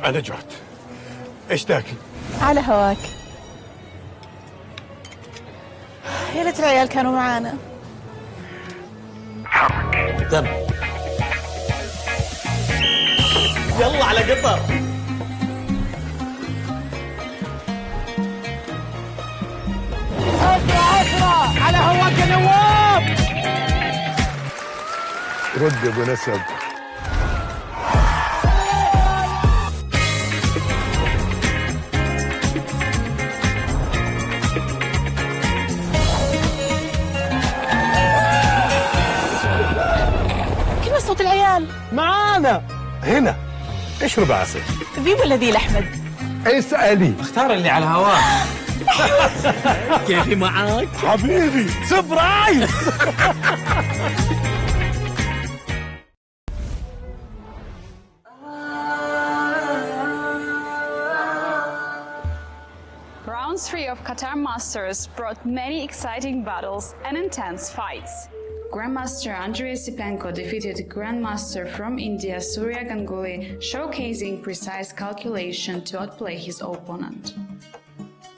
أنا جعت. إيش تاكل؟ على هواك. يا ليت العيال كانوا معانا. تم. يلا على قطر. أسرع على هواك يا نواب. رد يا أبو نسب. كيف صوت العيال؟ معانا. هنا اشرب عسل. ذي ولا ذي لأحمد؟ اسألي. اختار اللي على هواك. كيفي معاك؟ حبيبي سبرايز. Round 3 of Qatar Masters brought many exciting battles and intense fights. Grandmaster Andrei Sipenko defeated Grandmaster from India Surya Ganguly, showcasing precise calculation to outplay his opponent.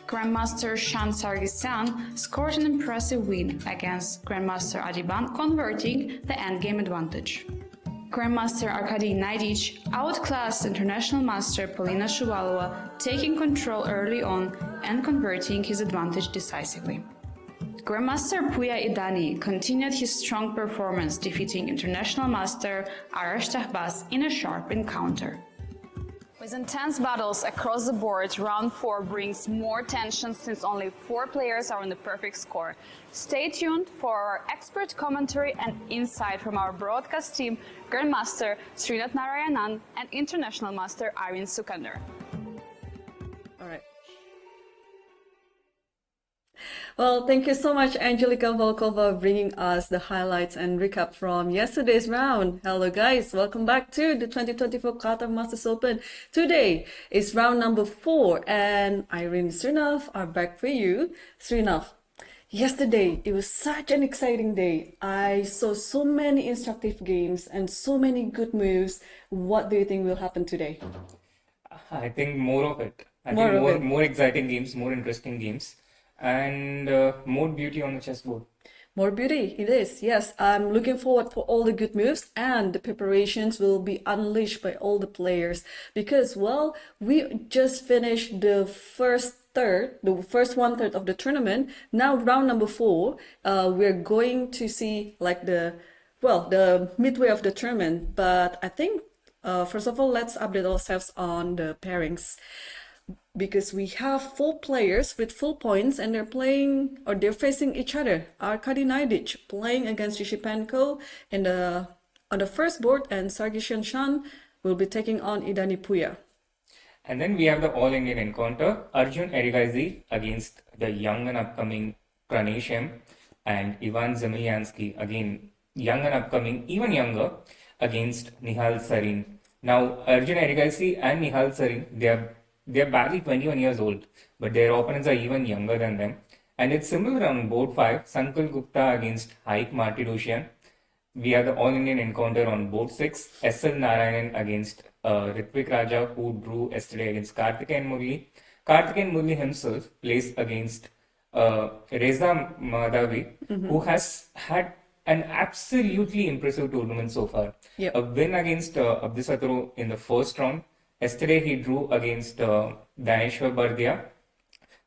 Grandmaster Shan Sargsyan scored an impressive win against Grandmaster Adiban, converting the endgame advantage. Grandmaster Arkady Naidic outclassed International Master Polina Shuvalova, taking control early on and converting his advantage decisively. Grandmaster Puya Idani continued his strong performance, defeating International Master Arash Tahbas in a sharp encounter. With intense battles across the board, round 4 brings more tension since only 4 players are on the perfect score. Stay tuned for our expert commentary and insight from our broadcast team, Grandmaster Srinath Narayanan and International Master Irene Sukandar. All right. Well, thank you so much, Angelika Volkova, bringing us the highlights and recap from yesterday's round. Hello, guys. Welcome back to the 2024 Qatar Masters Open. Today is round number 4, and Irene and Srinath are back for you. Srinath, yesterday, it was such an exciting day. I saw so many instructive games and so many good moves. What do you think will happen today? I think more of it. I think more exciting games, more interesting games, and more beauty on the chessboard. More beauty, it is. Yes, I'm looking forward for all the good moves, and the preparations will be unleashed by all the players because, well, we just finished the first one-third of the tournament. Now round number 4, we're going to see like the midway of the tournament. But I think first of all, let's update ourselves on the pairings, because we have 4 players with full points and they're facing each other. Arkady Naidic playing against Yushipenko on the first board, and Sargsyan Shan will be taking on Idani Puya. And then we have the all-Indian encounter, Arjun Erigaisi against the young and upcoming Pranesh M, and Ivan Zemlyansky, again young and upcoming, even younger, against Nihal Sarin. Now, Arjun Erigaisi and Nihal Sarin, they're barely 21 years old, but their opponents are even younger than them. And it's similar on board 5, Sankul Gupta against Haik Martirosyan. We have the all-Indian encounter on board 6, S.L. Narayanan against Ritvik Raja, who drew yesterday against Karthikeyan Murli. Karthikeyan Murli himself plays against Reza Madhavi, who has had an absolutely impressive tournament so far. Yep. A win against Abdusatro in the first round. Yesterday he drew against Daneshwar Bardia.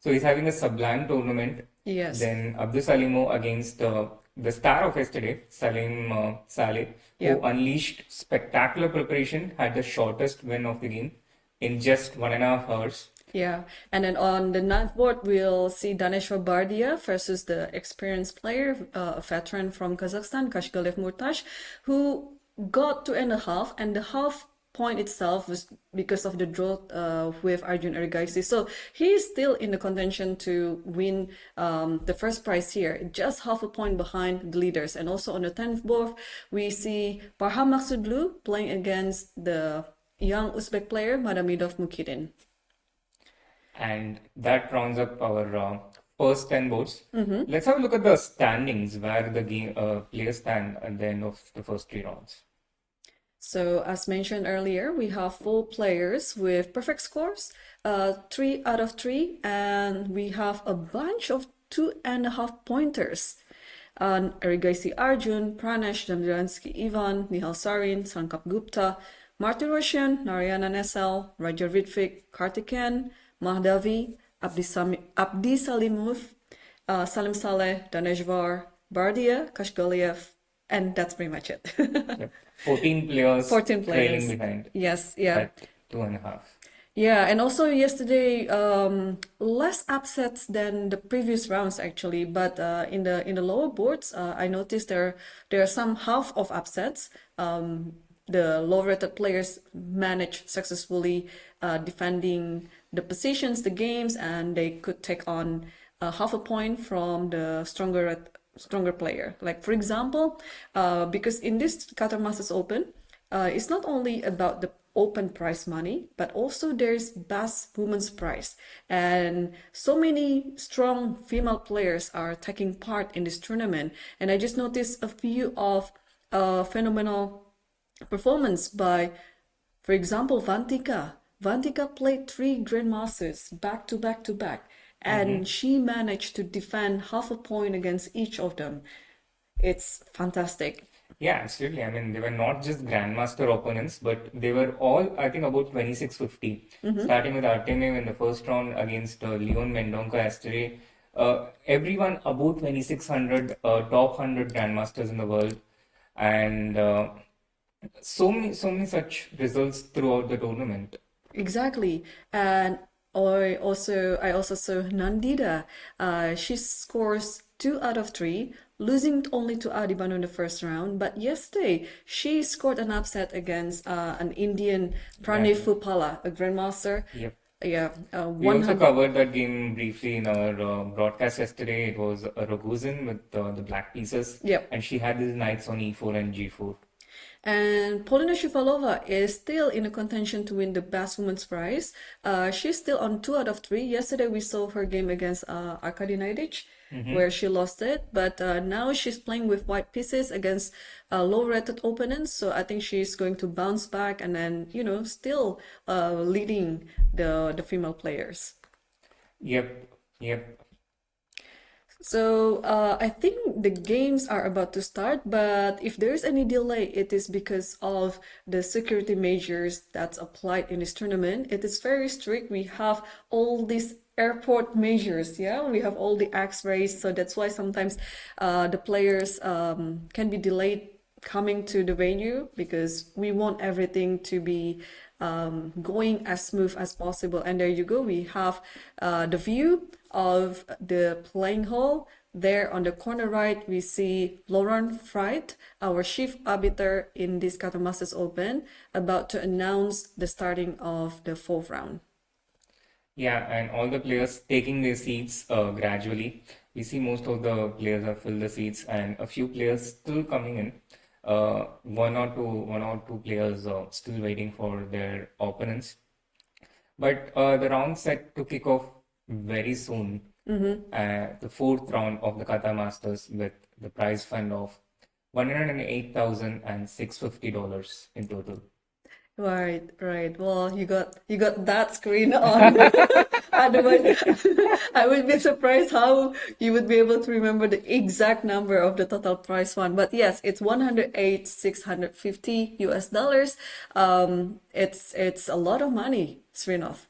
So he's having a sublime tournament. Yes. Then Abdus Salimo against the star of yesterday, Salim Saleh, who unleashed spectacular preparation, had the shortest win of the game in just 1.5 hours. Yeah, and then on the 9th board, we'll see Daneshwar Bardia versus the experienced player, a veteran from Kazakhstan, Kashgalev Murtash, who got 2.5, and the half point itself was because of the draw with Arjun Erigaisi. So he's still in the contention to win the first prize here, just half a point behind the leaders. And also on the 10th board, we see Parham Maksudlu playing against the young Uzbek player Madamidov Mukidin. And that rounds up our first 10 boards. Let's have a look at the standings, where the game players stand at the end of the first 3 rounds. So, as mentioned earlier, we have 4 players with perfect scores, 3 out of 3, and we have a bunch of 2.5 pointers. Erigaisi Arjun, Pranesh, Damjansky Ivan, Nihal Sarin, Sankap Gupta, Martin Roshan, Narayanan SL, Raja Ritvik, Kartiken, Mahdavi, Abdi Salimov, Salim Saleh, Daneshvar, Bardia, Kashgaliev, and that's pretty much it. Yep. 14 players 14 trailing players. behind Yes, yeah. at 2.5. Yeah, and also yesterday, less upsets than the previous rounds actually. But in the lower boards, I noticed there are some half of upsets. The low-rated players managed successfully defending the positions, the games, and they could take on half a point from the stronger player. Like for example, because in this Qatar Masters Open, it's not only about the open prize money, but also there's best women's prize. And so many strong female players are taking part in this tournament. And I just noticed a few of phenomenal performance by, for example, Vantika. Vantika played 3 Grandmasters back to back to back, and she managed to defend half a point against each of them. It's fantastic. Yeah, absolutely. I mean, they were not just Grandmaster opponents, but they were all, I think, about 2650. Starting with Artemiev in the first round against Leon Mendonca yesterday. Everyone about 2600, top 100 Grandmasters in the world. And so many such results throughout the tournament. Exactly. And I also saw Nandita. She scores 2 out of 3, losing only to Adibanu in the first round. But yesterday, she scored an upset against an Indian Pranay Phupala, a grandmaster. Yep. Yeah, We also covered that game briefly in our broadcast yesterday. It was Raguzin with the black pieces. Yep. And she had these knights on e4 and g4. And Polina Shufalova is still in a contention to win the Best Women's Prize. She's still on 2 out of 3. Yesterday we saw her game against Arkady Naidic, where she lost it. But now she's playing with white pieces against low-rated opponents. So I think she's going to bounce back and then, still leading the female players. Yep. So I think the games are about to start, but if there's any delay, it is because of the security measures that's applied in this tournament. It is very strict. We have all these airport measures, yeah? We have all the X-rays, so that's why sometimes the players can be delayed coming to the venue because we want everything to be going as smooth as possible. And there you go, we have the view of the playing hall. There on the corner right, we see Laurent Freit, our chief arbiter in this Qatar Masters Open, about to announce the starting of the 4th round. Yeah, and all the players taking their seats gradually. We see most of the players have filled the seats and a few players still coming in. One or two players still waiting for their opponents. But the round set to kick off very soon. The 4th round of the Qatar Masters with the prize fund of $108,650 in total. Right. Well, you got that screen on. Otherwise, I would be surprised how you would be able to remember the exact number of the total prize fund. But yes, it's $108,650. It's a lot of money, Srinath.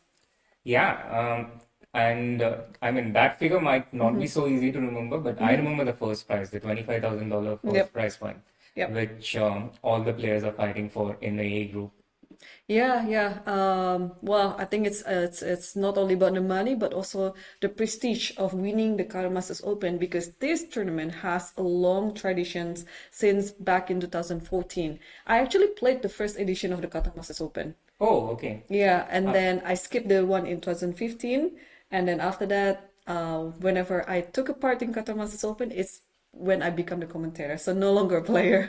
Yeah, and I mean that figure might not be so easy to remember, but I remember the first prize, the $25,000 first prize fund, which all the players are fighting for in the A group. Yeah. Well, I think it's not only about the money, but also the prestige of winning the Qatar Masters Open, because this tournament has a long traditions since back in 2014. I actually played the first edition of the Qatar Masters Open. Oh, okay. Yeah, and then I skipped the one in 2015, and then after that, whenever I took a part in Qatar Masters Open, it's when I become the commentator, so no longer a player.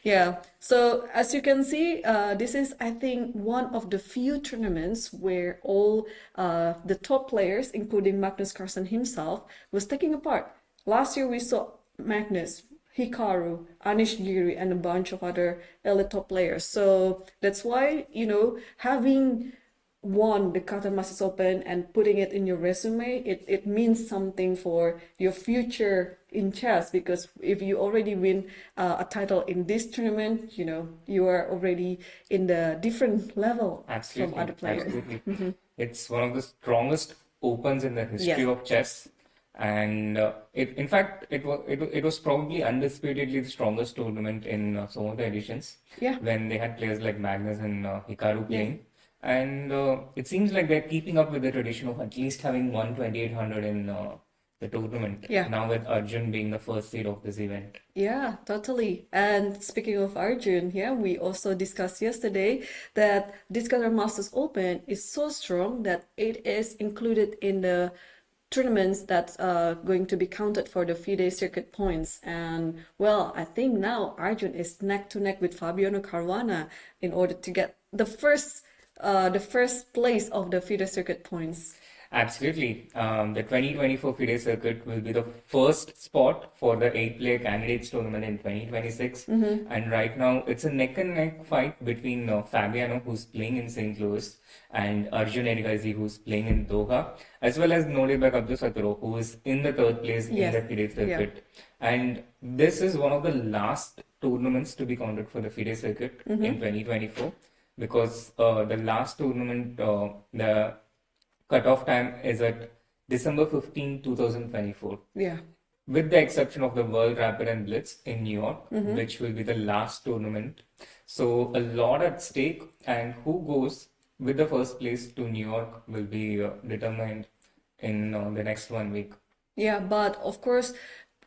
Yeah, so as you can see, this is, I think, one of the few tournaments where all the top players, including Magnus Carlsen himself, was taking a part. Last year we saw Magnus. Hikaru, Anish Giri, and a bunch of other elite top players. So that's why, having won the Qatar Masters Open and putting it in your resume, it means something for your future in chess, because if you already win a title in this tournament, you are already in the different level Absolutely, from other players. absolutely. It's one of the strongest opens in the history Yes. of chess, and in fact, it was probably undisputedly the strongest tournament in some of the editions. Yeah. When they had players like Magnus and Hikaru Yeah. playing, and it seems like they're keeping up with the tradition of at least having won 2800 in the tournament. Yeah. Now with Arjun being the first seed of this event. Yeah, totally. And speaking of Arjun, yeah, we also discussed yesterday that this Qatar Masters Open is so strong that it is included in the tournaments that's going to be counted for the FIDE circuit points. And well, I think now Arjun is neck to neck with Fabiano Caruana in order to get the first place of the FIDE circuit points. Absolutely. The 2024 FIDE circuit will be the first spot for the 8-player candidates tournament in 2026. And right now, it's a neck and neck fight between Fabiano, who's playing in St. Louis, and Arjun Erigaisi, who's playing in Doha, as well as Nodebek Abdusatoro, who is in the third place Yes. in the FIDE circuit. And this is one of the last tournaments to be counted for the FIDE circuit in 2024, because the last tournament, the cutoff time is at December 15, 2024, Yeah. with the exception of the World Rapid and Blitz in New York, which will be the last tournament. So a lot at stake, and who goes with the first place to New York will be determined in the next 1 week. Yeah, but of course,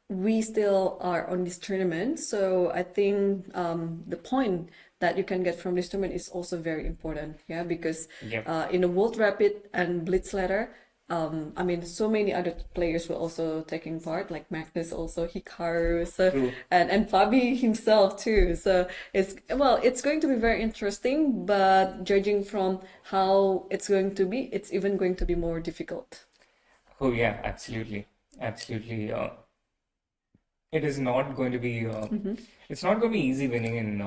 we still are on this tournament. So I think the point that you can get from this tournament is also very important. Yeah, because Yep. in the World Rapid and Blitz ladder, I mean, so many other players were also taking part, like Magnus, also Hikaru, so True. and Fabi himself too. So it's going to be very interesting. But judging from how it's going to be, it's even going to be more difficult. Oh yeah, absolutely, absolutely. It is not going to be. It's not going to be easy winning in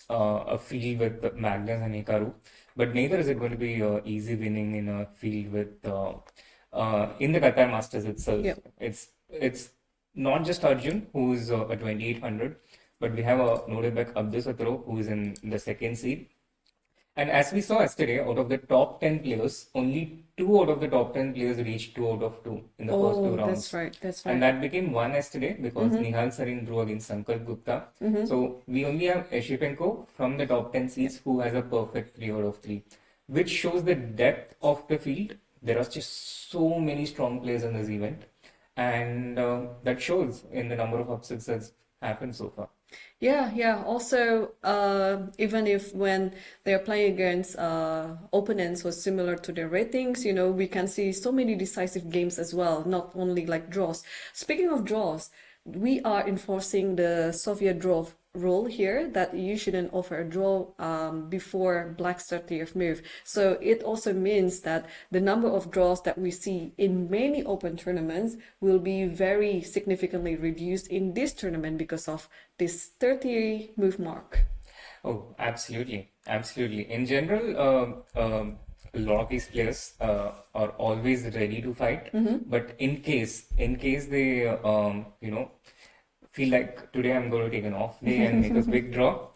a field with Magnus and Hikaru, but neither is it going to be easy winning in a field with in the Qatar Masters itself. Yeah. It's not just Arjun who is a 2800, but we have a Nodebek Abdusatoro who is in the second seed. And as we saw yesterday, out of the top 10 players, only 2 out of the top 10 players reached 2 out of 2 in the first 2 rounds. That's right. That's right. And that became 1 yesterday because Nihal Sarin drew against Sankalp Gupta. So we only have Eshipenko from the top 10 seeds who has a perfect 3 out of 3, which shows the depth of the field. There are just so many strong players in this event, and that shows in the number of upsets that's happened so far. Yeah. Also, even if when they're playing against opponents who are similar to their ratings, we can see so many decisive games as well, not only like draws. Speaking of draws, we are enforcing the Soviet draw rule here that you shouldn't offer a draw before Black's 30th move. So it also means that the number of draws that we see in many open tournaments will be very significantly reduced in this tournament because of this 30 move mark. Oh, absolutely, absolutely. In general, a lot of these players are always ready to fight, but in case they feel like today I'm going to take an off day and make a big draw,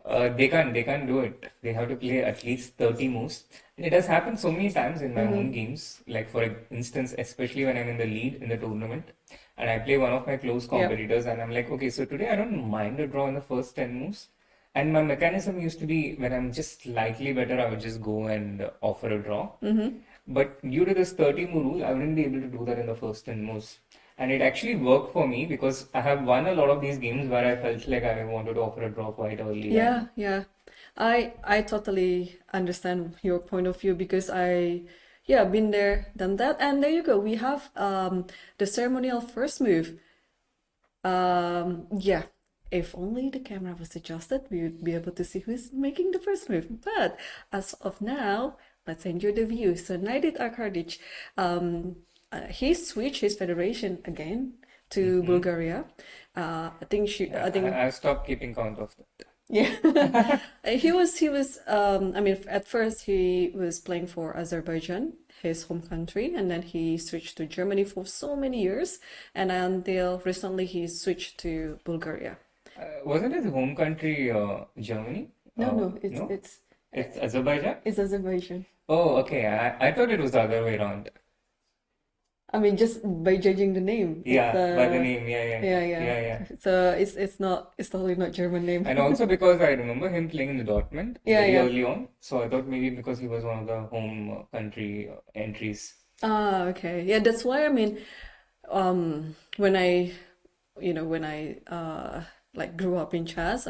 they can't do it. They have to play at least 30 moves. And it has happened so many times in my own games. Like for instance, especially when I'm in the lead in the tournament and I play one of my close competitors and I'm like, okay, so today I don't mind a draw in the first 10 moves. And my mechanism used to be when I'm just slightly better, I would just go and offer a draw. But due to this 30 move rule, I wouldn't be able to do that in the first 10 moves. And it actually worked for me because I have won a lot of these games where I felt like I wanted to offer a draw quite early. Yeah. I totally understand your point of view because been there, done that. And there you go. We have the ceremonial first move. If only the camera was adjusted, we would be able to see who's making the first move. But as of now, let's enjoy the view. So Naidit Arkardic, he switched his federation again to Bulgaria. I think I think I stopped keeping count of that. yeah. I mean, at first he was playing for Azerbaijan, his home country, and then he switched to Germany for so many years, and until recently he switched to Bulgaria. Wasn't his home country Germany? No, No? It's Azerbaijan? it's Azerbaijan. Oh, okay. I thought it was the other way around. I mean, just by judging the name, Yeah, it's by the name. Yeah. yeah. So it's totally not German name. And also because I remember him playing in the Dortmund very Yeah. early on. So I thought maybe because he was one of the home country entries. Ah, okay. Yeah, that's why I mean, when I like grew up in chess,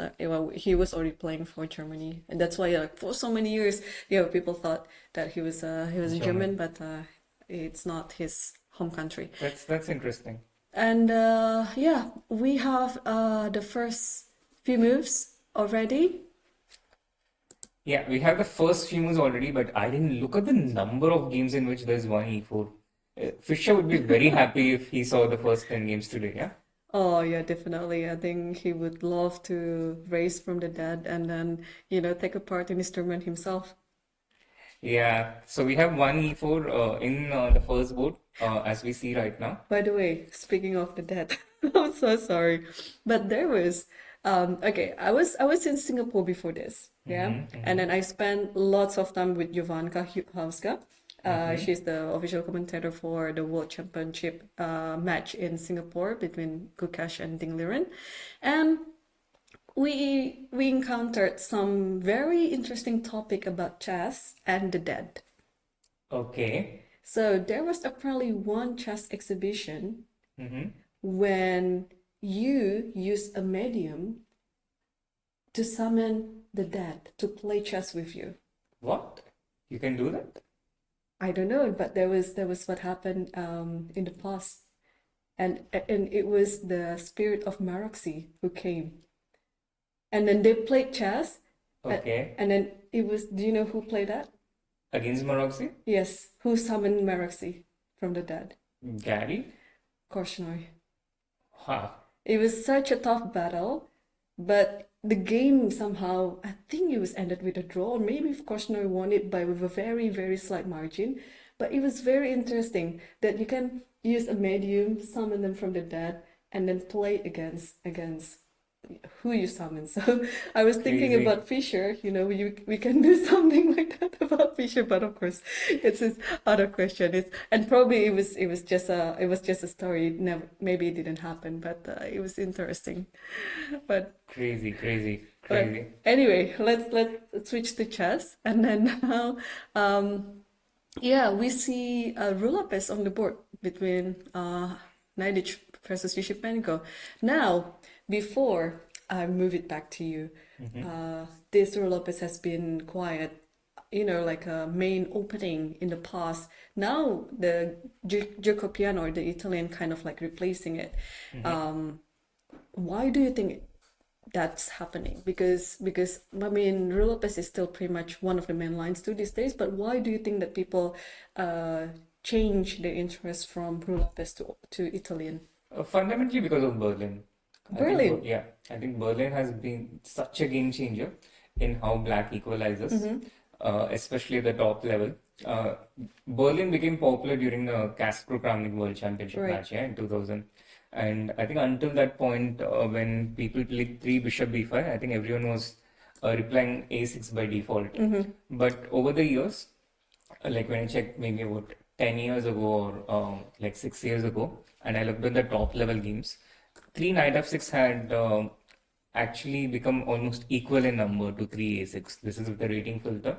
he was already playing for Germany, and that's why for so many years, people thought that he was German, but it's not his home country. That's interesting. And yeah, we have the first few moves already. Yeah, we have the first few moves already, but I didn't look at the number of games in which there's one e4. Fischer would be very happy if he saw the first 10 games today, yeah? Oh yeah, definitely. I think he would love to raise from the dead and then, take a part in his tournament himself. Yeah, so we have one e4 in the first board as we see right now. By the way, speaking of the dead, I'm so sorry, but there was okay. I was in Singapore before this, yeah, and then I spent lots of time with Jovanka Hauska. She's the official commentator for the World Championship match in Singapore between Gukash and Ding Liren, and we encountered some very interesting topic about chess and the dead. Okay. So there was apparently one chess exhibition Mm-hmm. when you use a medium to summon the dead to play chess with you. What? You can do that? I don't know, but there was what happened in the past, and it was the spirit of Maroxy who came, and then they played chess. Okay. And then it was. Do you know who played that? Against Maroxy? Yes, who summoned Maroxy from the dead? Gary? Korchnoi. Ha. It was such a tough battle, but the game somehow, I think it was ended with a draw, or maybe if Korchnoi won it by with a very, very slight margin. But it was very interesting that you can use a medium, summon them from the dead, and then play against who you summon. So I was thinking Crazy. about Fischer, we can do something like that about Fischer, but of course it's his other question. And probably it was just a story. It never, maybe it didn't happen, but it was interesting. But Crazy. anyway, let's switch to chess, and then now yeah, we see Ru Lopez on the board between Naidic versus Yushipenko. Now, before I move it back to you, this Ru Lopez has been quiet, like a main opening in the past. Now the Jacopiano, or the Italian, kind of like replacing it. Why do you think that's happening? Because I mean, Ru Lopez is still pretty much one of the main lines too these days. But why do you think that people change their interest from Ru Lopez to Italian? Fundamentally because of Berlin. Berlin? I think Berlin has been such a game changer in how black equalizes, especially at the top level. Berlin became popular during the Kaspro Kramnik World Championship match, in 2000. And I think until that point, when people played 3 bishop b5, I think everyone was replying a6 by default. But over the years, like when I checked maybe about 10 years ago or like 6 years ago, and I looked at the top level games, 3 knight f6 had actually become almost equal in number to 3 a6. This is with the rating filter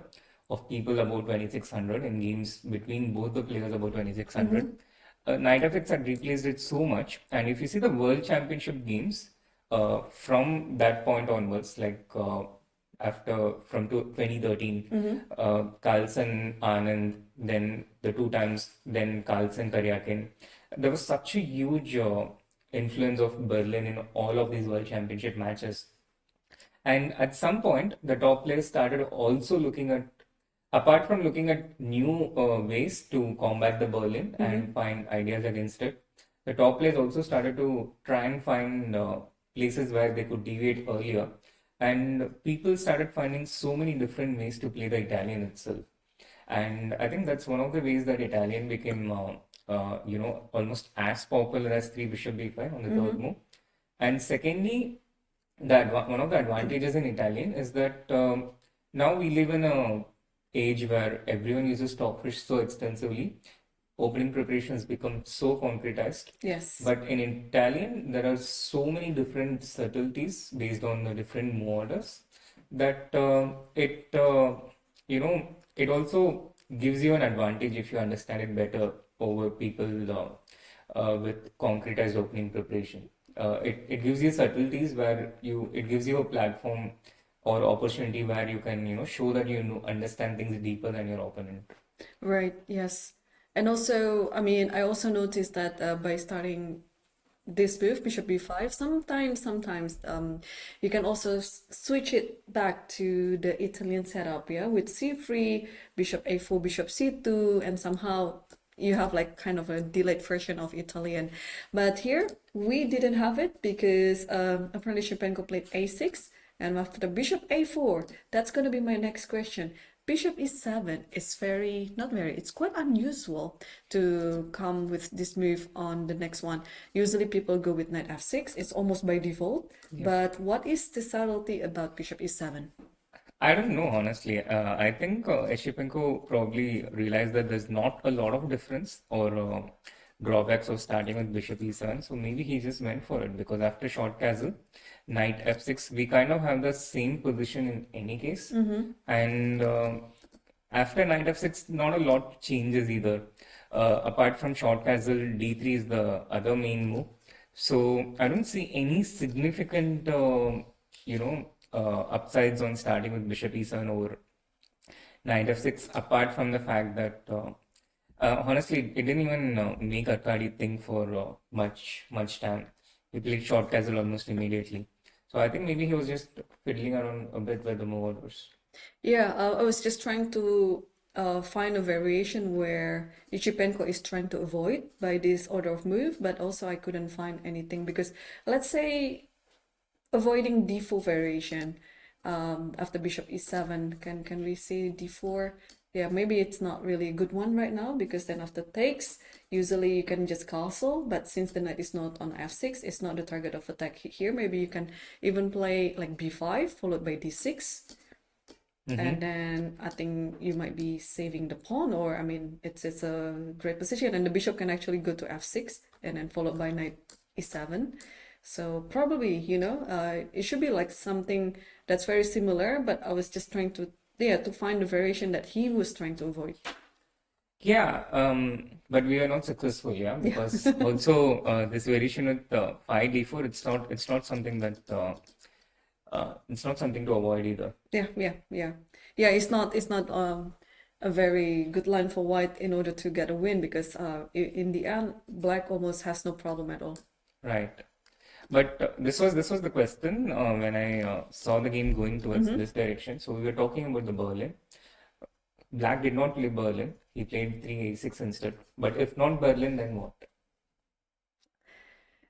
of people about 2600 in games between both the players about 2600. Knight f6 had replaced it so much, and if you see the World Championship games from that point onwards, like from 2013, Carlsen, Anand, then the 2 times, then Carlsen, Karyakin, there was such a huge influence of Berlin in all of these World Championship matches. And at some point, the top players started also looking at, apart from looking at new ways to combat the Berlin and find ideas against it, the top players also started to try and find places where they could deviate earlier. And people started finding so many different ways to play the Italian itself. And I think that's one of the ways that Italian became, almost as popular as 3 bishop b5 on the third move. And secondly, one of the advantages in Italian is that now we live in a age where everyone uses stockfish so extensively. Opening preparations become so concretized. Yes. But in Italian, there are so many different subtleties based on the different move orders that it also gives you an advantage if you understand it better over people with concretized opening preparation. It gives you subtleties where it gives you a platform or opportunity where you can show that you understand things deeper than your opponent. Right, yes. And also, I mean, I also noticed that by starting this move, bishop b5, sometimes you can also switch it back to the Italian setup, yeah, with c3, bishop a4, bishop c2, and somehow you have like kind of a delayed version of Italian. But here we didn't have it because apparently Shevchenko played a6, and after the bishop a4, that's going to be my next question. Bishop e7 is it's quite unusual to come with this move on the next one. Usually people go with knight f6, it's almost by default. Yeah. But what is the subtlety about bishop e7? I don't know, honestly. I think Shevchenko probably realized that there's not a lot of difference or drawbacks of starting with bishop e7. So maybe he just went for it because after short castle, knight f6, we kind of have the same position in any case. And after knight f6, not a lot changes either. Apart from short castle, d3 is the other main move. So I don't see any significant, upsides on starting with bishop e7 over knight f6, apart from the fact that honestly, it didn't even make Arkady think for much time. He played short castle almost immediately. So I think maybe he was just fiddling around a bit with the move orders. Yeah, I was just trying to find a variation where Shevchenko is trying to avoid by this order of move, but also I couldn't find anything because let's say avoiding d4 variation after bishop e7, can we see d4? Yeah, maybe it's not really a good one right now because then after takes, usually you can just castle, but since the knight is not on f6, it's not the target of attack here. Maybe you can even play like b5 followed by d6. And then I think you might be saving the pawn, or I mean, it's a great position, and the bishop can actually go to f6 and then followed by knight e7. So probably, it should be like something that's very similar, but I was just trying to find the variation that he was trying to avoid. Yeah, but we are not successful, yeah, because also this variation with 5d4, it's not something that it's not something to avoid either. Yeah. It's not a very good line for white in order to get a win because in the end, black almost has no problem at all. Right. But this was the question when I saw the game going towards this direction. So we were talking about the Berlin. Black did not play Berlin. He played 3a6 instead. But if not Berlin, then what?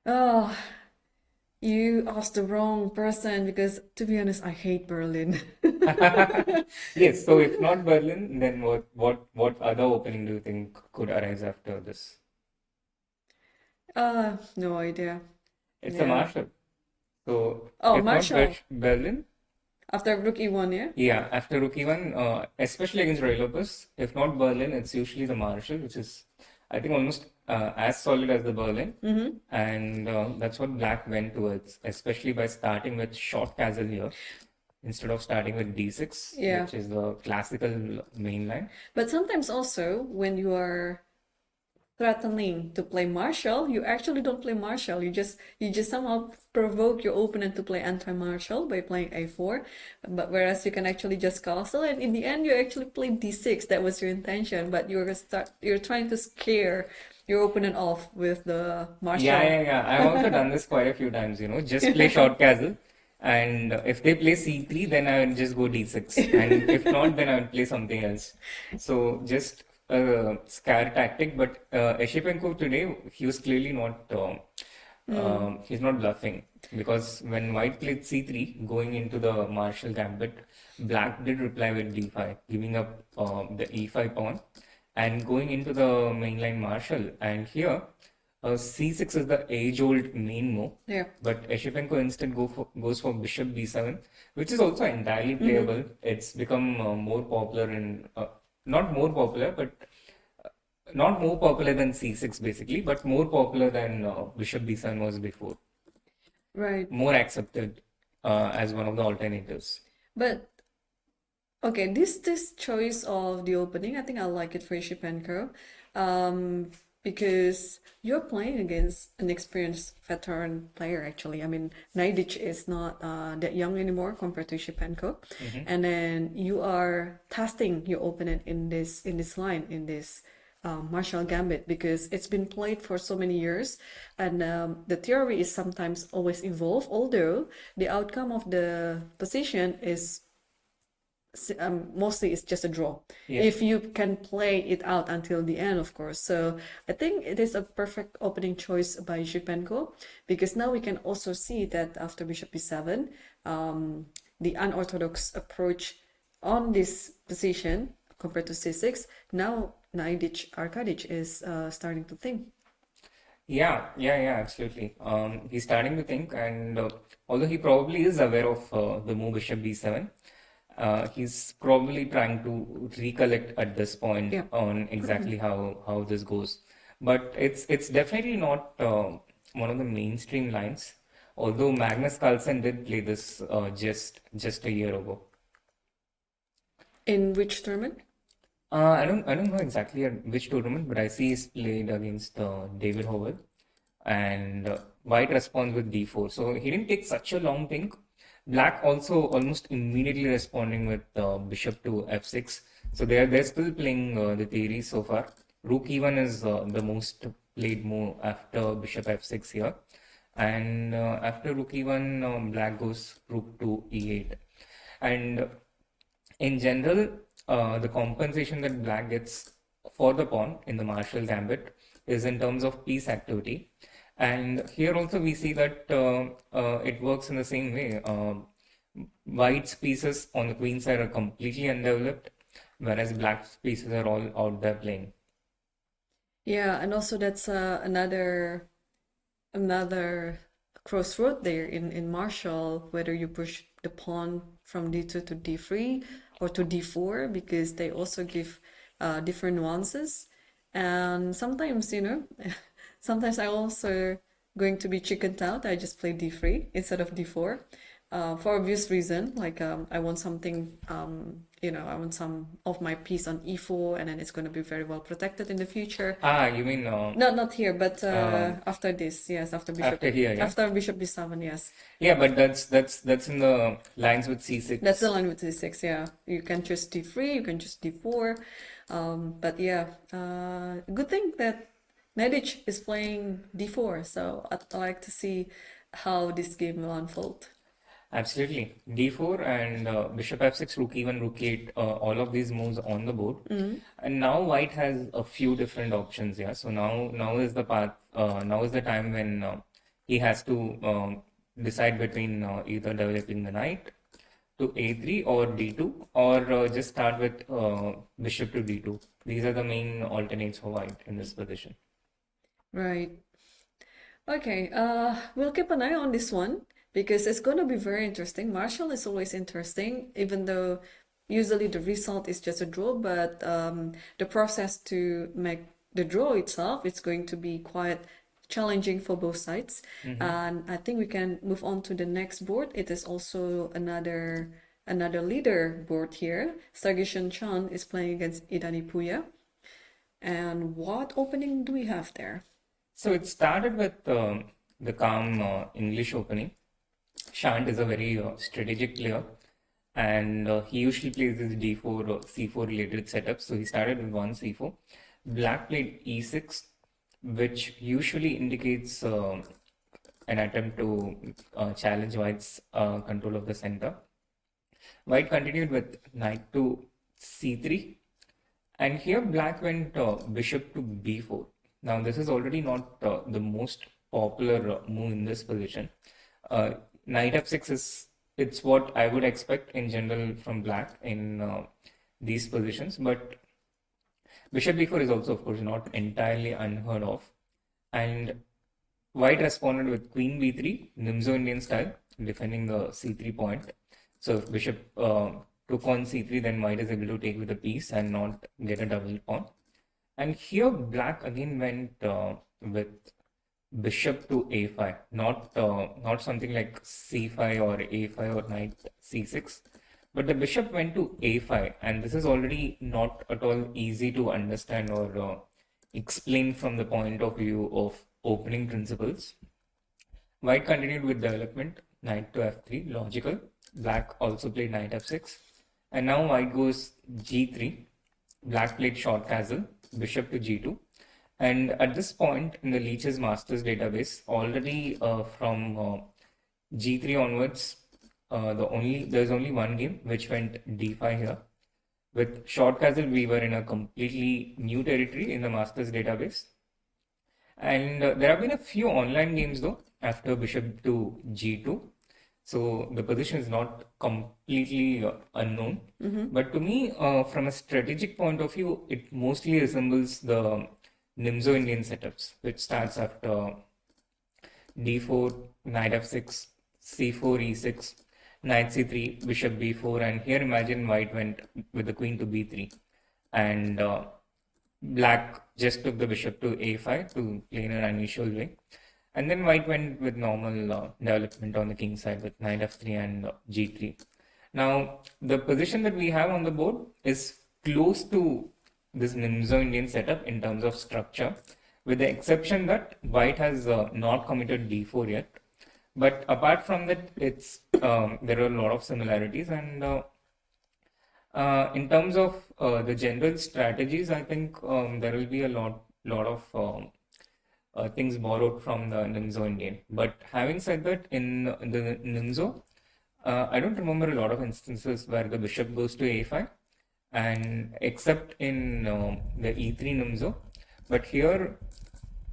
Oh, you asked the wrong person because, to be honest, I hate Berlin. Yes. So if not Berlin, then what other opening do you think could arise after this? No idea. It's a Marshall. So if Marshall. not Berlin. After rook e1, yeah? Yeah, after rook e1, especially against Roy Lopez, if not Berlin, it's usually the Marshall, which is, I think, almost as solid as the Berlin. And that's what Black went towards, especially by starting with short castle here, instead of starting with d6, which is the classical main line. But sometimes also, when you are threatening to play Marshall, you actually don't play Marshall. You just somehow provoke your opponent to play anti-Marshall by playing a4. But whereas you can actually just castle, and in the end you actually play d6. That was your intention, but you're trying to scare your opponent off with the Marshall. Yeah. I've also done this quite a few times. Just play short castle. And if they play c3, then I would just go d6. And if not, then I would play something else. So just scare tactic, but Eshipenko today, he was clearly not, he's not bluffing because when white played c3 going into the Marshall gambit, black did reply with d5, giving up the e5 pawn and going into the mainline Marshall. And here, c6 is the age-old main move, Yeah. but Eshipenko instead goes for bishop b7, which is also entirely playable. It's become more popular in not more popular, but not more popular than c6 basically, but more popular than bishop b7 was before. Right. More accepted as one of the alternatives. But okay, this choice of the opening, I think I like it for Shipenko, because you're playing against an experienced veteran player. Actually, I mean, Naidic is not that young anymore compared to Shipenko, and then you are testing your opponent in this line in this Marshall Gambit because it's been played for so many years, and the theory is sometimes always evolve. Although the outcome of the position is mostly it's just a draw. Yeah. If you can play it out until the end, of course. So I think it is a perfect opening choice by Shipenko because now we can also see that after bishop b7, the unorthodox approach on this position compared to c6, now Naidic Arkadic is starting to think. Yeah, absolutely. He's starting to think, and although he probably is aware of the move bishop b7, he's probably trying to recollect at this point Yeah. on exactly how this goes. But it's definitely not one of the mainstream lines. Although Magnus Carlsen did play this just a year ago. In which tournament? I don't know exactly at which tournament, but I see he's played against David Howard, and White responds with d4. So he didn't take such a long think. Black also almost immediately responding with bishop to f6. So they're still playing the theory so far. Rook e1 is the most played move after bishop f6 here, and after rook e1, black goes rook to e8, and in general, the compensation that black gets for the pawn in the Marshall Gambit is in terms of piece activity. And here also we see that it works in the same way. White's pieces on the queen side are completely undeveloped, whereas black's pieces are all out there playing. Yeah, and also that's another crossroad there in Marshall, whether you push the pawn from d2 to d3 or to d4, because they also give different nuances. And sometimes, sometimes I also going to be chickened out. I just play d3 instead of d4 for obvious reason. Like I want something, I want some of my piece on e4, and then it's going to be very well protected in the future. Ah, you mean No, not here, but after this, yes, after bishop. after here, yeah? After bishop b7, yes. Yeah, but that's in the lines with c6. That's the line with c6, yeah. You can choose d3, you can choose d4. But yeah, good thing that Nedic is playing d4, so I'd like to see how this game will unfold. Absolutely. D4 and bishop f6, rook e1, rook e8, all of these moves on the board. And now white has a few different options, yeah. So now is the path, now is the time when he has to decide between either developing the knight to a3 or d2, or just start with bishop to d2. These are the main alternates for white in this position. Right. Okay, we'll keep an eye on this one, because it's going to be very interesting. Marshall is always interesting, even though usually the result is just a draw, but the process to make the draw itself, it's going to be quite challenging for both sides. And I think we can move on to the next board. It is also another leader board here. Sargishan Chan is playing against Idani Puya. And what opening do we have there? So it started with the calm English opening. Shant is a very strategic player, and he usually plays this d4 or c4 related setups. So he started with one c4. Black played e6, which usually indicates an attempt to challenge white's control of the center. White continued with knight to c3, And here black went bishop to b4. Now this is already not the most popular move in this position. Knight f6 is it's what I would expect in general from black in these positions, but bishop b4 is also of course not entirely unheard of. And white responded with queen b3, Nimzo Indian style, defending the c3 point. So if bishop took on c3, then white is able to take with a piece and not get a double pawn. And here black again went with bishop to a5, not something like c5 or a5 or knight c6, but the bishop went to a5, and this is already not at all easy to understand or explain from the point of view of opening principles. White continued with development, knight to f3, logical. Black also played knight f6, and now white goes g3. Black played short castle, bishop to g2. And at this point in the Leach's Masters database, already from g3 onwards, there's only one game which went d5 here. With short castle, we were in a completely new territory in the Masters database. And there have been a few online games though after bishop to g2. So the position is not completely unknown. But to me, from a strategic point of view, it mostly resembles the Nimzo Indian setups, which starts after d4, knight f6, c4, e6, knight c3, bishop b4, and here imagine white went with the queen to b3, and black just took the bishop to a5 to play in an unusual way, and then white went with normal development on the king side with knight f3 and g3. Now the position that we have on the board is close to this Nimzo Indian setup in terms of structure, with the exception that white has not committed d4 yet. But apart from that, it's there are a lot of similarities, and in terms of the general strategies, I think there will be a lot of things borrowed from the Nimzo Indian. But having said that, in the Nimzo, I don't remember a lot of instances where the bishop goes to a5, and except in the e3 Nimzo. But here,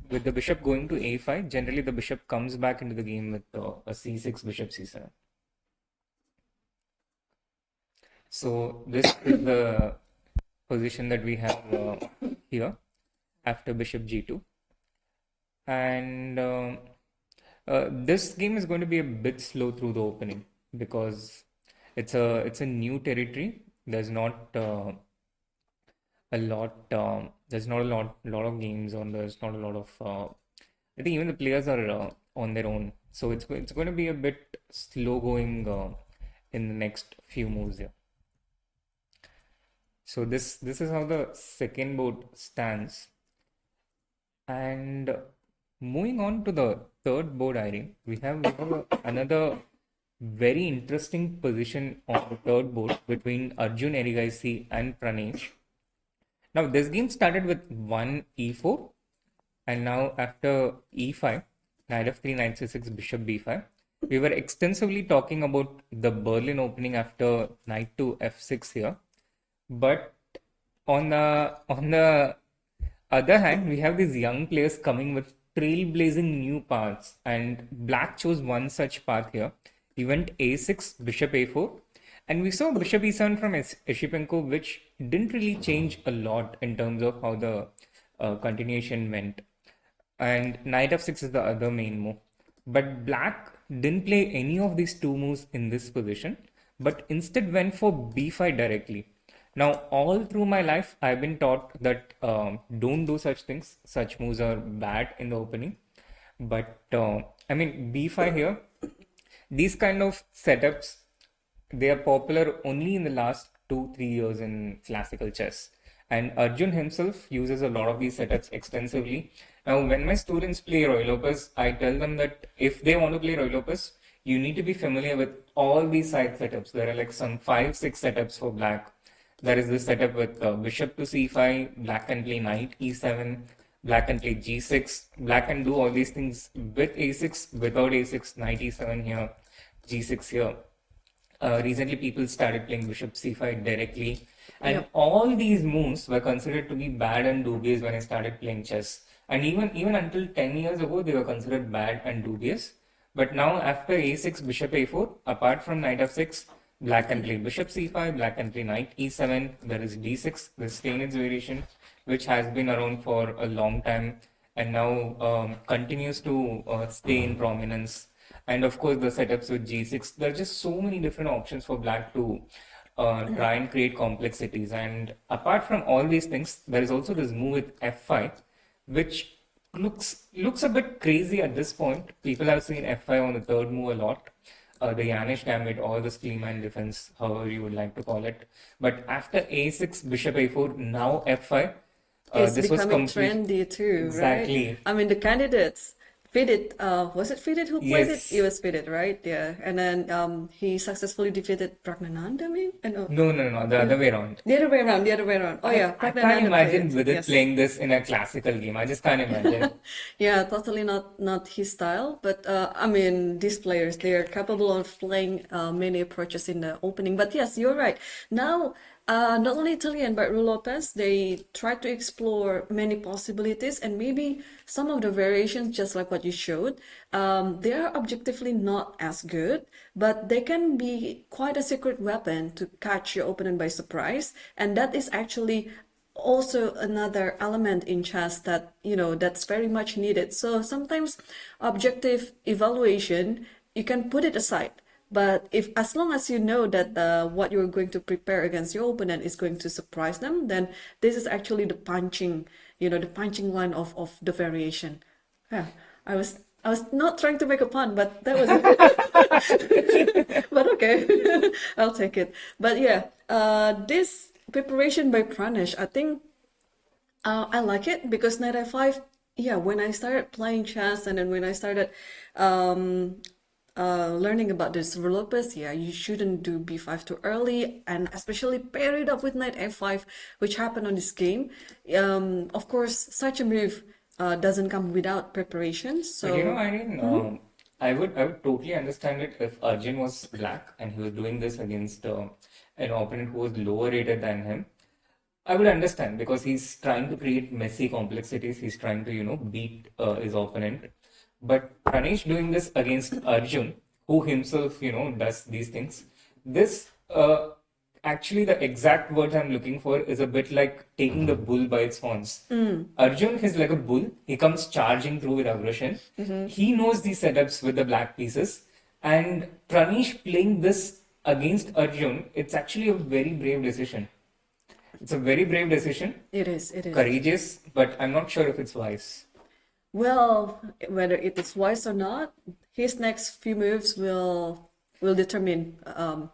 with the bishop going to a5, generally the bishop comes back into the game with a c6, bishop c7. So this is the position that we have here after bishop g2. And this game is going to be a bit slow through the opening because it's a new territory. There's not a lot of games, or there's not a lot of I think even the players are on their own, so it's going to be a bit slow going in the next few moves here. So this is how the second board stands. And moving on to the third board, Irene, we have another very interesting position on the third board between Arjun Erigaisi and Pranesh. Now this game started with 1 e4, and now after e5, knight f3, knight c6, bishop b5, we were extensively talking about the Berlin opening after knight to f6 here. But on the other hand, we have these young players coming with trailblazing new paths, and black chose one such path here. He went a6, bishop a4, and we saw bishop e7 from Eshipenko, which didn't really change a lot in terms of how the continuation went. And knight f6 is the other main move. But black didn't play any of these two moves in this position, but instead went for b5 directly. Now, all through my life, I've been taught that don't do such things. Such moves are bad in the opening. But I mean, b5 here, these kind of setups, they are popular only in the last 2-3 years in classical chess. And Arjun himself uses a lot of these setups extensively. Now, when my students play Roy Lopez, I tell them that if they want to play Roy Lopez, you need to be familiar with all these side setups. There are like some 5-6 setups for black. There is this setup with bishop to c5, black can play knight e7, black can play g6, black can do all these things with a6, without a6, knight e7 here, g6 here. Recently people started playing bishop c5 directly. And Yep. all these moves were considered to be bad and dubious when I started playing chess. And even until 10 years ago, they were considered bad and dubious. But now after a6, bishop a4, apart from knight f6, black can play bishop c5, black can play knight e7, there is d6, the Steinitz variation, which has been around for a long time and now continues to stay in prominence. And of course, the setups with g6, there are just so many different options for black to try and create complexities. And apart from all these things, there is also this move with f5, which looks a bit crazy at this point. People have seen f5 on the third move a lot. The Yanish gambit or the Schliemann defense, however you would like to call it. But after a6, bishop a4, now f5, It's this was becoming complete. trendy too, Exactly. right? I mean, the candidates, Fidit, was it Fidit who played it? Yes. It was Fidit, right? Yeah. And then he successfully defeated Pragnanand, I mean? No. No, the other way around. The other way around, the other way around. Oh yeah, I Pragnanand can't imagine played it. Vidit Yes. playing this in a classical game. I just can't imagine. Yeah, totally not his style. But I mean, these players, they are capable of playing many approaches in the opening. But yes, you're right. Now, not only Italian but Ru Lopez, they try to explore many possibilities and maybe some of the variations, just like what you showed. They are objectively not as good, but they can be quite a secret weapon to catch your opponent by surprise, and that is actually also another element in chess that that's very much needed. So sometimes objective evaluation, you can put it aside, but if as long as you know that what you're going to prepare against your opponent is going to surprise them, then this is actually the punching line of the variation. Yeah, I was not trying to make a pun, but that was but okay. I'll take it. But yeah, this preparation by Pranesh, I think I like it because knight f5, yeah, when I started playing chess and then when I started learning about this Ru Lopez, yeah, you shouldn't do b5 too early, and especially pair it up with knight f5, which happened on this game. Of course, such a move doesn't come without preparation. So But Irene, I would totally understand it if Arjun was black and he was doing this against an opponent who was lower rated than him. I would understand because he's trying to create messy complexities. He's trying to, beat his opponent. But Pranesh doing this against Arjun, who himself, does these things. This, actually, the exact words I'm looking for is a bit like taking the bull by its horns. Arjun is like a bull. He comes charging through with aggression. He knows these setups with the black pieces. And Pranesh playing this against Arjun, it's actually a very brave decision. It's a very brave decision, it is. courageous, but I'm not sure if it's wise. Well, whether it is wise or not, his next few moves will determine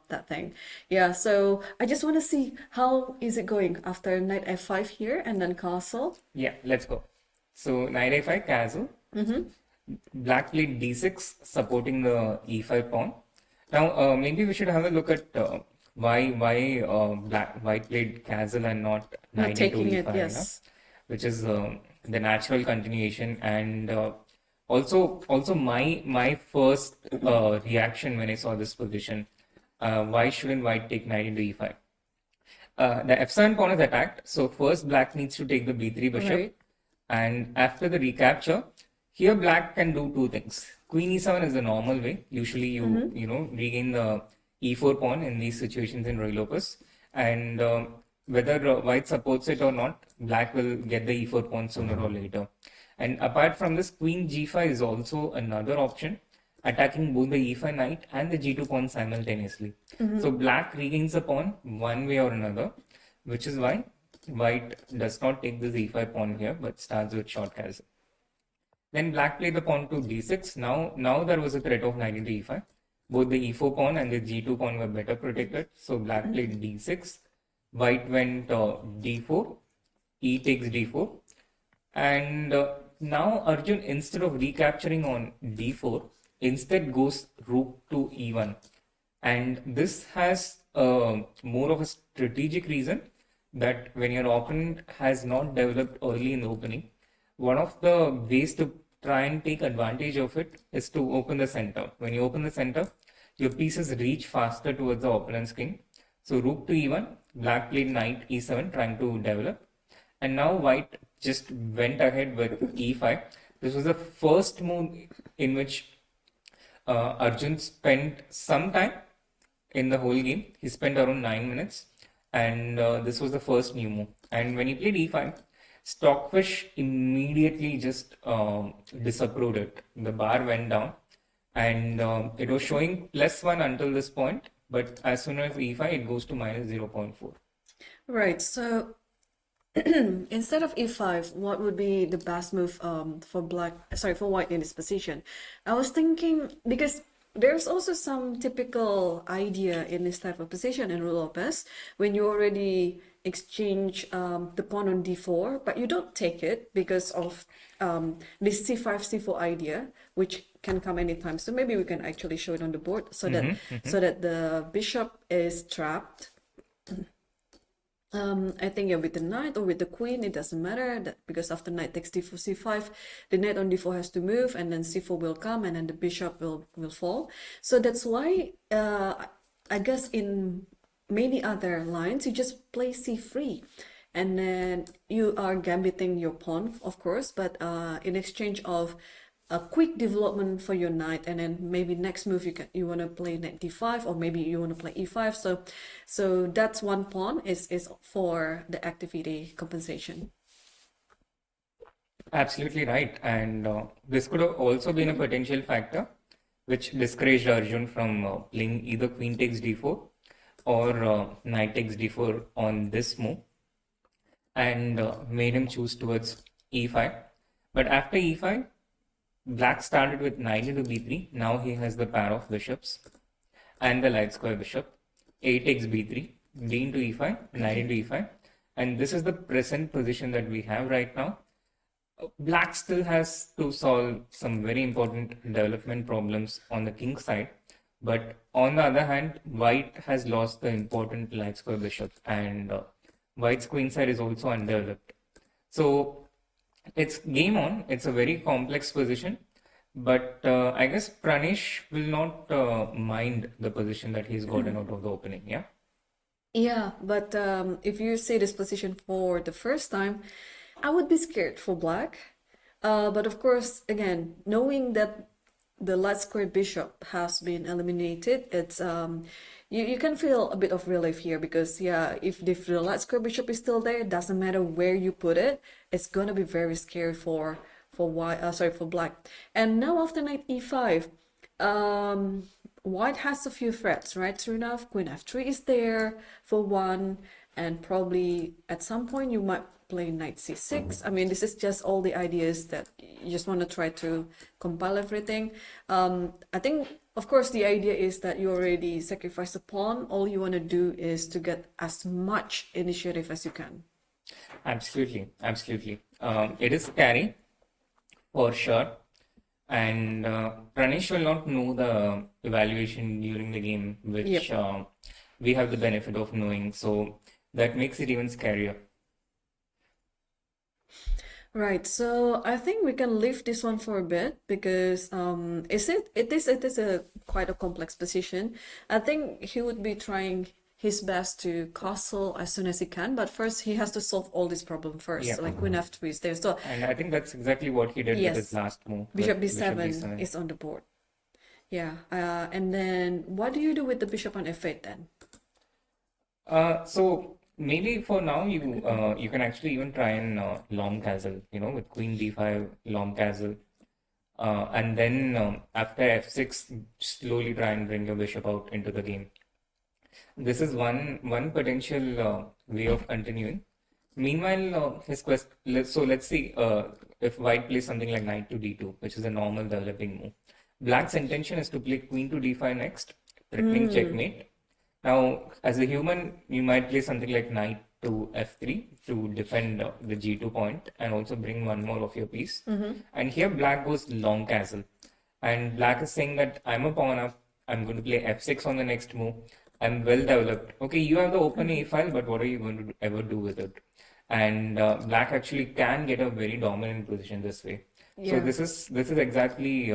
that thing. Yeah, so I just want to see how is it going after knight f5 here and then castle. Yeah, let's go. So knight a5 castle. Black played d6, supporting the e5 pawn. Now, maybe we should have a look at why white played castle and not Not knight taking into it, e5, yes. which is the natural continuation. And also my first reaction when I saw this position, why shouldn't white take knight into e5? The f7 pawn is attacked, so first black needs to take the b3 bishop, Right. and after the recapture, here black can do two things. Queen e7 is the normal way. Usually you regain the e4 pawn in these situations in Ru Lopez, and whether white supports it or not, black will get the e4 pawn sooner or later. And apart from this, queen g5 is also another option, attacking both the e5 knight and the g2 pawn simultaneously. So black regains the pawn one way or another, which is why white does not take this e5 pawn here, but starts with short castle. Then black played the pawn to d6. Now there was a threat of knight into e5. Both the e4 pawn and the g2 pawn were better protected. So black played d6. White went d4. E takes d4. And now Arjun, instead of recapturing on d4, instead goes rook to e1. And this has more of a strategic reason, that when your opponent has not developed early in the opening, one of the ways to try and take advantage of it is to open the center. When you open the center, your pieces reach faster towards the opponent's king. So rook to e1, black played knight e7 trying to develop. And now white just went ahead with e5. This was the first move in which Arjun spent some time in the whole game. He spent around 9 minutes, and this was the first new move. And when he played e5, Stockfish immediately just disapproved it. The bar went down, and it was showing +1 until this point, but as soon as e5, it goes to -0.4. Right. So instead of e5, what would be the best move for white in this position? I was thinking, because there's also some typical idea in this type of position in rule of best, when you already exchange the pawn on d4, but you don't take it because of this c5 c4 idea, which can come anytime. So maybe we can actually show it on the board so that the bishop is trapped. I think with the knight or with the queen, it doesn't matter, that because after knight takes d4 c5, the knight on d4 has to move, and then c4 will come, and then the bishop will fall. So that's why I guess in many other lines you just play c3, and then you are gambiting your pawn, of course, but in exchange of a quick development for your knight, and then maybe next move you want to play knight d5, or maybe you want to play e5. So that's one pawn is for the activity compensation. Absolutely right. And this could have also been a potential factor which discouraged Arjun from playing either queen takes d4 or knight takes d4 on this move, and made him choose towards e5. But after e5, black started with knight into b3. Now he has the pair of bishops and the light square bishop. A takes b3, d into e5, knight into e5. And this is the present position that we have right now. Black still has to solve some very important development problems on the king side. But on the other hand, white has lost the important light square bishop, and white's queen side is also undeveloped. So it's game on. It's a very complex position, but I guess Pranesh will not mind the position that he's gotten out of the opening. Yeah. Yeah, but if you say this position for the first time, I would be scared for black. But of course, again, knowing that the light square bishop has been eliminated, it's you can feel a bit of relief here, because if the light square bishop is still there, it doesn't matter where you put it, it's gonna be very scary for black. And now after knight e5, white has a few threats, right? Srinath? Queen f3 is there for one, and probably at some point you might play knight c6. I mean, this is just all the ideas that you just want to try to compile everything. I think, of course, the idea is that you already sacrifice a pawn. All you want to do is to get as much initiative as you can. Absolutely, absolutely. It is scary for sure, and Pranesh will not know the evaluation during the game, which we have the benefit of knowing. So that makes it even scarier. Right, so I think we can leave this one for a bit, because it is a quite a complex position. I think he would be trying his best to castle as soon as he can, but first he has to solve all this problem first. Like queen f3 is there. So and I think that's exactly what he did with his last move. Bishop b7 is on the board. Yeah, and then what do you do with the bishop on f8 then? So maybe for now you can actually even try and long castle, with queen d5, long castle, and then after f6 slowly try and bring your bishop out into the game. This is one potential way of continuing. Meanwhile, let's see if white plays something like knight to d2, which is a normal developing move. Black's intention is to play queen to d5 next, threatening checkmate. Now, as a human, you might play something like knight to f3 to defend the g2 point and also bring one more of your piece. And here black goes long castle. And black is saying that I'm a pawn up, I'm going to play f6 on the next move. I'm well developed. Okay, you have the open a file, but what are you going to ever do with it? And black actually can get a very dominant position this way. So this is exactly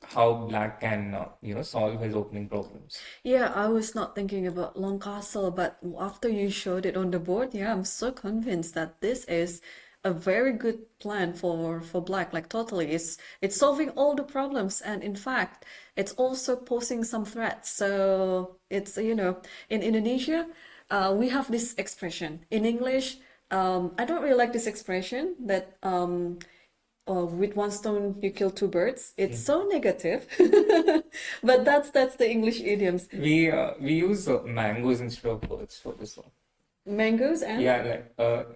how black can, solve his opening problems. Yeah, I was not thinking about long castle, but after you showed it on the board, yeah, I'm so convinced that this is a very good plan for black. Like totally, it's solving all the problems, and in fact, it's also posing some threats. So it's in Indonesia, we have this expression in English. I don't really like this expression that with one stone you kill two birds. It's so negative, but that's the English idioms. We use mangoes instead of birds for this one. Mangoes and Yeah, like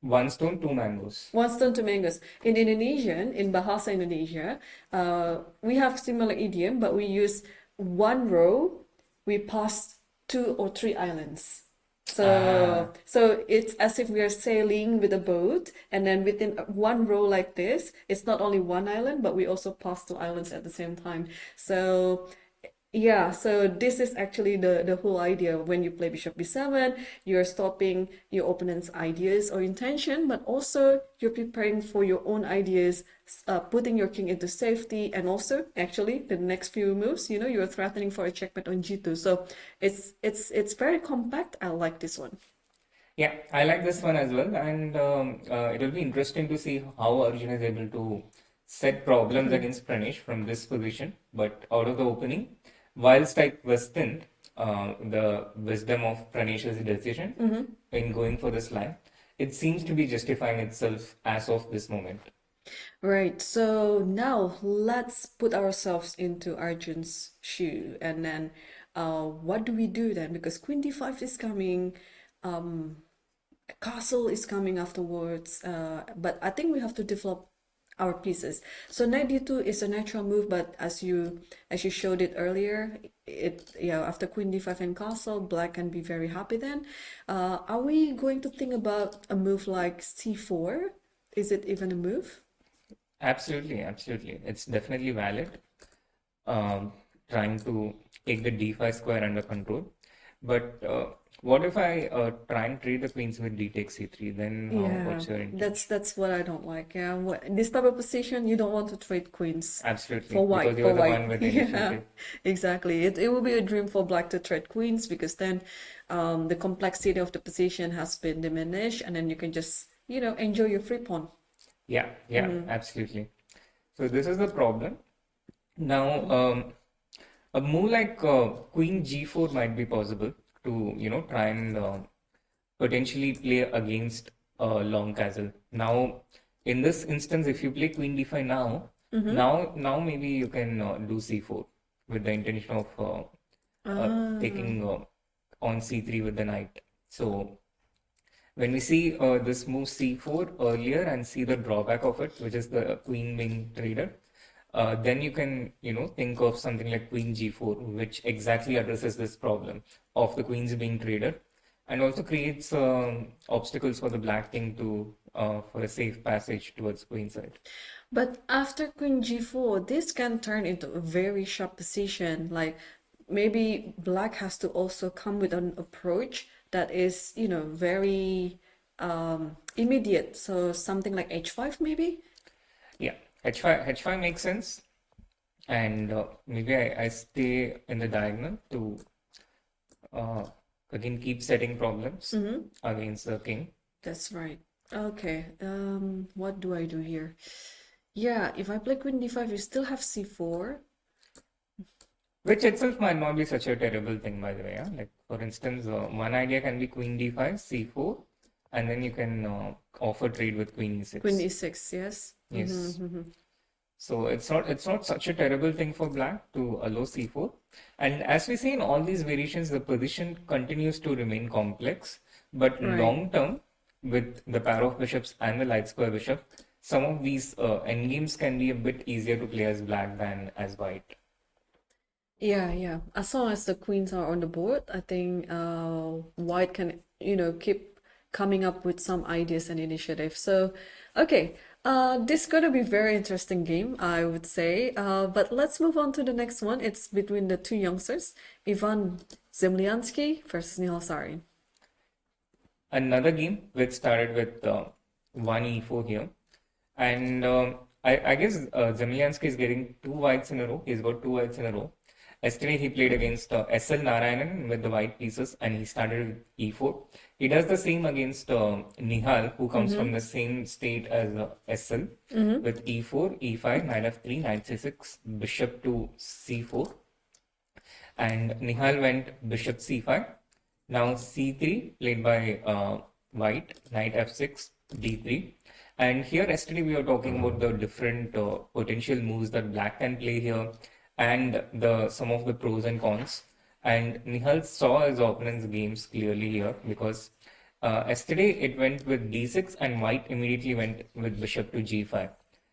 one stone, two mangoes. one stone to mangoes. In Indonesian, in Bahasa Indonesia, we have similar idiom, but we use one row, we pass two or three islands. So it's as if we are sailing with a boat, and then within one row like this, it's not only one island, but we also pass two islands at the same time. So yeah, so this is actually the whole idea. When you play bishop b7, you're stopping your opponent's ideas or intention, but also you're preparing for your own ideas, putting your king into safety, and also actually the next few moves, you're threatening for a checkmate on g2. So it's very compact. I like this one. Yeah, I like this one as well, and it will be interesting to see how Arjun is able to set problems against Pranesh from this position. But out of the opening, whilst I questioned the wisdom of Pranesh's decision in going for this line, it seems to be justifying itself as of this moment. Right, so now let's put ourselves into Arjun's shoe, and then what do we do then? Because Queen d5 is coming, castle is coming afterwards, but I think we have to develop our pieces. So knight d2 is a natural move, but as you showed it earlier, after queen d5 and castle, black can be very happy then. Are we going to think about a move like c4? Is it even a move? Absolutely, absolutely. It's definitely valid. Trying to take the d5 square under control. But what if I try and trade the queens with d takes c3? Then what's your intention? That's what I don't like. Yeah, in this type of position, you don't want to trade queens. Absolutely, For white, because you're for the white. one with the Yeah, initiative. exactly. It will be a dream for black to trade queens, because then the complexity of the position has been diminished, and then you can just enjoy your free pawn. Yeah, absolutely. So this is the problem. Now, a move like queen g4 might be possible to try and potentially play against a long castle. Now, in this instance, if you play queen d5 now, now maybe you can do c4 with the intention of taking on c3 with the knight. So when we see this move c4 earlier and see the drawback of it, which is the queen being traded, then you can think of something like queen g4, which exactly addresses this problem of the queens being traded, and also creates obstacles for the black king to for a safe passage towards queen side. But after queen g4, this can turn into a very sharp position. Like maybe black has to also come with an approach that is, very immediate. So something like h5 maybe? Yeah, h5 makes sense. And maybe I stay in the diagonal to again keep setting problems against the king. That's right. Okay, what do I do here? Yeah, if I play queen d5, you still have c4. Which itself might not be such a terrible thing, by the way. Yeah? Like, for instance, one idea can be queen d5, c4, and then you can offer trade with queen e6. Queen e6, yes. Yes. So it's not such a terrible thing for black to allow c4. And as we see in all these variations, the position continues to remain complex. But long term, with the pair of bishops and the light square bishop, some of these endgames can be a bit easier to play as black than as white. Yeah. As long as the queens are on the board, I think white can, keep coming up with some ideas and initiatives. So, okay, this is going to be a very interesting game, I would say. But let's move on to the next one. It's between the two youngsters, Ivan Zemlyansky versus Nihal Sarin. Another game which started with 1e4 here. And I guess Zemlyansky is getting two whites in a row. He's got two whites in a row. Yesterday he played against SL Narayanan with the white pieces and he started with e4. He does the same against Nihal, who comes from the same state as SL, with e4, e5, knight f3, knight c6, bishop to c4. And Nihal went bishop c5. Now c3 played by white, knight f6, d3. And here yesterday we were talking about the different potential moves that black can play here and some of the pros and cons. And Nihal saw his opponent's games clearly here because yesterday it went with d6 and white immediately went with bishop to g5.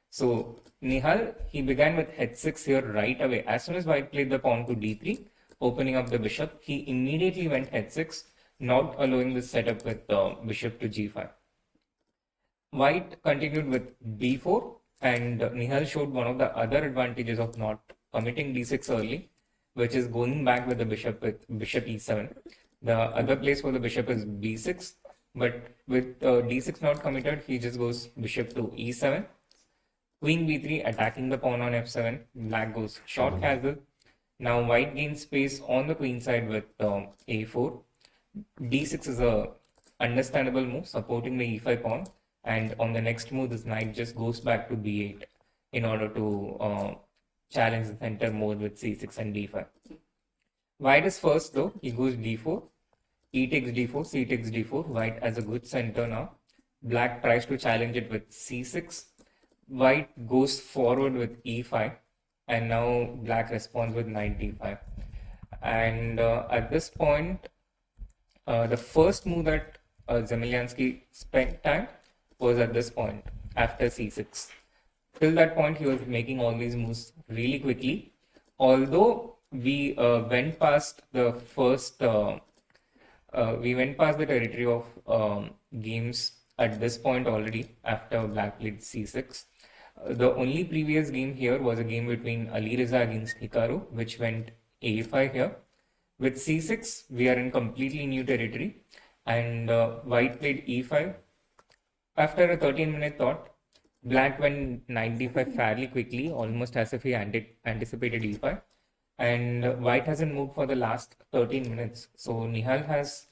So Nihal, he began with h6 here right away. As soon as white played the pawn to d3, opening up the bishop, he immediately went h6, not allowing this setup with bishop to g5. White continued with b4 and Nihal showed one of the other advantages of not committing d6 early, which is going back with the bishop with bishop e7. The other place for the bishop is b6, but with d6 not committed, he just goes bishop to e7. Queen b3 attacking the pawn on f7. Black goes short castle. Now white gains space on the queen side with a4. d6 is a understandable move supporting the e5 pawn. And on the next move, this knight just goes back to b8 in order to challenge the center more with c6 and d5. White is first though. He goes d4. E takes d4, c takes d4. White has a good center now. Black tries to challenge it with c6. White goes forward with e5. And now black responds with knight d5. And at this point, the first move that Zemlyansky spent time was at this point after c6. Till that point, he was making all these moves really quickly. Although we went past the first, we went past the territory of games at this point already after black played c6. The only previous game here was a game between Ali Riza against Hikaru, which went a5 here. With c6, we are in completely new territory, and white played e5. After a 13-minute thought, black went knight d5 fairly quickly, almost as if he anticipated e5. And white hasn't moved for the last 13 minutes. So Nihal has...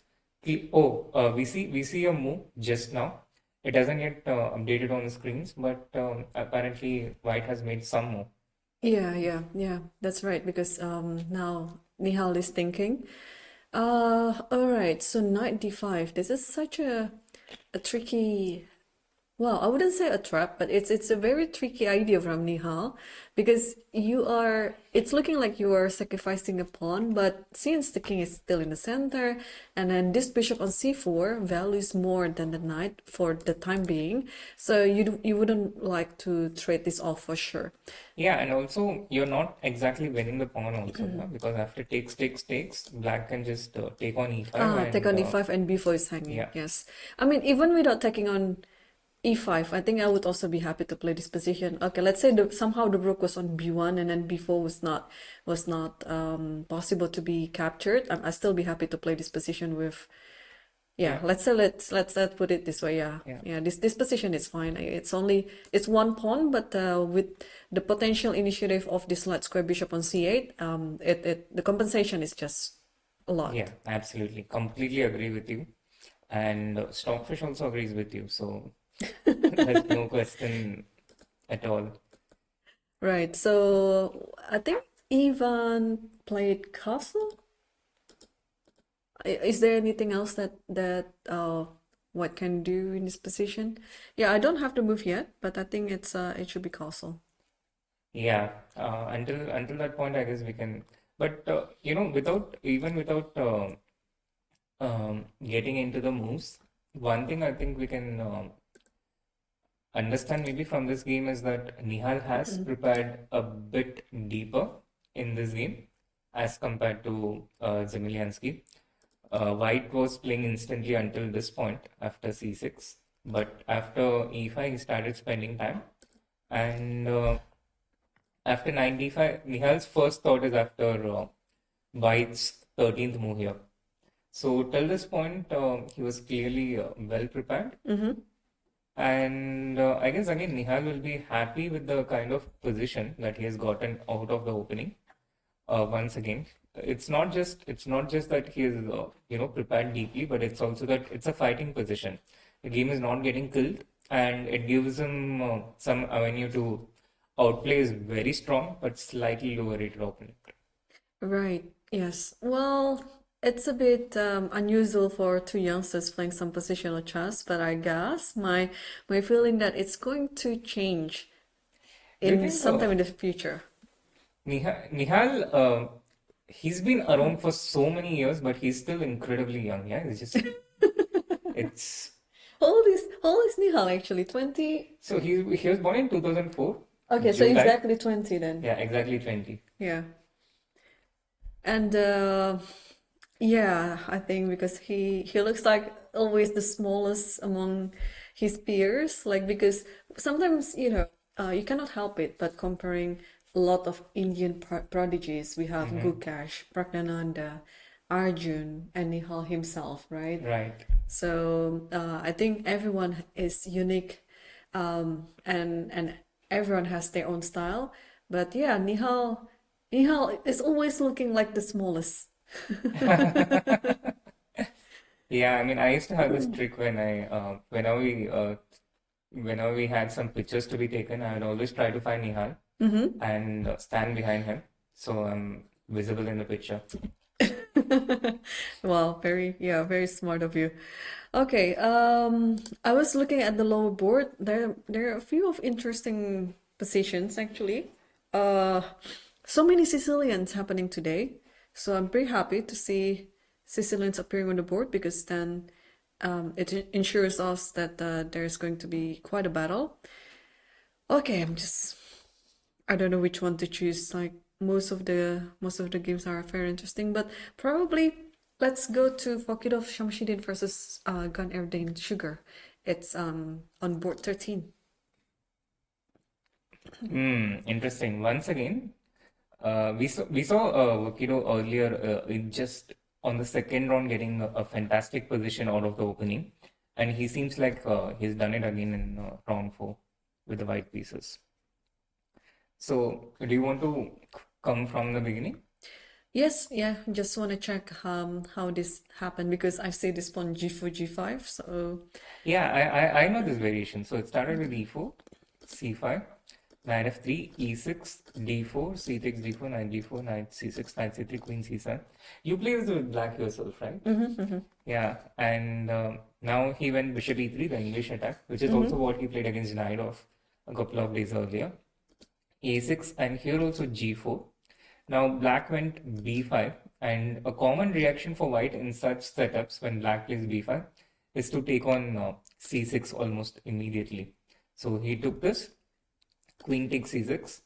we see a move just now. It hasn't yet updated on the screens, but apparently white has made some move. Yeah, that's right, because now Nihal is thinking. All right, so knight d5. This is such a tricky, well, I wouldn't say a trap, but it's a very tricky idea from Nihal, because it's looking like you are sacrificing a pawn, but since the king is still in the center, and then this bishop on c4 values more than the knight for the time being, so you wouldn't like to trade this off for sure. Yeah, and also you're not exactly winning the pawn also, because after takes, black can just take on e5 Take on e5 and b4 is hanging. Yeah. Yes. I mean, even without taking on e5, I think I would also be happy to play this position. Okay, let's say somehow the rook was on b1 and then b4 was not possible to be captured. I still be happy to play this position with. Let's say let's put it this way. This position is fine. It's one pawn, but with the potential initiative of this light square bishop on c8, the compensation is just a lot. Yeah, absolutely, completely agree with you, and Stockfish also agrees with you. So. There's no question at all. Right. So I think Ivan played castle. Is there anything else that White can do in this position? Yeah, I don't have to move yet, but I think it should be castle. Yeah. Until that point, I guess we can. But without getting into the moves, one thing I think we can understand maybe from this game is that Nihal has prepared a bit deeper in this game as compared to Zemlyansky. White was playing instantly until this point after c6, but after e5 he started spending time, and after knight d5, Nihal's first thought is after White's 13th move here. So till this point he was clearly well prepared. And I guess again Nihal will be happy with the kind of position that he has gotten out of the opening. Once again, it's not just that he is prepared deeply, but it's also that it's a fighting position. The game is not getting killed, and it gives him some avenue to outplay his very strong but slightly lower rated opponent. Right. Yes. Well, it's a bit unusual for two youngsters playing some positional chess, but I guess my feeling that it's going to change Do you in think sometime in the future. Nihal, he's been around for so many years, but he's still incredibly young. Yeah, it's How old is Nihal actually? 20? so he was born in 2004, Okay, so July. exactly 20 then. Yeah, exactly 20. Yeah. And yeah, I think because he looks like always the smallest among his peers, like because sometimes you cannot help it but comparing a lot of Indian prodigies. We have Gukesh, Pragnananda, Arjun, and Nihal himself, right? Right. So I think everyone is unique, and everyone has their own style. But yeah, Nihal is always looking like the smallest. Yeah, I mean, I used to have this trick whenever we had some pictures to be taken, I would always try to find Nihal and stand behind him so I'm visible in the picture. Wow, very smart of you. Okay, I was looking at the lower board. There are a few of interesting positions actually. So many Sicilians happening today. So I'm pretty happy to see Sicilians appearing on the board because then it ensures us that there's going to be quite a battle. Okay, I don't know which one to choose. Like most of the games are very interesting, but probably let's go to Fokidov Shamshidin versus Gun Erdane Sugar. It's on board 13. Interesting. Once again, we saw Wakido earlier in just on the second round getting a fantastic position out of the opening, and he seems like he's done it again in round 4 with the white pieces. So, do you want to come from the beginning? Yes, yeah, just want to check how this happened because I see this pawn G4, G5, so Yeah, I know this variation. So it started with E4, C5, knight F3, E6, D4, C6, D4, knight D4, knight C6, knight C3, queen C7. You play this with black yourself, right? Yeah, and now he went bishop E3, the English attack, which is also what he played against Naidov a couple of days earlier. A6 and here also G4. Now black went B5, and a common reaction for white in such setups when black plays B5 is to take on C6 almost immediately. So he took this, queen takes C6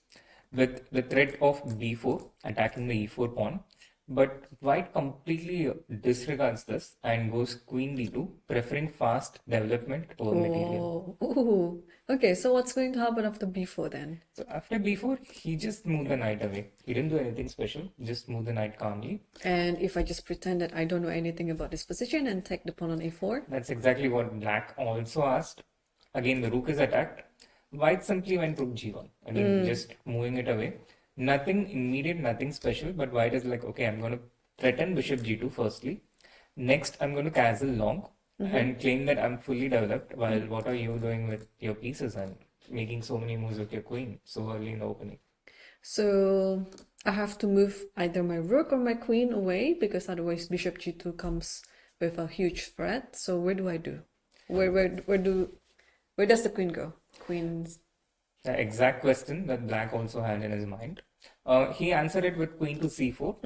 with the threat of B4 attacking the E4 pawn. But white completely disregards this and goes queen D2, preferring fast development over material. oh, ooh. Okay, so what's going to happen after B4 then? So after B4, he just moved the knight away. He didn't do anything special, just moved the knight calmly. And if I just pretend that I don't know anything about this position and take the pawn on A4? That's exactly what black also asked. Again, the rook is attacked. White simply went rook G1. Again, just moving it away. Nothing immediate, nothing special, but white is like, okay, I'm going to threaten bishop G2 firstly. Next, I'm going to castle long and claim that I'm fully developed, while what are you doing with your pieces and making so many moves with your queen so early in the opening? So I have to move either my rook or my queen away because otherwise bishop G2 comes with a huge threat. So where do I do? Where does the queen go? Queen's The exact question that black also had in his mind. He answered it with queen to c4,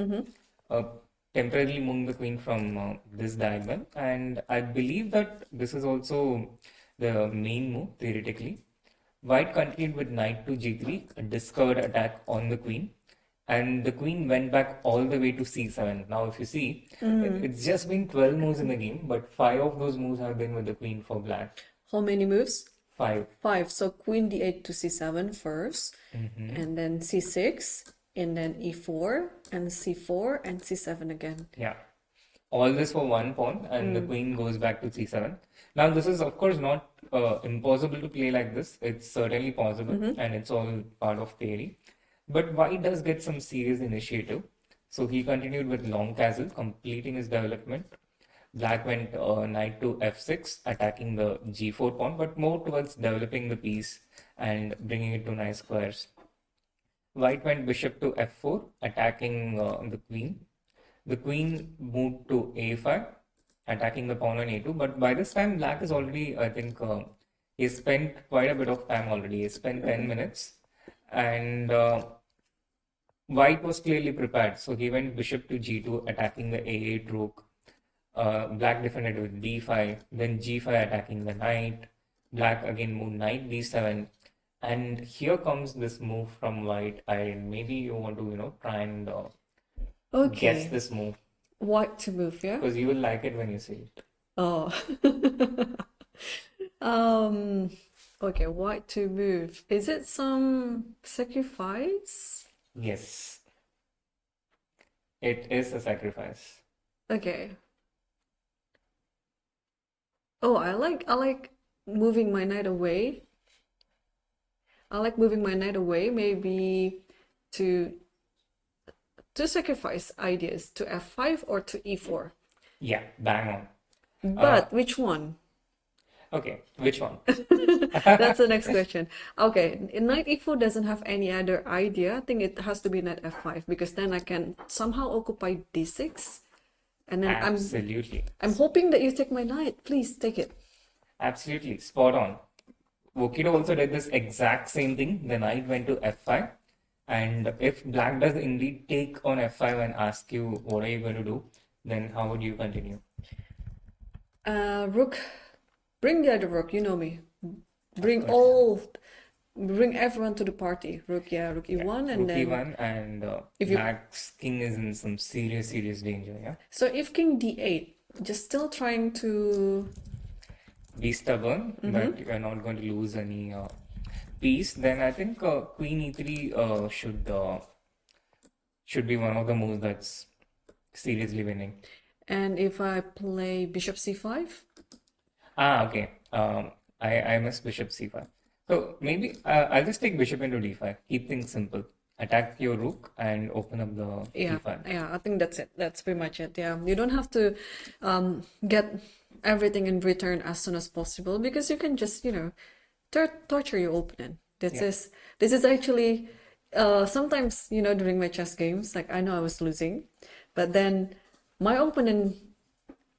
temporarily moving the queen from this diagonal. And I believe that this is also the main move, theoretically. White continued with knight to g3, a discovered attack on the queen. And the queen went back all the way to c7. Now, if you see, it's just been 12 moves in the game, but 5 of those moves have been with the queen for black. How many moves? 5. 5. So queen d8 to c7 first, and then c6, and then e4, and c4, and c7 again. Yeah. All this for one pawn, and the queen goes back to c7. Now, this is of course not impossible to play like this. It's certainly possible, and it's all part of theory. But white does get some serious initiative. So he continued with long castle, completing his development. Black went knight to f6, attacking the g4 pawn, but more towards developing the piece and bringing it to nice squares. White went bishop to f4, attacking the queen. The queen moved to a5, attacking the pawn on a2. But by this time, black is already, I think, he spent quite a bit of time already. He spent 10 minutes. And white was clearly prepared. So he went bishop to g2, attacking the a8 rook. Black defended with d5, then g5 attacking the knight. Black again moved knight d7. And here comes this move from white. Maybe you want to, try and guess this move. White to move, yeah? Because you will like it when you see it. Oh. Okay, white to move. Is it some sacrifice? Yes. It is a sacrifice. Okay. Oh, I like moving my knight away. I like moving my knight away, maybe to sacrifice ideas to f5 or to e4. Yeah, bang on. But which one? Okay, which one? That's the next question. Okay, knight e4 doesn't have any other idea. I think it has to be knight f5 because then I can somehow occupy d6. And then Absolutely. I'm hoping that you take my knight. Please take it. Absolutely, spot on. Wokido also did this exact same thing. The knight went to f5. And if black does indeed take on f5 and ask you, what are you going to do? Then how would you continue? Rook. Bring the other rook. You know me. Bring everyone to the party. Rook, rook e1 and Rook then e1 and if you- black's king is in some serious danger, yeah? So if king d8, just still trying to Be stubborn that you're not going to lose any piece, then I think queen e3 should be one of the moves that's seriously winning. and if I play bishop c5, Okay. I missed bishop c5. So maybe I'll just take bishop into d5. Keep things simple. Attack your rook and open up the d5. yeah, I think that's it. That's pretty much it. Yeah, you don't have to get everything in return as soon as possible because you can just torture your opponent. This is actually sometimes during my chess games, like I know I was losing, but then my opponent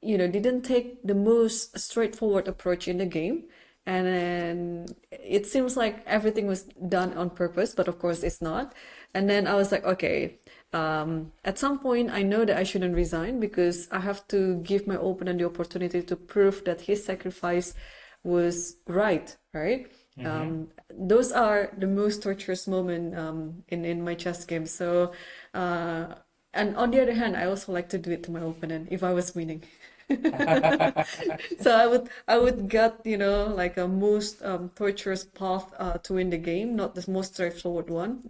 didn't take the most straightforward approach in the game, and then it seems like everything was done on purpose, but of course it's not. And then I was like, okay, at some point I know that I shouldn't resign because I have to give my opponent the opportunity to prove that his sacrifice was right? Those are the most torturous moment in my chess game. So and on the other hand, I also like to do it to my opponent if I was winning. So I would get like a most torturous path to win the game, not the most straightforward one.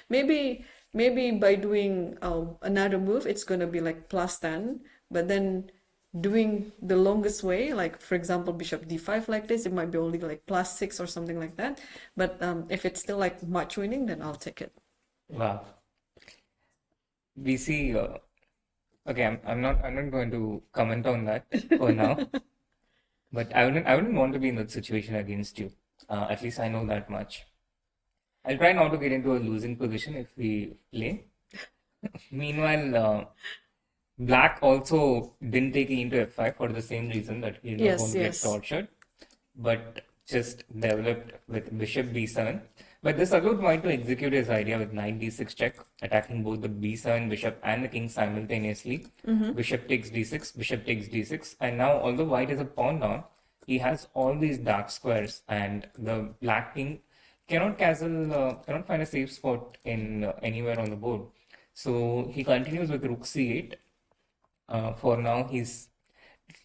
Maybe by doing another move, it's gonna be like +10, but then doing the longest way, like for example bishop d5 like this, it might be only like +6 or something like that. But if it's still like much winning, then I'll take it. Wow. We see. Okay, I'm not going to comment on that for now. But I wouldn't want to be in that situation against you. At least I know that much. I'll try not to get into a losing position if we play. Meanwhile, black also didn't take e into f5 for the same reason that he's not going to get tortured, but just developed with bishop b7. But this allowed white to execute his idea with knight d6 check, attacking both the b7 bishop and the king simultaneously. Bishop takes d6, bishop takes d6, and now although white is a pawn down, he has all these dark squares, and the black king cannot cannot find a safe spot in anywhere on the board. So he continues with rook c8. For now, he's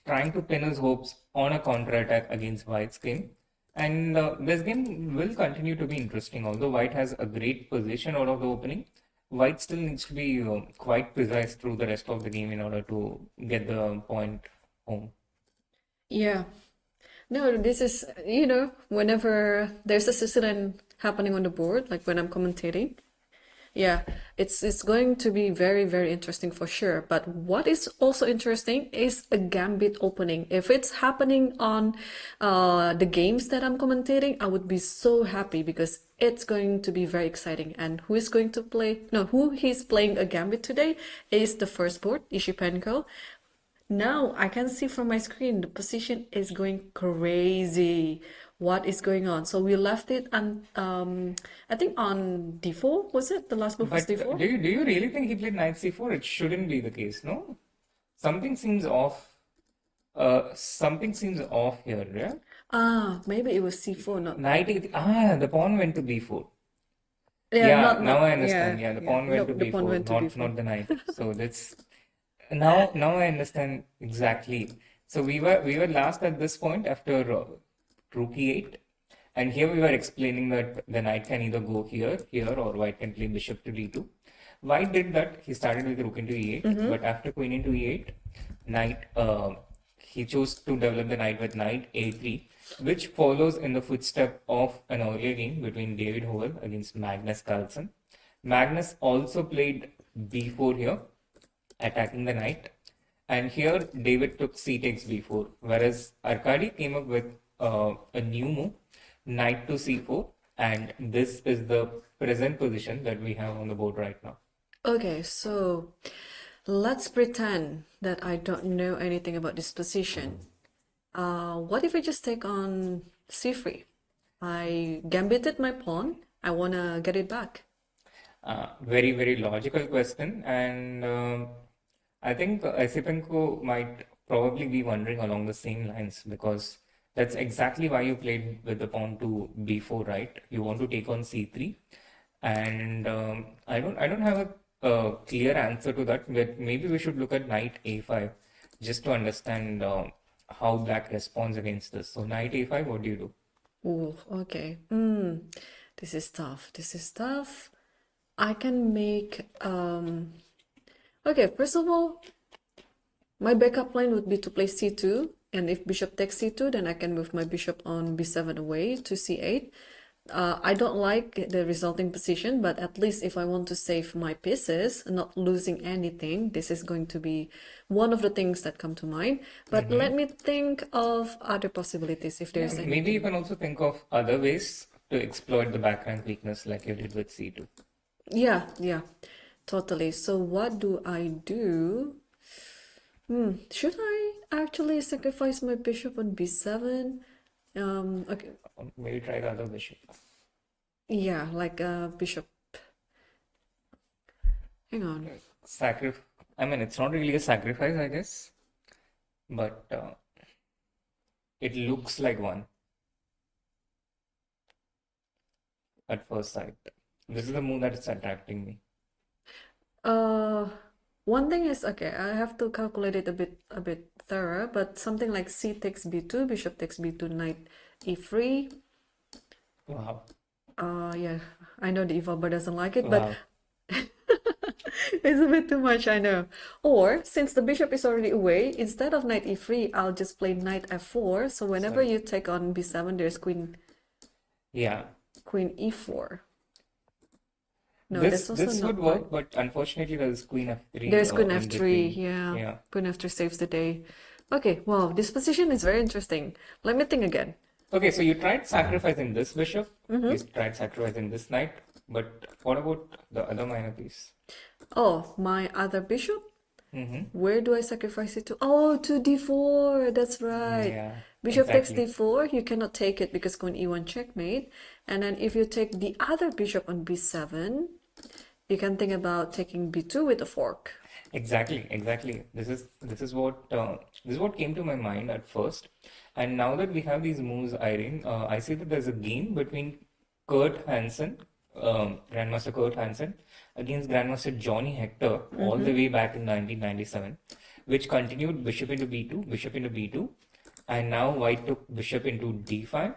trying to pin his hopes on a counterattack against white's king. And this game will continue to be interesting. Although white has a great position out of the opening, white still needs to be quite precise through the rest of the game in order to get the point home. Yeah. No, this is, whenever there's a scissoring happening on the board, like when I'm commentating, yeah, it's going to be very, very interesting for sure. But what is also interesting is a gambit opening. If it's happening on the games that I'm commentating, I would be so happy because it's going to be very exciting. And who is going to play? No, who he's playing a gambit today is the first board, Ishipenko. Now I can see from my screen the position is going crazy. What is going on? So we left it on I think on d4, was it? The last move was But d4? do you really think he played knight c4? It shouldn't be the case, no? Something seems off. Something seems off here, yeah? Maybe it was c4, not Knight the pawn went to b4. yeah, Yeah, not now I understand. Yeah, the yeah. pawn went No, to the pawn b4, went to b4. not the knight. So that's now I understand exactly. So we were last at this point after rook e8, and here we were explaining that the knight can either go here, or white can play bishop to d2. White did that. He started with rook into e8, but after queen into e8, knight he chose to develop the knight with knight a3, which follows in the footstep of an earlier game between David Howell against Magnus Carlsen. Magnus also played b4 here, attacking the knight. And here David took c takes b4, whereas Arkady came up with a new move, knight to c4, and this is the present position that we have on the board right now. Okay, so let's pretend that I don't know anything about this position. What if I just take on c3? I gambited my pawn. I want to get it back. Very, very logical question, and I think Isipenko might probably be wondering along the same lines, because that's exactly why you played with the pawn to b4, right? You want to take on c3, and I don't have a clear answer to that, but maybe we should look at knight a5 just to understand how black responds against this. So knight a5, what do you do? Oh, okay. This is tough. This is tough. I can make okay, first of all, my backup plan would be to play c2, and if bishop takes c2, then I can move my bishop on b7 away to c8. I don't like the resulting position, but at least if I want to save my pieces, not losing anything, this is going to be one of the things that come to mind. But let me think of other possibilities if there's any. Maybe you can also think of other ways to exploit the back rank weakness like you did with c2. Yeah, totally. So what do I do? Should I actually sacrifice my bishop on b7? Okay, Maybe try the other bishop. yeah, like bishop. Hang on. I mean, it's not really a sacrifice, I guess, but it looks like one at first sight. This is the move that is attracting me. One thing is, okay, I have to calculate it a bit thorough, but something like c takes b2, bishop takes b2, knight e3. Wow. Yeah, I know the evolver doesn't like it, Wow. but it's a bit too much, I know. Or since the bishop is already away, instead of knight e3, I'll just play knight f4. So whenever you take on b7, there's queen Yeah. e4. No, This that's also would not work, quite. but unfortunately there's queen f3 There's queen in f3, between. yeah. Yeah. Queen f3 saves the day. Okay, wow, this position is very interesting. Let me think again. Okay, so you tried sacrificing this bishop, you tried sacrificing this knight, but what about the other minor piece? Oh, my other bishop? Mm-hmm. Where do I sacrifice it to? Oh, to d4. That's right. Yeah, Bishop takes exactly. d4. You cannot take it because queen e1 checkmate. And then if you take the other bishop on b7, you can think about taking b2 with a fork. Exactly. This is what came to my mind at first, and now that we have these moves, Irene, I see that there's a game between Kurt Hansen, Grandmaster Kurt Hansen, against Grandmaster Johnny Hector all the way back in 1997, which continued bishop into b2, and now White took bishop into d5,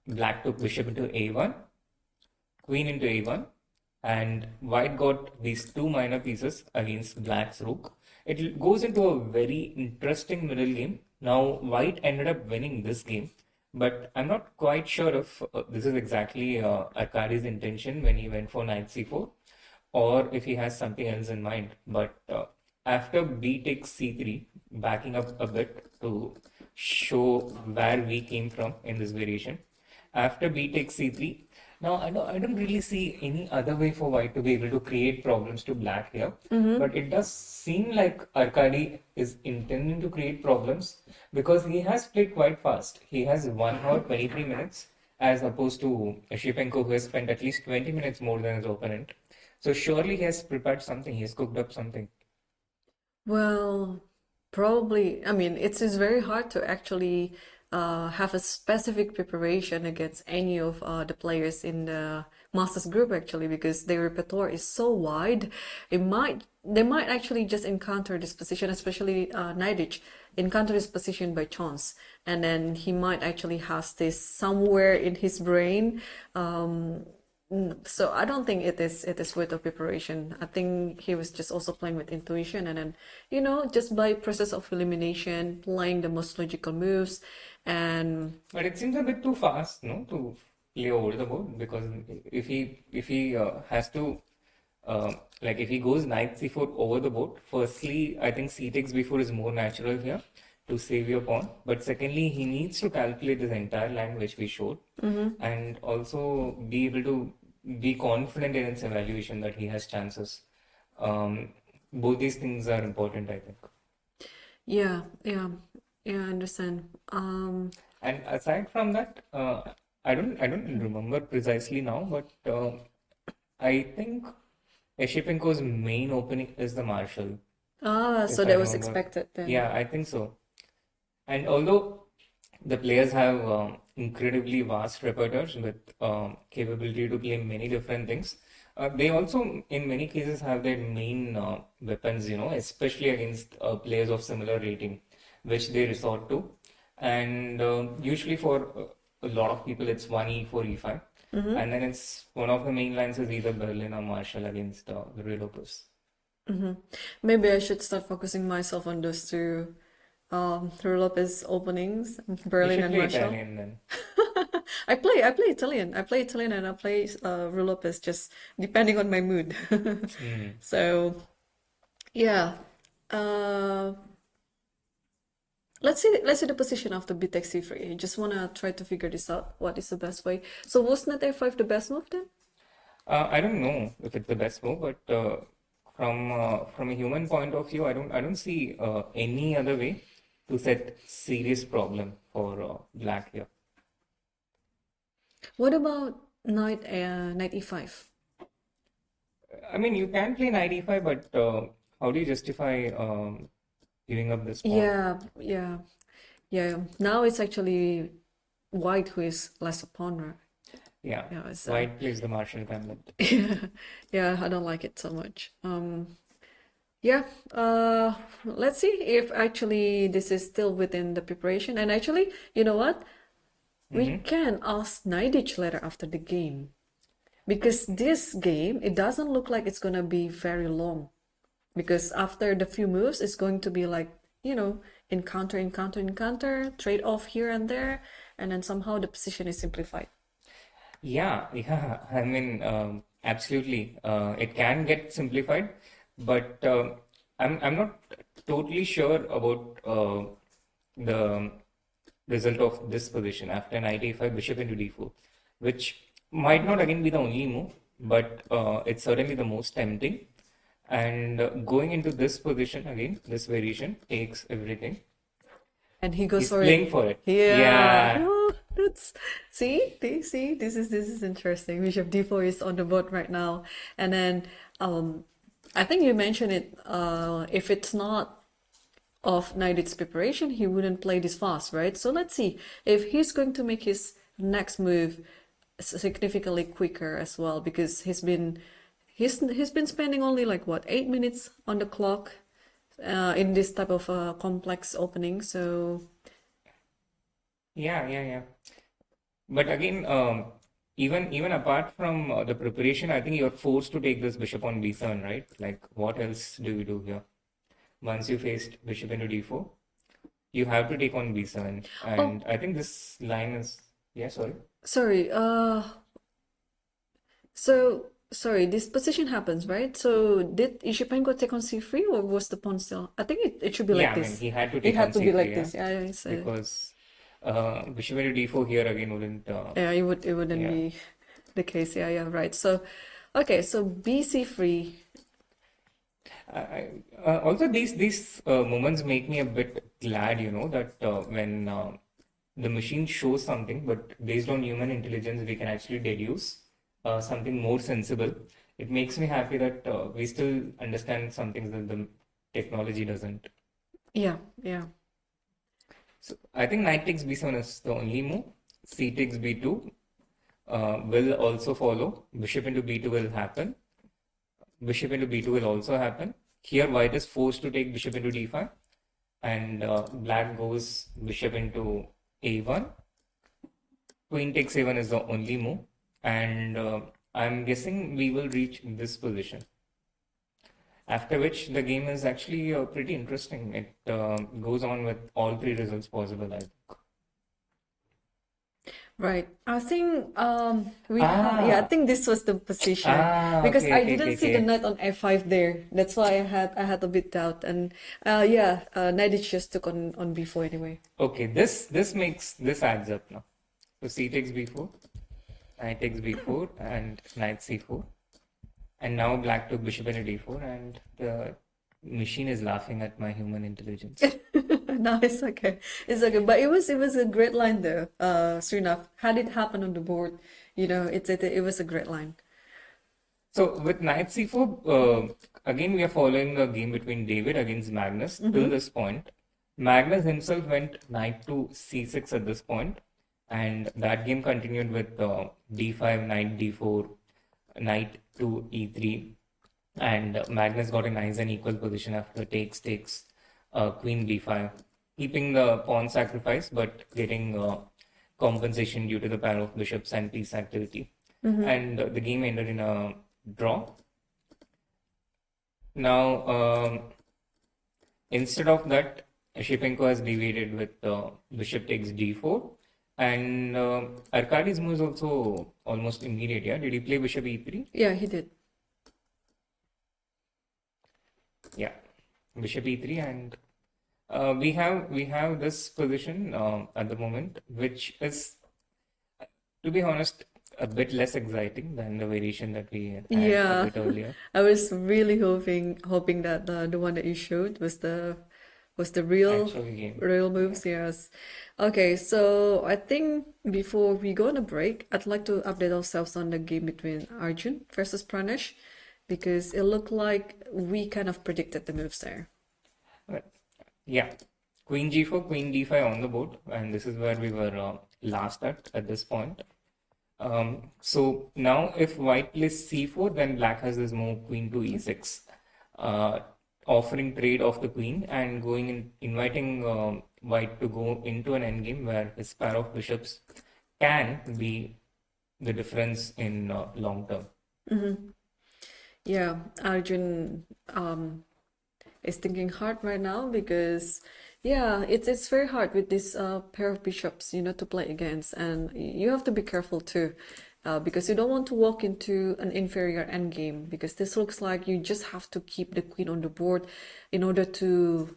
Black took bishop into a1, queen into a1, and white got these two minor pieces against black's rook. It goes into a very interesting middle game. Now, white ended up winning this game, but I'm not quite sure if this is exactly Arkadi's intention when he went for knight c4, or if he has something else in mind. But after b takes c3, backing up a bit to show where we came from in this variation. After b takes c3, now I don't really see any other way for white to be able to create problems to black here. But it does seem like Arkady is intending to create problems because he has played quite fast. He has 1 hour 23 minutes as opposed to Shipenko, who has spent at least 20 minutes more than his opponent. So surely he has prepared something, he has cooked up something. Well, probably. I mean, it's very hard to actually have a specific preparation against any of the players in the Masters group actually, because their repertoire is so wide. They might actually just encounter this position, especially Naidic, encounter this position by chance, and then he might actually has this somewhere in his brain. So I don't think it is worth of preparation. I think he was just also playing with intuition, and then just by process of elimination, playing the most logical moves, and But it seems a bit too fast, no, to play over the board because if he has to if he goes knight c4 over the board, firstly, I think c takes b4 is more natural here to save your pawn. But secondly, he needs to calculate this entire line which we showed, and also be able to be confident in its evaluation that he has chances. Both these things are important, I think. yeah, yeah, yeah, I understand. And aside from that, I don't remember precisely now, but I think Eshipenko's main opening is the Marshall, So if I that was remember. expected then. Yeah, I think so. And although the players have incredibly vast repertoires with capability to play many different things, they also, in many cases, have their main weapons, especially against players of similar rating, which they resort to. And usually for a lot of people, it's 1e4 e5. And then it's one of the main lines is either Berlin or Marshall against the real opus. Maybe I should start focusing myself on those two Rui Lopez openings, You Berlin should and play Marshall. Italian then. I play Italian. I play Italian and I play Rui Lopez just depending on my mood. So yeah. Uh, let's see the position of the b takes c3. I just wanna try to figure this out. What is the best way? So was knight a5 the best move then? I don't know if it's the best move, but from a human point of view, I don't see any other way to set serious problem for black here. What about knight e5? I mean, you can play knight e5, but how do you justify giving up this pawn? Yeah. Now it's actually white who is less a pawn, right? Yeah, Yeah, it's white plays the Marshall gambit. yeah, I don't like it so much. Yeah, let's see if actually this is still within the preparation. And actually, you know what? We can ask Naidic later after the game. Because this game, it doesn't look like it's gonna be very long. Because after the few moves, it's going to be like, encounter, trade off here and there, and then somehow the position is simplified. Yeah. I mean, absolutely. It can get simplified, but I'm not totally sure about the result of this position after knight a5, bishop into d4, which might not again be the only move, but it's certainly the most tempting. And going into this position again, this variation takes everything. And he goes He's for playing it. for it. Yeah. Yeah. Oh, see, this is interesting. Bishop d4 is on the board right now. And then I think you mentioned it, if it's not of Naidit's preparation, he wouldn't play this fast, right? So let's see if he's going to make his next move significantly quicker as well, because he's been spending only like what, 8 minutes on the clock in this type of complex opening. So Yeah. But again, even apart from the preparation, I think you're forced to take this bishop on b7, right? Like, what else do you do here? Once you faced bishop into d4, you have to take on b7, and I think this line is, yeah, sorry. Sorry, so sorry, this position happens, right? So did Ishipenko take on c3 or was the pawn still? I think it should be Yeah, like I mean, this. he had to It take had on to be c3, like yeah, this. Yeah, it's, because bishop into d4 here again wouldn't. yeah, it wouldn't Yeah. be the case. Yeah, right. So, okay, so bc3. Also, these moments make me a bit glad, that when the machine shows something, but based on human intelligence, we can actually deduce something more sensible. It makes me happy that we still understand some things that the technology doesn't. Yeah. So I think knight takes b7 is the only move. C takes b2 will also follow. Bishop into b2 will happen. Bishop into b2 will also happen. Here, white is forced to take bishop into d5, and black goes bishop into a1. Queen takes a1 is the only move, and I'm guessing we will reach this position. After which the game is actually pretty interesting. It goes on with all three results possible, I think. Right. I think I think this was the position because Okay, I okay, didn't okay, see the okay. knight on f5 there. That's why I had a bit doubt. And knight just took on b4 anyway. Okay, this adds up now. So c takes b4, knight takes b4, and knight c4. And now black took bishop into d4, and the machine is laughing at my human intelligence. No, it's okay. It's okay. But it was a great line though, Srinath. Had it happened on the board, it was a great line. So with knight c4, again we are following the game between David against Magnus till this point. Magnus himself went knight to c6 at this point, and that game continued with d5, knight d4, knight to e3, and Magnus got a nice and equal position after takes, queen b5, keeping the pawn sacrifice but getting compensation due to the pair of bishops and piece activity. And the game ended in a draw. Now, instead of that, Shipenko has deviated with bishop takes d4, and Arkadi's move is also almost immediate. Yeah, did he play bishop e3? Yeah, he did. Yeah, bishop e3, and we have this position at the moment, which is, to be honest, a bit less exciting than the variation that we had a bit earlier. I was really hoping that the one that you showed was the real Actual game. real moves. Yes. Okay, so I think before we go on a break, I'd like to update ourselves on the game between Arjun versus Pranesh, because it looked like we kind of predicted the moves there. Right. Yeah, queen g4, queen d5 on the board, and this is where we were last at this point. So now if white plays c4, then black has this move queen to e6, offering trade of the queen and inviting white to go into an endgame where his pair of bishops can be the difference in long term. Yeah, Arjun is thinking hard right now because it's very hard with this pair of bishops, to play against, and you have to be careful too, because you don't want to walk into an inferior endgame, because this looks like you just have to keep the queen on the board in order to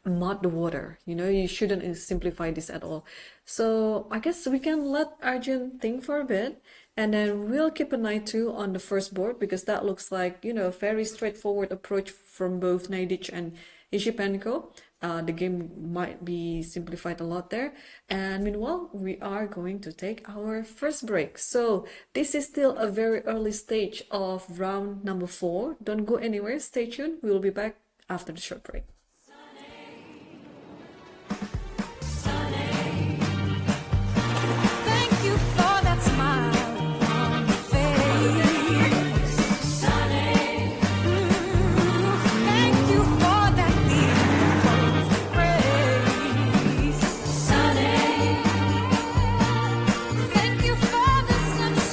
mud the water. You shouldn't simplify this at all. So I guess we can let Arjun think for a bit, and then we'll keep an eye too on the first board, because that looks like, a very straightforward approach from both Naidic and Ishipenko. The game might be simplified a lot there. And meanwhile, we are going to take our first break. So this is still a very early stage of round number 4. Don't go anywhere. Stay tuned. We will be back after the short break. Thank you for that smile on your face. Thank you for that beautiful grace. Thank you for the sunshine.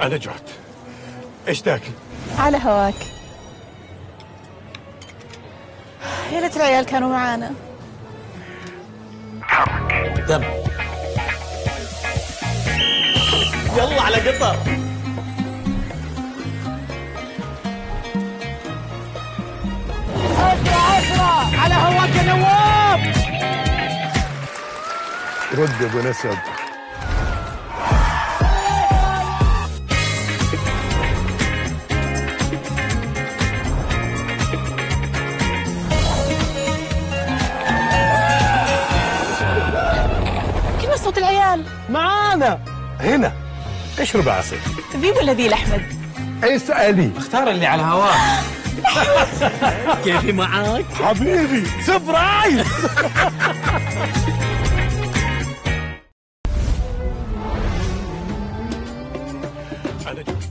انا جعت. ايش تاكل؟ على هواك. يا ليت العيال كانوا معانا. تم. يلا على قطر. أسرع على هواك يا نواف. رد يا ابو نسب. كيف صوت العيال؟ معانا. هنا اشرب عسل. ذي ولا ذي لأحمد؟ اسألي. اختار اللي على هواك. كيفي معاك؟ حبيبي سبرايز. انا جعت.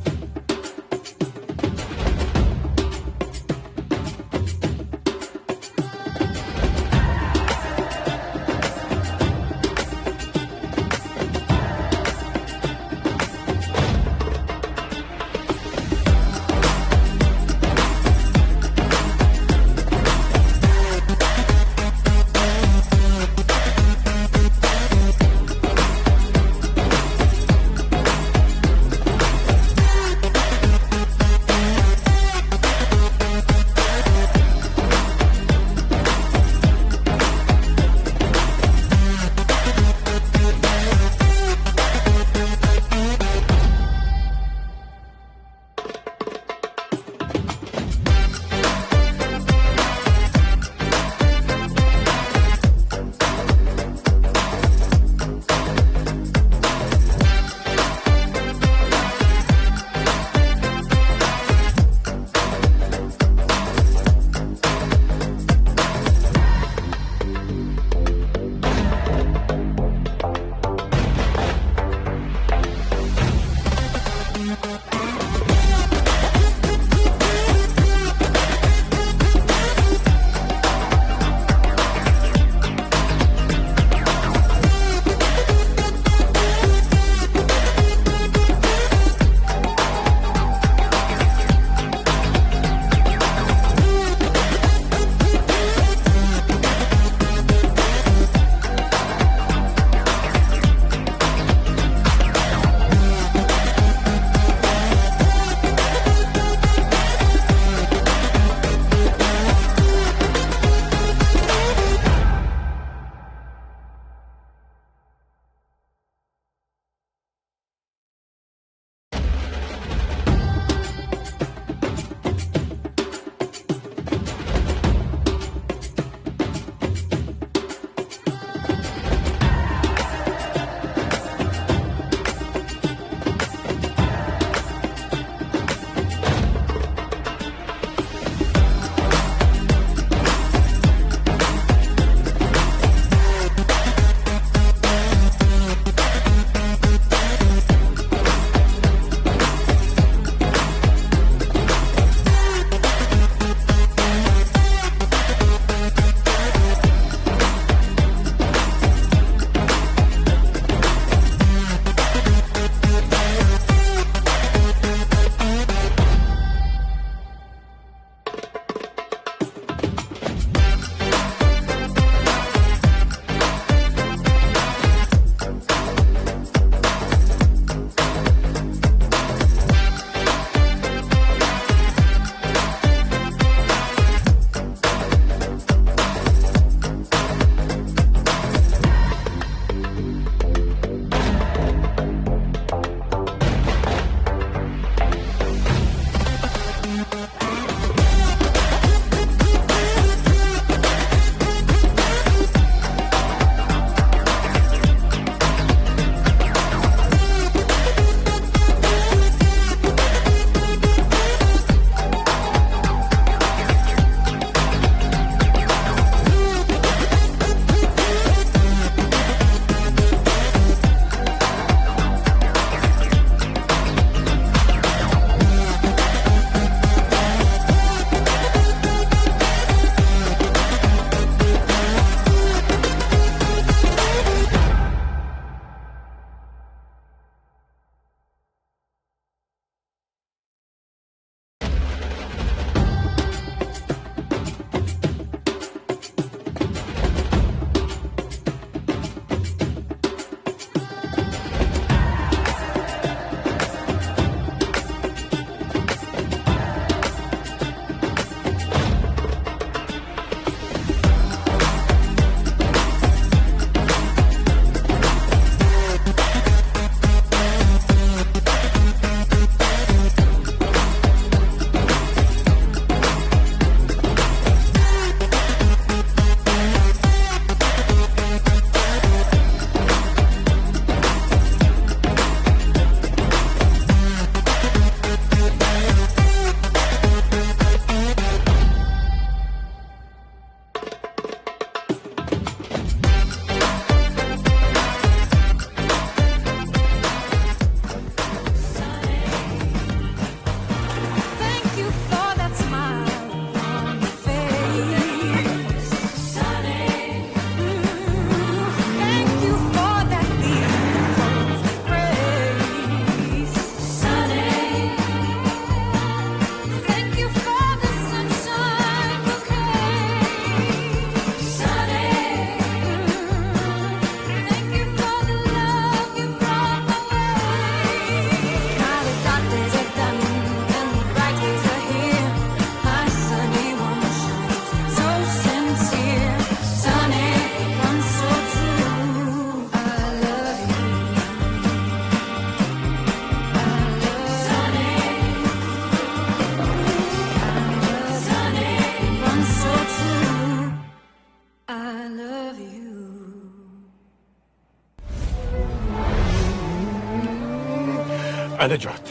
انا جعت.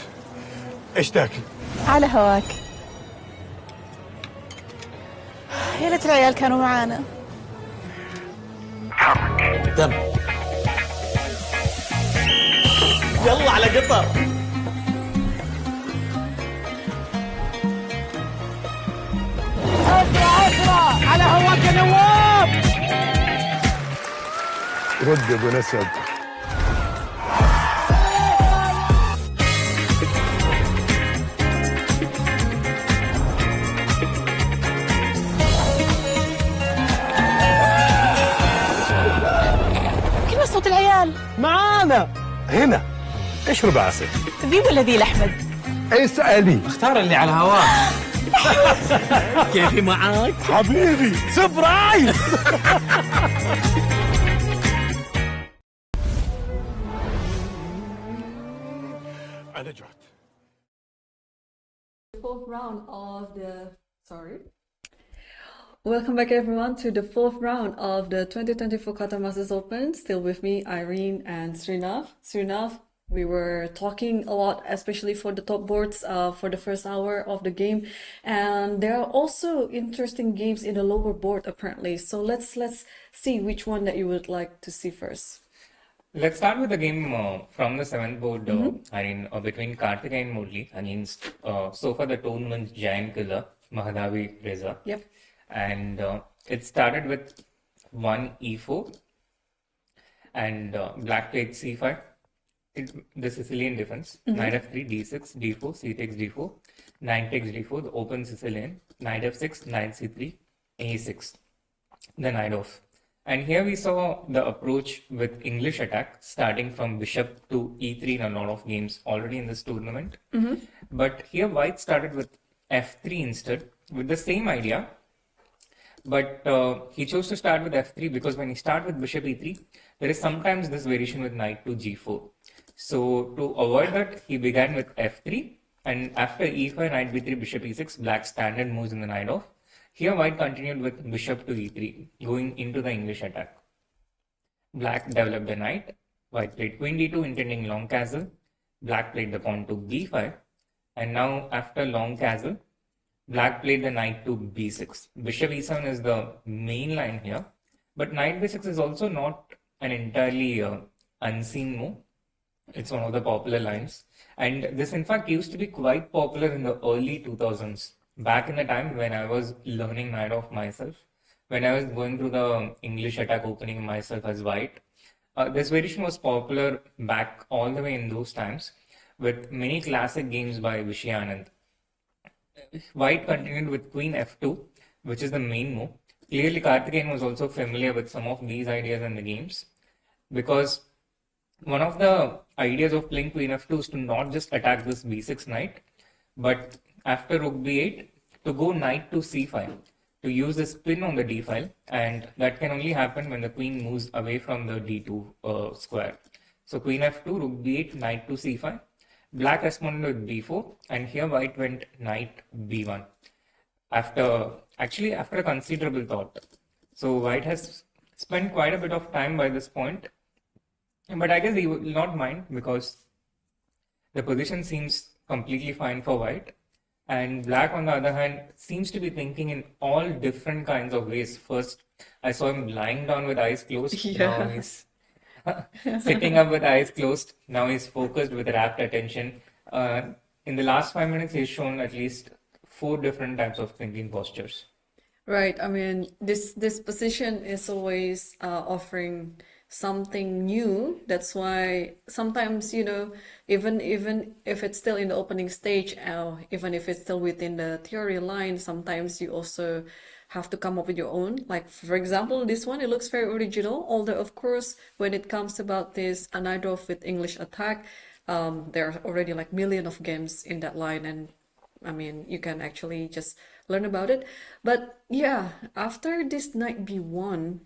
ايش تاكل؟ على هواك. يا ليت العيال كانوا معانا. تم. يلا على قطر. أسرع على هواك يا نواف. رد يا ابو نسب. كيف صوت العيال؟ معانا. هنا اشرب عسل. ذي ولا ذي لأحمد؟ اسألي. اختار اللي على هواك. كيفي معاك؟ حبيبي سبرايز. انا جعت. Fourth round of the Welcome back everyone to the fourth round of the 2024 Qatar Masters Open. Still with me, Irene and Srinath. Srinath, we were talking a lot, especially for the top boards, for the first hour of the game, and there are also interesting games in the lower board apparently. So let's see which one that you would like to see first. Let's start with the game from the seventh board, Irene, between Karthik and Murli against so far the tournament's giant killer, Mahadavi Reza. Yep. And it started with 1 e4 and black played c5. The Sicilian defense. Knight f3, d6, d4, c takes d4, knight takes d4, the open Sicilian, knight f6, knight c3, a6, the knight off. And here we saw the approach with English attack starting from bishop to e3 in a lot of games already in this tournament. But here white started with f3 instead with the same idea. But he chose to start with f3 because when you start with bishop e3, there is sometimes this variation with knight to g4. So to avoid that, he began with f3, and after e5, knight b3, bishop e6, black standard moves in the knight off. Here white continued with bishop to e3, going into the English attack. Black developed the knight, white played queen d2, intending long castle. Black played the pawn to b5, and now after long castle, black played the knight to b6. Bishop e7 is the main line here, but knight b6 is also not an entirely unseen move. It's one of the popular lines, and this in fact used to be quite popular in the early 2000s, back in the time when I was learning knight off myself, when I was going through the English attack opening myself as white. This variation was popular back all the way in those times, with many classic games by Vishy Anand. White continued with queen f2, which is the main move. Clearly, Karthikeyan was also familiar with some of these ideas in the games, because one of the ideas of playing queen f2 is to not just attack this b6 knight, but after rook b8, to go knight to c5, to use the spin on the d file, and that can only happen when the queen moves away from the d2 square. So queen f2, rook b8, knight to c5. Black responded with b4, and here white went knight b1 after a considerable thought. So white has spent quite a bit of time by this point, but I guess he will not mind because the position seems completely fine for white. And black, on the other hand, seems to be thinking in all different kinds of ways. First, I saw him lying down with eyes closed. Now he's sitting up with eyes closed. Now he's focused with rapt attention. In the last 5 minutes, he's shown at least 4 different types of thinking postures. Right. I mean, this position is always offering something new. That's why sometimes, even if it's still in the opening stage, even if it's still within the theory line, sometimes you also have to come up with your own. Like, for example, this one, it looks very original, although of course when it comes about this knight off with English attack, there are already like million of games in that line, and I mean, you can actually just learn about it. But yeah, after this knight b1,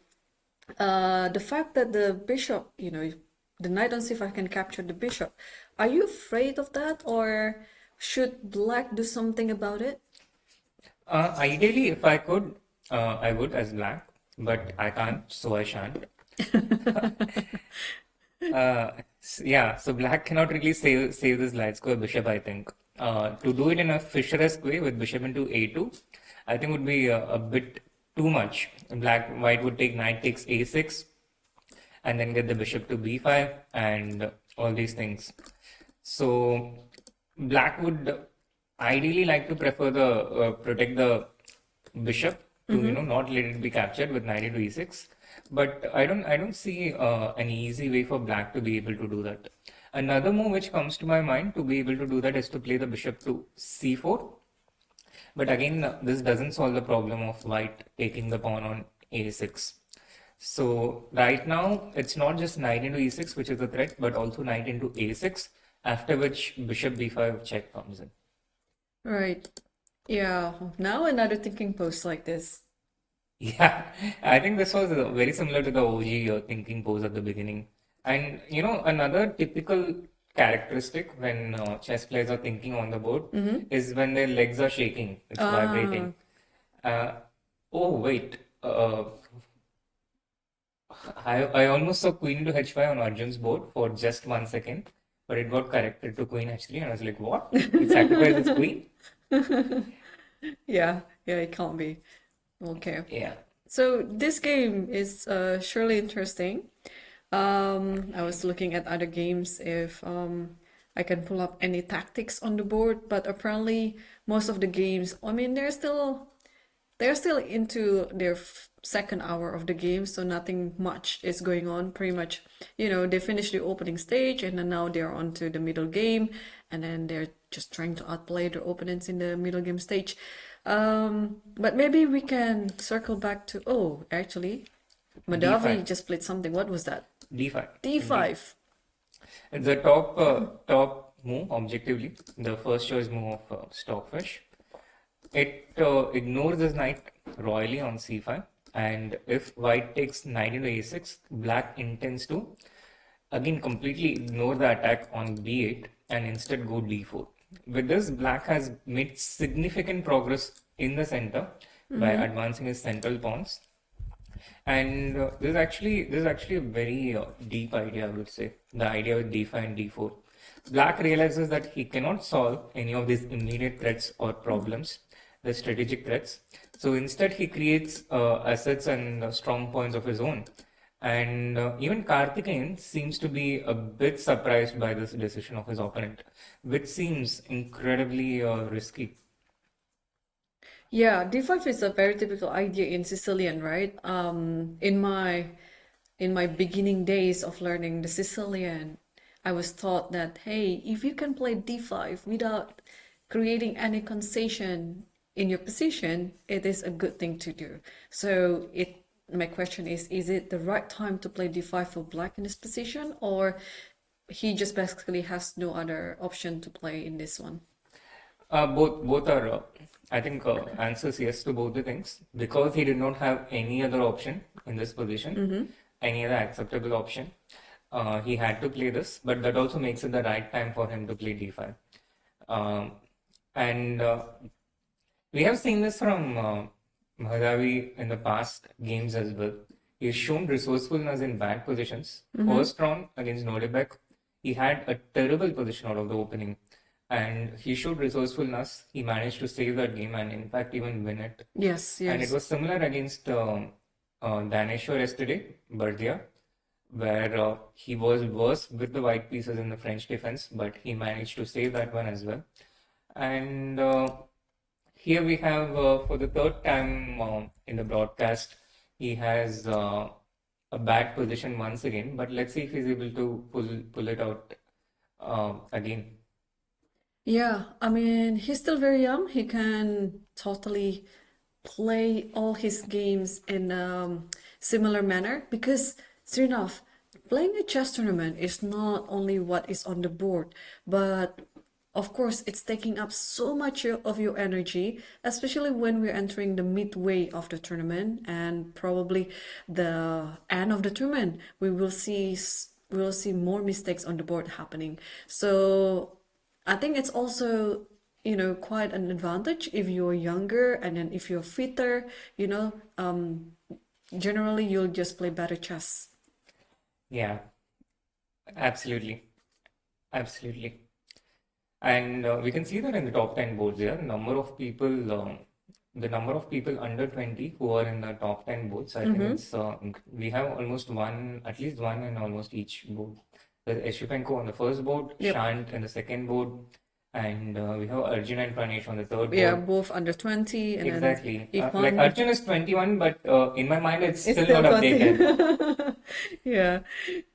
the fact that the bishop, the knight on c5 can capture the bishop, are you afraid of that, or should black do something about it? Ideally, if I could, I would as black, but I can't, so I shan't. Yeah, so black cannot really save this light square bishop, I think. To do it in a Fisher-esque way with bishop into a2, I think would be a bit too much. White would take knight takes a6 and then get the bishop to b5 and all these things. So black would ideally like to prefer the protect the bishop to not let it be captured with knight into e6. But I don't see an easy way for black to be able to do that. Another move which comes to my mind to be able to do that is to play the bishop to c4. But again, this doesn't solve the problem of white taking the pawn on a6. So right now, it's not just knight into e6, which is a threat, but also knight into a6, after which bishop b5 check comes in. Right. Yeah. Now another thinking pose like this. Yeah, I think this was very similar to the OG thinking pose at the beginning. And another typical characteristic when chess players are thinking on the board is when their legs are shaking, it's vibrating. Uh, oh, wait. I almost saw queen into h5 on Arjun's board for just 1 second, but it got corrected to queen h3, and I was like, what? He sacrificed his queen? Yeah, it can't be. Okay. Yeah. So this game is surely interesting. I was looking at other games if I can pull up any tactics on the board, but apparently most of the games, I mean, they're still into their second hour of the game, so nothing much is going on. Pretty much, they finished the opening stage and then now they're on to the middle game, and then they're just trying to outplay their opponents in the middle game stage. But maybe we can circle back to, actually, Madavi d5. just played something. What was that? d5. D5. It's the top move, objectively, the first choice move of Stockfish. It ignores his knight royally on c5, and if white takes knight into a6, black intends to again completely ignore the attack on b8 and instead go d4. With this, black has made significant progress in the center by advancing his central pawns. And this is actually a very deep idea, I would say. The idea with d5 and d4. Black realizes that he cannot solve any of these immediate threats or problems, the strategic threats. So instead, he creates assets and strong points of his own. And even Karthikeyan seems to be a bit surprised by this decision of his opponent, which seems incredibly risky. Yeah, D5 is a very typical idea in Sicilian, right? In my beginning days of learning the Sicilian, I was taught that, hey, if you can play D5 without creating any concession in your position, it is a good thing to do. So my question is it the right time to play D5 for black in this position, or he just basically has no other option to play in this one? Both are, I think, answers yes to both the things, because he did not have any other option in this position, any other acceptable option. He had to play this, but that also makes it the right time for him to play d5. And we have seen this from Mahadavi in the past games as well. He's shown resourcefulness in bad positions. First round against Nodebek, he had a terrible position out of the opening, and he showed resourcefulness. He managed to save that game and, in fact, even win it. Yes, And it yes. was similar against Daneshwar yesterday, Bardia, where he was worse with the white pieces in the French defense, but he managed to save that one as well. And here we have, for the third time in the broadcast, he has a bad position once again, but let's see if he's able to pull it out again. Yeah, I mean, he's still very young. He can totally play all his games in similar manner, because Srinath, playing a chess tournament is not only what is on the board, but of course it's taking up so much of your energy, especially when we're entering the midway of the tournament and probably the end of the tournament. We will see more mistakes on the board happening. So I think it's also, quite an advantage if you're younger, and then if you're fitter, generally you'll just play better chess. Yeah. Absolutely. Absolutely. And we can see that in the top 10 boards here, the number of people under 20 who are in the top 10 boards, I think we have at least one in almost each board. There's Eshipenko on the first board, Yep. Shant in the second board, and we have Arjun and Pranesh on the third Yeah, board. both under 20, and Exactly. then Like Ifan Arjun is 21, but in my mind, it's is still still not 20. updated. Yeah,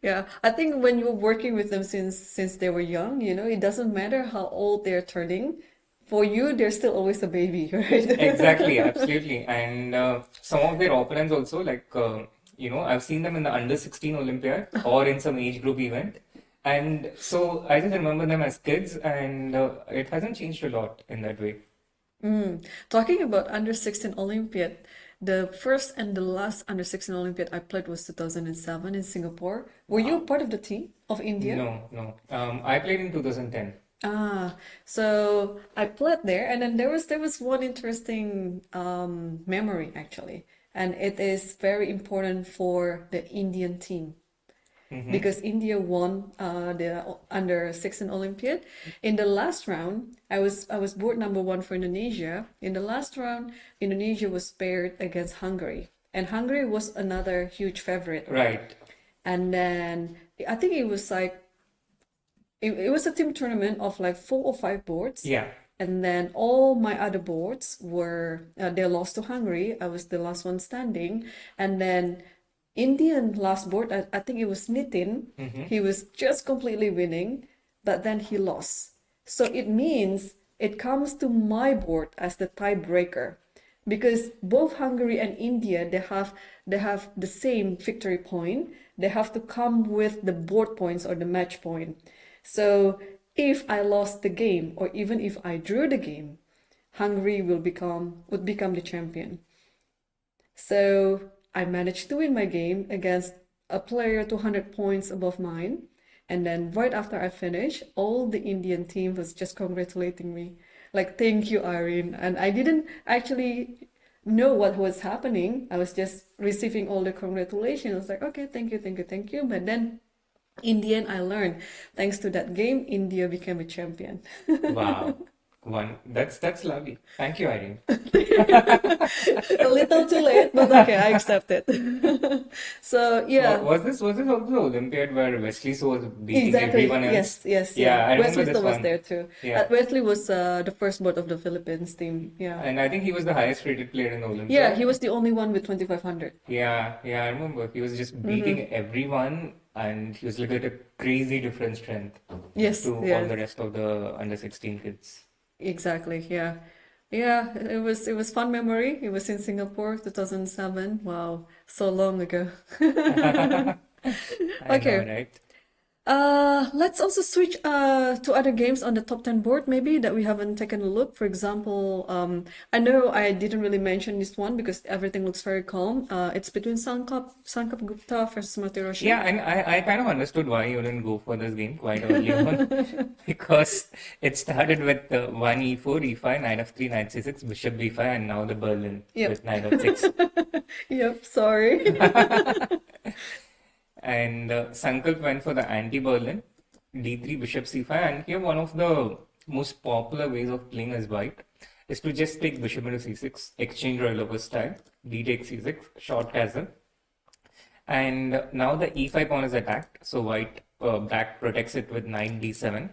yeah. I think when you're working with them since they were young, it doesn't matter how old they're turning. For you, they're still always a baby, right? Exactly, absolutely. And some of their opponents also, I've seen them in the under 16 Olympiad or in some age group event. And so I just remember them as kids, and it hasn't changed a lot in that way. Talking about under 16 Olympiad, the first and the last under 16 Olympiad I played was 2007 in Singapore. Were you part of the team of India? No, no. I played in 2010. So I played there, and then there was one interesting memory actually, and it is very important for the Indian team because India won the under 16 Olympiad. In the last round, I was board number one for Indonesia. In the last round, Indonesia was paired against Hungary, and Hungary was another huge favorite. Right. And then I think it was like it was a team tournament of like 4 or 5 boards. Yeah. And then all my other boards were they lost to Hungary. I was the last one standing. And then Indian last board, I think it was Nitin. He was just completely winning, but then he lost. So it means it comes to my board as the tiebreaker because both Hungary and India they have the same victory point. They have to come with the board points or the match point. So if I lost the game or even if I drew the game, Hungary would become the champion. So I managed to win my game against a player 200 points above mine. And then right after I finished, all the Indian team was just congratulating me. Like, thank you, Irene. And I didn't actually know what was happening. I was just receiving all the congratulations. I was like, okay, thank you, thank you, thank you. But then in the end, I learned, thanks to that game, India became a champion. Wow. That's lovely. Thank you, Irene. A little too late, but okay, I accept it. So yeah, Was this also the Olympiad where Wesley So was beating exactly. everyone else? Yes, Yeah, I remember Wesley this still was one. there too. Yeah. Wesley was the first board of the Philippines team. Yeah. And I think he was the highest rated player in the Olympiad. Yeah, he was the only one with 2,500. Yeah, I remember. He was just beating everyone, and he was like at a crazy different strength Yes, to all yeah, the rest of the under 16 kids. exactly. Yeah. Yeah, it was fun memory. It was in Singapore, 2007. Wow, so long ago. I know, Okay. right? Let's also switch to other games on the top 10 board, maybe that we haven't taken a look. For example, I know I didn't really mention this one because everything looks very calm. It's between Sankap Gupta versus Mati Roshan. Yeah, and I kind of understood why you didn't go for this game quite early on because it started with 1 e4, e5, knight f3, knight c6, bishop b5, and now the Berlin Yep. with knight f6. Yep, sorry. And Sankalp went for the anti-Berlin, d3, bishop c5, and here one of the most popular ways of playing as white is to just take bishop into c6, exchange rollover style, d takes c6, short castle, and now the e5 pawn is attacked, so white black protects it with knight d7.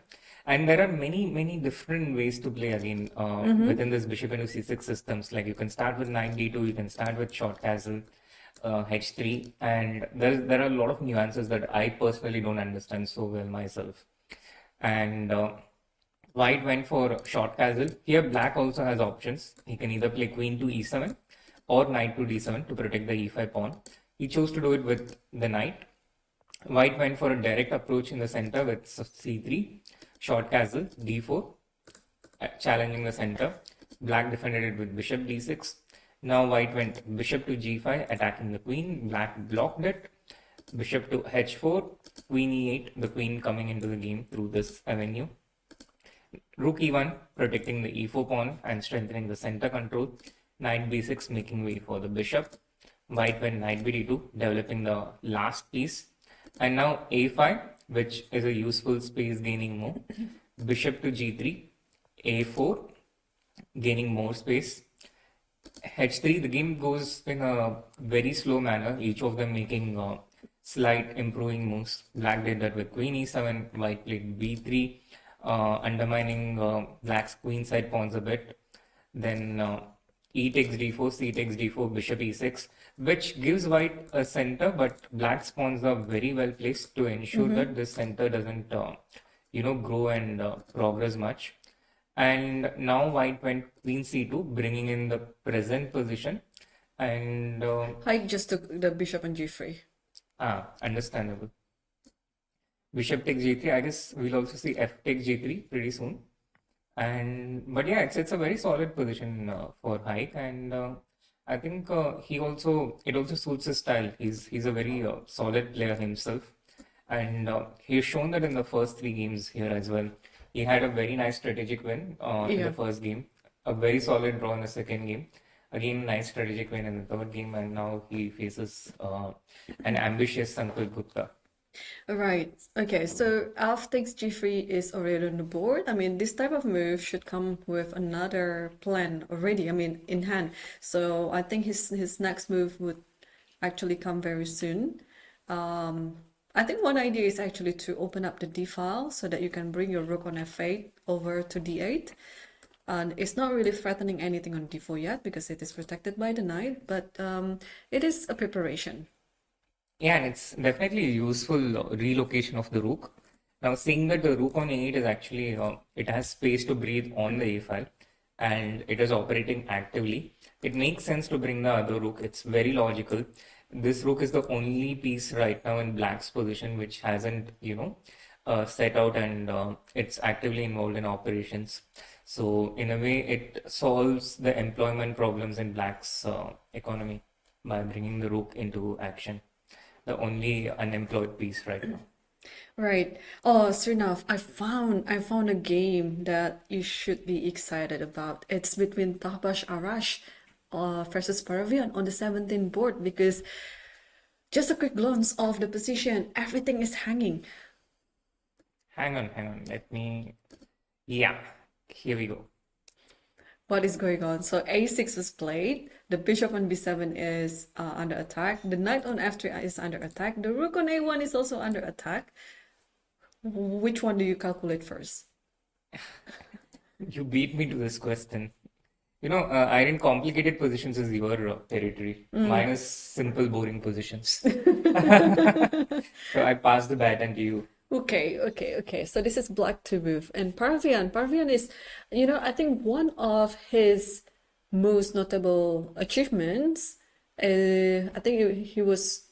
And there are many different ways to play again within this bishop into c6 systems. Like you can start with knight d2, you can start with short castle, h3, and there are a lot of nuances that I personally don't understand so well myself. And white went for short castle. Here black also has options. He can either play queen to e7 or knight to d7 to protect the e5 pawn. He chose to do it with the knight. White went for a direct approach in the center with c3, short castle, d4, challenging the center. Black defended it with bishop d6. Now white went bishop to g5, attacking the queen. Black blocked it. Bishop to h4, queen e8, the queen coming into the game through this avenue. Rook e1, protecting the e4 pawn and strengthening the center control. Knight b6, making way for the bishop. White went knight b d2, developing the last piece. And now a5, which is a useful space gaining move. Bishop to g3, a4, gaining more space. h3, the game goes in a very slow manner, each of them making slight improving moves. Black did that with queen e7, white played b3, undermining black's queen side pawns a bit. Then e takes d4, c takes d4, bishop e6, which gives white a center, but black's pawns are very well placed to ensure that this center doesn't, grow and progress much. And now white went queen c2, bringing in the present position. And I just took the bishop and g3. understandable. Bishop takes g3. I guess we'll also see f takes g3 pretty soon. But yeah, it's a very solid position for Haik, and I think it also suits his style. He's a very solid player himself, and he's shown that in the first 3 games here as well. He had a very nice strategic win in the first game, a very solid draw in the second game. Again, nice strategic win in the third game, and now he faces an ambitious Sankalp Gupta. Right. Okay. So F takes g3 is already on the board. I mean, this type of move should come with another plan already. I mean, in hand. So I think his next move would actually come very soon. I think one idea is actually to open up the d file so that you can bring your rook on f8 over to d8. And it's not really threatening anything on d4 yet because it is protected by the knight, but it is a preparation. Yeah, and it's definitely a useful relocation of the rook. Now, seeing that the rook on a8 is actually, it has space to breathe on the a file and it is operating actively, it makes sense to bring the other rook. It's very logical. This rook is the only piece right now in black's position which hasn't, set out and it's actively involved in operations. So, in a way, it solves the employment problems in black's economy by bringing the rook into action. The only unemployed piece right now. Right. Oh, Srinath, I found a game that you should be excited about. It's between Tahbash Arash versus Paravian on the 17th board because just a quick glance of the position, everything is hanging. Hang on. Yeah, here we go. What is going on? So a6 was played. The bishop on b7 is under attack. The knight on f3 is under attack. The rook on a1 is also under attack. Which one do you calculate first? You beat me to this question. Irene, complicated positions is your territory. Mine is simple, boring positions. So I pass the baton to you. Okay. So this is black to move. And Paravian is, I think one of his most notable achievements, I think he was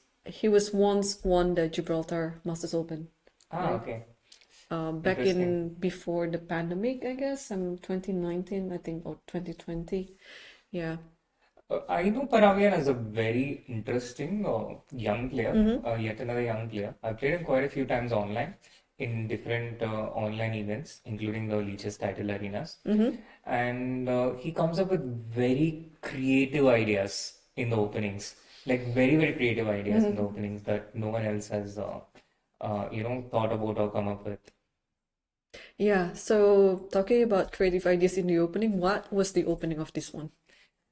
once won the Gibraltar Masters Open. Okay. Back in before the pandemic, I guess, 2019, I think, or 2020. Yeah. I know Paravian is a very interesting young player, yet another young player. I've played him quite a few times online in different online events, including the Leeches title arenas. And he comes up with very creative ideas in the openings, like very, very creative ideas in the openings that no one else has, thought about or come up with. Yeah, so talking about creative ideas in the opening, what was the opening of this one?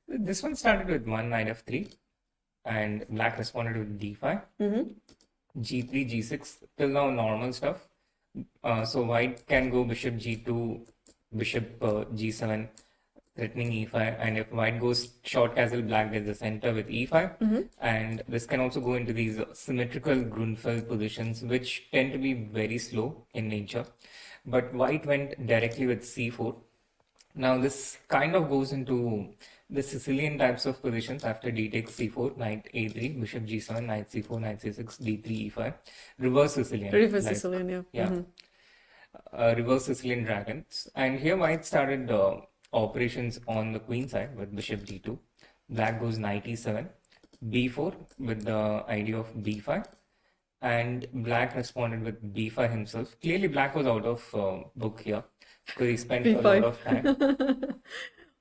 This one started with one knight f3, and black responded with d5, g3, g6, till now normal stuff. So white can go bishop g2, bishop g7, threatening e5, and if white goes short castle, black gets the center with e5, and this can also go into these symmetrical Grunfeld positions, which tend to be very slow in nature. But white went directly with c4. Now this kind of goes into the Sicilian types of positions after d takes c4, knight a3, bishop g7, knight c4, knight c6, d3, e5. Reverse Sicilian. Reverse Sicilian, yeah. Yeah. Reverse Sicilian dragons. And here white started operations on the queen side with bishop d2. Black goes knight e7, b4 with the idea of b5. And black responded with b5 himself. Clearly black was out of book here because he spent a lot of time.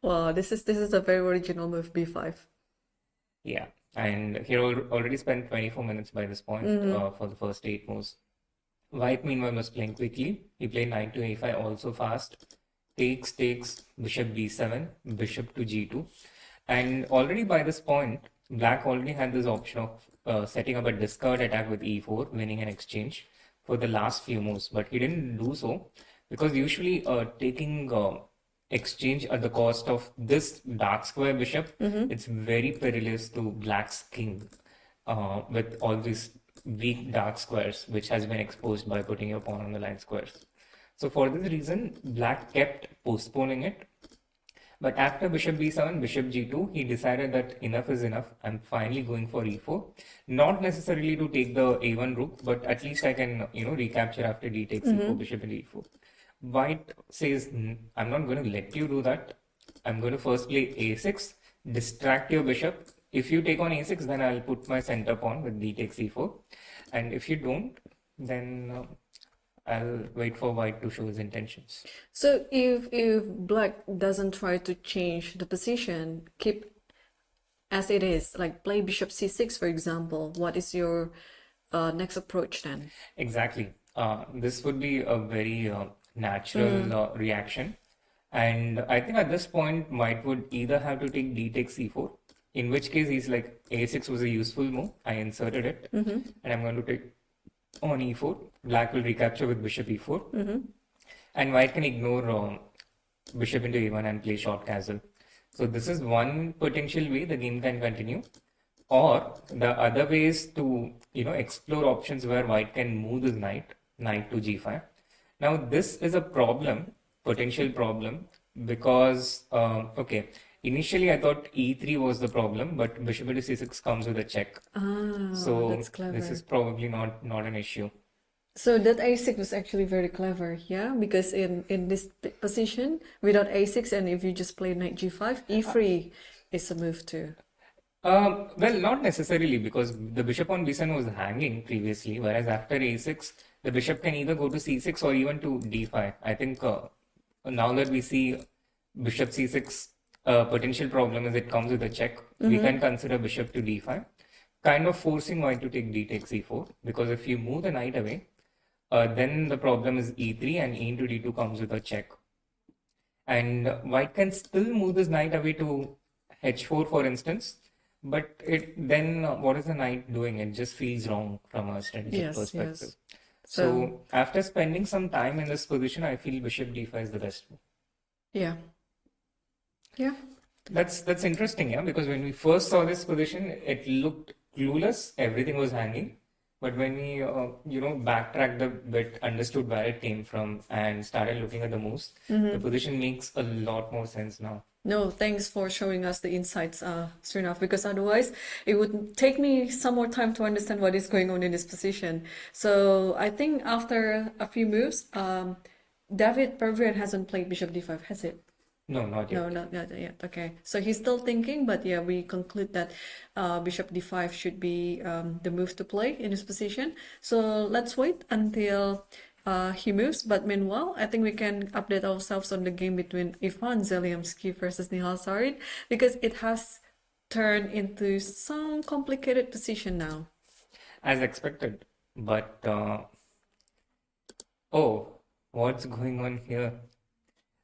Wow, this is a very original move, b5. Yeah, and he already spent 24 minutes by this point for the first 8 moves. White meanwhile was playing quickly. He played knight to a5 also fast. Takes, bishop b7, bishop to g2. And already by this point, black already had this option of setting up a discard attack with e4, winning an exchange for the last few moves. But he didn't do so because usually taking exchange at the cost of this dark square bishop, it's very perilous to black's king with all these weak dark squares, which has been exposed by putting your pawn on the line squares. So for this reason, black kept postponing it. But after bishop b7, bishop g2, he decided that enough is enough. I'm finally going for e4. Not necessarily to take the a1 rook, but at least I can, recapture after d takes e4, bishop and e4. White says, I'm not going to let you do that. I'm going to first play a6, distract your bishop. If you take on a6, then I'll put my center pawn with d takes e4. And if you don't, then I'll wait for white to show his intentions. So if black doesn't try to change the position, keep as it is, like play bishop c6, for example, what is your next approach then? Exactly. This would be a very natural reaction. And I think at this point, white would either have to take d takes e4, in which case he's like, a6 was a useful move. I inserted it, and I'm going to take on e4. Black will recapture with bishop e4. And white can ignore bishop into a1 and play short castle. So this is one potential way the game can continue. Or the other way is to, explore options where white can move this knight to g5. Now this is a problem, potential problem, because, initially I thought e3 was the problem, but bishop into c6 comes with a check. So that's clever. this is probably not an issue. So that a6 was actually very clever, yeah? Because in this position, without a6, and if you just play knight g5, e3 is a move too. Well, not necessarily, because the bishop on b7 was hanging previously, whereas after a6, the bishop can either go to c6 or even to d5. I think now that we see bishop c6, potential problem is it comes with a check. We can consider bishop to d5, kind of forcing white to take d takes e4, because if you move the knight away, then the problem is e3 and e into d2 comes with a check. And white can still move this knight away to h4, for instance, but then what is the knight doing? It just feels wrong from a strategic perspective. Yes. So after spending some time in this position, I feel bishop d5 is the best move. Yeah. Yeah. That's interesting, yeah, because when we first saw this position, it looked clueless. Everything was hanging. But when we, backtracked a bit, understood where it came from, and started looking at the moves, the position makes a lot more sense now. No, thanks for showing us the insights, Srinath, because otherwise it would take me some more time to understand what is going on in this position. So I think after a few moves, David Pervian hasn't played bishop d5, has it? No, not yet. No, not yet. Okay, so he's still thinking, but yeah, we conclude that bishop d5 should be the move to play in this position. So let's wait until he moves. But meanwhile, I think we can update ourselves on the game between Ivan Zeliamsky versus Nihal Sarin, because it has turned into some complicated position now. As expected, but what's going on here?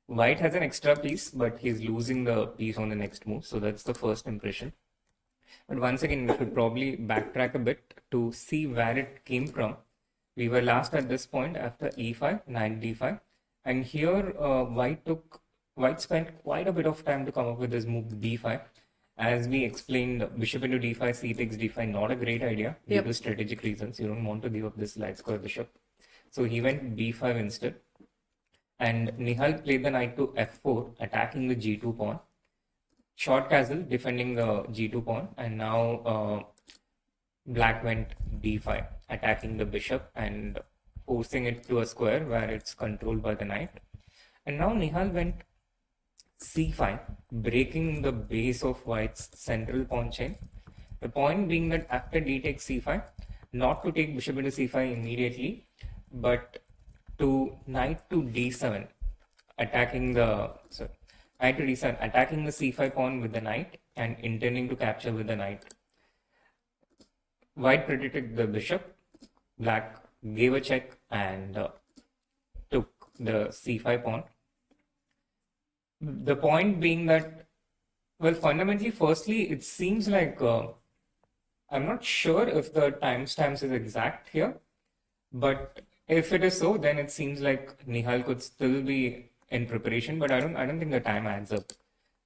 White has an extra piece, but he's losing the piece on the next move. So that's the first impression. But once again, we should probably backtrack a bit to see where it came from. We were last at this point after e5, knight d5. And here, White spent quite a bit of time to come up with this move d5. As we explained, bishop into d5, c takes d5, not a great idea due to strategic reasons. You don't want to give up this light square bishop. So he went b5 instead. And Nihal played the knight to f4, attacking the g2 pawn. Short castle, defending the g2 pawn. And now black went d5, attacking the bishop and forcing it to a square where it's controlled by the knight. And now Nihal went c5, breaking the base of White's central pawn chain. The point being that after d takes c5, not to take bishop into c5 immediately, but to knight to d7, attacking the c5 pawn with the knight and intending to capture with the knight. White predicted the bishop, black gave a check and took the c5 pawn. The point being that, well, fundamentally, firstly, it seems like I'm not sure if the timestamps is exact here, but if it is so, then it seems like Nihal could still be in preparation, but I don't think the time adds up.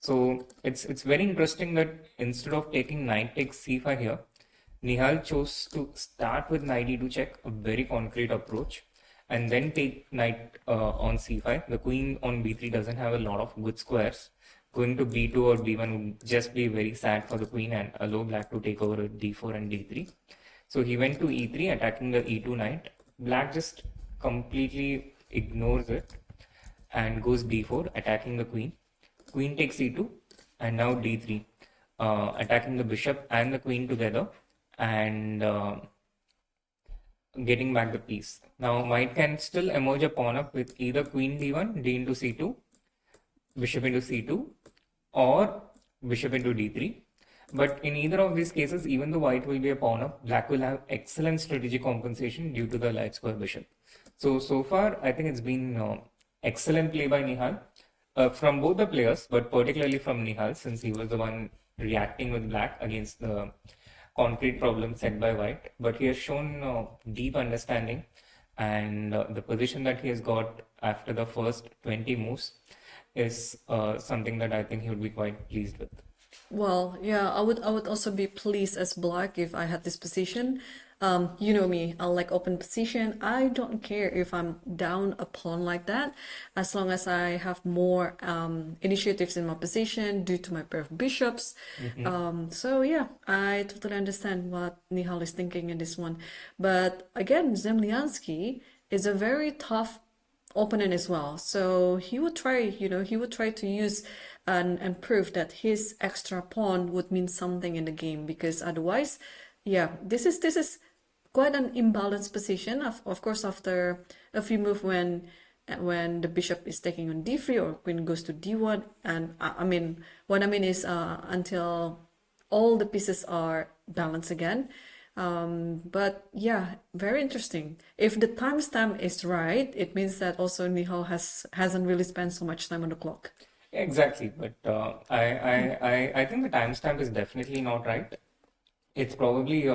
So it's very interesting that instead of taking knight takes c5 here, Nihal chose to start with knight e2 check, a very concrete approach, and then take knight on c5. The queen on b3 doesn't have a lot of good squares. Going to b2 or b1 would just be very sad for the queen and allow black to take over with d4 and d3. So he went to e3, attacking the e2 knight. Black just completely ignores it and goes d4, attacking the queen. Queen takes e2, and now d3, attacking the bishop and the queen together and getting back the piece. Now white can still emerge a pawn up with either queen d1, d into c2, bishop into c2, or bishop into d3. But in either of these cases, even though white will be a pawn up, black will have excellent strategic compensation due to the light square bishop. So far, I think it's been excellent play by Nihal from both the players, but particularly from Nihal, since he was the one reacting with black against the concrete problem set by white. But he has shown deep understanding, and the position that he has got after the first 20 moves is something that I think he would be quite pleased with. Well, yeah, I would also be pleased as black if I had this position. You know me, I like open position. I don't care if I'm down a pawn like that, as long as I have more initiatives in my position due to my pair of bishops. So yeah, I totally understand what Nihal is thinking in this one. But again, Zemlyansky is a very tough opponent as well. So he would try, he would try to use and prove that his extra pawn would mean something in the game, because otherwise, yeah, this is quite an imbalanced position. Of course, after a few moves when the bishop is taking on d3 or queen goes to d1, and I mean what I mean is until all the pieces are balanced again. But yeah, very interesting. If the timestamp is right, it means that also Nihal hasn't really spent so much time on the clock. Exactly, but I think the timestamp is definitely not right. It's probably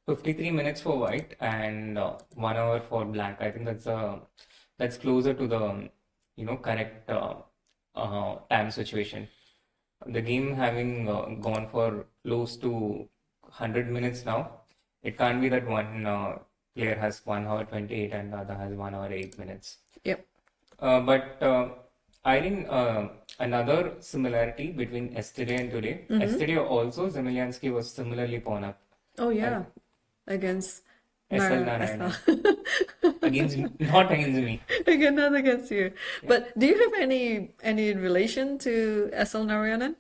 53 minutes for white and 1 hour for black. I think that's closer to the correct time situation. The game having gone for close to 100 minutes now, it can't be that one player has 1 hour 28 and the other has 1 hour 8 minutes. Yep. But Irene, another similarity between yesterday and today. Yesterday also, Zemlyansky was similarly pawn up. Oh yeah, against SL Narayanan. Not against me. Again, not against you. But do you have any relation to SL Narayanan?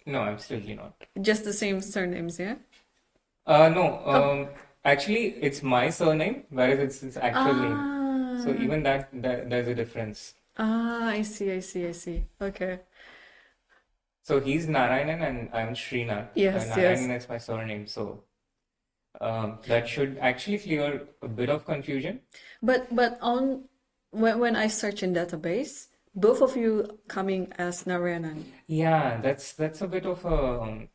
No, absolutely not. Just the same surnames, yeah? No. Actually, it's my surname, whereas it's actual name. So even that there's a difference. I see. Okay. So he's Narayanan and I'm Srinath. Yes, Narayanan is my surname. So that should actually clear a bit of confusion. But on when I search in database, both of you coming as Narayanan. Yeah, that's a bit of a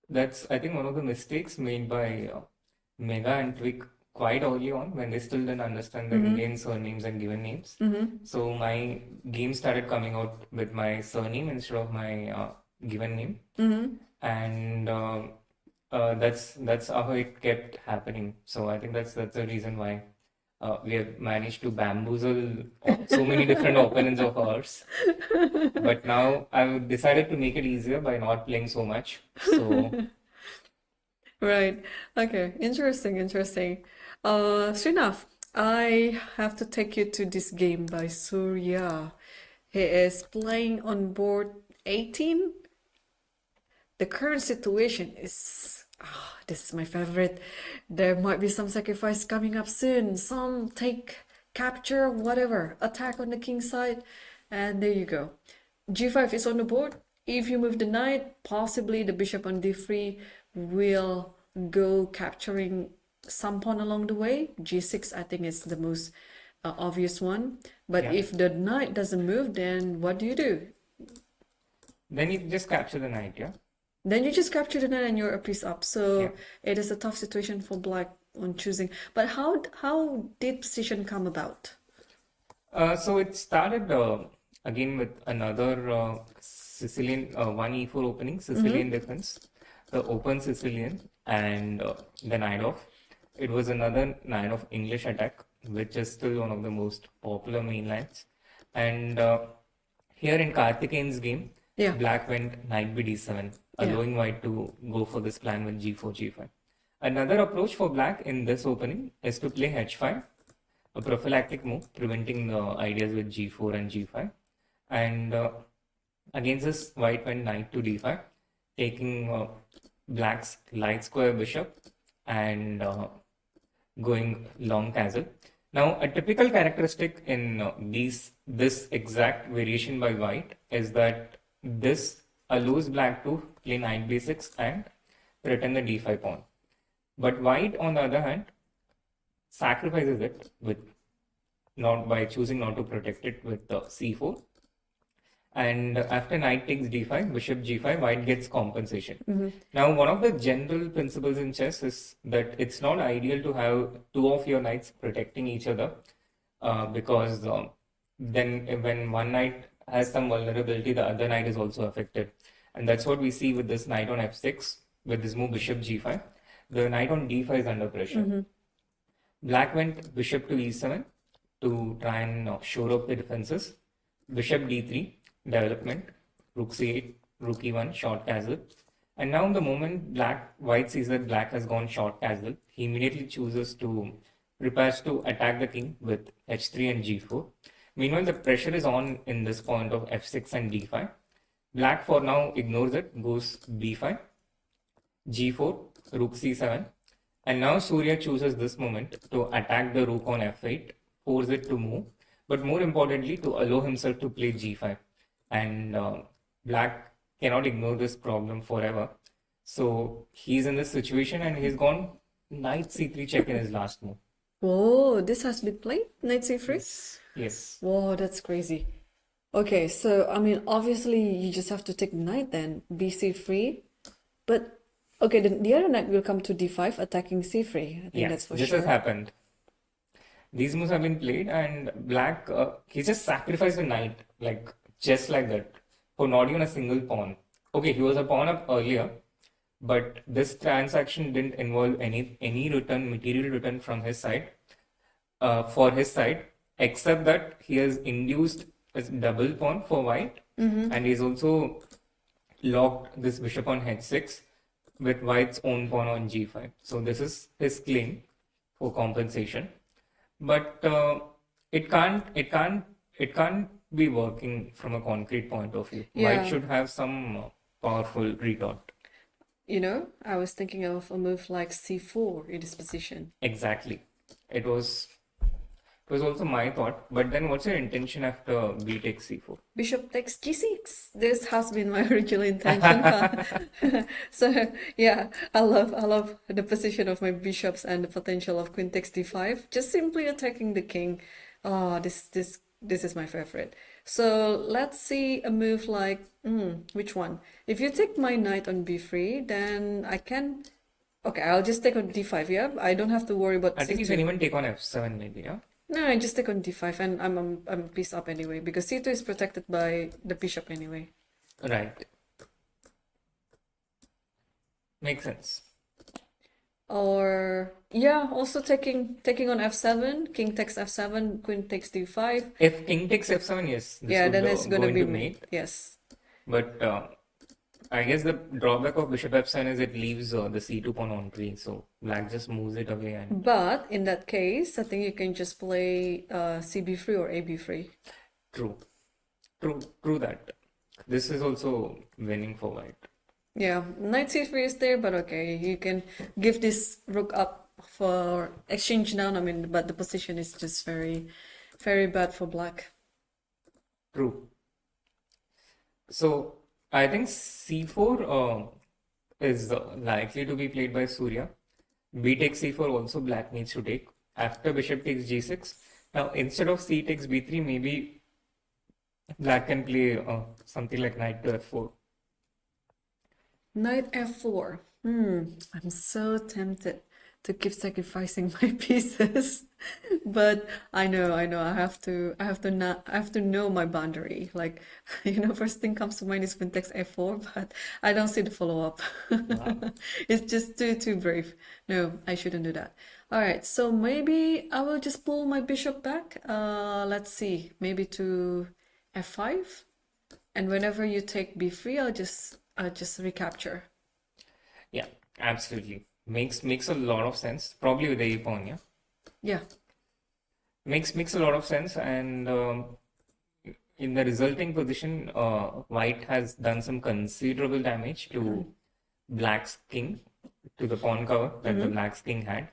that's I think one of the mistakes made by Mega and Twig quite early on, when they still didn't understand the Indian surnames and given names. So my game started coming out with my surname instead of my given name, and that's how it kept happening. So I think that's the reason why we have managed to bamboozle so many different opponents of ours. But now I've decided to make it easier by not playing so much. So Right. Okay. Interesting. Srinath, I have to take you to this game by Surya. He is playing on board 18. The current situation is, this is my favorite. There might be some sacrifice coming up soon. Some take, capture, whatever, attack on the king side. And there you go. G5 is on the board. If you move the knight, possibly the bishop on d3 will go capturing some pawn along the way. G6, I think, is the most obvious one. But Yeah. if the knight doesn't move, then what do you do? Then you just capture the knight, yeah? Then you just capture the knight and you're a piece up. So Yeah. it is a tough situation for black on choosing. But how did position come about? So it started again with another Sicilian 1e4 opening, Sicilian defense, the open Sicilian, and the knight off. It was another knight of English attack, which is still one of the most popular main lines. And here in Karthikeyan's game, Yeah. black went knight b d7, allowing white to go for this plan with g4, g5. Another approach for black in this opening is to play h5, a prophylactic move, preventing the ideas with g4 and g5. And against this, white went knight to d5, taking black's light square bishop and going long castle. Now, a typical characteristic in this exact variation by white is that this allows black to play knight b6 and threaten the d5 pawn. But white, on the other hand, sacrifices it with not by choosing not to protect it with c4. And after knight takes d5, bishop g5, white gets compensation. Now, one of the general principles in chess is that it's not ideal to have two of your knights protecting each other because then when one knight has some vulnerability, the other knight is also affected. And that's what we see with this knight on f6, with this move bishop g5. The knight on d5 is under pressure. Black went bishop to e7 to try and shore up the defenses. Bishop d3, development, rook c8, rook e1, short castle. And now the moment white sees that black has gone short castle, he immediately prepares to attack the king with h3 and g4. Meanwhile, the pressure is on in this point of f6 and d5. Black for now ignores it, goes b5, g4, rook c7. And now Surya chooses this moment to attack the rook on f8, force it to move, but more importantly, to allow himself to play g5. And black cannot ignore this problem forever. So he's in this situation and he's gone knight c3 check in his last move. Whoa, this has been played? Knight c3? Yes. Whoa, that's crazy. Okay, so I mean, obviously you just have to take knight then, bc3. But okay, the other knight will come to d5, attacking c3. I think that's for this sure. has happened. These moves have been played, and black he just sacrificed the knight just like that for not even a single pawn. Okay, he was a pawn up earlier, but this transaction didn't involve any material return from his side for his side, except that he has induced a double pawn for white, and he's also locked this bishop on h6 with white's own pawn on g5. So this is his claim for compensation, but it can't be working from a concrete point of view. Yeah. White should have some powerful retort. You know, I was thinking of a move like c4 in this position. Exactly. It was also my thought. But then what's your intention after b takes c4? Bishop takes g6. This has been my original intention. So yeah, I love the position of my bishops and the potential of queen takes d5. Just simply attacking the king. Oh, this is my favorite. So let's see a move like which one? If you take my knight on b3, then I can. Okay, I'll just take on d5. Yeah, I don't have to worry about I think you c2. can even take on f7 maybe, yeah? No, I just take on d5, and I'm piece up anyway because c2 is protected by the bishop anyway. Right. Makes sense. Or yeah, also taking on f7, king takes f7, queen takes d5. If king takes f7, yes, this Yeah, would then it's go gonna be into mate. yes. But I guess the drawback of bishop f7 is it leaves the c2 pawn on tree, so black just moves it away. And But in that case, I think you can just play cb3 or ab3. true that. This is also winning for white. Yeah, knight c3 is there, but okay, you can give this rook up for exchange down. I mean, but the position is just very, very bad for black. True. So I think c4 is likely to be played by Surya. B takes c4 also black needs to take. After bishop takes g6. Now instead of c takes b3, maybe black can play something like knight to f4. Knight f4. I'm so tempted to keep sacrificing my pieces. But I know, I have to know my boundary. Like, first thing comes to mind is queen takes f4, but I don't see the follow-up. It's just too brave. No, I shouldn't do that. All right, so maybe I will just pull my bishop back. Let's see, maybe to f5. And whenever you take b3, I'll just recapture. Yeah, absolutely. Makes a lot of sense. Probably with a pawn, yeah. Yeah. Makes a lot of sense, and in the resulting position, white has done some considerable damage to black's king, to the pawn cover that the black's king had.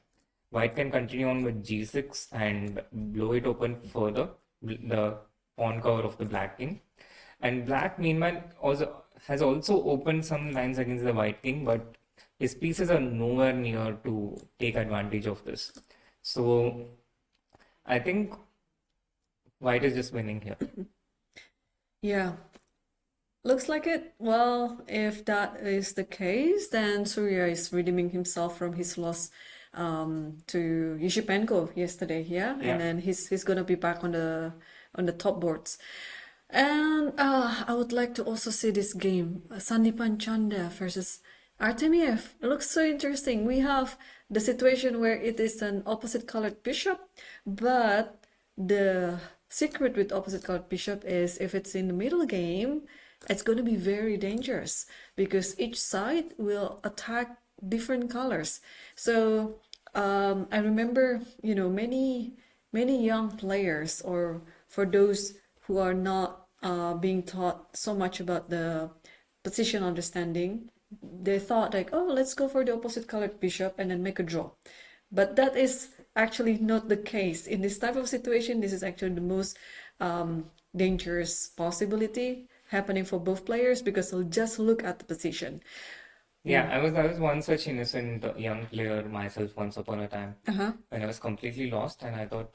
White can continue on with g6 and blow it open further, the pawn cover of the black king. And black, meanwhile, has also opened some lines against the white king, but his pieces are nowhere near to take advantage of this. So I think white is just winning here. Yeah. Looks like it. Well, if that is the case, then Surya is redeeming himself from his loss to Yushipenko yesterday, yeah? Yeah. And then he's gonna be back on the top boards. And I would like to also see this game, Sandipan Chanda versus Artemiev. It looks so interesting. We have the situation where it is an opposite colored bishop, but the secret with opposite colored bishop is if it's in the middle game, it's going to be very dangerous because each side will attack different colors. So I remember, many young players, or for those who are not being taught so much about the position understanding, they thought like, oh, let's go for the opposite colored bishop and then make a draw. But that is actually not the case. In this type of situation, this is actually the most dangerous possibility happening for both players because they'll just look at the position. Yeah, I was one such innocent young player myself once upon a time when I was completely lost, and I thought,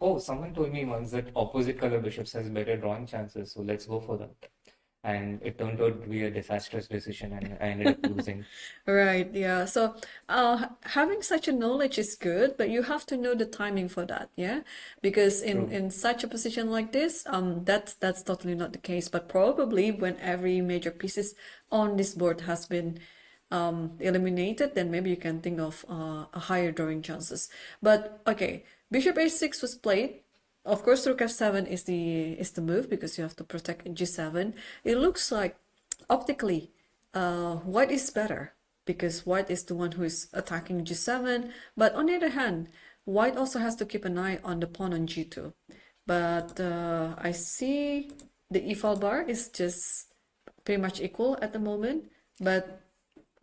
oh, someone told me once that opposite color bishops has better drawing chances, so let's go for that. And it turned out to be a disastrous decision, and I ended up losing. Right, yeah. So having such a knowledge is good, but you have to know the timing for that, yeah? Because in such a position like this, that's totally not the case. But probably when every major pieces on this board has been eliminated, then maybe you can think of a higher drawing chances. But okay, bishop h6 was played. Of course, rook f7 is the move because you have to protect g7. It looks like optically white is better because white is the one who is attacking g7. But on the other hand, white also has to keep an eye on the pawn on g2. But I see the e-file bar is just pretty much equal at the moment. But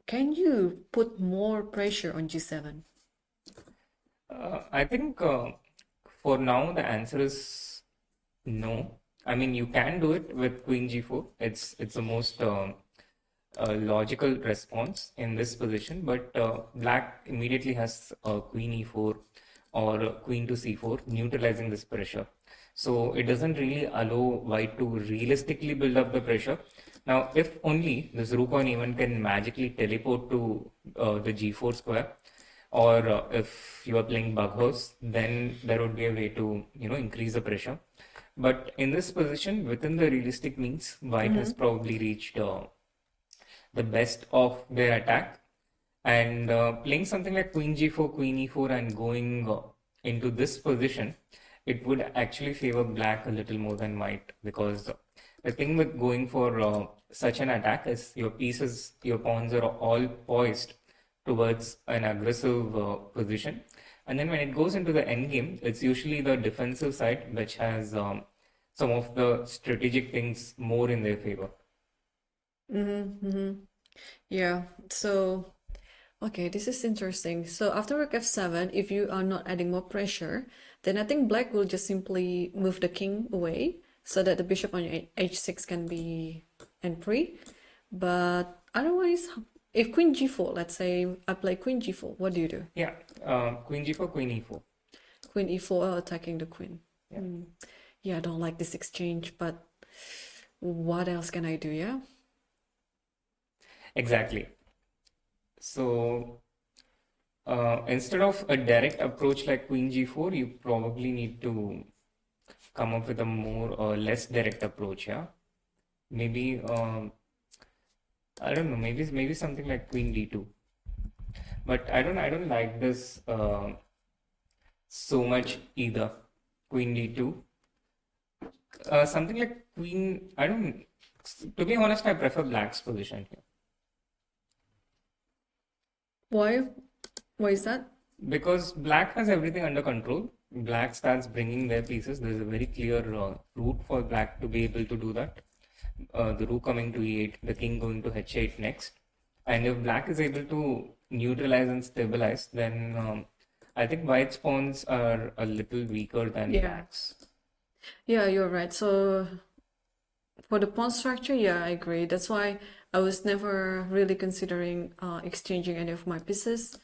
can you put more pressure on g7? I think for now the answer is no. I mean, you can do it with queen g4. It's the most logical response in this position, but black immediately has queen e4 or queen to c4, neutralizing this pressure. So it doesn't really allow white to realistically build up the pressure. Now, if only this rook on e1 can magically teleport to the g4 square, or if you are playing bug house, then there would be a way to increase the pressure. But in this position, within the realistic means, white has probably reached the best of their attack, and playing something like queen g4, queen e4, and going into this position, it would actually favor black a little more than white, because the thing with going for such an attack is your pawns are all poised towards an aggressive position, and then when it goes into the endgame, it's usually the defensive side which has some of the strategic things more in their favor. Yeah, so okay, this is interesting. So after rook f7, if you are not adding more pressure, then I think black will just simply move the king away so that the bishop on your h6 can be free. But otherwise, if queen g4, let's say I play queen g4, what do you do? Yeah, queen g4, queen e4. Queen e4 attacking the queen. Yeah. Yeah, I don't like this exchange, but what else can I do? Yeah. Exactly. So instead of a direct approach like queen g4, you probably need to come up with a more or less direct approach. Yeah, maybe I don't know. Maybe something like queen d2. But I don't like this so much either. Queen d2. Something like queen. I don't. To be honest, I prefer black's position here. Why? Why is that? Because black has everything under control. Black starts bringing their pieces. There's a very clear route for black to be able to do that. The rook coming to e8, the king going to h8 next. And if black is able to neutralize and stabilize, then I think white's pawns are a little weaker than Yeah. black's. Yeah, you're right. So for the pawn structure, yeah, I agree. That's why I was never really considering exchanging any of my pieces,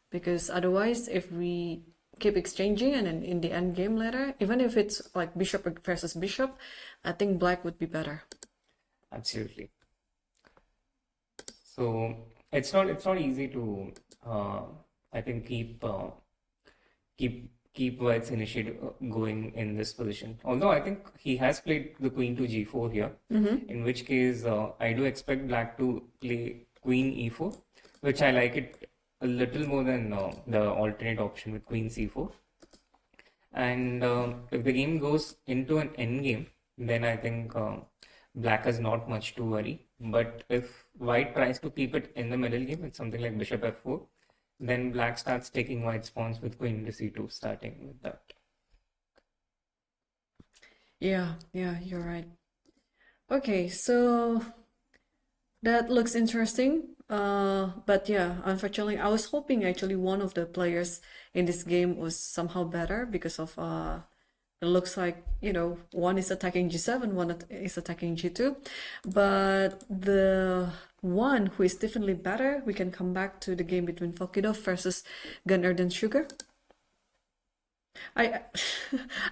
because otherwise, if we keep exchanging and then in the end game later, even if it's like bishop versus bishop, I think black would be better. Absolutely. So it's not easy to I think keep White's initiative going in this position. Although I think he has played the queen to g4 here, in which case I do expect black to play queen e4, which I like it a little more than the alternate option with queen c4. And if the game goes into an end game, then I think black has not much to worry. But if white tries to keep it in the middle game with something like bishop f4, then black starts taking white's pawns with queen to c2, starting with that. Yeah, you're right. Okay, so that looks interesting. But yeah, unfortunately, I was hoping actually one of the players in this game was somehow better because of it looks like, one is attacking g7, one is attacking g2. But the one who is definitely better, we can come back to the game between Fokidov versus Gunnerden Sugar. I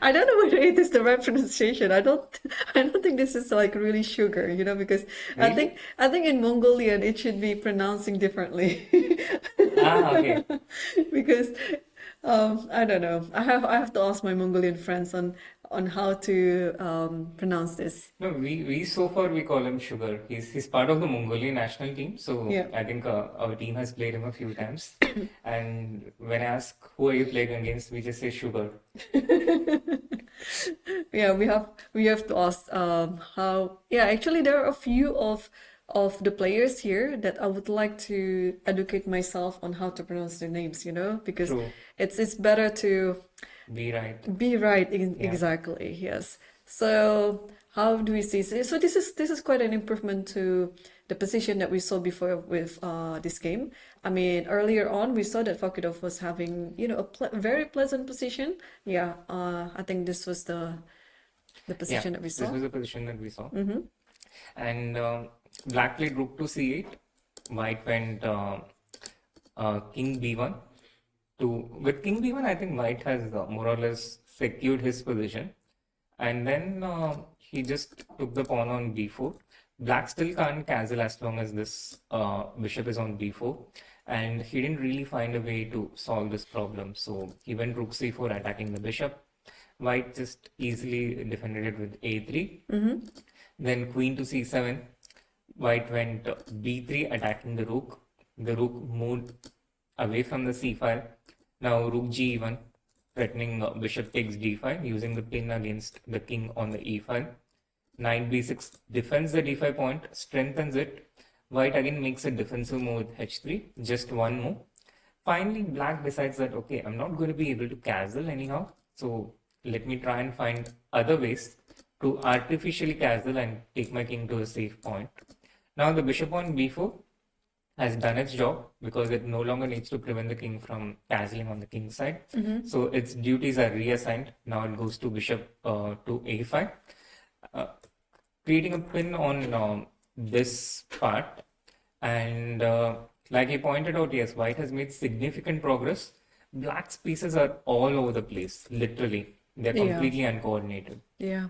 I don't know whether it is the right pronunciation. I don't think this is like really sugar, because Really? I think in Mongolian it should be pronouncing differently. Okay. Because I don't know. I have to ask my Mongolian friends on how to pronounce this. No, we so far we call him Sugar. He's part of the Mongolian national team, so Yeah. I think our team has played him a few times. And when I ask who are you playing against, we just say Sugar. Yeah, we have to ask how. Yeah, actually there are a few of the players here that I would like to educate myself on how to pronounce their names, because True. it's better to Be right. be right. Yeah. Exactly, yes. So how do we see? So this is quite an improvement to the position that we saw before with this game. I mean, earlier on we saw that Fokidov was having a very pleasant position. Yeah, I think this was the position that we This saw. was the position that we saw. And black played rook to c8. White went king b1. With king b1, I think white has more or less secured his position. And then he just took the pawn on b4. Black still can't castle as long as this bishop is on b4. And he didn't really find a way to solve this problem. So he went rook c4 attacking the bishop. White just easily defended it with a3. Then queen to c7. White went b3 attacking the rook. The rook moved away from the c file. Now rook g1 threatening bishop takes d5 using the pin against the king on the e file. Knight b6 defends the d5 point, strengthens it. White again makes a defensive move with h3, just one move. Finally, black decides that, okay, I'm not going to be able to castle anyhow. So let me try and find other ways to artificially castle and take my king to a safe point. Now the bishop on b4 has done its job because it no longer needs to prevent the king from castling on the king's side. So its duties are reassigned. Now it goes to bishop to a5. Creating a pin on this part, And like you pointed out, yes, white has made significant progress. Black's pieces are all over the place, literally. They're Yeah. completely uncoordinated. Yeah.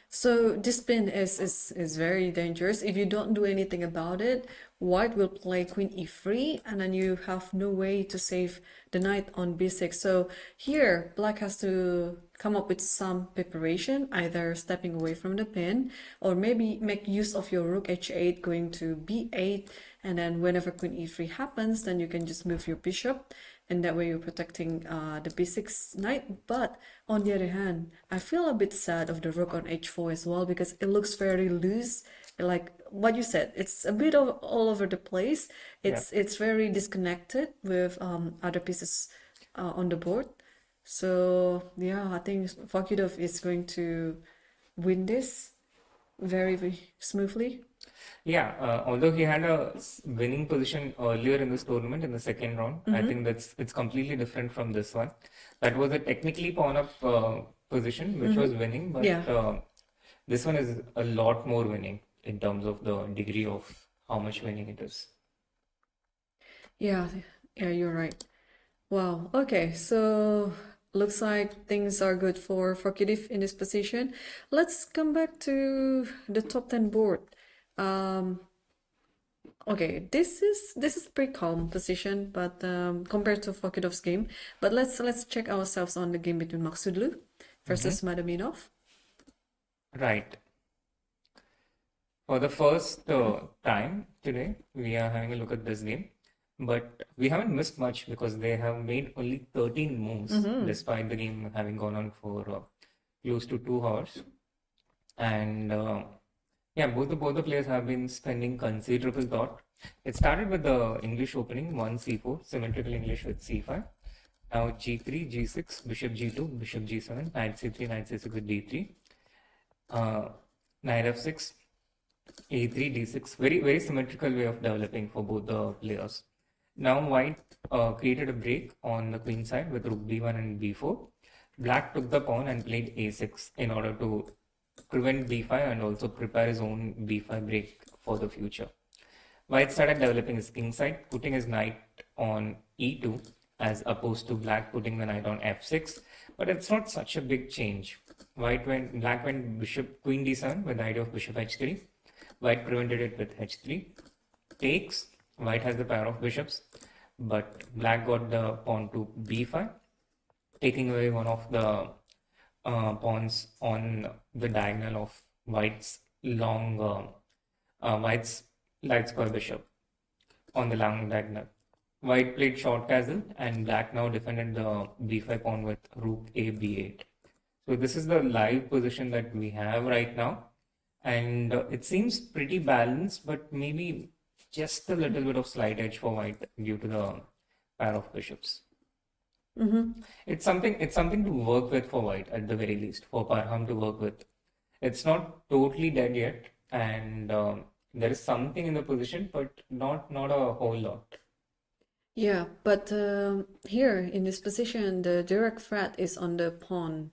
So this pin is very dangerous. If you don't do anything about it, white will play queen e3 and then you have no way to save the knight on b6. So here black has to come up with some preparation, either stepping away from the pin or maybe make use of your rook h8 going to b8, and then whenever queen e3 happens, then you can just move your bishop, and that way you're protecting the b6 knight. But on the other hand, I feel a bit sad of the rook on h4 as well, because it looks very loose, like what you said, it's a bit of all over the place. It's very disconnected with other pieces on the board. So yeah, I think Fakidov is going to win this very, very smoothly. Yeah, although he had a winning position earlier in this tournament in the second round, I think it's completely different from this one. That was a technically pawn up position which was winning, but Yeah. this one is a lot more winning in terms of the degree of how much winning it is. Yeah, yeah, you're right. Wow. Okay, so looks like things are good for Kidif in this position. Let's come back to the top 10 board. Okay, this is pretty calm position, but compared to Fakidov's game. But let's check ourselves on the game between Maksudlu versus Madaminov. Right. For the first time today, we are having a look at this game, but we haven't missed much because they have made only 13 moves despite the game having gone on for close to 2 hours. And yeah, both the players have been spending considerable thought. It started with the English opening, 1 c4, symmetrical English with c5. Now g3, g6, bishop g2, bishop g7, knight c3, knight c6 with d3, knight f6, a3, d6. Very symmetrical way of developing for both the players. Now white created a break on the queen side with rook b1 and b4. Black took the pawn and played a6 in order to prevent b5 and also prepare his own b5 break for the future. White started developing his king side, putting his knight on e2 as opposed to black putting the knight on f6. But it's not such a big change. Black went bishop queen d7 with the idea of bishop h3. White prevented it with h3. Takes. White has the pair of bishops, but black got the pawn to b5, taking away one of the pawns on the diagonal of white's white's light square bishop on the long diagonal. White played short castle and black now defended the b5 pawn with rook a b8. So this is the live position that we have right now, and it seems pretty balanced, but maybe just a little bit of slight edge for white due to the pair of bishops. It's something to work with for white at the very least, for Parham to work with. It's not totally dead yet, and there is something in the position, but not a whole lot. Yeah, but here in this position, the direct threat is on the pawn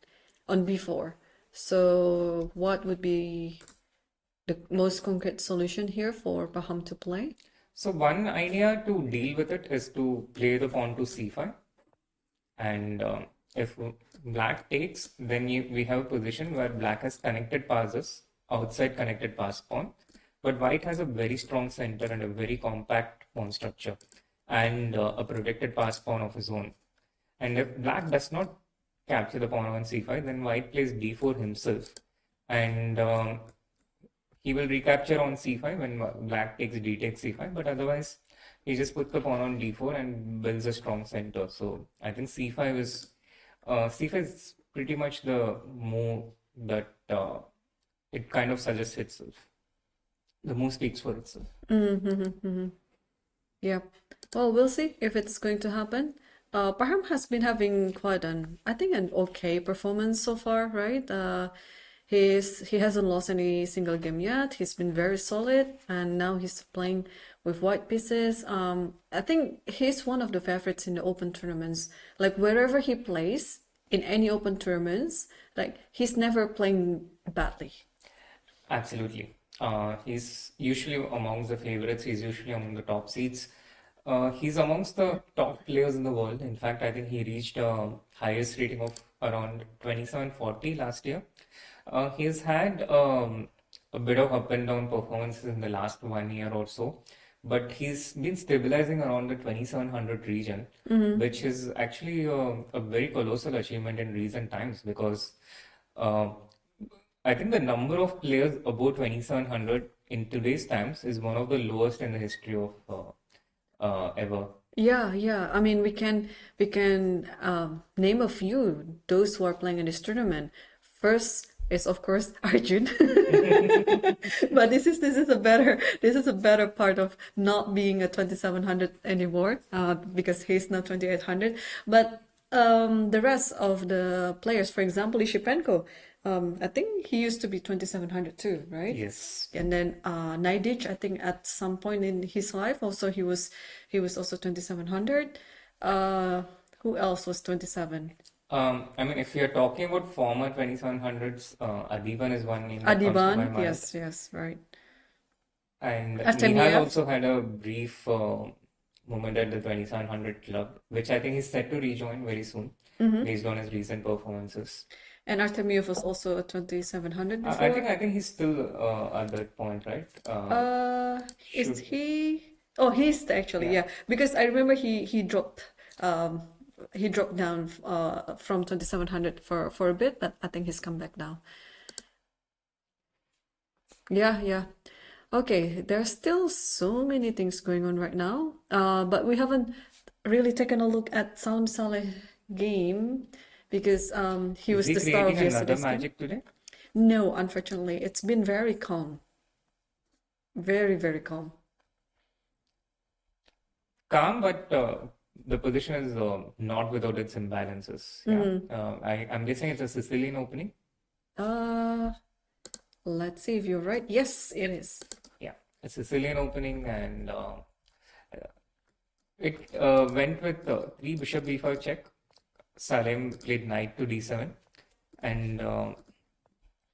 on b4. So what would be the most concrete solution here for Baham to play? So one idea to deal with it is to play the pawn to c5, and if black takes, then we have a position where black has connected passes, outside connected pass pawn, but white has a very strong center and a very compact pawn structure and a protected pass pawn of his own. And if black does not capture the pawn on c5, then white plays d4 himself, and he will recapture on c5 when black takes d takes c5, but otherwise he just puts the pawn on d4 and builds a strong center. So I think c5 is pretty much the move that it kind of suggests itself. The move speaks for itself. Yeah. Well, we'll see if it's going to happen. Parham has been having quite an okay performance so far, right? He hasn't lost any single game yet. He's been very solid, and now he's playing with white pieces. I think he's one of the favorites in the open tournaments. Like wherever he plays in any open tournaments, like he's never playing badly. Absolutely. He's usually amongst the favorites. He's usually among the top seeds. He's amongst the top players in the world. In fact, I think he reached highest rating of around 2740 last year. He's had a bit of up and down performances in the last 1 year or so, but he's been stabilizing around the 2700 region, which is actually a very colossal achievement in recent times because uh, I think the number of players above 2700 in today's times is one of the lowest in the history of ever. Yeah, yeah. I mean, we can name a few those who are playing in this tournament. First is of course Arjun, but this is a better part of not being a 2700 anymore, because he's now 2800. But the rest of the players, for example, Ishipenko, I think he used to be 2700 too, right? Yes. And then Naidic, I think at some point in his life also he was also 2700. Who else was 27? I mean, if you're talking about former 2700s, Adiban is one name that comes to my Adiban, mind. yes, right. And Artemiev. Nihal also had a brief moment at the 2700 club, which I think is set to rejoin very soon, based on his recent performances. And Artemiev was also a 2700 I before. think he's still at that point, right? Is should- he? Oh, he's actually, yeah. Because I remember he dropped down from 2700 for a bit, but I think he's come back now. Yeah, yeah. Okay, there's still so many things going on right now. But we haven't really taken a look at Sound Saleh game because he Is was he the star of creating another yesterday's game. magic today? No, unfortunately, it's been very calm. Very, very calm. Calm, but the position is not without its imbalances. Yeah. I'm guessing it's a Sicilian opening. Let's see if you're right. Yes, it is. Yeah, a Sicilian opening, and it went with 3 bishop b5 check. Salem played knight to d7, and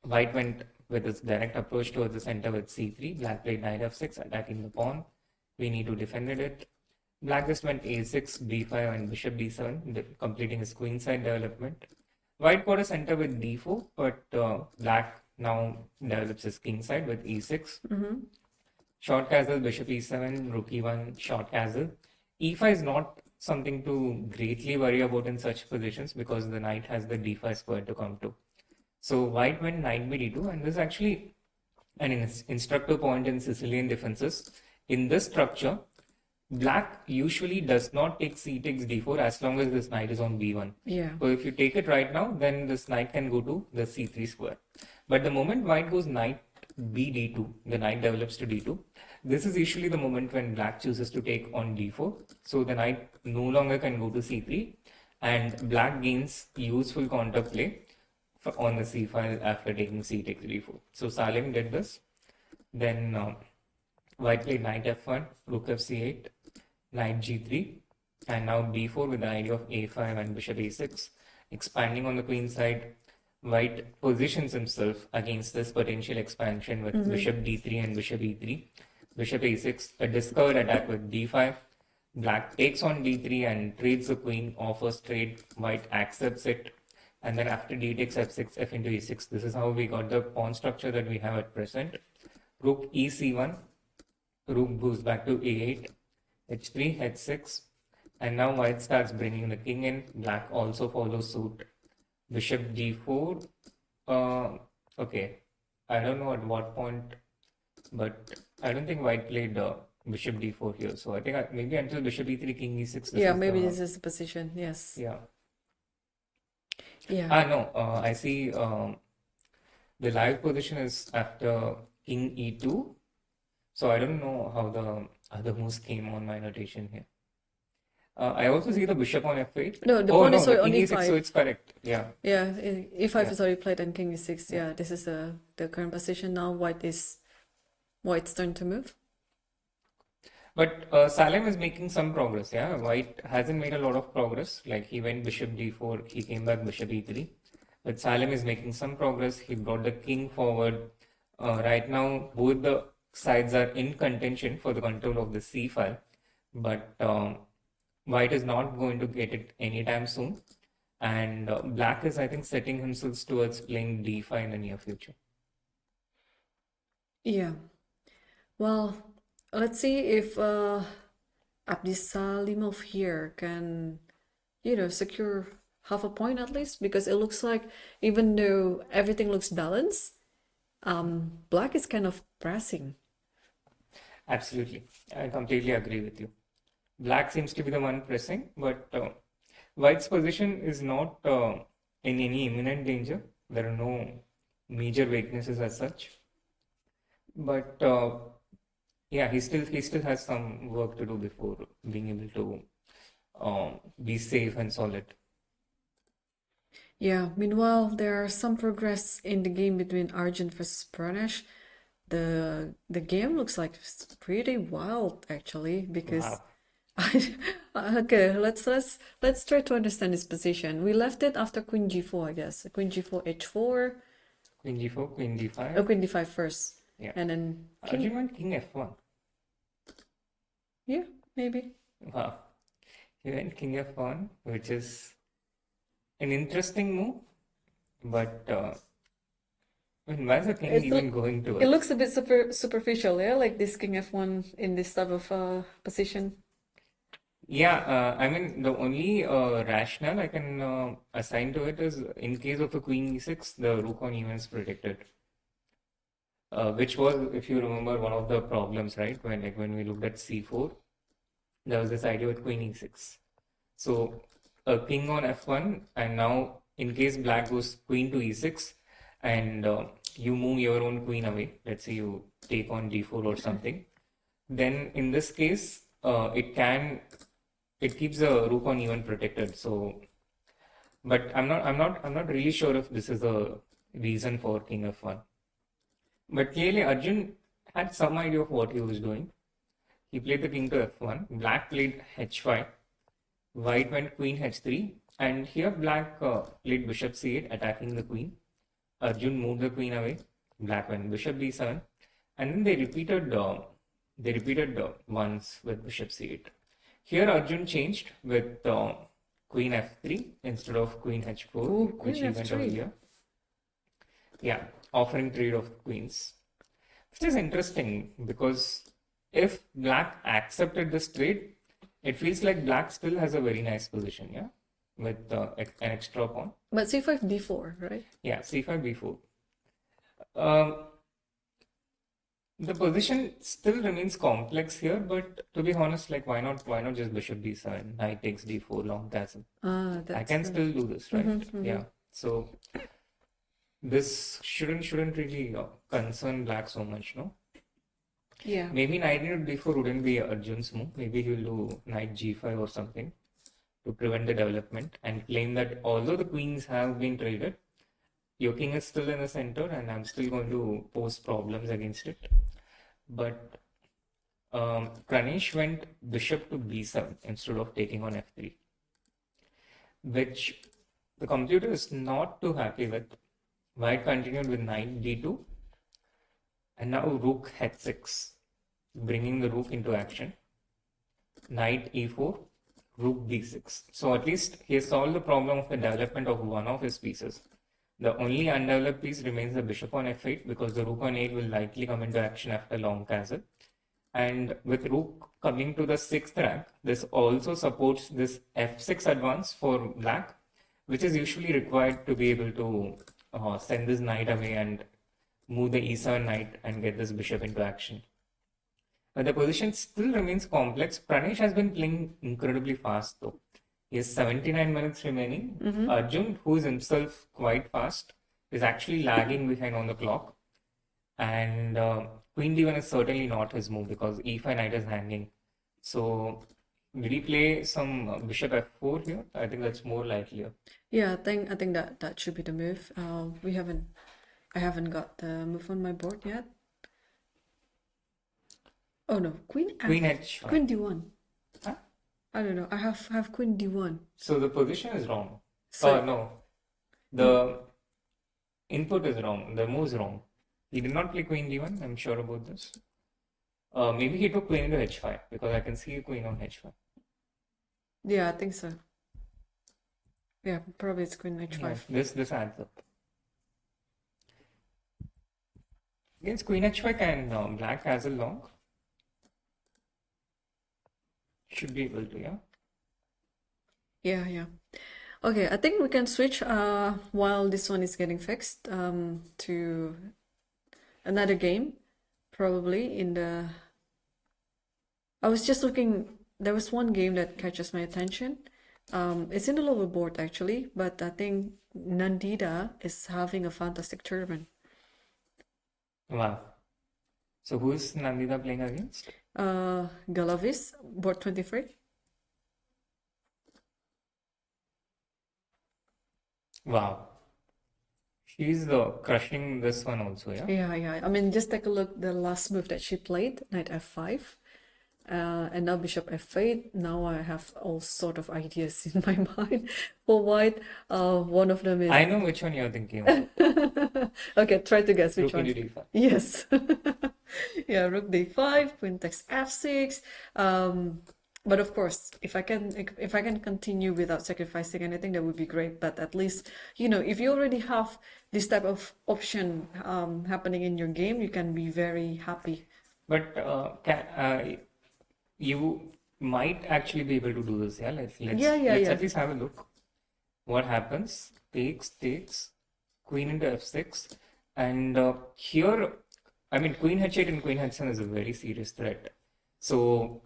white went with its direct approach towards the center with c3. Black played knight f6, attacking the pawn. We need to defend it. Black just went a6, b5, and bishop d7, completing his queenside development. White got a center with d4, but black now develops his kingside with e6. Short castle, bishop e7, rook e1, short castle. e5 is not something to greatly worry about in such positions because the knight has the d5 square to come to. So white went knight b d2, and this is actually an instructive point in Sicilian defenses. In this structure, black usually does not take c takes d4 as long as this knight is on b1. Yeah. So if you take it right now, then this knight can go to the c3 square. But the moment white goes knight b d2, the knight develops to d2. This is usually the moment when black chooses to take on d4. So the knight no longer can go to c3, and black gains useful counterplay on the c file after taking c takes d4. So Salem did this. Then white played knight f1, rook fc8, knight g3, and now b4 with the idea of a5 and bishop a6. Expanding on the queen side, white positions himself against this potential expansion with bishop d3 and bishop e3. Bishop a6, a discovered attack with d5. Black takes on d3 and trades the queen, offers trade. White accepts it. And then after d takes f6, f into e6. This is how we got the pawn structure that we have at present. Rook ec1. Rook goes back to a8. h3, h6. And now white starts bringing the king in. Black also follows suit. Bishop d4. Okay. I don't know at what point, but I don't think white played bishop d4 here. So I think maybe until bishop e3, king e6. Yeah, maybe this is the position. Yes. Yeah. Yeah. No, I see the live position is after king e2. So I don't know how the other moves came on my notation here. I also see the bishop on f8. No, the Oh pawn no, is the on king e6, so e5. it's correct. Yeah. Yeah, e5 is already played and king e6. Yeah, this is the current position now. White's turn to move. But Salem is making some progress, yeah. White hasn't made a lot of progress. Like he went bishop d4, he came back bishop e3. But Salem is making some progress. He brought the king forward. Right now, both the sides are in contention for the control of the C file, but White is not going to get it anytime soon. And Black is, I think, setting himself towards playing D5 in the near future. Yeah. Well, let's see if Abdisalimov here can, secure half a point at least, because it looks like even though everything looks balanced, Black is kind of pressing. Absolutely. I completely agree with you. Black seems to be the one pressing, but White's position is not in any imminent danger. There are no major weaknesses as such. But yeah, he still has some work to do before being able to be safe and solid. Yeah, meanwhile, there are some progress in the game between Arjun versus Pranesh. The game looks like it's pretty wild actually, because Wow. okay, let's try to understand this position. We left it after Queen G4, I guess. Queen G4, H4, Queen G4, Queen D5. oh, Queen D5 first, Yeah. and then Arjun went King F1. yeah, maybe. Wow. He went King F1, which is an interesting move, but I mean, why is the king It's even look- going to It it? looks a bit superficial, yeah, like this King F1 in this type of position. Yeah, I mean, the only rationale I can assign to it is in case of a Queen E6, the rook on E1 is protected. Which was, if you remember, one of the problems, right? When we looked at C4, there was this idea with Queen E6. So a king on F1, and now in case Black goes Queen to E6, and you move your own queen away, let's say you take on D4 or something, then in this case, it keeps the rook on E1 protected. So, but I'm not really sure if this is a reason for King F1. But clearly, Arjun had some idea of what he was doing. He played the king to F1. Black played H5. White went Queen H3. And here Black played Bishop C8, attacking the queen. Arjun moved the queen away. Black went Bishop B7. And then they repeated once with Bishop C8. Here Arjun changed with Queen F3 instead of Queen H4, Ooh, which he Queen went F3. earlier. Yeah, offering trade of queens. Which is interesting because if Black accepted this trade, it feels like Black still has a very nice position, yeah, with an extra pawn. But C5, D4, right? Yeah, C5, B4. The position still remains complex here, but to be honest, like why not just Bishop B7, Knight takes D4, long castle. Ah, I that's can still do this, right? mhm. Yeah. So this shouldn't really concern Black so much, no? yeah. Maybe Knight into D4 wouldn't be Arjun's move. Maybe he'll do Knight G5 or something to prevent the development and claim that although the queens have been traded, your king is still in the center and I'm still going to pose problems against it. But Pranesh went Bishop to B7 instead of taking on F3, which the computer is not too happy with. White continued with Knight D2 and now Rook H6, bringing the rook into action. Knight E4, Rook D6. So at least he has solved the problem of the development of one of his pieces. The only undeveloped piece remains the bishop on F8 because the rook on 8 will likely come into action after long castle. And with rook coming to the 6th rank, this also supports this F6 advance for Black, which is usually required to be able to send this knight away and move the E7 knight and get this bishop into action. But the position still remains complex. Pranesh has been playing incredibly fast though. He has 79 minutes remaining. Arjun, who is himself quite fast, is actually lagging behind on the clock. And Queen D1 is certainly not his move because E5 knight is hanging. So, did he play some bishop F4 here? I think that's more likelier. Yeah, I think that should be the move. I haven't got the move on my board yet. Oh no, Queen H5. Queen D1. Huh? I don't know. I have Queen D1. So the position is wrong. So No, the input is wrong. The move is wrong. He did not play queen d1, I'm sure about this. Maybe he took queen into h5 because I can see a queen on h5. Yeah, I think so. Yeah, probably it's queen Yeah, h5. this adds up. Against queen h5, can black castle long? Should be able to, yeah. Yeah, yeah. Okay, I think we can switch while this one is getting fixed to another game, probably in the. I was just looking. There was one game that catches my attention. It's in the lower board actually, but I think Nandita is having a fantastic tournament. Wow. So who's Nandita playing against? Galavis, board 23. Wow. She's crushing this one also, yeah? Yeah, yeah. I mean, just take a look the last move that she played, knight f5. And now bishop f8. Now I have all sort of ideas in my mind for white. One of them is I know which one you're thinking of. okay. Try to guess which Rook one. into d5. Yes. Yeah, rook d5, queen takes f6. But of course, if I can continue without sacrificing anything, that would be great. But at least, if you already have this type of option happening in your game, you can be very happy. But you might actually be able to do this, yeah? Let's at least have a look. What happens? Takes, queen into f6, and here, I mean, queen h8 and queen h7 is a very serious threat. So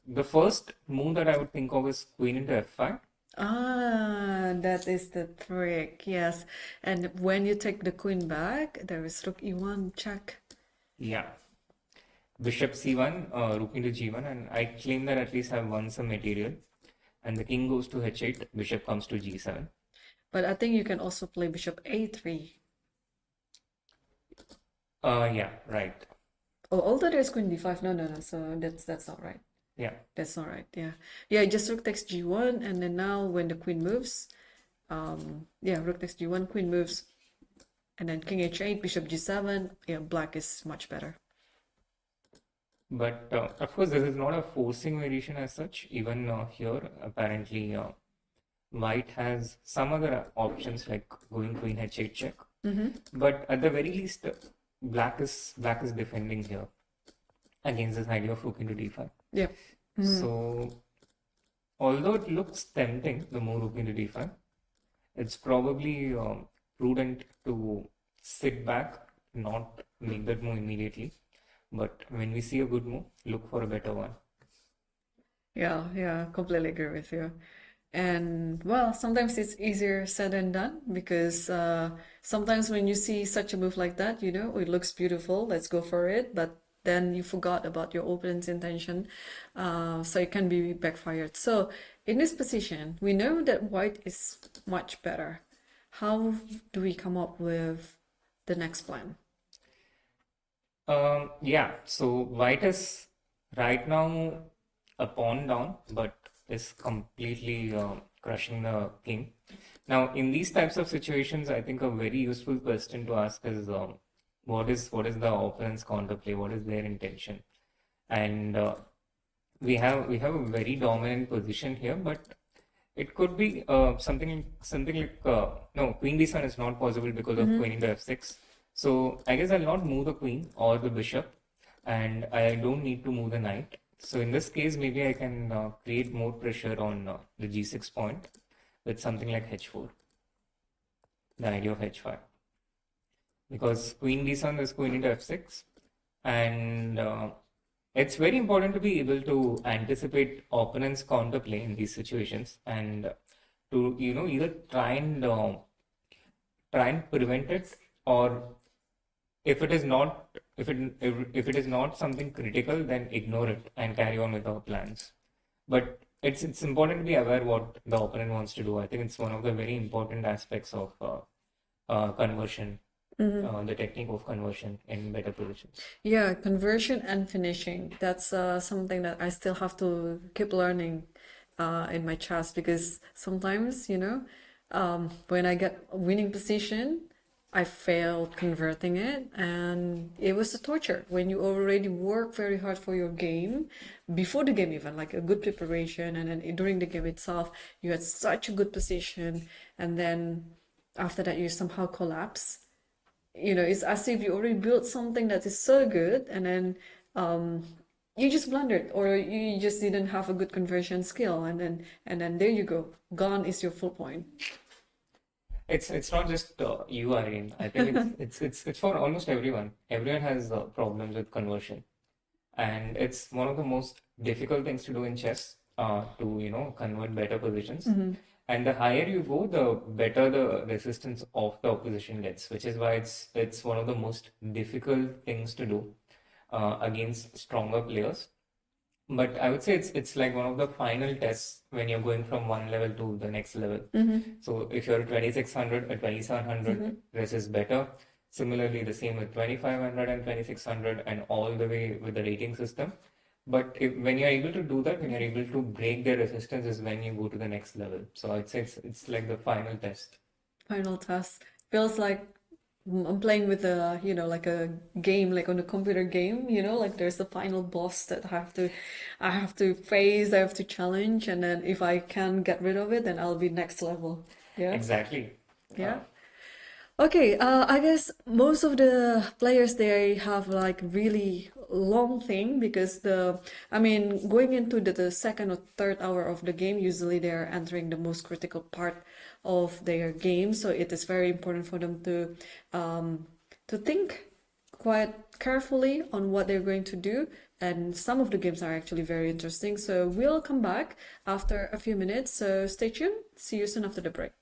the first move that I would think of is queen into f5. Ah, that is the trick, yes. And when you take the queen back, there is rook e1 check. Yeah. Bishop c1, rook into g1, and I claim that at least I've won some material. And the king goes to h8, bishop comes to g7. But I think you can also play bishop a3. Yeah, right. Oh, although there's queen d5. No. So that's not right. Yeah. That's not right. Yeah. Yeah, just rook takes g1, and then now when the queen moves, yeah, rook takes g1, queen moves, and then king h8, bishop g7. Yeah, black is much better. But of course, this is not a forcing variation as such. Even here, apparently, white has some other options like going queen h8 check. But at the very least, black is defending here against this idea of rook into d5. Yeah. So, although it looks tempting, the move rook into d5, it's probably prudent to sit back, not make that move immediately. But when we see a good move, look for a better one. Yeah, completely agree with you. And well, sometimes it's easier said than done because sometimes when you see such a move like that, it looks beautiful, let's go for it, but then you forgot about your opponent's intention, so it can be backfired. So in this position, we know that white is much better. How do we come up with the next plan? Yeah, so white is right now a pawn down, but is completely crushing the king. Now, in these types of situations, I think a very useful question to ask is what is the opponent's counterplay? What is their intention? And we have a very dominant position here, but it could be something like no, queen d7 is not possible because of queen into f6. So I guess I'll not move the queen or the bishop, and I don't need to move the knight. So in this case, maybe I can create more pressure on the g6 point with something like h4, the idea of h5. Because queen d7 is queen into f6, and it's very important to be able to anticipate opponent's counterplay in these situations and to either try and prevent it, or if it is not something critical, then ignore it and carry on with our plans. But it's important to be aware what the opponent wants to do. I think it's one of the very important aspects of conversion, the technique of conversion in better positions. Yeah, conversion and finishing. That's something that I still have to keep learning in my chess, because sometimes, when I get a winning position, I failed converting it, and it was a torture when you already work very hard for your game before the game even, like a good preparation, and then during the game itself you had such a good position, and then after that you somehow collapse. You know, it's as if you already built something that is so good, and then you just blundered, or you just didn't have a good conversion skill, and then there you go, gone is your full point. It's not just you, Irene. I think it's for almost everyone. Everyone has problems with conversion, and it's one of the most difficult things to do in chess. To convert better positions. And the higher you go, the better the resistance of the opposition gets, which is why it's one of the most difficult things to do against stronger players. But I would say it's like one of the final tests when you're going from one level to the next level. So if you're 2600, a 2700, this is better. Similarly, the same with 2500 and 2600, and all the way with the rating system. But when you're able to do that, when you're able to break their resistance, is when you go to the next level. So I'd say it's like the final test. Final test feels like I'm playing with a like a game, like on a computer game. Like there's the final boss that I have to face, I have to challenge, and then if I can get rid of it, then I'll be next level. Yeah. Exactly. Yeah. Okay, I guess most of the players, they have like really long thing, because going into the second or third hour of the game, usually they're entering the most critical part of their game. So it is very important for them to think quite carefully on what they're going to do. And some of the games are actually very interesting. So we'll come back after a few minutes. So stay tuned. See you soon after the break.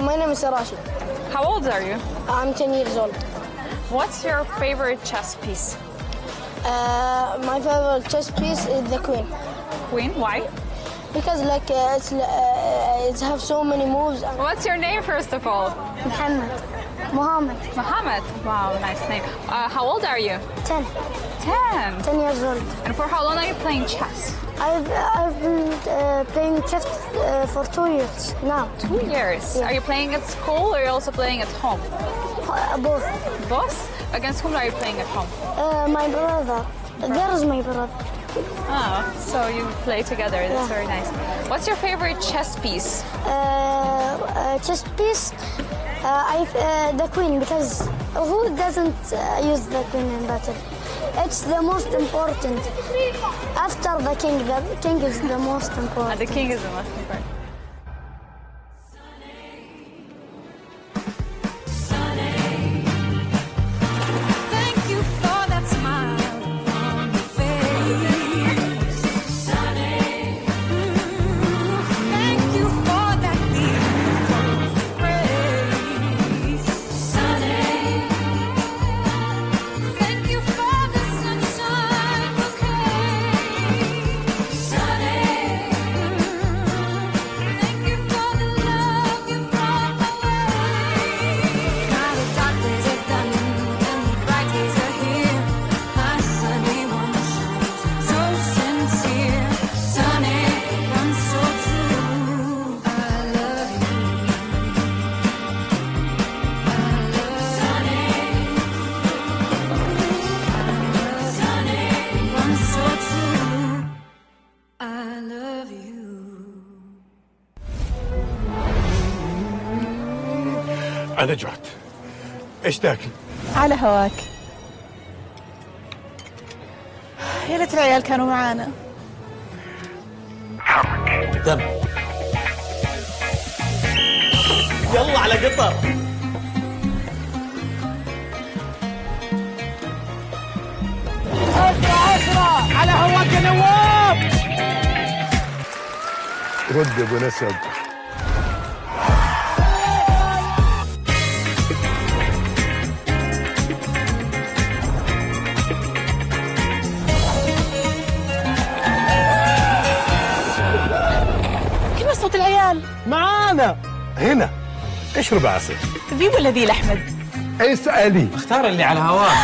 My name is Rashid. How old are you? I'm 10 years old. What's your favorite chess piece? My favorite chess piece is the queen. Queen? Why? Because it have so many moves. What's your name, first of all? Mohammed. Mohammed. Wow, nice name. How old are you? 10. 10. 10 years old. And for how long are you playing chess? I've been playing chess for 2 years now. 2 years? Yeah. Are you playing at school, or are you also playing at home? Both. Both? Against whom are you playing at home? My brother. There is my brother. Oh, so you play together. That's very nice. What's your favorite chess piece? Chess piece? The queen, because who doesn't use the queen in battle? It's the most important. After the king is the most important. The king is the most important. Thank you for that smile on your face. Thank you for that deep grace. Thank you for the sunshine bouquet. Thank you for the love you brought my way. Now the dark days are done and the bright days are here. My sunny one shines so sincere. Sunny, I'm so true. I love you. I love Sunny, I'm so true. I love you. أنا جعت. إيش تاكل؟ على هواك. يا ليت العيال كانوا معانا. تم. يلا على قطر. عشرة على هواك يا نواف. رد يا ابو نسب. كيف صوت العيال؟ معانا. هنا اشرب عسل. ذي ولا ذي الأحمد؟ اسألي. اختار اللي على هواك.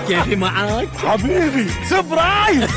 كيفي معاك؟ حبيبي سبرايز.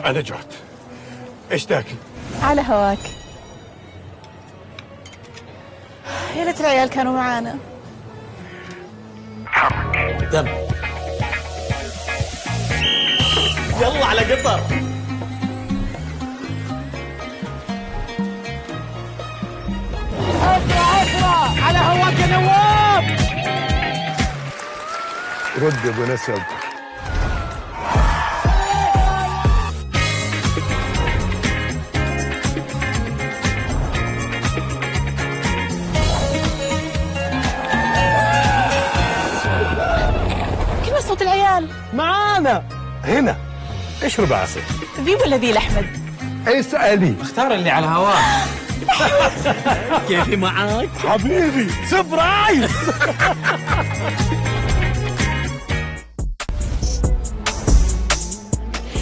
انا جعت. ايش تاكل؟ على هواك. يا ليت العيال كانوا معانا. دم. يلا على قطر. أسرع على هواك يا نواف. رد يا ابو نسب. كيف صوت العيال؟ معانا. هنا اشرب عسل. ذي ولا ذي لأحمد؟ اسألي. اختار اللي على هواك. كيفي معاك؟ حبيبي سبرايز.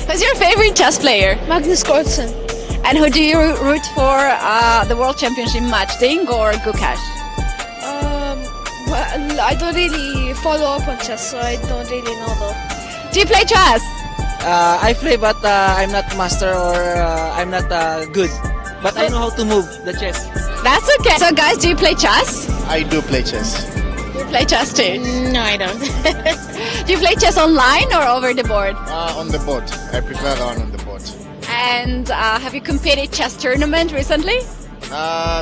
Who's your favorite chess player? Magnus Carlsen. And who do you root for the World Championship match, Ding or Gukash? Well, I don't really follow up on chess, so I don't really know though. Do you play chess? I play, but I'm not master or I'm not good. But I know how to move the chess. That's okay. So guys, do you play chess? I do play chess. You play chess too? No, I don't. Do you play chess online or over the board? On the board. I prefer on the board. And have you competed chess tournament recently?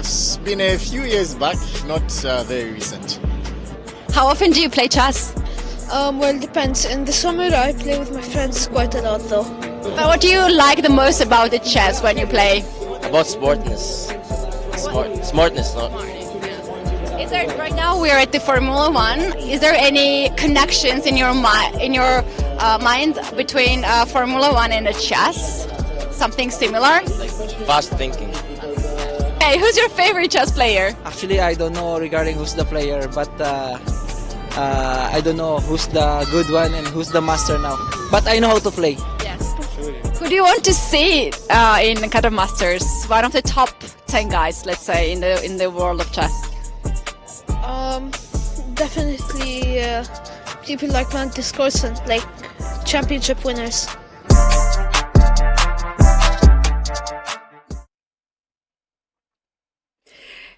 It's been a few years back, not very recent. How often do you play chess? Well, it depends. In the summer, I play with my friends quite a lot though. What do you like the most about the chess when you play? About smartness. Smartness, no? Is there right now we're at the Formula One? Is there any connections in your mind between Formula One and the chess? Something similar? Fast thinking. Hey, who's your favorite chess player? Actually, I don't know regarding who's the player, but I don't know who's the good one and who's the master now. But I know how to play. Yes. Who do you want to see in Qatar Masters? One of the top 10 guys, let's say, in the world of chess. Definitely people like Magnus Carlsen, like championship winners.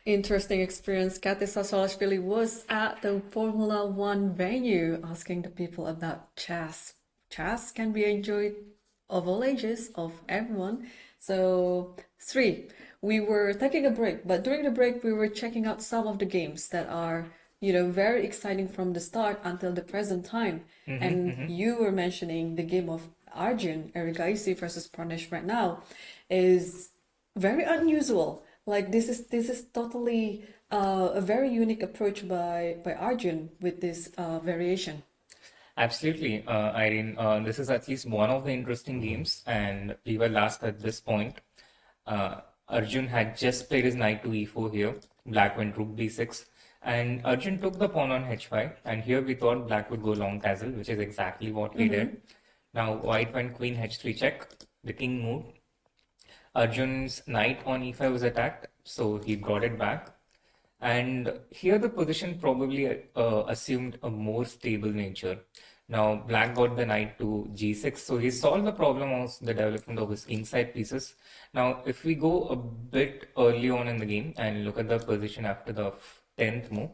Interesting experience. Kati Sasalashvili was at the Formula One venue asking the people about chess. Chess can be enjoyed of all ages, of everyone. So, Sri, we were taking a break, but during the break we were checking out some of the games that are, very exciting from the start until the present time. And you were mentioning the game of Arjun Erigaisi versus Pranesh right now is very unusual. Like this is totally a very unique approach by Arjun with this variation. Absolutely, Irene. This is at least one of the interesting games, and we were last at this point. Arjun had just played his knight to e4 here. Black went rook b6, and Arjun took the pawn on h5. And here we thought black would go long castle, which is exactly what he did. Now white went queen h3 check. The king moved. Arjun's knight on e5 was attacked, so he brought it back. And here the position probably assumed a more stable nature. Now black got the knight to g6, so he solved the problem of the development of his kingside pieces. Now if we go a bit early on in the game and look at the position after the 10th move,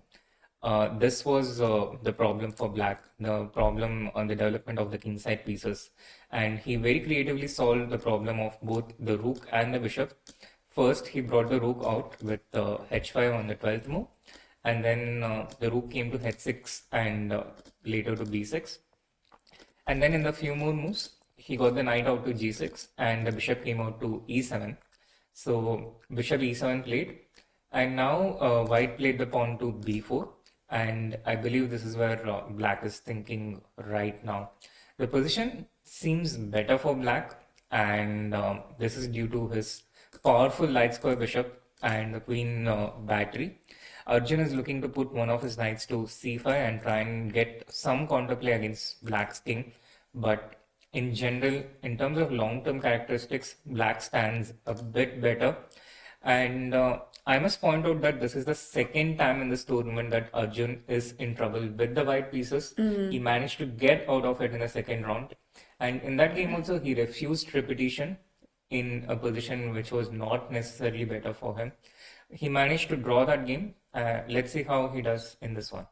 this was the problem for black, the problem on the development of the kingside pieces. And he very creatively solved the problem of both the rook and the bishop. First, he brought the rook out with h5 on the 12th move, and then the rook came to h6 and later to b6. And then in the few more moves, he got the knight out to g6 and the bishop came out to e7. So bishop e7 played, and now white played the pawn to b4. And I believe this is where black is thinking right now. The position seems better for black, and this is due to his powerful light square bishop and the queen battery. Arjun is looking to put one of his knights to c5 and try and get some counterplay against black's king. But in general, in terms of long-term characteristics, black stands a bit better. And I must point out that this is the second time in this tournament that Arjun is in trouble with the white pieces. He managed to get out of it in the second round. And in that game also, he refused repetition in a position which was not necessarily better for him. He managed to draw that game. Let's see how he does in this one.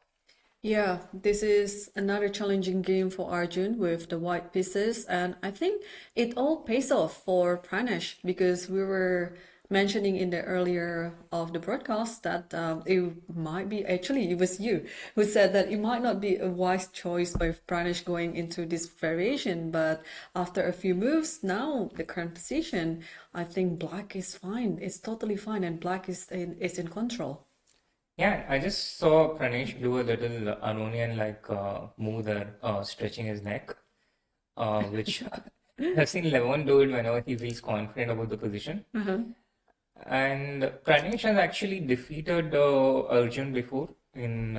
Yeah, this is another challenging game for Arjun with the white pieces, and I think it all pays off for Pranesh because we were mentioning in the earlier of the broadcast that it might be actually it was you who said that it might not be a wise choice by Pranesh going into this variation, but after a few moves, now the current position, I think black is fine. It's totally fine, and black is in control. Yeah, I just saw Pranesh do a little Aronian-like move there, stretching his neck, which I've seen Levon do it whenever he feels confident about the position. And Pranesh has actually defeated Arjun before in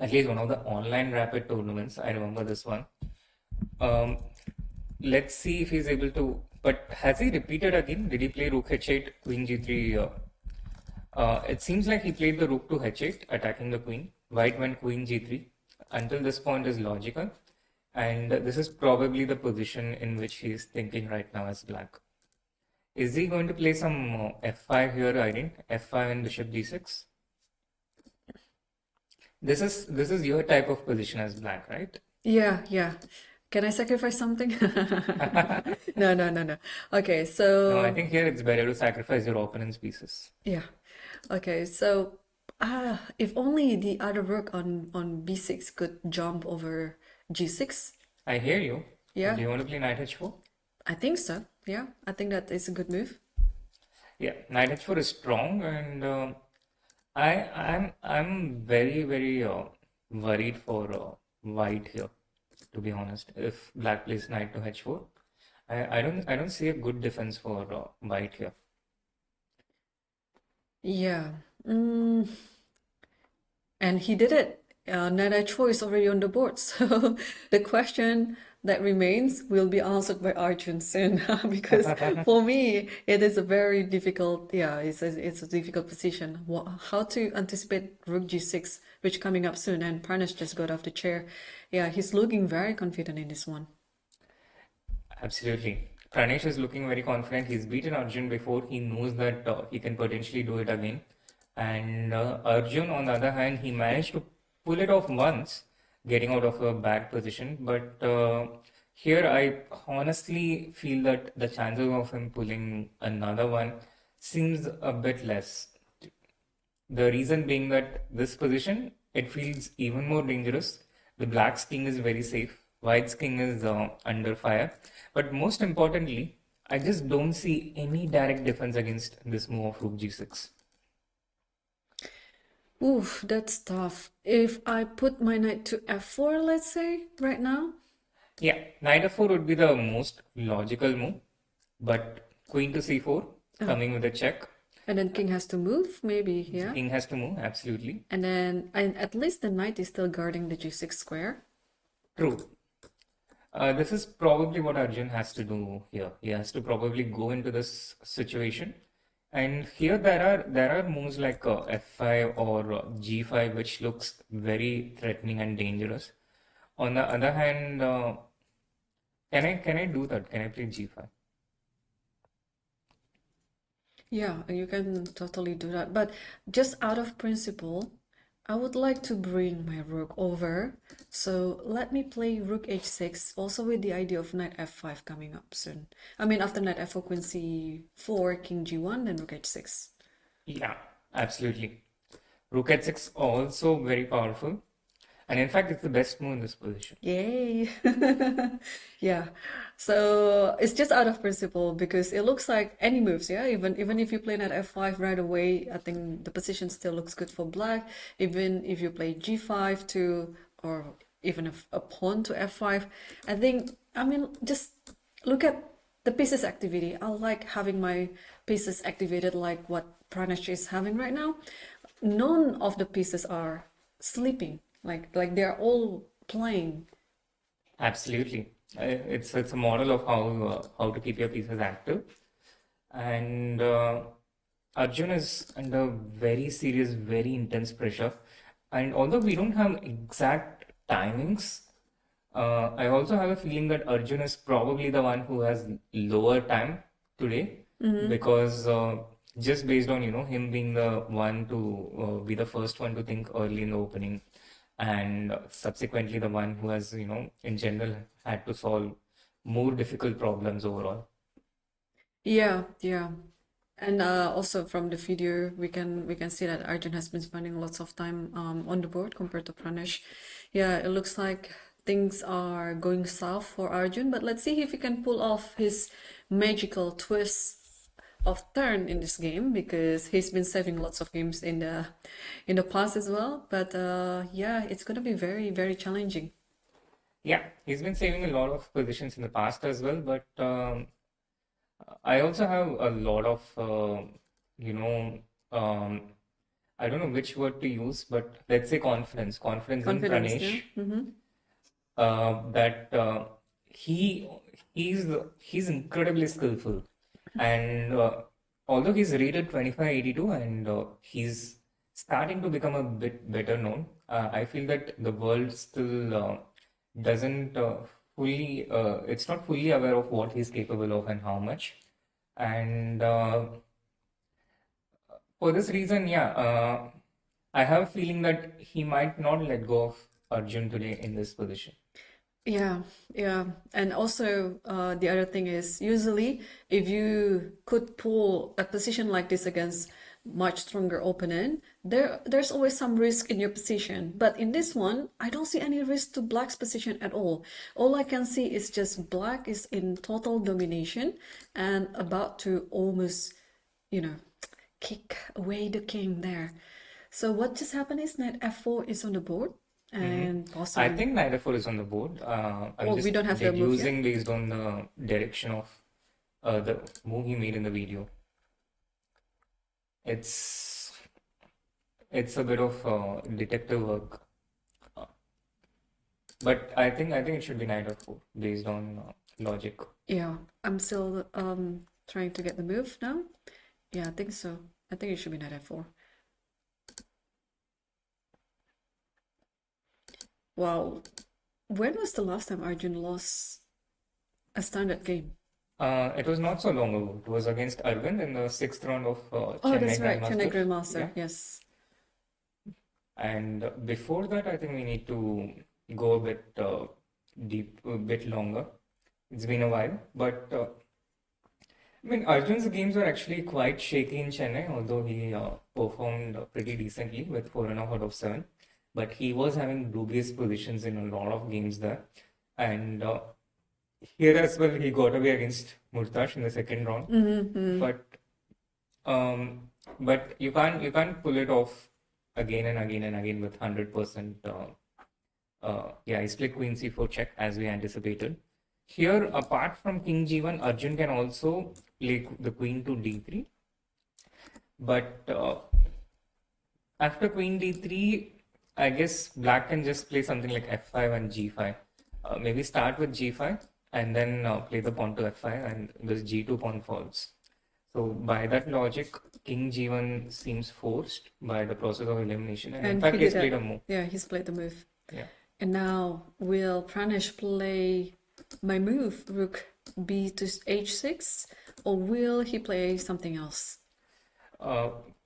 at least one of the online rapid tournaments. I remember this one. Let's see if he's able to. But has he repeated again? Did he play Rook H8, Queen G3? It seems like he played the Rook to H8, attacking the Queen. White went Queen G3. Until this point is logical. And this is probably the position in which he is thinking right now as black. Is he going to play some F5 here, Irene? F5 and Bishop D6? This is your type of position as black, right? Yeah, yeah. Can I sacrifice something? No. Okay, so No, I think here it's better to sacrifice your opponent's pieces. yeah. Okay, so if only the other rook on b6 could jump over g6. I hear you. Yeah. Do you want to play Knight H4? I think so. Yeah, I think that is a good move. Yeah, Knight H4 is strong, and I'm very worried for white here. To be honest, if black plays Knight to H4, I don't see a good defense for white here. Yeah. And he did it. Knight H4 is already on the board. So the question that remains will be answered by Arjun soon because for me it is a very difficult, yeah, it's a difficult position. How to anticipate Rook G6, which coming up soon, and Pranesh just got off the chair. Yeah, he's looking very confident in this one. Absolutely. Pranesh is looking very confident. He's beaten Arjun before. He knows that he can potentially do it again. And Arjun, on the other hand, he managed to pull it off once, getting out of a bad position. But here, I honestly feel that the chances of him pulling another one seems a bit less. The reason being that this position, it feels even more dangerous. The black's king is very safe. White's king is under fire. But most importantly, I just don't see any direct defense against this move of Rook G6. Oof, that's tough. If I put my knight to f4, let's say, right now. Yeah, Knight f4 would be the most logical move. But Queen to c4, coming with a check. And then king has to move, maybe, yeah. King has to move, absolutely. And then at least the knight is still guarding the g6 square. True. This is probably what Arjun has to do here. He has to probably go into this situation. And here there are moves like f5 or g5, which looks very threatening and dangerous. On the other hand, can I do that? Can I play g5? Yeah, you can totally do that. But just out of principle, I would like to bring my rook over. So let me play rook h6, also with the idea of knight f5 coming up soon. I mean, after knight f4, queen c4, king g1, then rook h6. Yeah, absolutely. Rook h6 also very powerful. And in fact, it's the best move in this position. Yay! Yeah. So it's just out of principle because it looks like any moves, yeah. Even if you play knight f5 right away, I think the position still looks good for black. Even if you play g5 too, or even a pawn to f5, I think, I mean, just look at the pieces activity. I like having my pieces activated like what Pranesh is having right now. None of the pieces are sleeping. Like they're all playing. Absolutely. It's a model of how to keep your pieces active. And Arjun is under very serious, very intense pressure. And although we don't have exact timings, I also have a feeling that Arjun is probably the one who has lower time today because just based on, him being the one to be the first one to think early in the opening and subsequently the one who has, in general had to solve more difficult problems overall. Yeah, yeah. And also from the video, we can see that Arjun has been spending lots of time on the board compared to Pranesh. Yeah, it looks like things are going south for Arjun, but let's see if he can pull off his magical twist of turn in this game because he's been saving lots of games in the past as well. But yeah, it's gonna be very, very challenging. Yeah, he's been saving a lot of positions in the past as well, but I also have a lot of, you know, I don't know which word to use, but let's say confidence. Confidence in Confidence, yeah. Pranesh, Mm-hmm. that he he's incredibly skillful, and although he's rated 2582 and he's starting to become a bit better known, I feel that the world still doesn't fully it's not fully aware of what he's capable of and how much. And for this reason, yeah, I have a feeling that he might not let go of Arjun today in this position. Yeah, yeah. And also, the other thing is usually if you could pull a position like this against much stronger opponent, there's always some risk in your position. But in this one, I don't see any risk to Black's position at all. All I can see is just Black is in total domination and about to almost, kick away the king there. So what just happened is knight f4 is on the board and I possibly. think knight f4 is on the board. I'm Oh, we just don't have the move yet? deducing based on the direction of the move he made in the video. It's a bit of detective work, but I think it should be knight f4 based on logic. Yeah, I'm still trying to get the move now. Yeah, I think so. I think it should be knight f4. Wow. When was the last time Arjun lost a standard game? It was not so long ago. It was against Arvind in the sixth round of Oh, Chennai that's right, Chennai Grandmaster. Grandmaster. Yeah. Yes. And before that, I think we need to go a bit deep, a bit longer. It's been a while, but I mean, Arjun's games were actually quite shaky in Chennai, although he performed pretty decently with 4.5 out of 7. But he was having dubious positions in a lot of games there. And here as well, he got away against Murtash in the second round. Mm-hmm. But you can't pull it off again and again and again with 100%. Yeah, he split queen c4 check as we anticipated. Here, apart from king g1, Arjun can also play the queen to d3. But after queen d3, I guess black can just play something like f5 and g5. Maybe start with g5 and then play the pawn to f5 and this g2 pawn falls. So by that logic, king g1 seems forced by the process of elimination. And in fact, he's played a move. Yeah, he's played the move. Yeah. And now will Pranesh play my move, rook b to h6, or will he play something else?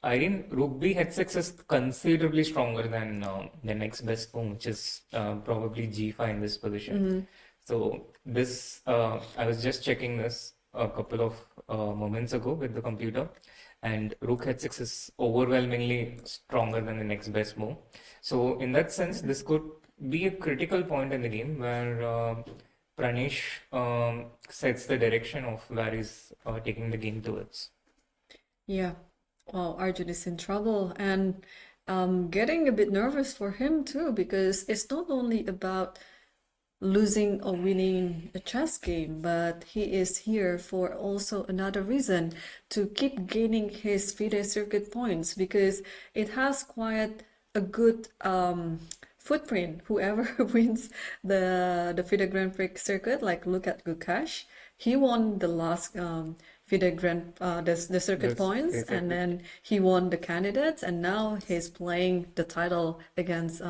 Irene, rook b h6 is considerably stronger than the next best move, which is probably g5 in this position. So this, I was just checking this a couple of moments ago with the computer, and rook h6 is overwhelmingly stronger than the next best move. So in that sense, this could be a critical point in the game where Pranesh sets the direction of where he's taking the game towards. Yeah. Well, Arjun is in trouble and getting a bit nervous for him too, because it's not only about losing or winning a chess game, but he is here for also another reason, to keep gaining his FIDE circuit points, because it has quite a good footprint. Whoever wins the FIDE Grand Prix circuit, like look at Gukash, he won the last the circuit points, and then he won the candidates, and now he's playing the title against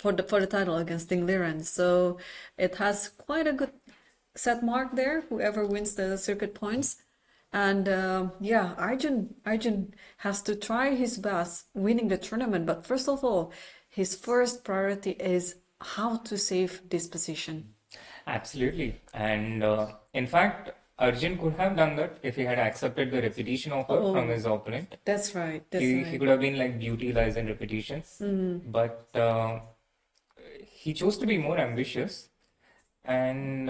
for the title against Ding Liren. So it has quite a good set mark there, whoever wins the circuit points. And yeah, Arjun has to try his best winning the tournament. But first of all, his first priority is how to save this position. Absolutely. And in fact, Arjun could have done that if he had accepted the repetition offer from his opponent. That's right. That's He right. could have been like beauty lies in repetitions. But he chose to be more ambitious. And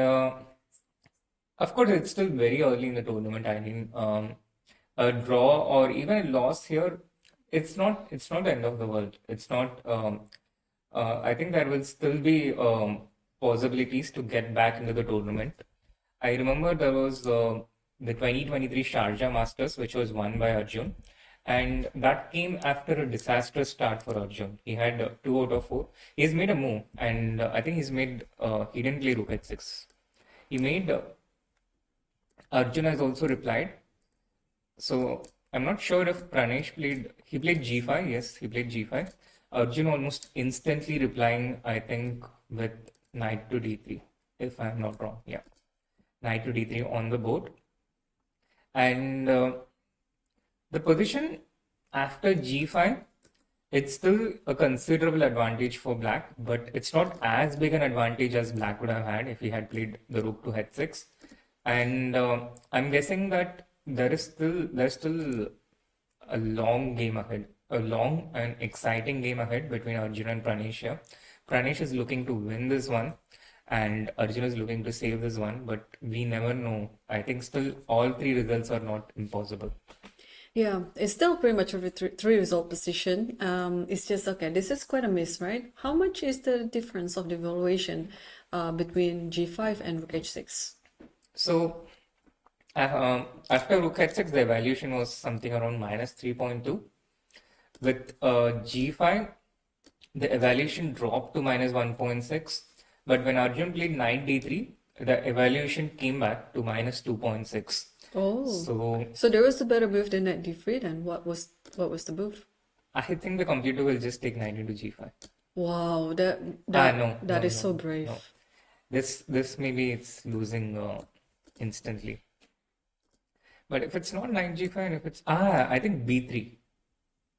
of course, it's still very early in the tournament. I mean, a draw or even a loss here, it's not the end of the world. It's not. I think there will still be possibilities to get back into the tournament. I remember there was the 2023 Sharjah Masters, which was won by Arjun, and that came after a disastrous start for Arjun. He had 2 out of 4. He's made a move, and I think he didn't play Rook h6. He made. Arjun has also replied. So I'm not sure if Pranesh played. He played g5. Yes, he played g5. Arjun almost instantly replying, I think, with knight to d3, if I'm not wrong. Yeah, knight to d3 on the board. And the position after g5, it's still a considerable advantage for black, but it's not as big an advantage as black would have had if he had played the rook to h6. And I'm guessing that there's still a long game ahead, a long and exciting game ahead between Arjun and Pranesh here. Pranesh is looking to win this one, and Arjun is looking to save this one, but we never know. I think still all 3 results are not impossible. Yeah, it's still pretty much a three result position. It's just okay. This is quite a miss, right? How much is the difference of the valuation between g5 and rook h6? So after rook h6, the evaluation was something around minus 3.2. With g5, the evaluation dropped to minus 1.6. But when Arjun played knight d3, the evaluation came back to minus 2.6. Oh, so there was a better move than knight d3 then. What was the move? I think the computer will just take knight into g5. Wow, that is so brave. No. This maybe it's losing instantly. But if it's not knight g5, if it's I think b3.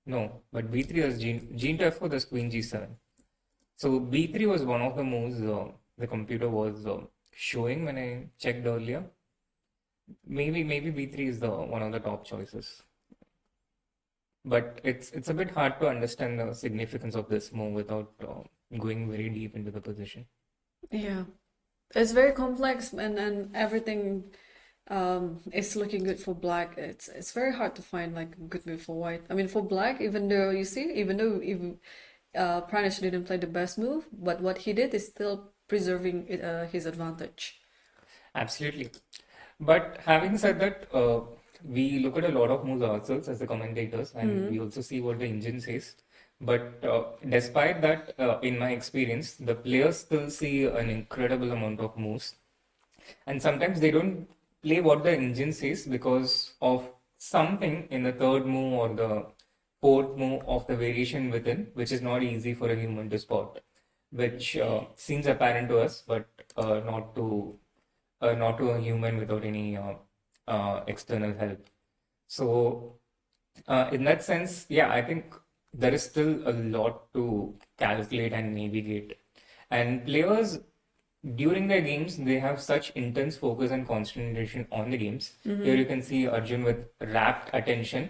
No, but b3 is g into f4, there's queen g7. So b3 was one of the moves the computer was showing when I checked earlier. Maybe b3 is one of the top choices. But it's a bit hard to understand the significance of this move without going very deep into the position. Yeah, it's very complex, and everything is looking good for black. It's very hard to find like a good move for white. I mean, for black, even though Pranesh didn't play the best move, but what he did is still preserving his advantage. Absolutely. But having said that, we look at a lot of moves ourselves as the commentators, and we also see what the engine says. But despite that, in my experience, the players still see an incredible amount of moves. And sometimes they don't play what the engine says because of something in the third move or the fourth move of the variation within, which is not easy for a human to spot, which seems apparent to us, but not to a human without any external help. So in that sense, yeah, I think there is still a lot to calculate and navigate. And players during their games, they have such intense focus and concentration on the games. Here you can see Arjun with rapt attention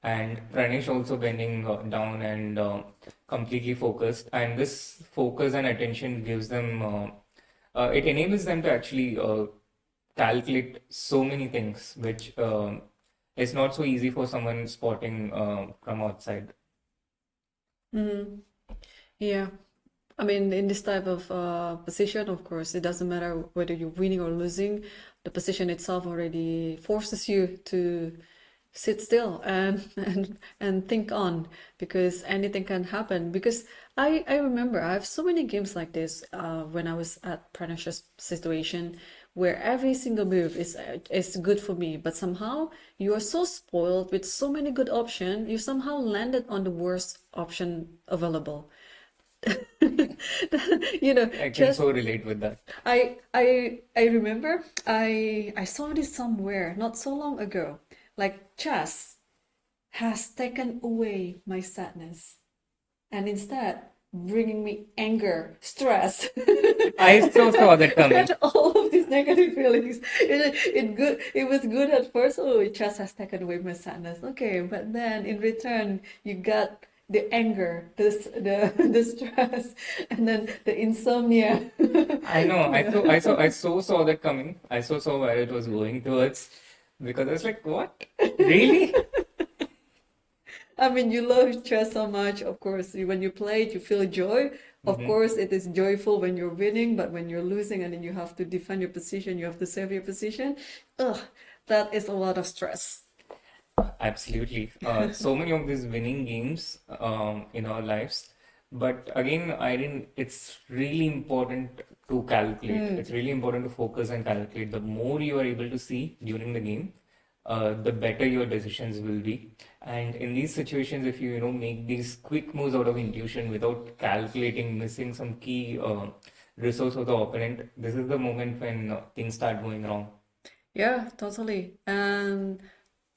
and Pranesh also bending down and completely focused. And this focus and attention gives them, it enables them to actually calculate so many things, which is not so easy for someone spotting from outside. Yeah. I mean, in this type of position, of course, it doesn't matter whether you're winning or losing. The position itself already forces you to sit still and think on, because anything can happen. Because I remember I have so many games like this when I was at Pranesh's situation, where every single move is good for me, but somehow you are so spoiled with so many good options, you somehow landed on the worst option available. You know, I can just so relate with that. I remember I saw this somewhere not so long ago. Like chess has taken away my sadness and instead bringing me anger, stress. I so saw that coming. And all of these negative feelings. It was good at first. Oh, it just has taken away my sadness. Okay, but then in return, you got the anger, the stress, and then the insomnia. I know. You know? I so saw that coming. I so saw where it was going towards because I was like, what? Really? I mean, you love chess so much. Of course, when you play it, you feel joy. Of course, it is joyful when you're winning, but when you're losing and then you have to defend your position, you have to save your position. Ugh, that is a lot of stress. Absolutely. So many of these winning games in our lives. But again, Irene, it's really important to calculate. It's really important to focus and calculate. The more you are able to see during the game, the better your decisions will be. And in these situations, if you make these quick moves out of intuition without calculating, missing some key resource of the opponent, this is the moment when things start going wrong. Yeah, totally. And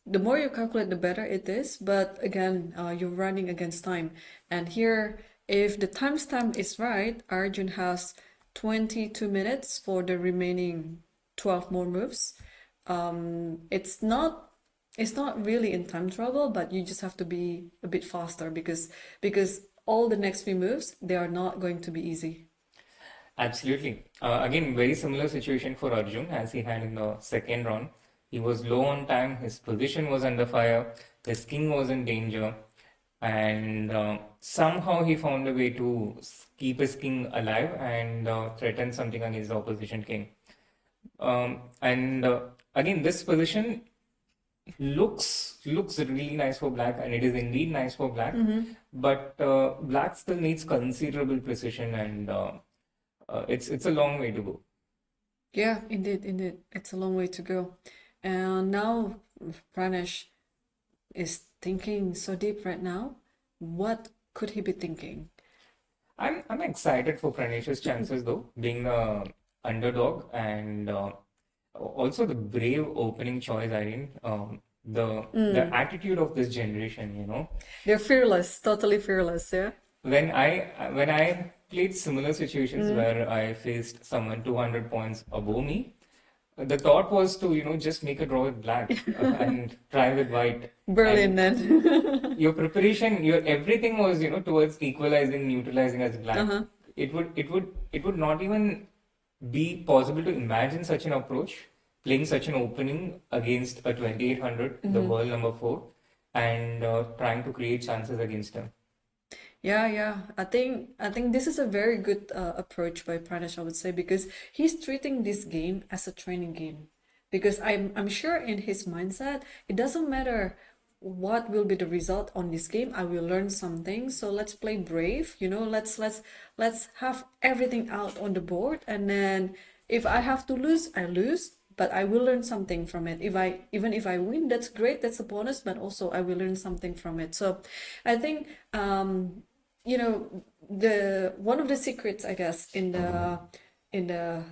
the more you calculate, the better it is. But again, you're running against time. And here, if the timestamp is right, Arjun has 22 minutes for the remaining 12 more moves. It's not really in time trouble, but you just have to be a bit faster because all the next few moves, they are not going to be easy. Absolutely. Again, very similar situation for Arjun as he had in the second round. He was low on time, his position was under fire, his king was in danger, and somehow he found a way to keep his king alive and threaten something against the opposition king. And again, this position looks really nice for black, and it is indeed nice for black. But black still needs considerable precision, and it's a long way to go. Yeah, indeed. It's a long way to go. And now Pranesh is thinking so deep right now. What could he be thinking? I'm excited for Pranesh's chances though, being the underdog and also the brave opening choice, Irene. The attitude of this generation. They're fearless, totally fearless, yeah? When I played similar situations where I faced someone 200 points above me, the thought was to just make a draw with black and try with white. Berlin then. Your preparation, your everything was towards equalizing, neutralizing as black. It would not even be possible to imagine such an approach, playing such an opening against a 2800, the world number 4, and trying to create chances against him. Yeah. I think this is a very good approach by Pranesh, I would say, because he's treating this game as a training game. Because I'm sure in his mindset, it doesn't matter what will be the result on this game. I will learn something. So let's play brave. Let's have everything out on the board, and then if I have to lose, I lose. But I will learn something from it. Even if I win, that's great. That's a bonus. But also, I will learn something from it. So, I think the one of the secrets, I guess, in the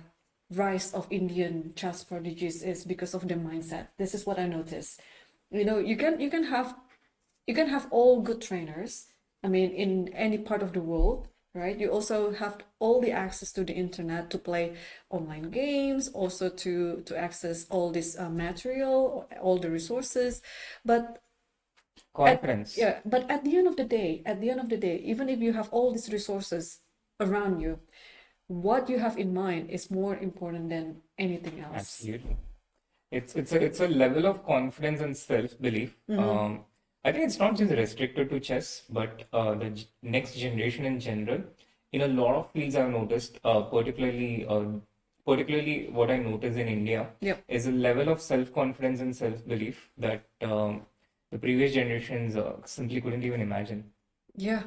rise of Indian chess prodigies is because of their mindset. This is what I noticed. You can have all good trainers. I mean, in any part of the world, right? You also have all the access to the internet to play online games, also to access all this material, all the resources, but Confidence. but at the end of the day, even if you have all these resources around you, what you have in mind is more important than anything else. Absolutely. It's a level of confidence and self-belief. I think it's not just restricted to chess, but the next generation in general. In a lot of fields, I've noticed, particularly what I notice in India, is a level of self-confidence and self-belief that the previous generations simply couldn't even imagine. Yeah,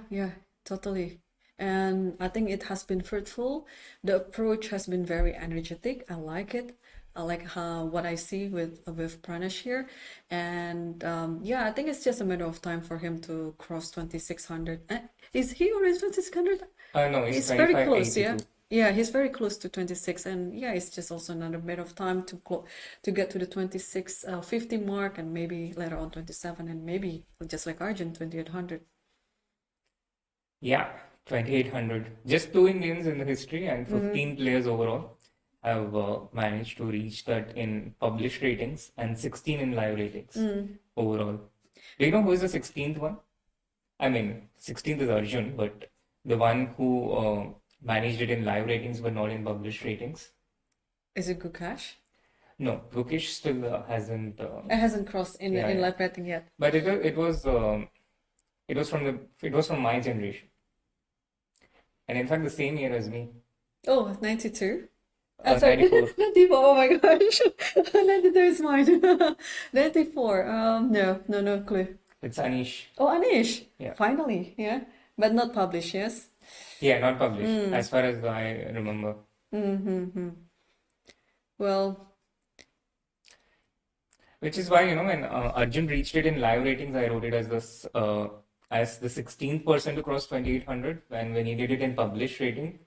totally. and I think it has been fruitful. The approach has been very energetic. I like it. I like how what I see with Pranesh here, and yeah, I think it's just a matter of time for him to cross 2600. Is he already 2600? No, it's He's very close, yeah. 2582. Yeah, he's very close to 26, and yeah, it's just also another matter of time to get to the 2650 mark, and maybe later on 27, and maybe just like Arjun 2800. Yeah, 2800. Just two Indians in the history and 15 players overall have managed to reach that in published ratings and 16 in live ratings overall. Do you know who is the 16th one? I mean, 16th is Arjun, but the one who managed it in live ratings but not in published ratings. Is it Gukash? No, Rukesh still hasn't. It hasn't crossed in Yeah, in yeah. live rating yet. But it was from my generation, and in fact the same year as me. Oh, 92. Sorry, 94. 94. Oh my gosh. 92 is mine. 94. No clue. It's Anish. Oh, Anish. Yeah. Finally, yeah. But not published, yes. Yeah, not published, as far as I remember. Well, Which is why, when Arjun reached it in live ratings, I wrote it as as the 16th person to cross 2800, and when he did it in published rating,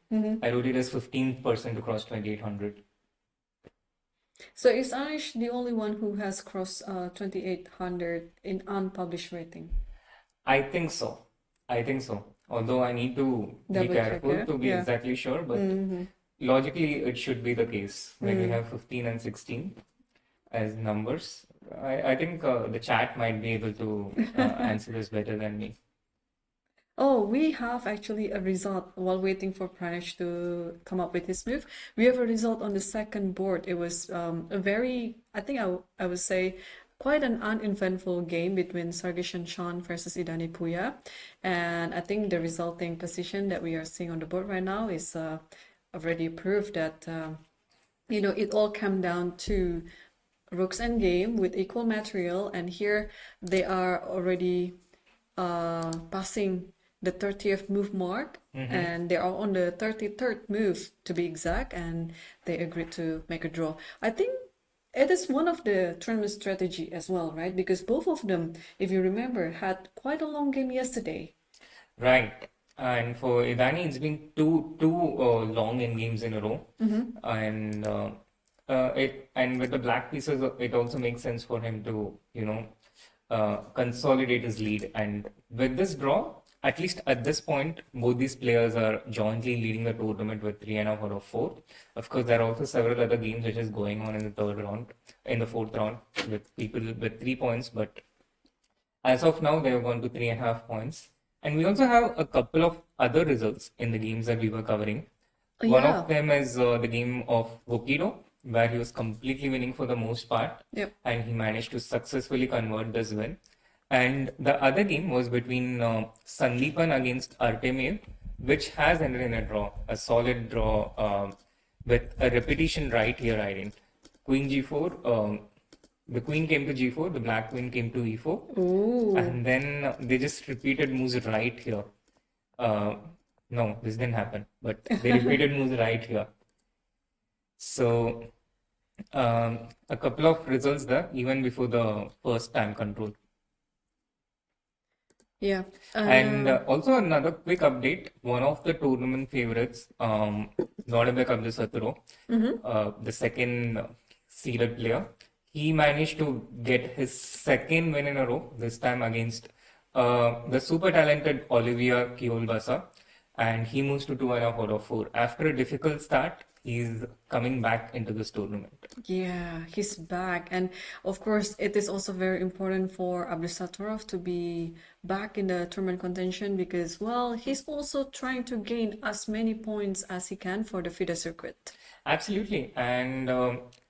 I wrote it as 15th person to cross 2800. so is Anish the only one who has crossed 2800 in unpublished rating? I think so. Although I need to be Double check, careful yeah? to be Yeah. exactly sure, but logically it should be the case when you have 15 and 16 as numbers. I think the chat might be able to answer this better than me. Oh, we have actually a result while waiting for Pranesh to come up with his move. We have a result on the second board. It was a very, I think I would say, quite an uneventful game between Sargishan Shan versus Idani Puya. And I think the resulting position that we are seeing on the board right now is already proof that, it all came down to Rook's Endgame with equal material. And here they are already passing the 30th move mark, and they are on the 33rd move to be exact, and they agreed to make a draw. I think it is one of the tournament strategy as well, right? Because both of them, if you remember, had quite a long game yesterday. Right. And for Idani, it's been two long end games in a row. And and with the black pieces, it also makes sense for him to, consolidate his lead. And with this draw, at least at this point, both these players are jointly leading the tournament with 3.5 out of 4. Of course, there are also several other games which is going on in the fourth round, with people with 3 points. But as of now, they have gone to 3.5 points. And we also have a couple of other results in the games that we were covering. One of them is the game of Hokkaido, where he was completely winning for the most part. Yep. And he managed to successfully convert this win. And the other game was between Sandeepan against Artemiev, which has ended in a draw, a solid draw with a repetition right here, Irene. Queen g4, the queen came to g4, the black queen came to e4. Ooh. And then they just repeated moves right here. No, this didn't happen, but they repeated moves right here. So a couple of results there, even before the first time control. Yeah. And also another quick update, one of the tournament favorites, Nodebek Abdusaturo, the second seeded player, he managed to get his second win in a row, this time against the super talented Olivia Kiolbasa, and he moves to 2.5 out of 4. After a difficult start, he's coming back into this tournament. Yeah, he's back. And of course, it is also very important for Abdusattorov to be back in the tournament contention because, well, he's also trying to gain as many points as he can for the FIDE circuit. Absolutely. And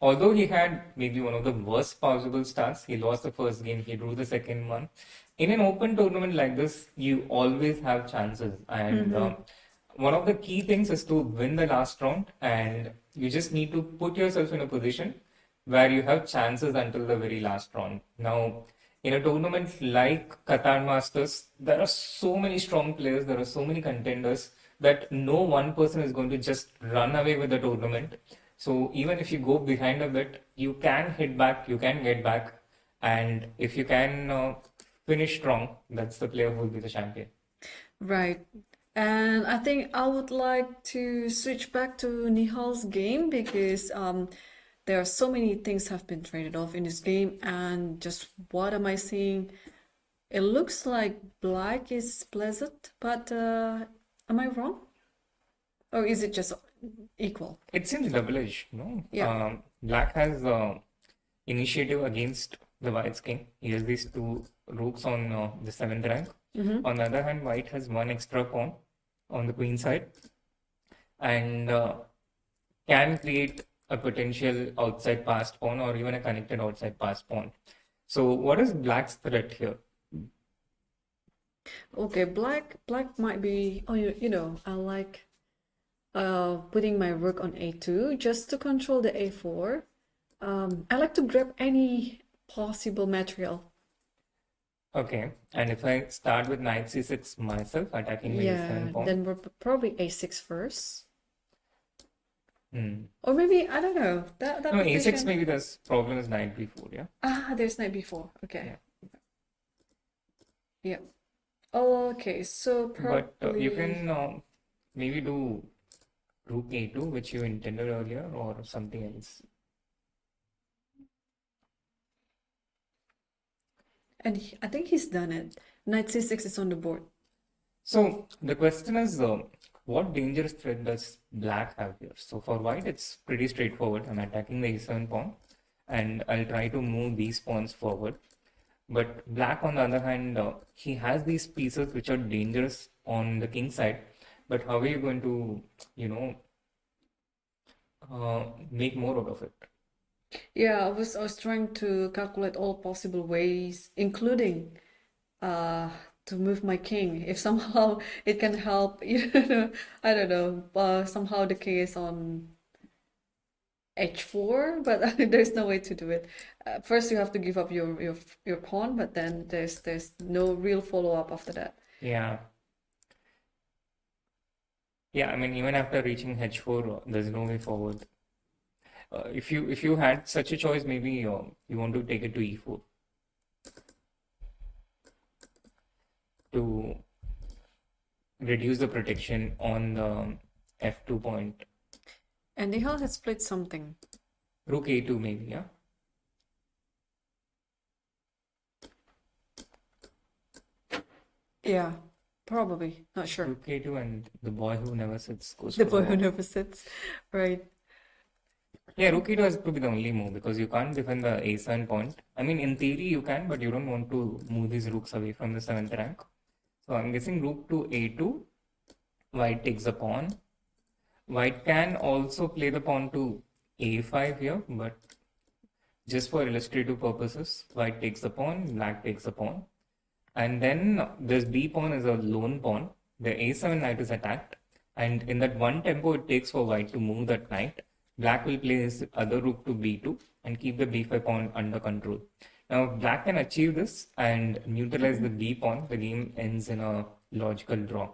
although he had maybe one of the worst possible starts, he lost the first game, he drew the second one. In an open tournament like this, you always have chances. And one of the key things is to win the last round, and you just need to put yourself in a position where you have chances until the very last round. Now, in a tournament like Qatar Masters, there are so many strong players, there are so many contenders. that no one person is going to just run away with the tournament. So even if you go behind a bit, you can hit back, you can get back, and if you can finish strong, that's the player who will be the champion. Right. And I think I would like to switch back to Nihal's game because there are so many things have been traded off in this game, and just what am I seeing? It looks like black is pleasant, but am I wrong? Or is it just equal? It seems double-edged, no? Yeah. Black has initiative against the White's king. He has these two rooks on the 7th rank. Mm-hmm. On the other hand, White has one extra pawn on the queen side and can create a potential outside passed pawn or even a connected outside passed pawn. So what is Black's threat here? Okay, black might be, oh, you know, I like putting my rook on a2 just to control the a4. I like to grab any possible material. Okay, and if I start with knight c6 myself, attacking the Yeah, a7 pawn. then we're probably a6 first. Hmm. Or maybe, I don't know, that No, a6 position. maybe the problem is knight b4, yeah? Ah, there's knight b4. Okay. Yeah. Yeah. Oh, okay, so But you probably. can maybe do rook a2, which you intended earlier, or something else. And I think he's done it. Knight c6 is on the board. So the question is, what dangerous threat does black have here? So for white, it's pretty straightforward. I'm attacking the a7 pawn, and I'll try to move these pawns forward. But black, on the other hand, he has these pieces which are dangerous on the king side. But how are you going to, you know, make more out of it? Yeah, I was trying to calculate all possible ways, including to move my king. If somehow it can help, you know, I don't know, somehow the king is on h4, but there's no way to do it. First, you have to give up your pawn, but then there's no real follow-up after that. Yeah. Yeah, I mean, even after reaching h4, there's no way forward. If you had such a choice, maybe you want to take it to e4 to reduce the protection on the f2 point. And Nihal has played something. Rook a2 maybe, yeah? Yeah, probably. Not sure. Rook a2 and the boy who never sits goes The for boy a who walk. never sits. Right. Yeah, rook a2 has to be the only move because you can't defend the a7 point. I mean, in theory you can, but you don't want to move these rooks away from the 7th rank. So I'm guessing rook to a2. White takes the pawn. White can also play the pawn to a5 here, but just for illustrative purposes, white takes the pawn, black takes the pawn. And then this b pawn is a lone pawn. The a7 knight is attacked. And in that one tempo it takes for white to move that knight, black will play his other rook to b2 and keep the b5 pawn under control. Now, if black can achieve this and neutralize the b pawn, the game ends in a logical draw.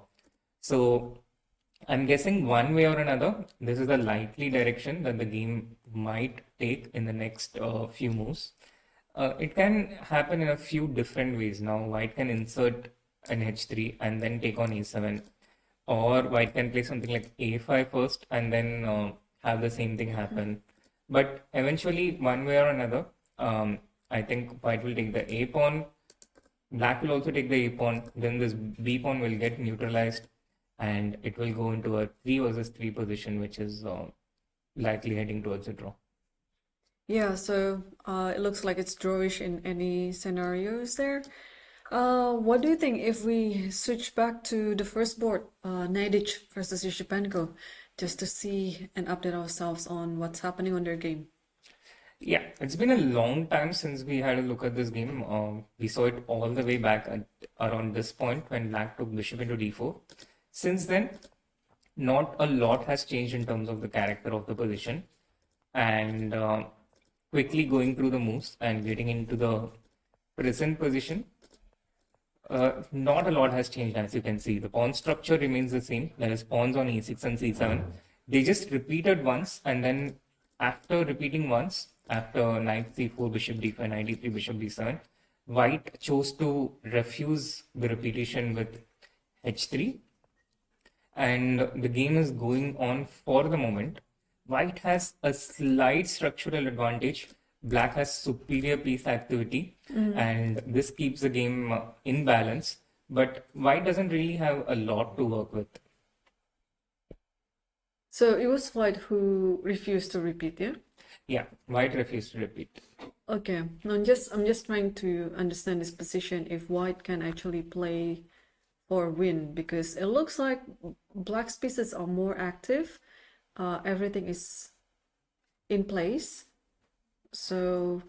So I'm guessing one way or another, this is the likely direction that the game might take in the next few moves. It can happen in a few different ways. Now, white can insert an h3 and then take on a7, or white can play something like a5 first and then have the same thing happen. But eventually, one way or another, I think white will take the a pawn, black will also take the a pawn, then this b pawn will get neutralized and it will go into a 3 versus 3 position, which is likely heading towards a draw. Yeah, so it looks like it's drawish in any scenarios there. What do you think if we switch back to the first board, Nedic versus Yushipenko, just to see and update ourselves on what's happening on their game? Yeah, it's been a long time since we had a look at this game. We saw it all the way back at around this point when black took bishop into d4. Since then, not a lot has changed in terms of the character of the position. And quickly going through the moves and getting into the present position, Not a lot has changed, as you can see. The pawn structure remains the same. There is pawns on e6 and c7. They just repeated once, and then after repeating once, after knight c4, bishop d5, knight d3, bishop d7, white chose to refuse the repetition with h3, and the game is going on for the moment. White has a slight structural advantage. Black has superior piece activity, and this keeps the game in balance. But white doesn't really have a lot to work with. So it was white who refused to repeat, yeah? Yeah, white refused to repeat. Okay. No, I'm just trying to understand this position if white can actually play or win, because it looks like black's pieces are more active. Everything is in place. So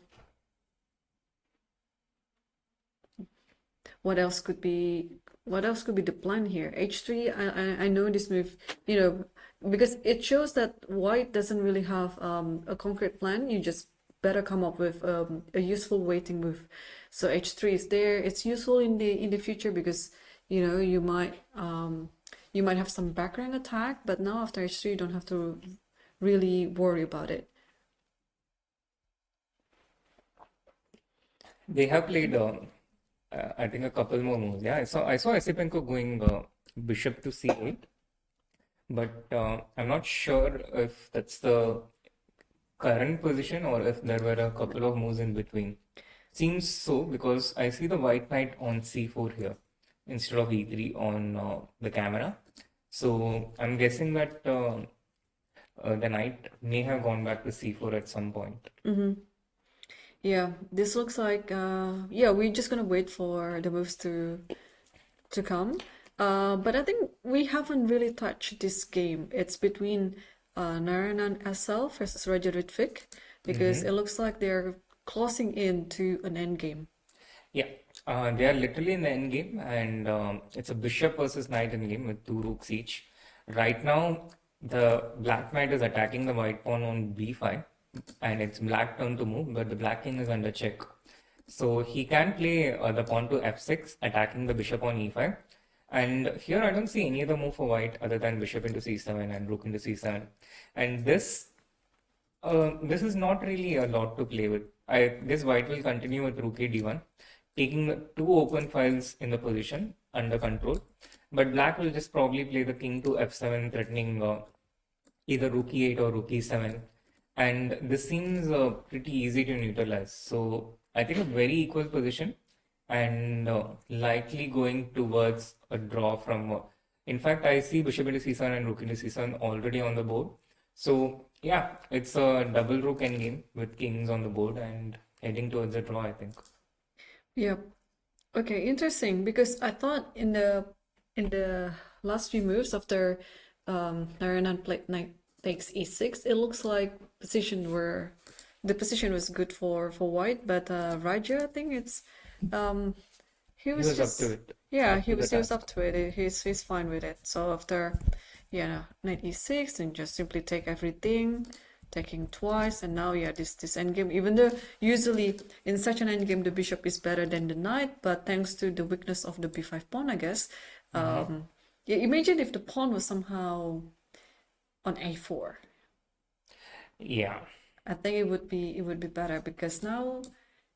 what else could be the plan here? H3, I know this move, because it shows that white doesn't really have a concrete plan. You just better come up with a useful waiting move. So H3 is there. It's useful in the future because you might have some background attack, but now after H3 you don't have to really worry about it. They have played, I think, a couple more moves. Yeah, I saw Esipenko going bishop to c8, but I'm not sure if that's the current position or if there were a couple of moves in between. Seems so because I see the white knight on c4 here instead of e3 on the camera. So I'm guessing that the knight may have gone back to c4 at some point. Yeah, this looks like we're just gonna wait for the moves to come. But I think we haven't really touched this game. It's between Narayanan SL versus Raja Ritwik, because it looks like they're closing in to an endgame. Yeah, they are literally in the end game, and it's a bishop versus knight in game with 2 rooks each. Right now, the black knight is attacking the white pawn on b5, and it's black turn to move, but the black king is under check. So he can play the pawn to f6, attacking the bishop on e5. And here I don't see any other move for white other than bishop into c7 and rook into c7. And this is not really a lot to play with. I guess white will continue with rook a d1, taking the 2 open files in the position under control. But black will just probably play the king to f7, threatening either rook e8 or rook e7. And this seems pretty easy to neutralize. So I think a very equal position, and likely going towards a draw from. In fact, I see bishop into c7 and rook into c7 already on the board. So yeah, it's a double rook endgame with kings on the board and heading towards a draw, I think. Yeah. Okay, interesting, because I thought in the last few moves after Narayanan played knight takes e6, it looks like the position was good for white, but Raja, I think it's he was up to it. Yeah, he was up to it. He's fine with it. So after knight e6, and just simply take everything, taking twice, and now this endgame. Even though usually in such an endgame the bishop is better than the knight, but thanks to the weakness of the b5 pawn, I guess. Imagine if the pawn was somehow on a4. Yeah. I think it would be better, because now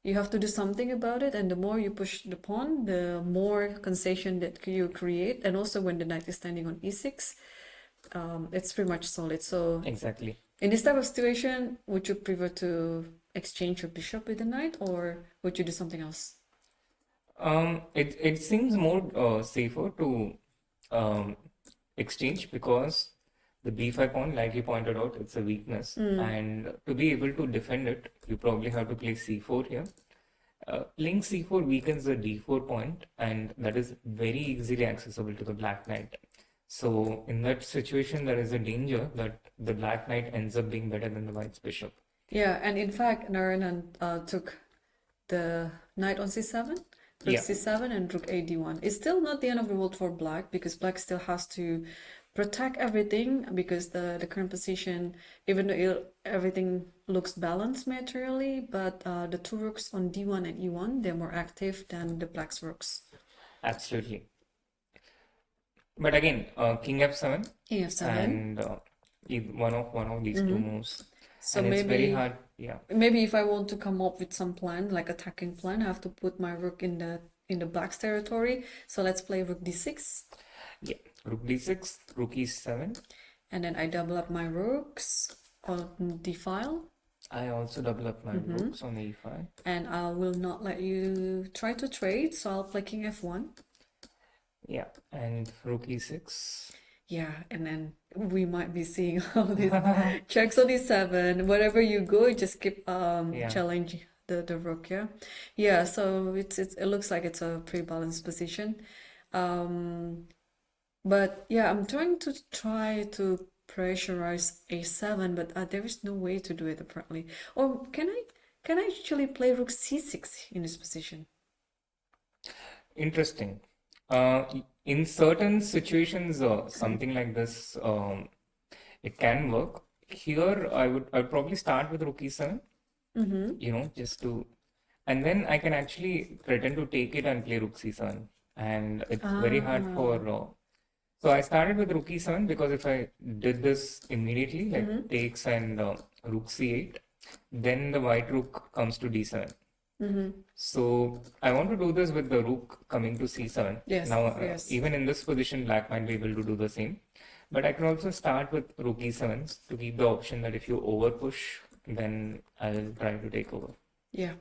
you have to do something about it, and the more you push the pawn, the more concession that you create. And also when the knight is standing on e6, it's pretty much solid. So exactly. In this type of situation, would you prefer to exchange your bishop with the knight, or would you do something else? It seems more safer to exchange, because the b5 pawn, like you pointed out, it's a weakness, and to be able to defend it, you probably have to play c4 here. Playing c4 weakens the d4 point, and that is very easily accessible to the black knight. So in that situation, there is a danger that the black knight ends up being better than the white's bishop. Yeah, and in fact, Narayanan took the knight on c7, rook c7, and rook a d1. It's still not the end of the world for black, because black still has to protect everything, because the current position, even though everything looks balanced materially, but the two rooks on d1 and e1, they're more active than the black's rooks. Absolutely. But again, King F7 King F7. and one of these two moves, So and it's very maybe hard. Yeah, maybe if I want to come up with some plan, like attacking plan, I have to put my rook in the black's territory. So let's play rook d6, yeah. Rook D6, Rook E7. and then I double up my rooks on d file, I also double up my rooks on E5. and I will not let you try to trade. So I'll play king f1. Yeah, and Rook E6. Yeah, and then we might be seeing all these checks on d7. Wherever you go, just keep Yeah. challenge the rook. Yeah, yeah. So it looks like it's a pretty balanced position. But yeah, I'm trying to pressurize a7, but there is no way to do it apparently. Or can I actually play rook c6 in this position? Interesting. In certain situations, something like this, it can work. Here, I would probably start with Rook E7, just to, and then I can actually pretend to take it and play Rook C7, and it's very hard for. So I started with Rook E7 because if I did this immediately, like takes and Rook C8, then the white rook comes to D7. So I want to do this with the rook coming to c7. Yes, Now, yes. even in this position, black might be able to do the same. But I can also start with rook e7 to keep the option that if you over push, then I'll try to take over. Yeah.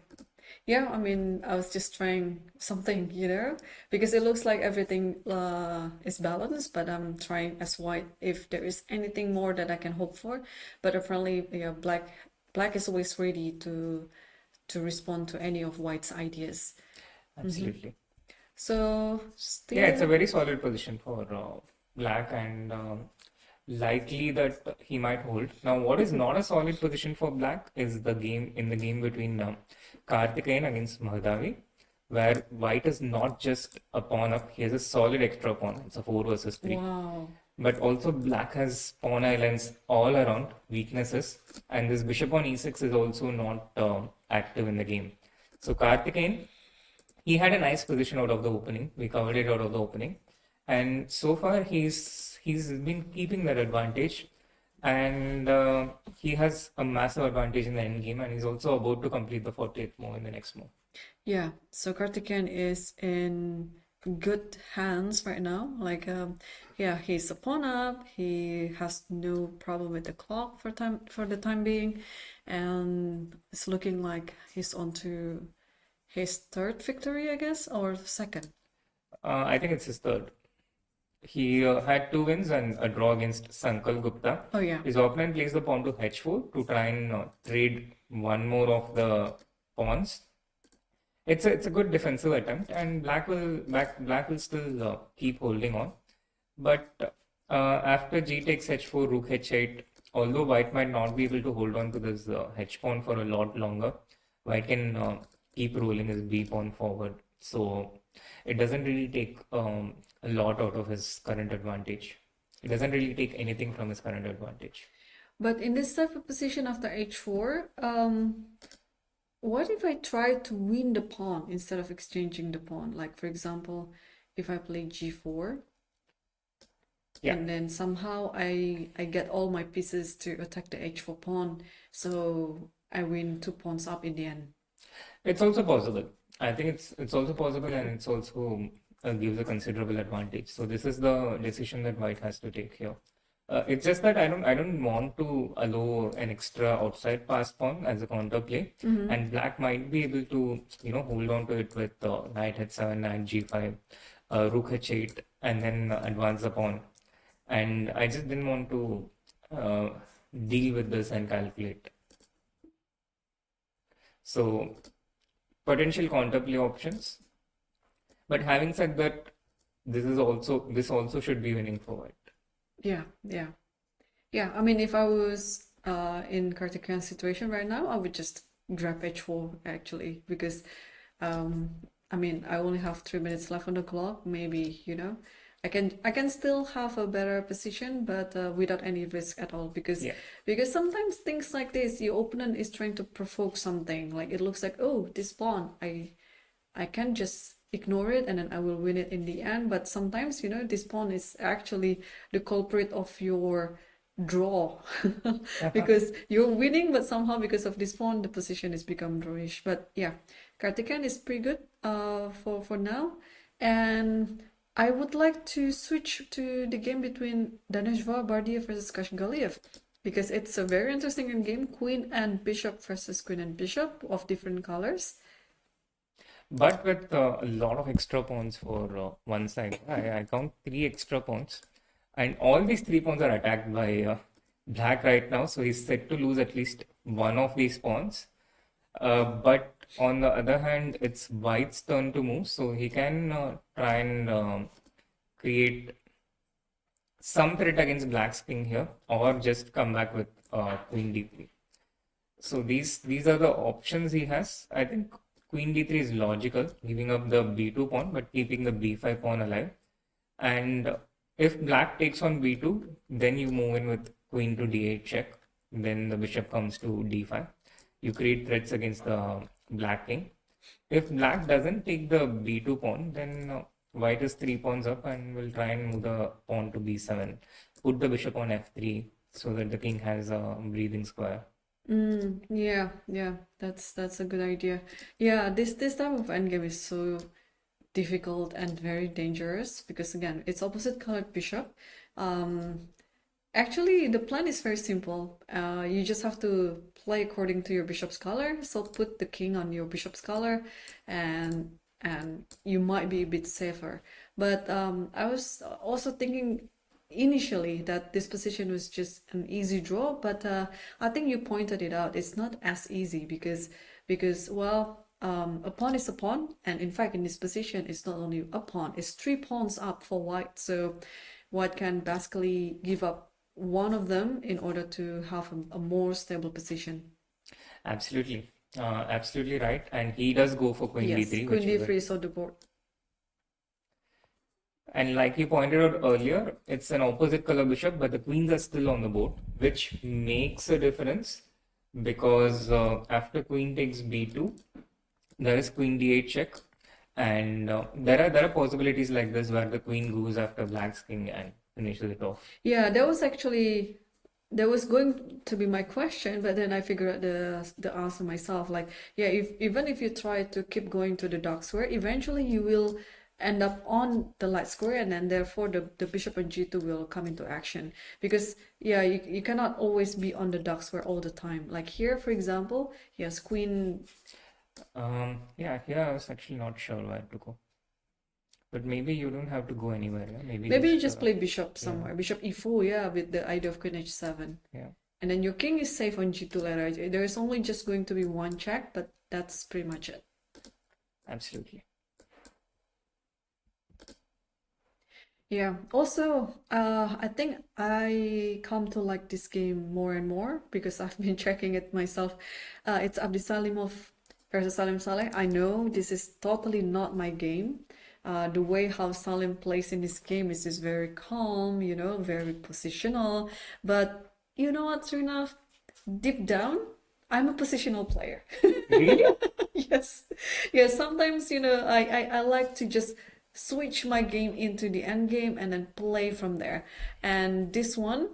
Yeah, I mean, I was just trying something, because it looks like everything is balanced, but I'm trying as white if there is anything more that I can hope for. But apparently, yeah, black is always ready to respond to any of white's ideas. Absolutely. So still, Yeah, it's a very solid position for black, and likely that he might hold. Now, what is not a solid position for black is the game between Karthikeyan against Mahdavi, where white is not just a pawn up, he has a solid extra pawn. It's a 4 versus 3. wow. But also black has pawn islands all around, weaknesses, and this bishop on e6 is also not active in the game. So Karthikeyan, he had a nice position out of the opening. We covered it out of the opening, and so far he's been keeping that advantage, and he has a massive advantage in the end game, and he's also about to complete the 48th move in the next move. Yeah, so Karthikeyan is in good hands right now. Like, yeah, he's a pawn up. He has no problem with the clock for the time being, and it's looking like he's on to his third victory, I guess, or second. I think it's his third. He had 2 wins and a draw against Sankal Gupta. Oh yeah. His opponent plays the pawn to h4 to try and trade one more of the pawns. It's a good defensive attempt, and black will still keep holding on. But after g takes h4, rook h8, although white might not be able to hold on to this h pawn for a lot longer, white can keep rolling his b pawn forward. So it doesn't really take a lot out of his current advantage. It doesn't really take anything from his current advantage. But in this type of position after h4, what if I try to win the pawn instead of exchanging the pawn? Like, for example, if I play g4, Yeah. and then somehow I get all my pieces to attack the h4 pawn, so I win 2 pawns up in the end. It's also possible. I think it's also possible, and it's also gives a considerable advantage. So this is the decision that white has to take here. It's just that I don't want to allow an extra outside pass pawn as a counter play, and black might be able to hold on to it with knight h7, knight g5, rook h8, and then advance the pawn. And I just didn't want to deal with this and calculate. So potential counterplay options. But having said that, this also should be winning for white. Yeah. I mean, if I was in Karthikeyan's situation right now, I would just grab h4 actually, because I mean, I only have 3 minutes left on the clock. Maybe, I can still have a better position, but without any risk at all, because sometimes things like this, your opponent is trying to provoke something. Like, it looks like, oh, this pawn, I can just ignore it and then I will win it in the end. But sometimes, this pawn is actually the culprit of your draw because you're winning, but somehow because of this pawn, the position has become drawish. But yeah, Karthikeyan is pretty good for now. And I would like to switch to the game between Daneshvar Bardiev versus Kashgaliev because it's a very interesting game. Queen and bishop versus queen and bishop of different colors. But with a lot of extra pawns for one side. I count 3 extra pawns. And all these 3 pawns are attacked by black right now. So he's set to lose at least one of these pawns. But on the other hand, it's white's turn to move. So he can try and create some threat against black's king here. Or just come back with queen d3. So these are the options he has. I think queen d3 is logical, giving up the b2 pawn but keeping the b5 pawn alive. And if black takes on b2, then you move in with queen to d8 check. Then the bishop comes to d5. You create threats against the black king. If black doesn't take the b2 pawn, then white is 3 pawns up and will try and move the pawn to b7. Put the bishop on f3 so that the king has a breathing square. Yeah, that's a good idea. Yeah, this type of endgame is so difficult and very dangerous because again, it's opposite colored bishop. Actually, the plan is very simple. You just have to play according to your bishop's color. So put the king on your bishop's color, and you might be a bit safer. But I was also thinking initially that this position was just an easy draw, but I think you pointed it out. It's not as easy because well, a pawn is a pawn, and in fact in this position it's not only a pawn, it's 3 pawns up for white. So white can basically give up one of them in order to have a more stable position. Absolutely. Absolutely right. And he does go for queen Yes, d3, queen which is d3 is on the board. And like you pointed out earlier, it's an opposite color bishop, but the queens are still on the board, which makes a difference because after queen takes b2, there is queen d8 check, and there are possibilities like this where the queen goes after black's king and finishes it off. Yeah, that was going to be my question, but then I figured out the answer myself. Like, yeah, even if you try to keep going to the dark square, eventually you will end up on the light square, and then therefore the bishop on g2 will come into action because yeah, you cannot always be on the dark square all the time. Like here, for example, yes, queen. Yeah, here I was actually not sure where to go. But maybe you don't have to go anywhere. Yeah? Maybe you just play bishop somewhere. Yeah. Bishop e4, yeah, with the idea of queen h7. Yeah. And then your king is safe on g2 later. There is only just going to be one check, but that's pretty much it. Absolutely. Yeah. Also, I think I come to like this game more and more because I've been checking it myself. It's Abdisalimov versus Salim Saleh. I know this is totally not my game. The way how Salim plays in this game is just very calm, very positional. But you know what, Srinath? Deep down, I'm a positional player. Really? Yes. Yeah, sometimes, I like to just switch my game into the end game and then play from there. And this one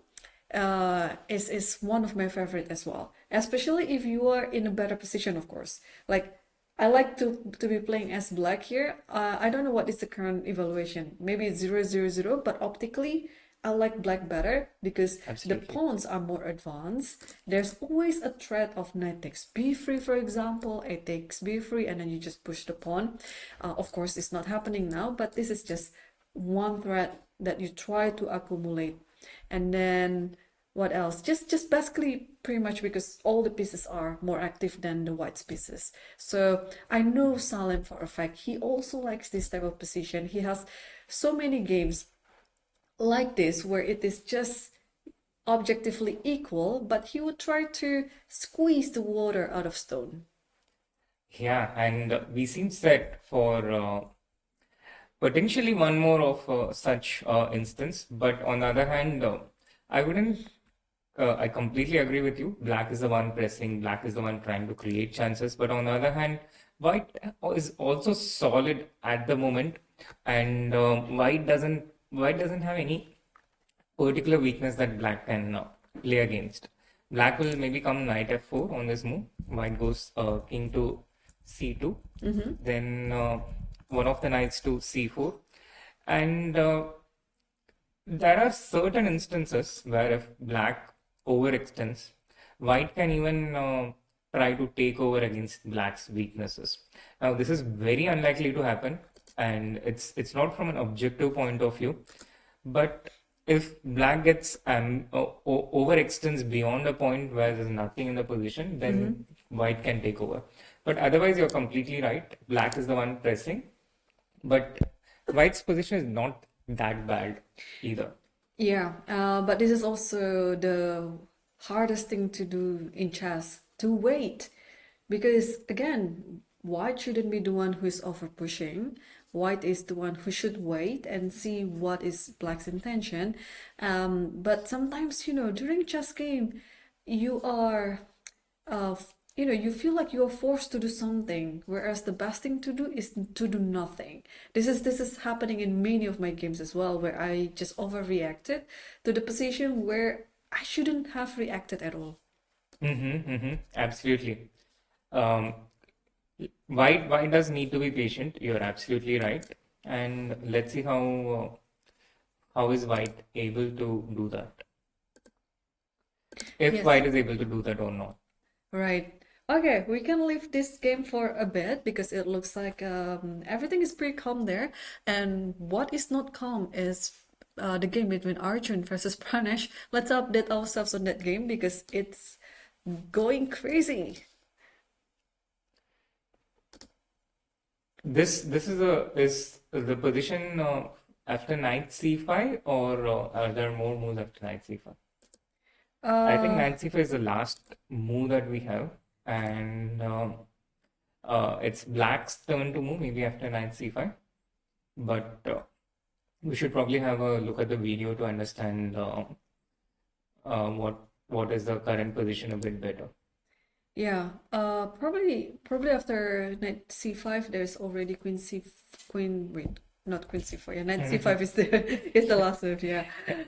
is one of my favorite as well. Especially if you are in a better position, of course. Like, I like to be playing as black here. I don't know what is the current evaluation. Maybe it's 0-0-0, but optically, I like black better because Absolutely. the pawns are more advanced. There's always a threat of knight takes b3, for example, a takes b3, and then you just push the pawn. Of course, it's not happening now, but this is just one threat that you try to accumulate. And then what else? Just basically pretty much because all the pieces are more active than the white's pieces. So I know Salim for a fact. He also likes this type of position. He has so many games like this where it is just objectively equal, but he would try to squeeze the water out of stone. Yeah, and we seem set for potentially one more of such instance. But on the other hand, I wouldn't I completely agree with you. Black is the one pressing, black is the one trying to create chances. But on the other hand, white is also solid at the moment, and white doesn't have any particular weakness that black can play against. Black will maybe come knight f4 on this move. White goes king to c2, then one of the knights to c4, and there are certain instances where if black overextends, white can even try to take over against black's weaknesses. Now, this is very unlikely to happen, and it's not from an objective point of view. But if black gets overextends beyond a point where there's nothing in the position, then white can take over. But otherwise, you're completely right. Black is the one pressing, but white's position is not that bad either. Yeah, but this is also the hardest thing to do in chess, to wait. Because again, white shouldn't be the one who is over pushing. White is the one who should wait and see what is black's intention. But sometimes, during chess game, you are you feel like you are forced to do something, whereas the best thing to do is to do nothing. This is happening in many of my games as well, where I just overreacted to the position where I shouldn't have reacted at all. Absolutely. Um, white does need to be patient. You're absolutely right. And let's see how is white able to do that. If Yes. white is able to do that or not. Right. Okay, we can leave this game for a bit because it looks like everything is pretty calm there. And what is not calm is the game between Arjun versus Pranesh. Let's update ourselves on that game because it's going crazy. This is the position after knight c5, or are there more moves after knight c5? I think knight c5 is the last move that we have, and it's black's turn to move maybe after knight c5. But we should probably have a look at the video to understand what is the current position a bit better. Yeah, probably after knight c5, there's already not queen c4. Yeah, knight c5 is the last move. Yeah,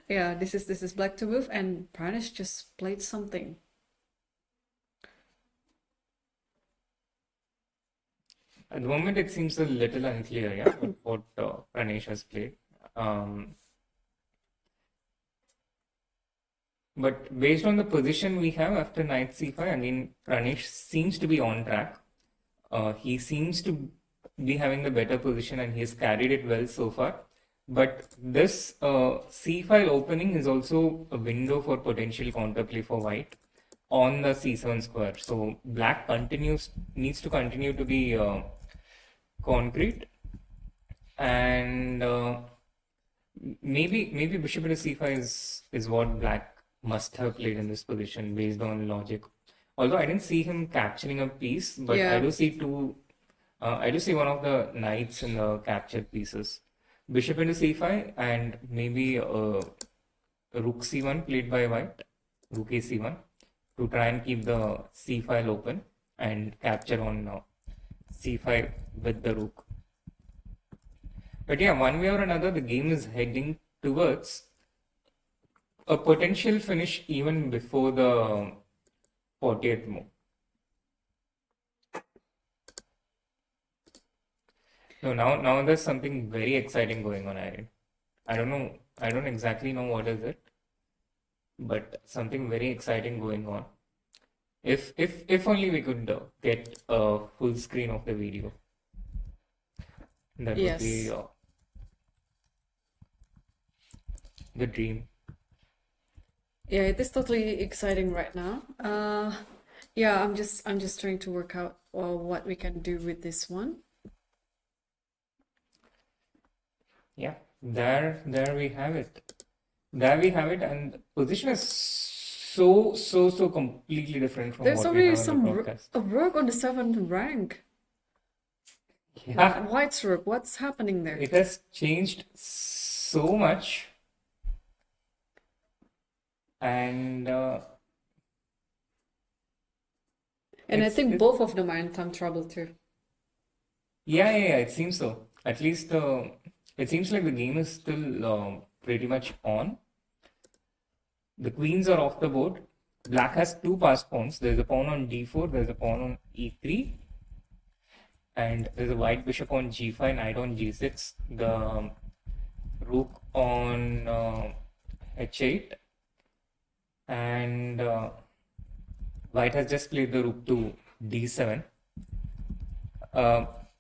yeah. This is black to move, and Pranesh just played something. At the moment, it seems a little unclear, yeah, what Pranesh has played. But based on the position we have after knight c5, again, Pranesh seems to be on track. He seems to be having the better position, and he has carried it well so far. But this c file opening is also a window for potential counterplay for white on the c7 square. So black needs to continue to be concrete, and maybe bishop into c5 is what black must have played in this position based on logic. Although I didn't see him capturing a piece, but Yeah. I do see one of the knights in the captured pieces. Bishop into c5, and maybe rook c1 played by white, rook a c1, to try and keep the c file open and capture on c5 with the rook. But yeah, one way or another, the game is heading towards a potential finish even before the 40th move. No, now there's something very exciting going on, Irene. I don't know. I don't exactly know what is it, but something very exciting going on. If only we could get a full screen of the video, that would be Yes. the dream. Yeah, it is totally exciting right now. Yeah, I'm just trying to work out what we can do with this one. Yeah, there we have it. There we have it, and position is so completely different from There's what we already have on the some broadcast. a rook on the 7th rank. Yeah, White's rook, what's happening there? it has changed so much. and And I it's think both of them are in some trouble too. yeah, it seems so. At least it seems like the game is still pretty much on. The queens are off the board. Black has two passed pawns. There's a pawn on d4, there's a pawn on e3, and there's a white bishop on g5, knight on g6, the rook on h8, and white has just played the rook to d7.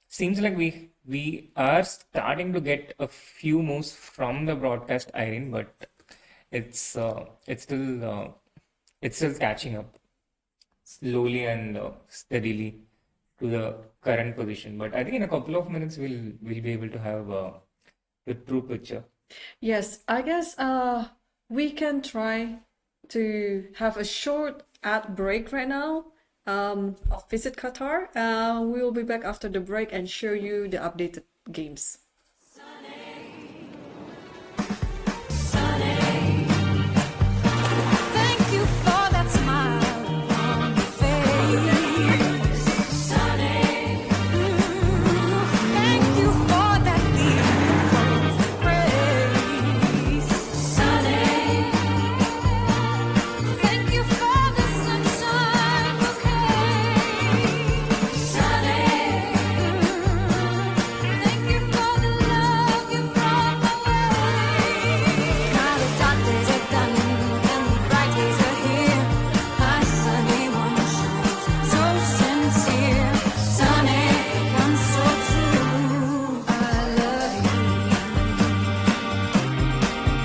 Seems like we are starting to get a few moves from the broadcast, Irene, but it's still catching up slowly and steadily to the current position. But I think in a couple of minutes we'll be able to have the true picture. Yes, I guess we can try to have a short ad break right now of Visit Qatar. We will be back after the break and show you the updated games. Thank you for that smile on your face, Sunny. Thank you for that beautiful grace, Sunny. Thank you for the sunshine bouquet, Sunny. Thank you for the love you brought my way. Now the dark days are done and the bright days are here. My sunny one shines so sincere. Sunny, I'm so true. I love you.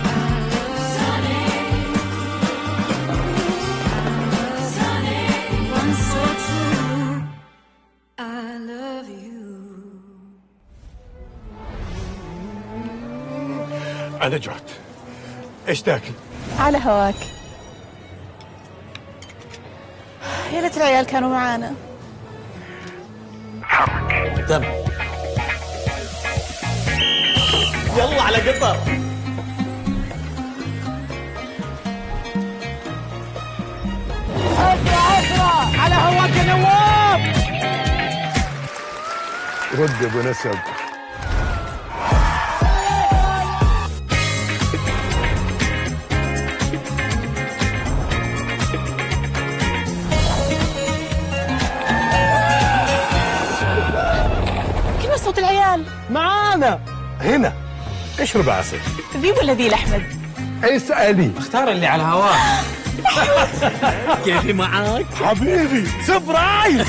I love Sunny. Sunny, I'm so true. I love you. أنا جعت. إيش تاكل؟ على هواك. يا ليت العيال كانوا معانا. تم. يلا على قطر. على هواك يا نواف. رد يا ابو نسب. كيف صوت العيال؟ معانا هنا. اشرب عسل. ذي ولا ذي لأحمد؟ اسألي. اختار اللي على هواك. كيفي معاك؟ حبيبي سبرايز.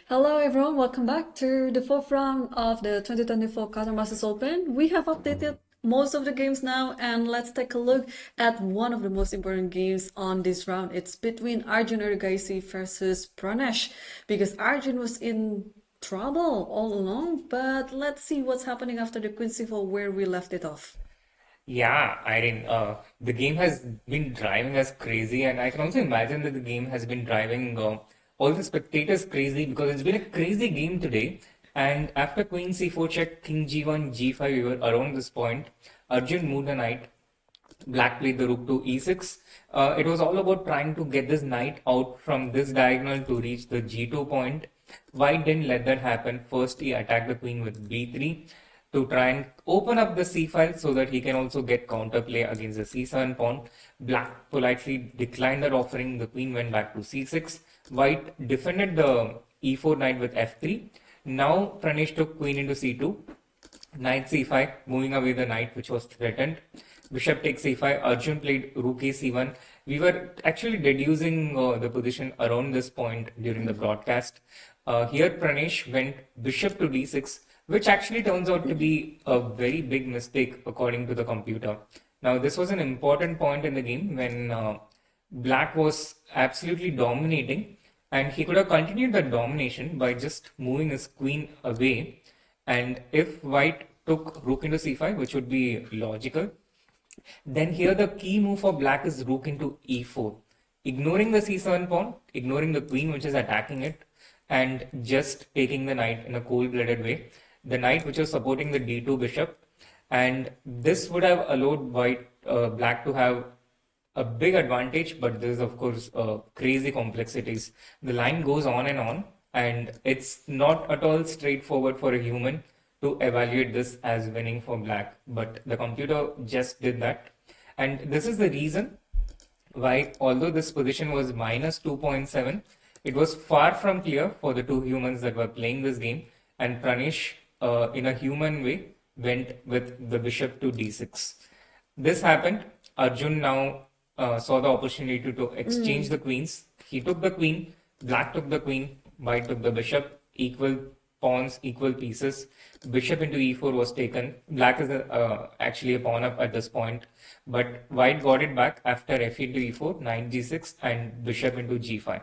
Hello everyone, welcome back to the fourth round of the 2024 Qatar Masters Open. We have updated most of the games now, and let's take a look at one of the most important games on this round. It's between Arjun Erigaisi versus Pranesh, because Arjun was in trouble all along, but let's see what's happening after the Queen C4 where we left it off. Yeah, Irene, the game has been driving us crazy, and I can also imagine that the game has been driving all the spectators crazy because it's been a crazy game today. And after Queen C4 check, King G1, G5, we were around this point. Arjun moved the knight. Black played the rook to E6. It was all about trying to get this knight out from this diagonal to reach the G2 point. White didn't let that happen. First, he attacked the queen with B3 to try and open up the C file so that he can also get counterplay against the C7 pawn. Black politely declined that offering. The queen went back to C6. White defended the E4 knight with F3. Now Pranesh took queen into C2. Knight C5, moving away the knight which was threatened. Bishop takes C5. Arjun played rook a C1. We were actually deducing the position around this point during the broadcast. Here Pranesh went bishop to D6, which actually turns out to be a very big mistake according to the computer. Now this was an important point in the game when Black was absolutely dominating, and he could have continued that domination by just moving his queen away. And if White took rook into C5, which would be logical, then here the key move for Black is rook into E4, ignoring the C7 pawn, ignoring the queen which is attacking it, and just taking the knight in a cold-blooded way. The knight which was supporting the D2 bishop, and this would have allowed Black to have a big advantage, but this is of course crazy complexities. The line goes on, and it's not at all straightforward for a human to evaluate this as winning for Black, but the computer just did that. And this is the reason why, although this position was minus 2.7, it was far from clear for the two humans that were playing this game, and Pranesh, in a human way, went with the bishop to D6. This happened. Arjun now saw the opportunity to exchange the queens. He took the queen, Black took the queen, White took the bishop, equal pawns, equal pieces. Bishop into E4 was taken. Black is actually a pawn up at this point, but White got it back after F into E4, knight G6, and bishop into G5.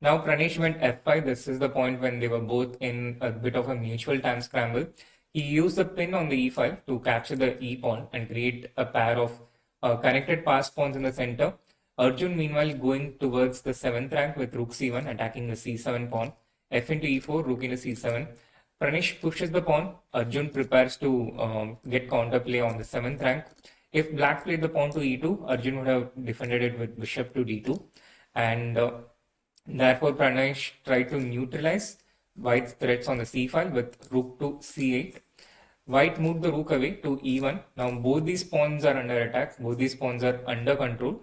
Now Pranesh went F5. This is the point when they were both in a bit of a mutual time scramble. He used the pin on the E file to capture the E pawn and create a pair of connected passed pawns in the center. Arjun meanwhile going towards the 7th rank with rook C1 attacking the C7 pawn. F into E4, rook into C7. Pranesh pushes the pawn. Arjun prepares to get counterplay on the 7th rank. If Black played the pawn to E2, Arjun would have defended it with bishop to D2. And therefore, Pranesh tried to neutralize White's threats on the C file with rook to C8. White moved the rook away to E1. Now both these pawns are under attack. Both these pawns are under control.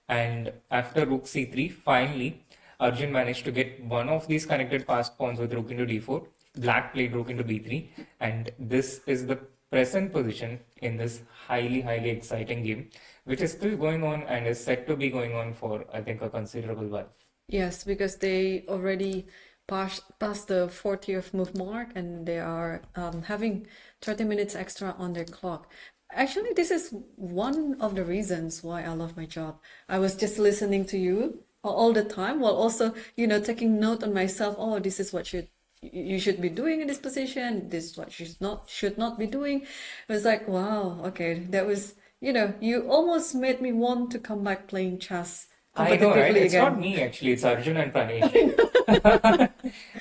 And after rook C3, finally, Arjun managed to get one of these connected passed pawns with rook into D4. Black played rook into B3. And this is the present position in this highly exciting game, which is still going on and is set to be going on for, I think, a considerable while. Yes, because they already passed the 40th move mark, and they are having 30 minutes extra on their clock. Actually, this is one of the reasons why I love my job. I was just listening to you all the time while also, taking note on myself. Oh, this is what you should be doing in this position. This is what you should not be doing. It was like, wow, okay, that was, you almost made me want to come back playing chess I know, right? competitively It's again. not me actually, it's Arjun and Pranesh.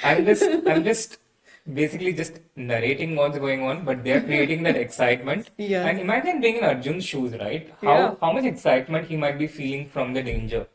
I'm just basically just narrating what's going on, but they're creating that excitement. Yes. And imagine being in Arjun's shoes, right? Yeah. How much excitement he might be feeling from the danger.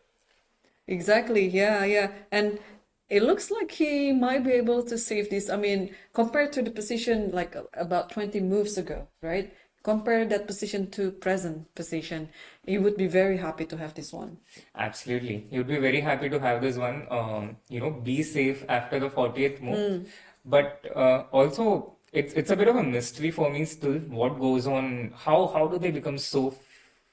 Exactly. Yeah. And it looks like he might be able to save this. I mean, compared to the position like about 20 moves ago, right? Compare that position to present position. You would be very happy to have this one. Absolutely. You'd be very happy to have this one, be safe after the 40th move. But also, it's a bit of a mystery for me still, what goes on, how do they become so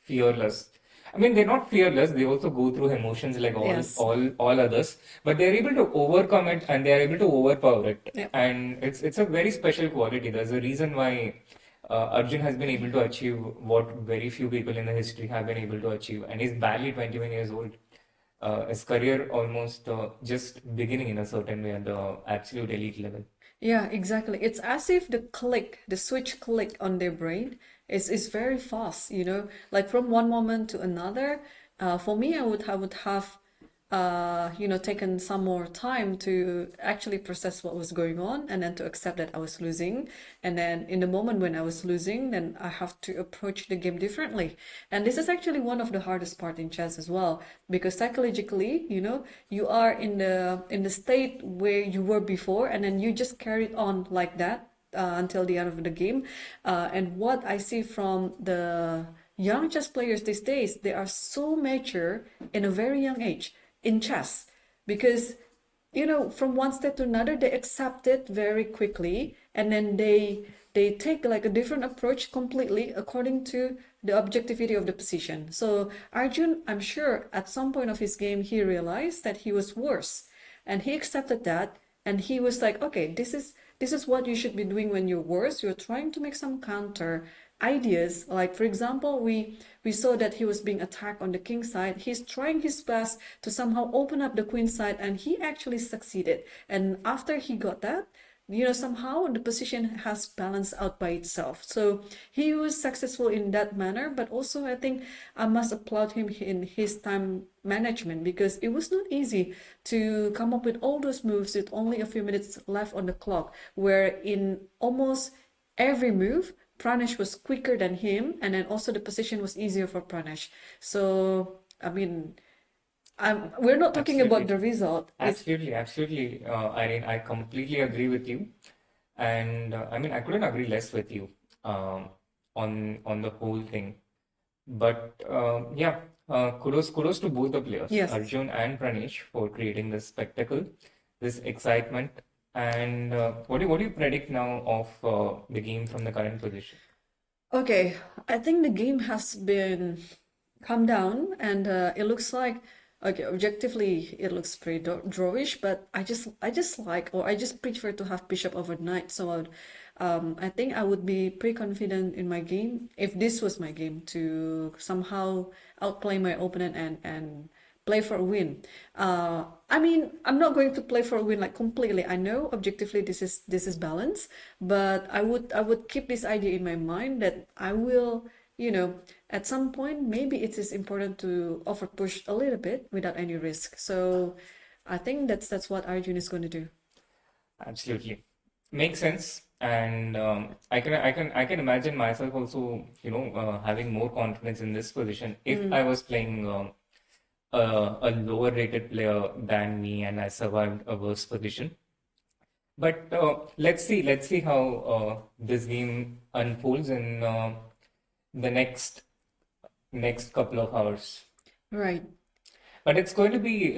fearless? I mean, they're not fearless. They also go through emotions like Yes. all others, but they're able to overcome it and they are able to overpower it. Yep. And it's a very special quality. There's a reason why Arjun has been able to achieve what very few people in the history have been able to achieve, and he's barely 21 years old. His career almost just beginning in a certain way at the absolute elite level. Yeah, exactly. It's as if the switch click on their brain is very fast, like from one moment to another. For me, I would have taken some more time to actually process what was going on and then to accept that I was losing. And then in the moment when I was losing, then I have to approach the game differently. And this is actually one of the hardest part in chess as well, because psychologically, you are in the state where you were before, and then you just carried on like that until the end of the game. And what I see from the young chess players these days, they are so mature in a very young age in chess, because from one step to another they accept it very quickly, and then they take like a different approach completely according to the objectivity of the position. So Arjun, I'm sure at some point of his game he realized that he was worse, and he accepted that, and he was like, okay, this is what you should be doing when you're worse. You're trying to make some counter ideas. Like for example, we saw that he was being attacked on the king side. He's trying his best to somehow open up the queen side, and he actually succeeded. And after he got that, somehow the position has balanced out by itself. So he was successful in that manner, but also I think I must applaud him in his time management, because it was not easy to come up with all those moves with only a few minutes left on the clock, where in almost every move Pranesh was quicker than him, and then also the position was easier for Pranesh. So I mean, we're not talking about the result. Absolutely, Irene, I completely agree with you, and I mean, I couldn't agree less with you on the whole thing. But yeah, kudos to both the players, Yes. Arjun and Pranesh, for creating this spectacle, this excitement. And what do you predict now of the game from the current position? Okay, I think the game has been calmed down, and it looks like, okay, objectively it looks pretty drawish, but I just prefer to have bishop over knight. So I think I would be pretty confident in my game if this was my game, to somehow outplay my opponent and play for a win. I mean, I'm not going to play for a win like completely. I know objectively this is balance, but I would keep this idea in my mind that I will, at some point maybe it is important to over push a little bit without any risk. So I think that's what Arjun is going to do. Absolutely. Makes sense. And I can imagine myself also, having more confidence in this position if I was playing a lower rated player than me and I survived a worse position. But let's see how this game unfolds in the next couple of hours. Right. But it's going to be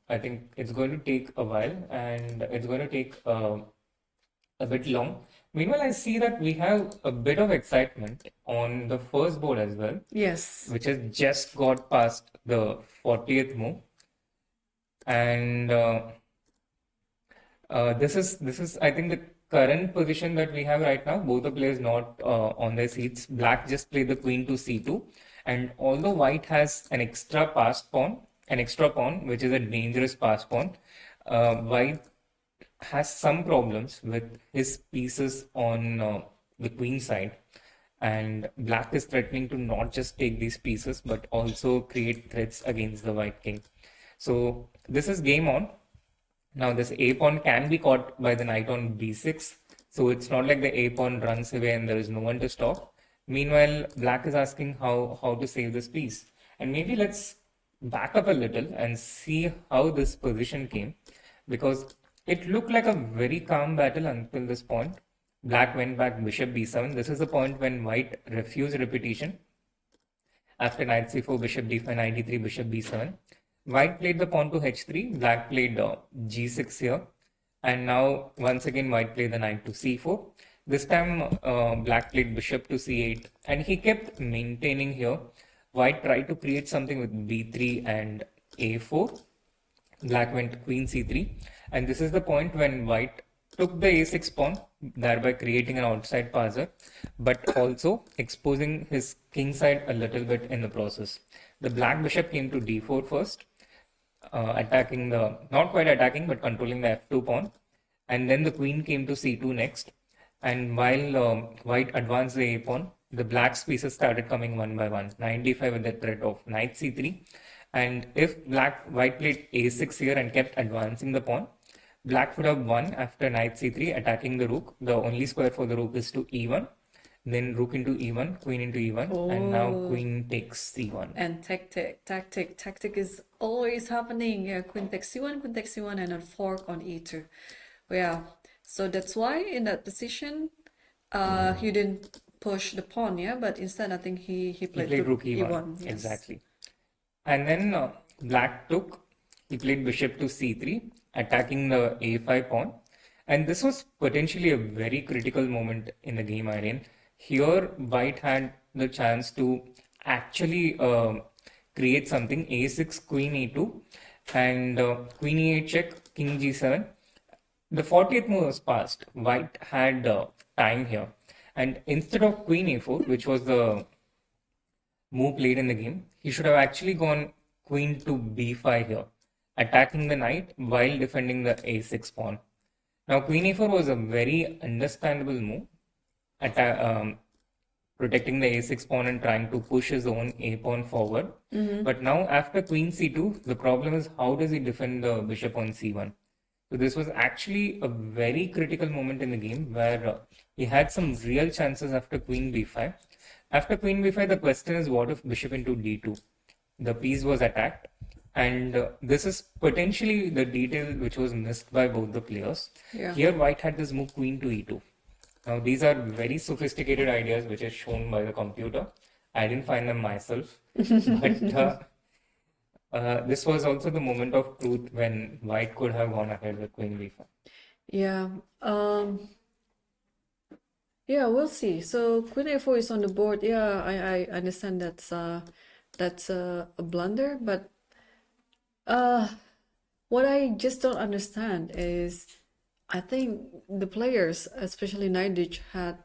I think it's going to take a while, and it's going to take a bit long. Meanwhile, I see that we have a bit of excitement on the first board as well, Yes. which has just got past the 40th move. And this is I think the current position that we have right now. Both the players not on their seats. Black just played the queen to c2, and although white has an extra pawn, which is a dangerous passed pawn, white has some problems with his pieces on the queen side, and black is threatening to not just take these pieces but also create threats against the white king. So this is game on. Now this a pawn can be caught by the knight on b6, so it's not like the a pawn runs away and there is no one to stop. Meanwhile, black is asking how to save this piece, and maybe let's back up a little and see how this position came, because it looked like a very calm battle until this point. Black went back bishop b7. This is the point when white refused repetition. After knight c4, bishop d5, knight d3, bishop b7. White played the pawn to h3. Black played g6 here. And now, once again, white played the knight to c4. This time, black played bishop to c8. And he kept maintaining here. White tried to create something with b3 and a4. Black went queen c3, and this is the point when white took the a6 pawn, thereby creating an outside passer, but also exposing his king side a little bit in the process. The black bishop came to d4 first, attacking the, not quite attacking, but controlling the f2 pawn. And then the queen came to c2 next. And while white advanced the a pawn, the black's pieces started coming one by one. Knight d5 with the threat of knight c3. And if white played a6 here and kept advancing the pawn, black would have won after knight c3, attacking the rook. The only square for the rook is to e1. Then rook into e1, queen into e1, and now queen takes c1. And tactic is always happening. Yeah, queen takes c1, and a fork on e2. Yeah, so that's why in that position, he didn't push the pawn, yeah, but instead I think he played rook e1. Yes. Exactly. And then black took, he played bishop to c3, attacking the a5 pawn. And this was potentially a very critical moment in the game, Irene. Here, white had the chance to actually create something, a6, queen e2, and queen e8 check, king g7. The 40th move was passed. White had time here. And instead of queen a4, which was the move played in the game, he should have actually gone queen to b5 here, attacking the knight while defending the a6 pawn. Now, queen a4 was a very understandable move, protecting the a6 pawn and trying to push his own a pawn forward. But now, after queen c2, the problem is how does he defend the bishop on c1? So this was actually a very critical moment in the game where he had some real chances after queen b5. After queen b5, the question is what if bishop into d2? The piece was attacked, and this is potentially the detail which was missed by both the players. Yeah. Here, white had this move queen to e2. Now, these are very sophisticated ideas which are shown by the computer. I didn't find them myself, but this was also the moment of truth when white could have gone ahead with queen b5. Yeah. Yeah, we'll see. So queen a4 is on the board. Yeah, I understand that's a blunder, but what I just don't understand is I think the players, especially Naiditch, had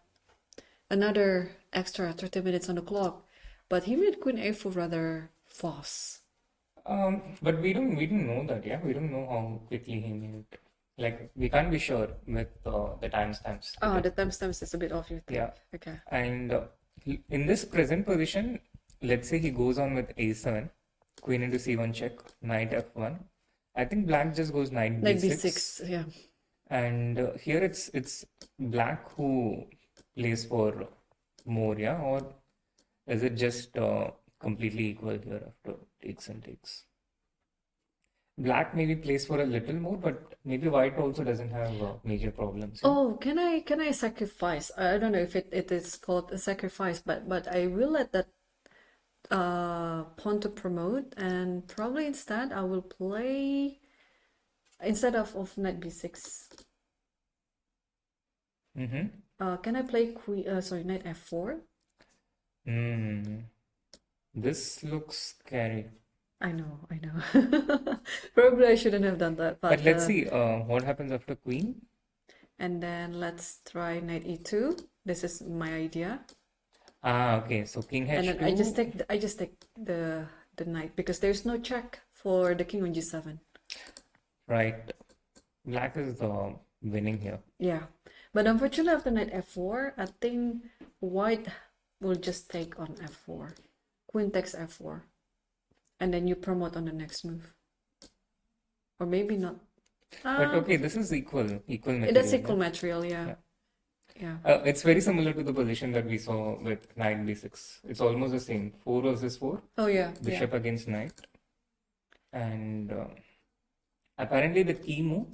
another extra 30 minutes on the clock, but he made queen a4 rather fast. But we didn't know that, yeah. We don't know how quickly he made it. Like, we can't be sure with the timestamps. Oh, the timestamps is a bit off, you think? Yeah. Okay. And in this present position, let's say he goes on with a7, queen into c1 check, knight f1. I think black just goes knight b6. Knight b6, yeah. And here it's black who plays for more, yeah? Or is it just completely equal here after takes and takes? Black maybe plays for a little more, but maybe white also doesn't have major problems. Yeah? Oh, can I sacrifice? I don't know if it is called a sacrifice, but I will let that pawn to promote, and probably instead I will play instead of knight b6. Can I play knight f4? This looks scary. I know. Probably I shouldn't have done that, But let's see what happens after queen. And then let's try knight e2. This is my idea. Okay. So king h2. And then I just take the knight because there's no check for the king on g7. Right. Black is winning here. Yeah. But unfortunately after knight f4, I think white will just take on f4. Queen takes f4. And then you promote on the next move. Or maybe not. But okay, this is equal material. That's equal material, yeah. It's very similar to the position that we saw with knight b6. It's almost the same. 4 versus 4. Oh, yeah. Bishop against knight. And apparently the key move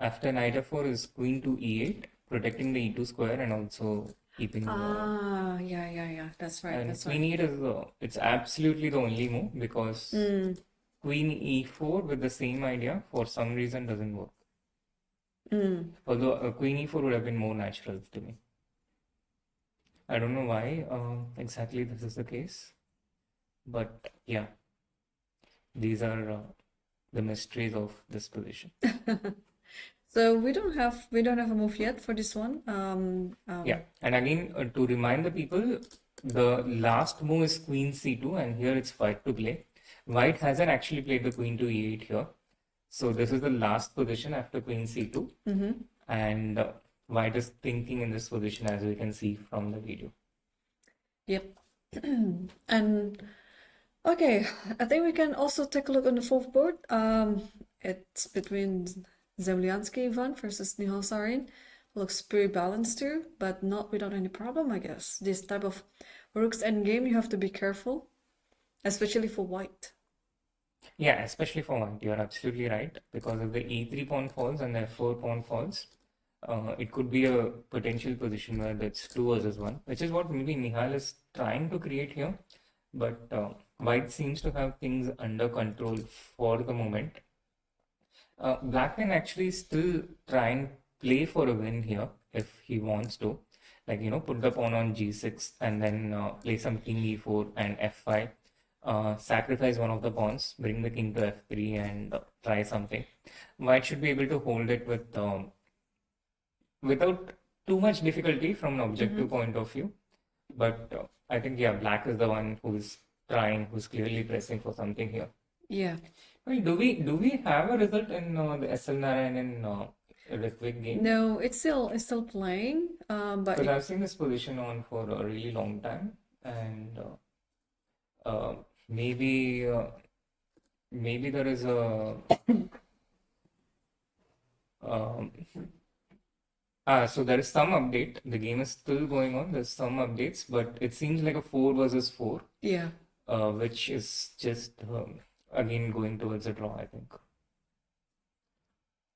after knight f4 is queen to e8, protecting the e2 square and also keeping yeah. That's right. And that's queen right. e8 is absolutely the only move because queen e4 with the same idea for some reason doesn't work. Although queen e4 would have been more natural to me. I don't know why exactly this is the case. But yeah, these are the mysteries of this position. So we don't have a move yet for this one. Yeah, and again, to remind the people, the last move is Queen C2, and here it's white to play. White hasn't actually played the Queen to E8 here. So this is the last position after Queen C2. And White is thinking in this position, as we can see from the video. Yep. And okay, I think we can also take a look on the fourth board. It's between Zemlyansky Ivan versus Nihal Sarin. Looks pretty balanced too, but not without any problem, I guess. This type of rook's endgame, you have to be careful, especially for white. Yeah, especially for white, you're absolutely right. Because if the E3 pawn falls and the F4 pawn falls, it could be a potential position where it's 2 versus 1, which is what maybe Nihal is trying to create here. But white seems to have things under control for the moment. Black can actually still try and play for a win here if he wants to. Like, put the pawn on G6 and then play some King E4 and F5. Sacrifice one of the pawns, bring the king to F3 and try something. White should be able to hold it with without too much difficulty from an objective point of view. But I think, yeah, black is the one who's trying, who's clearly pressing for something here. Yeah. Well, do we have a result in the SL Narayanan Ritwik game? No, it's still playing. But Because I've seen this position on for a really long time, and maybe there is a so there is some update. The game is still going on. There's some updates, but it seems like a 4 versus 4. Yeah. Which is just again going towards a draw, I think.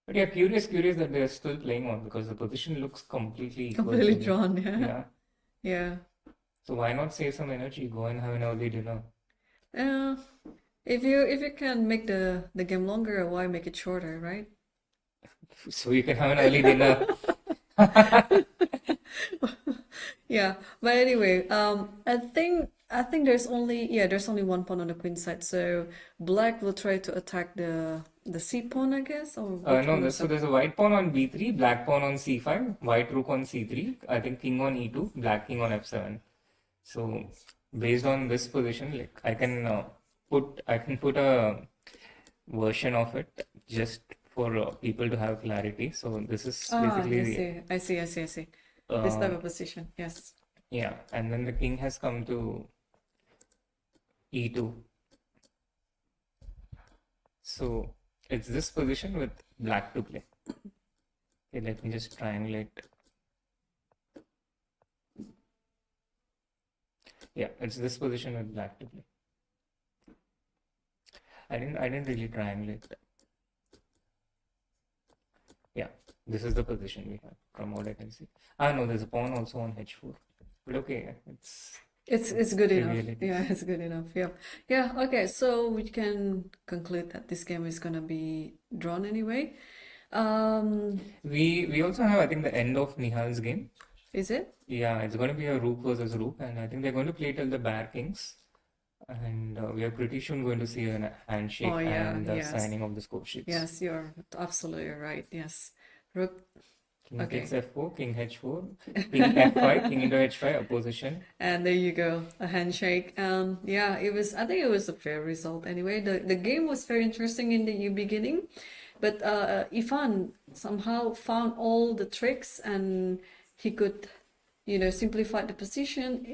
But yeah, curious that they're still playing on because the position looks completely equal. Completely drawn, yeah. Yeah. Yeah. So why not save some energy? Go and have an early dinner. If you can make the game longer, why make it shorter, right? So you can have an early dinner. Yeah, but anyway, I think there's only one pawn on the queen side, so black will try to attack the c pawn, I guess, or No, so there's a white pawn on B3, black pawn on C5, white rook on C3, I think king on E2, black king on F7. So based on this position, like I can put a version of it just for people to have clarity. So this is basically I see. This type of position, yes. Yeah, and then the king has come to E2. So it's this position with black to play. Okay, let me just triangulate. Yeah, it's this position with black to play. I didn't really triangulate. Yeah, this is the position we have from what I can see. No, there's a pawn also on H4. But okay, It's good enough. reality. Yeah, it's good enough. Yeah. Yeah, okay. So we can conclude that this game is gonna be drawn anyway. We also have, I think, the end of Nihal's game. Is it? Yeah, it's going to be a rook versus rook, and I think they're going to play till the bear kings. And we are pretty soon going to see a handshake Oh, yeah, and the yes. signing of the score sheets. Yes, you're absolutely right. Yes. Rook. King Okay. takes F4, King H4, King F5, King into H5, opposition. And there you go, a handshake. Yeah, I think it was a fair result anyway. The game was very interesting in the beginning, but Ivan somehow found all the tricks and he could, simplify the position.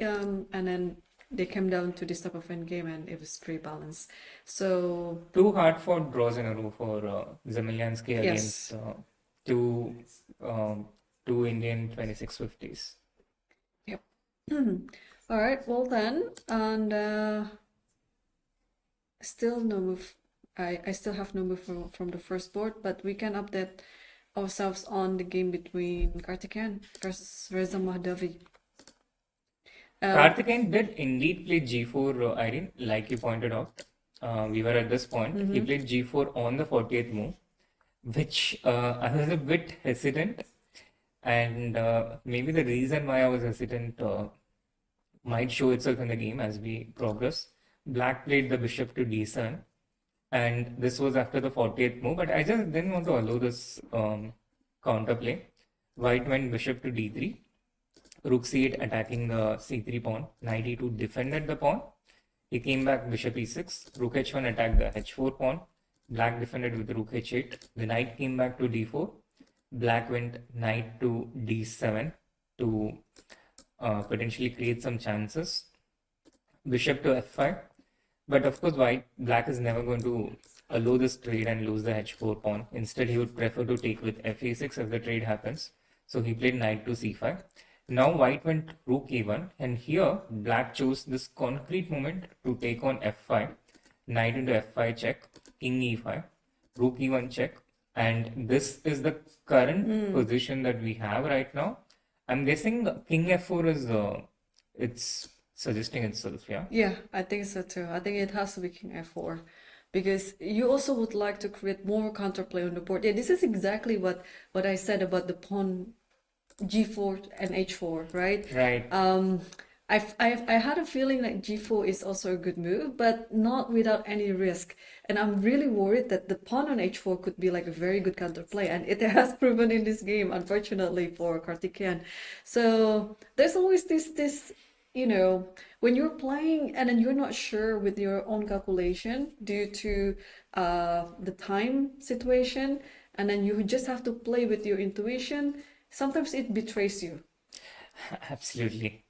And then they came down to this type of end game and it was pretty balanced. So Two hard-fought draws in a row for Zemlyansky Yes. against two Indian 2650s. Yep. All right, well then, and still no move. I still have no move from the first board, but we can update ourselves on the game between Karthikeyan versus Reza Mahdavi. Karthikeyan did indeed play G4, Irene, like you pointed out. We were at this point. He played G4 on the 40th move, which I was a bit hesitant. And maybe the reason why I was hesitant might show itself in the game as we progress. Black played the bishop to d7, and this was after the 40th move, but I just didn't want to allow this counterplay. White went bishop to d3, rook c8 attacking the c3 pawn, knight e2 defended the pawn. He came back bishop e6, rook h1 attacked the h4 pawn. Black defended with rook h8. The knight came back to d4. Black went knight to d7 to potentially create some chances. Bishop to f5. But of course, black is never going to allow this trade and lose the h4 pawn. Instead, he would prefer to take with f8 if the trade happens. So he played knight to c5. Now white went rook e1, and here black chose this concrete moment to take on f5. Knight into f5 check, king e5, rook e1 check, and this is the current position that we have right now. I'm guessing king f4 is it's suggesting itself, yeah? Yeah, I think so too. I think it has to be king f4 because you also would like to create more counterplay on the board. Yeah, this is exactly what I said about the pawn g4 and h4, right? Right. I had a feeling like g4 is also a good move, but not without any risk. And I'm really worried that the pawn on h4 could be like a very good counterplay, and it has proven in this game, unfortunately for Karthikeyan. So there's always this, you know, when you're playing and then you're not sure with your own calculation due to the time situation, and then you just have to play with your intuition. Sometimes it betrays you. Absolutely.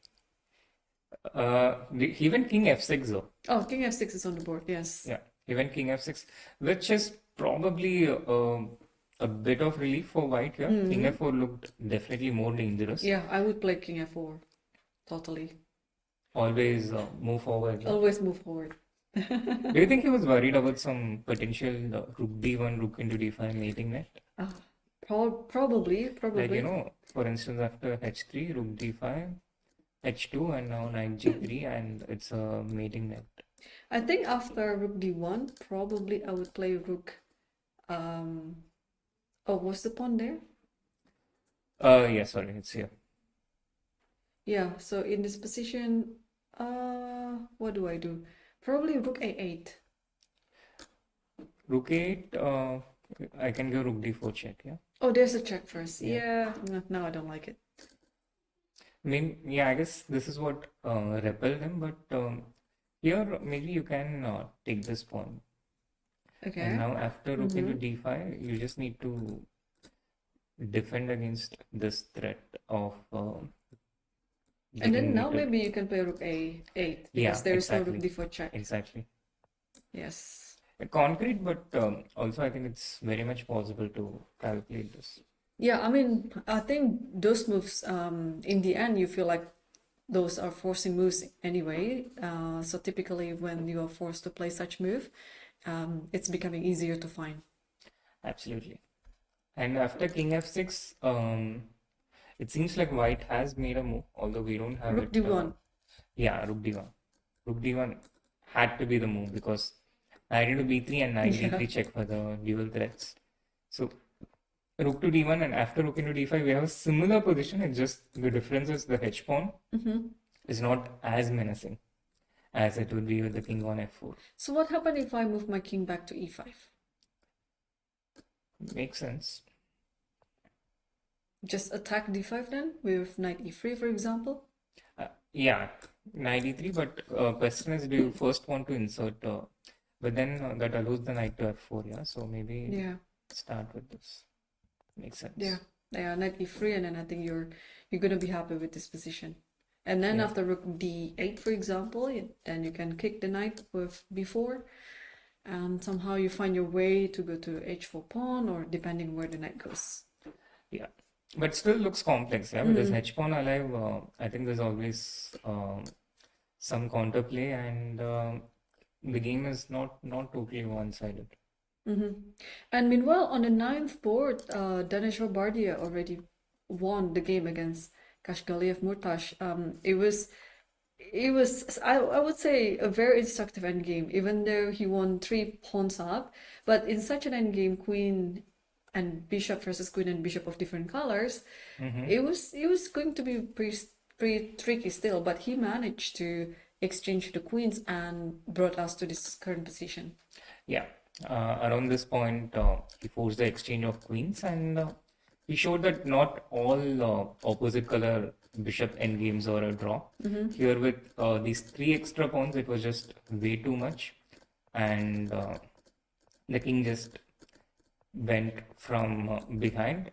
He went king f6 though. Oh, king f6 is on the board, yes. Yeah, he went king f6, which is probably a bit of relief for white here. King f4 looked definitely more dangerous. Yeah, I would play king f4. Totally. Always move forward. Yeah. Always move forward. Do you think he was worried about some potential rook d1, rook into d5 mating net? Probably. Like, you know, for instance, after h3, rook d5, h2, and now knight g3, and it's a mating net. I think after rook d1, probably I would play rook. Oh, what's the pawn there? Yeah, sorry, it's here. Yeah, so in this position, what do I do? Probably rook a8. Rook 8, I can go rook d4 check, yeah? Oh, there's a check first. Yeah, no, I don't like it. I mean, yeah, I guess this is what repelled him, but here maybe you can take this pawn. Okay. And now after rook into d5, you just need to defend against this threat of and then getting now mated. maybe you can play rook a8 because Yeah, there is no exactly. rook d4 check. Exactly. Yes. Concrete, but also I think it's very much possible to calculate this. Yeah, I mean, I think those moves, in the end, you feel like those are forcing moves anyway. So typically when you are forced to play such move, it's becoming easier to find. Absolutely. And after king f6, it seems like white has made a move, although we don't have Rook it. d1. Yeah, rook d1. Rook d1 had to be the move because knight into b3 and knight d3 check for the dual threats. So rook to d1, and after rook into d5, we have a similar position. It's just the difference is the h pawn is not as menacing as it would be with the king on f4. So what happened if I move my king back to e5? Makes sense. Just attack d5 then with knight e3, for example? Yeah, knight e3, but question is, do you first want to insert, but then that allows the knight to f4, yeah? So maybe start with this. Makes sense. Yeah, knight e3, and then I think you're gonna be happy with this position. And then after rook d8, for example, then you can kick the knight with b4, and somehow you find your way to go to h4 pawn, or depending where the knight goes. Yeah, but still looks complex, yeah, because h pawn alive, I think there's always some counterplay, and the game is not totally one-sided. And meanwhile, on the 9th board, Daneshwar Bardia already won the game against Kashgaliev Murtash. It was I would say a very instructive endgame, even though he won 3 pawns up. But in such an endgame, queen and bishop versus queen and bishop of different colors, it was going to be pretty tricky still. But he managed to exchanged the queens and brought us to this current position. Yeah, around this point, he forced the exchange of queens, and he showed that not all opposite color bishop endgames are a draw. Here, with these three extra pawns, it was just way too much, and the king just went from behind.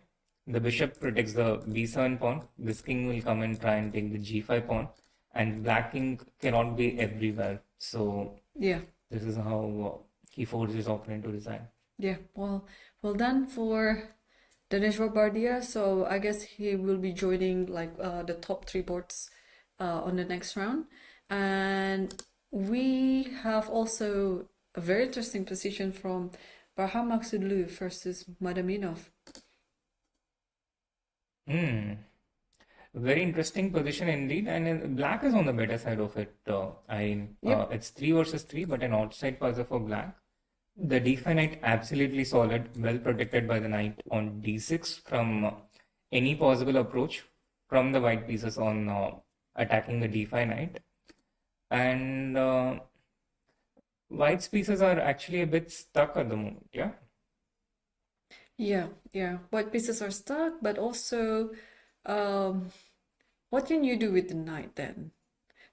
The bishop protects the b7 pawn. This king will come and try and take the g5 pawn, and black king cannot be everywhere. So Yeah. this is how he forced his opponent to resign. Yeah, well done for Dinesh Bardia. So I guess he will be joining like the top three boards on the next round. And we have also a very interesting position from Barham Maksudlu versus Madaminov. Very interesting position indeed, and black is on the better side of it. It's 3 versus 3, but an outside puzzle for black. The d5 knight absolutely solid, well protected by the knight on d6 from any possible approach from the white pieces on attacking the d5 knight. And white's pieces are actually a bit stuck at the moment, yeah? Yeah. White pieces are stuck, but also, what can you do with the knight then?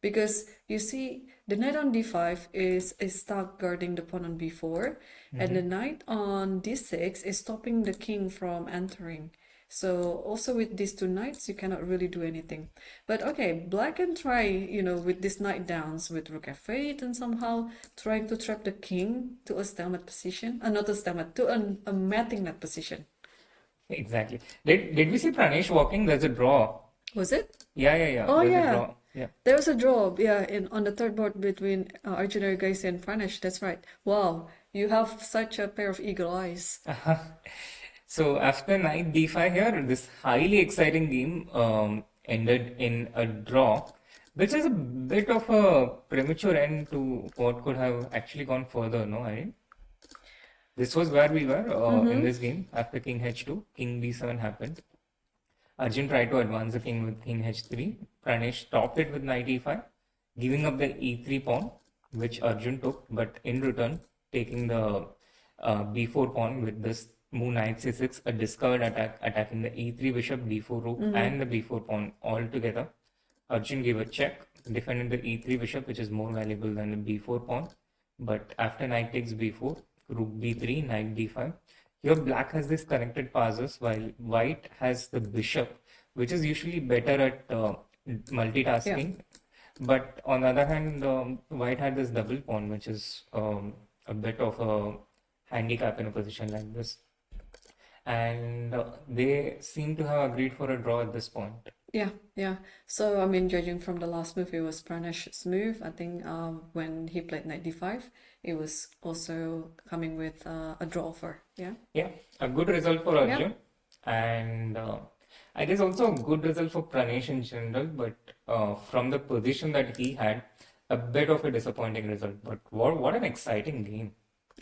Because you see, the knight on d5 is stuck guarding the pawn on b4, and the knight on d6 is stopping the king from entering. So also with these two knights, you cannot really do anything. But okay, black can try, with this knight downs with rook f8 and somehow trying to trap the king to a stalemate position, not a stalemate, to a mating net position. Exactly. Did we see Pranesh walking? There's a draw. Was it? Yeah. Oh, There's yeah. a draw. Yeah. There was a draw, on the third board between Arjun Erigaisi and Pranesh. That's right. Wow, you have such a pair of eagle eyes. So after knight d5 here, this highly exciting game ended in a draw, which is a bit of a premature end to what could have actually gone further, no, Irene? This was where we were in this game. After king h2, king b7 happened. Arjun tried to advance the king with king h3. Pranesh stopped it with knight e5, giving up the e3 pawn, which Arjun took, but in return taking the b4 pawn with this move knight c6, a discovered attack, attacking the e3 bishop, d4 rook, and the b4 pawn all together. Arjun gave a check, defended the e3 bishop, which is more valuable than the b4 pawn. But after knight takes b4, rook b3, knight d5. Here black has these connected passes, while white has the bishop, which is usually better at multitasking. But on the other hand, white had this double pawn, which is a bit of a handicap in a position like this. And they seem to have agreed for a draw at this point. Yeah. So, I mean, judging from the last move, it was Pranesh's move. I think when he played knight d5, it was also coming with a draw offer. Yeah, a good result for Arjun. And I guess also a good result for Pranesh in general, but from the position that he had, a bit of a disappointing result. But what an exciting game.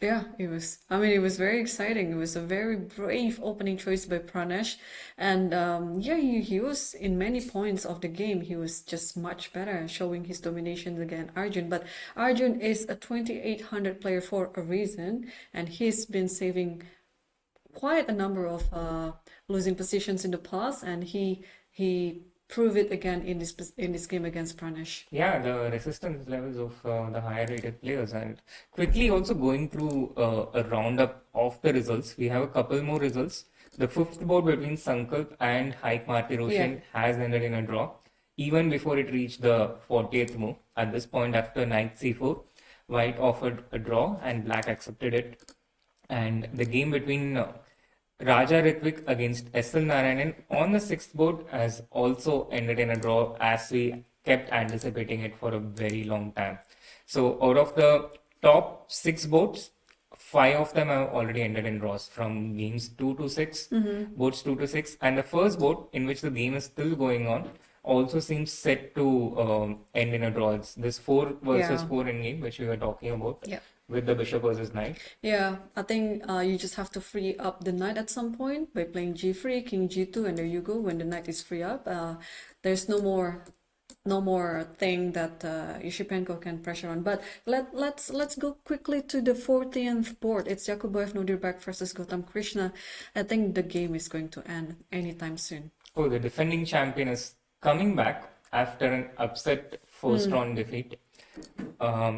Yeah, it was. I mean, it was very exciting. It was a very brave opening choice by Pranesh. And he was in many points of the game. He was just much better, showing his domination against Arjun. But Arjun is a 2800 player for a reason, and he's been saving quite a number of losing positions in the past, and he prove it again in this game against Pranesh. Yeah, the resistance levels of the higher rated players. And quickly also going through a roundup of the results, we have a couple more results. The fifth board between Sankalp and Haik Martirosyan has ended in a draw, even before it reached the 40th move. At this point, after knight c4, white offered a draw and black accepted it. And the game between Raja Ritvik against SL Narayanan on the sixth board has also ended in a draw, as we kept anticipating it for a very long time. So out of the top 6 boards, 5 of them have already ended in draws, from games 2 to 6, boards 2 to 6. And the first board, in which the game is still going on, also seems set to end in a draw. It's this 4 versus 4 in game, which we were talking about. With the bishop versus knight. Yeah, I think you just have to free up the knight at some point by playing g3, king g2, and there you go. When the knight is free up, there's no more no more thing that Yushipenko can pressure on. But let's go quickly to the 14th board. It's Yakubayev Nodirbek versus Gautam Krishna. I think the game is going to end anytime soon. Oh, the defending champion is coming back after an upset first round defeat.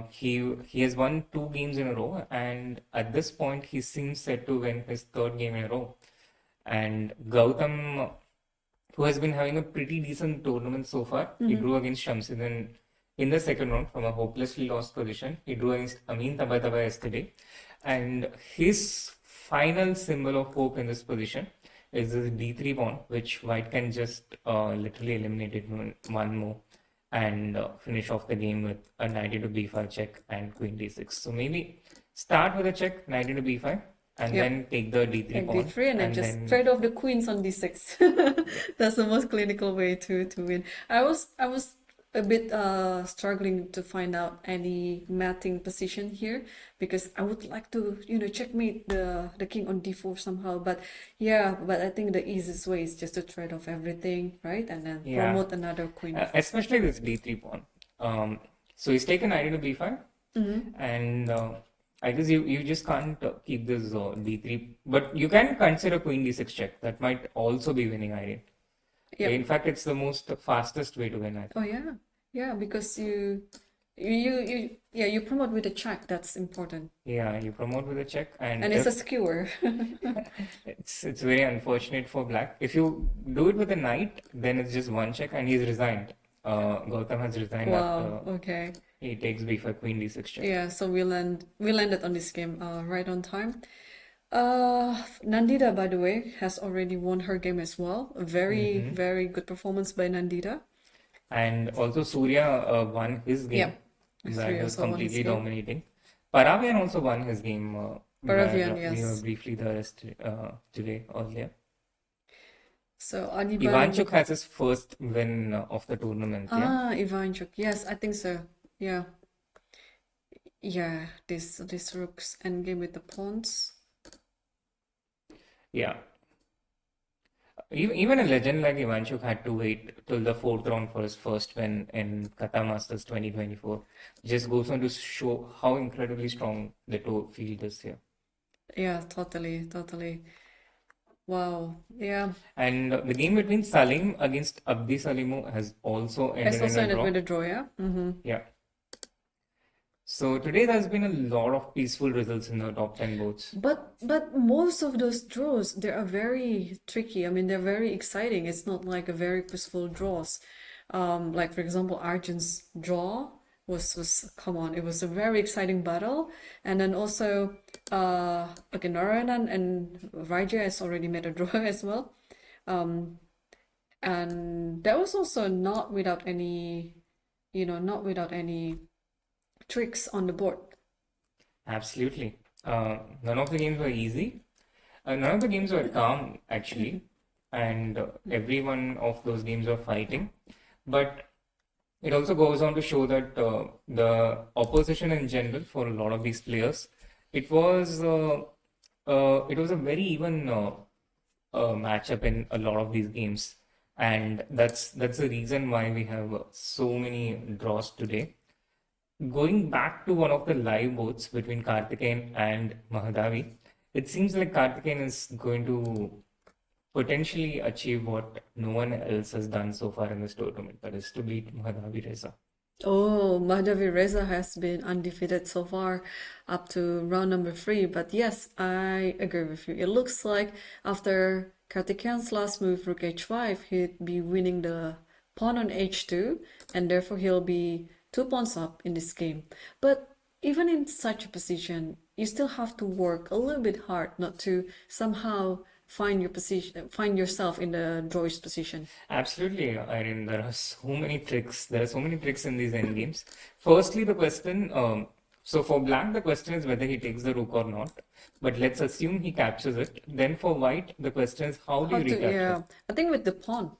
He has won 2 games in a row, and at this point he seems set to win his 3rd game in a row. And Gautam, who has been having a pretty decent tournament so far, he drew against Shamsuddin in the 2nd round from a hopelessly lost position. He drew against Amin Tabatabai yesterday, and his final symbol of hope in this position is this d3 pawn, which white can just literally eliminate it in one move and finish off the game with a knight into b5 check and queen d6. So maybe start with a check, knight into b5, and then take the d3 pawn. D3 and then just trade off the queens on d6. That's the most clinical way to win. I was a bit struggling to find out any matching position here, because I would like to, checkmate the king on d4 somehow. But I think the easiest way is just to trade off everything, right? And then promote another queen. Especially this d3 pawn. So he's taken knight into b5, and I guess you just can't keep this d3, but you can consider queen d6 check. That might also be winning, Irene. Yep. In fact, it's the most fastest way to win, I think. Oh yeah, because you promote with a check. That's important. Yeah, you promote with a check, and it's a skewer. it's very unfortunate for black. If you do it with a knight, then it's just one check, and he's resigned. Gautam has resigned after Okay. he takes b5, queen d6 check. Yeah, so we landed on this game right on time. Nandita, by the way, has already won her game as well. A very, very good performance by Nandita. And also Surya won his game. That was completely dominating. Paravian also won his game. Paravian, We were briefly there today earlier. So Anibal... Ivanchuk has his first win of the tournament. Ivanchuk. Yes, I think so. Yeah. Yeah, this rook's endgame with the pawns. Yeah. Even a legend like Ivanchuk had to wait till the 4th round for his first win in Qatar Masters 2024. Just goes on to show how incredibly strong the tour field is here. Yeah, totally. Wow. Yeah. And the game between Salim against Abdi Salimu has also ended with a draw, yeah? Yeah. So today there's been a lot of peaceful results in the top 10 boards. But most of those draws, they are very tricky. I mean, they're very exciting. It's not like a very peaceful draws. Like for example, Arjun's draw was come on, it was a very exciting battle. And then also Narayanan and Raja has already made a draw as well. And that was also not without any tricks on the board. Absolutely. None of the games were easy. None of the games were calm, actually. And every one of those games were fighting. But it also goes on to show that the opposition in general, for a lot of these players, it was a very even matchup in a lot of these games. And that's the reason why we have so many draws today. Going back to one of the live boards between Karthikeyan and Mahadavi, it seems like Karthikeyan is going to potentially achieve what no one else has done so far in this tournament, that is to beat Mahadavi Reza. Oh, Mahadavi Reza has been undefeated so far up to round number 3. But yes, I agree with you. It looks like after Karthikeyan's last move, Rook h5, he'd be winning the pawn on h2, and therefore he'll be 2 pawns up in this game. But even in such a position, you still have to work a little bit hard not to somehow find yourself in the drawish position. Absolutely, Irene. There are so many tricks. There are so many tricks in these endgames. Firstly, the question. So for black, the question is whether he takes the rook or not. But let's assume he captures it. Then for white, the question is how do you recapture? Yeah, I think with the pawn.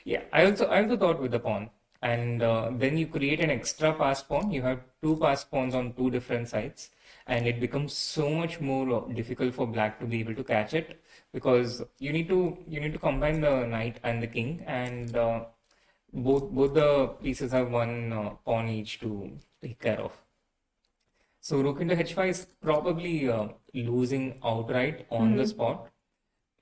Yeah, I also thought with the pawn. And then you create an extra passed pawn. You have 2 passed pawns on 2 different sides, and it becomes so much more difficult for black to be able to catch it, because you need to combine the knight and the king, and both the pieces have one pawn each to take care of. So rook into h5 is probably losing outright on the spot.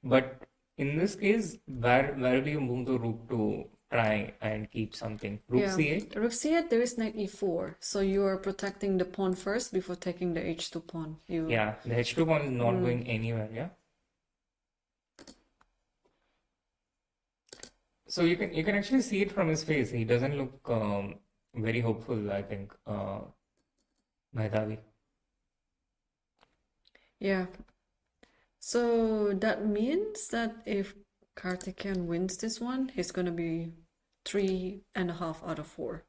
But in this case, where do you move the rook to try and keep something? Rook Yeah, c8? rook c8, there is knight e4. So you are protecting the pawn first before taking the h2 pawn. Yeah, the h2 pawn is not going anywhere, yeah. So you can actually see it from his face. He doesn't look very hopeful, I think, Mehdavi. Yeah. So that means that if Karthikeyan wins this one, he's gonna be 3.5 out of 4.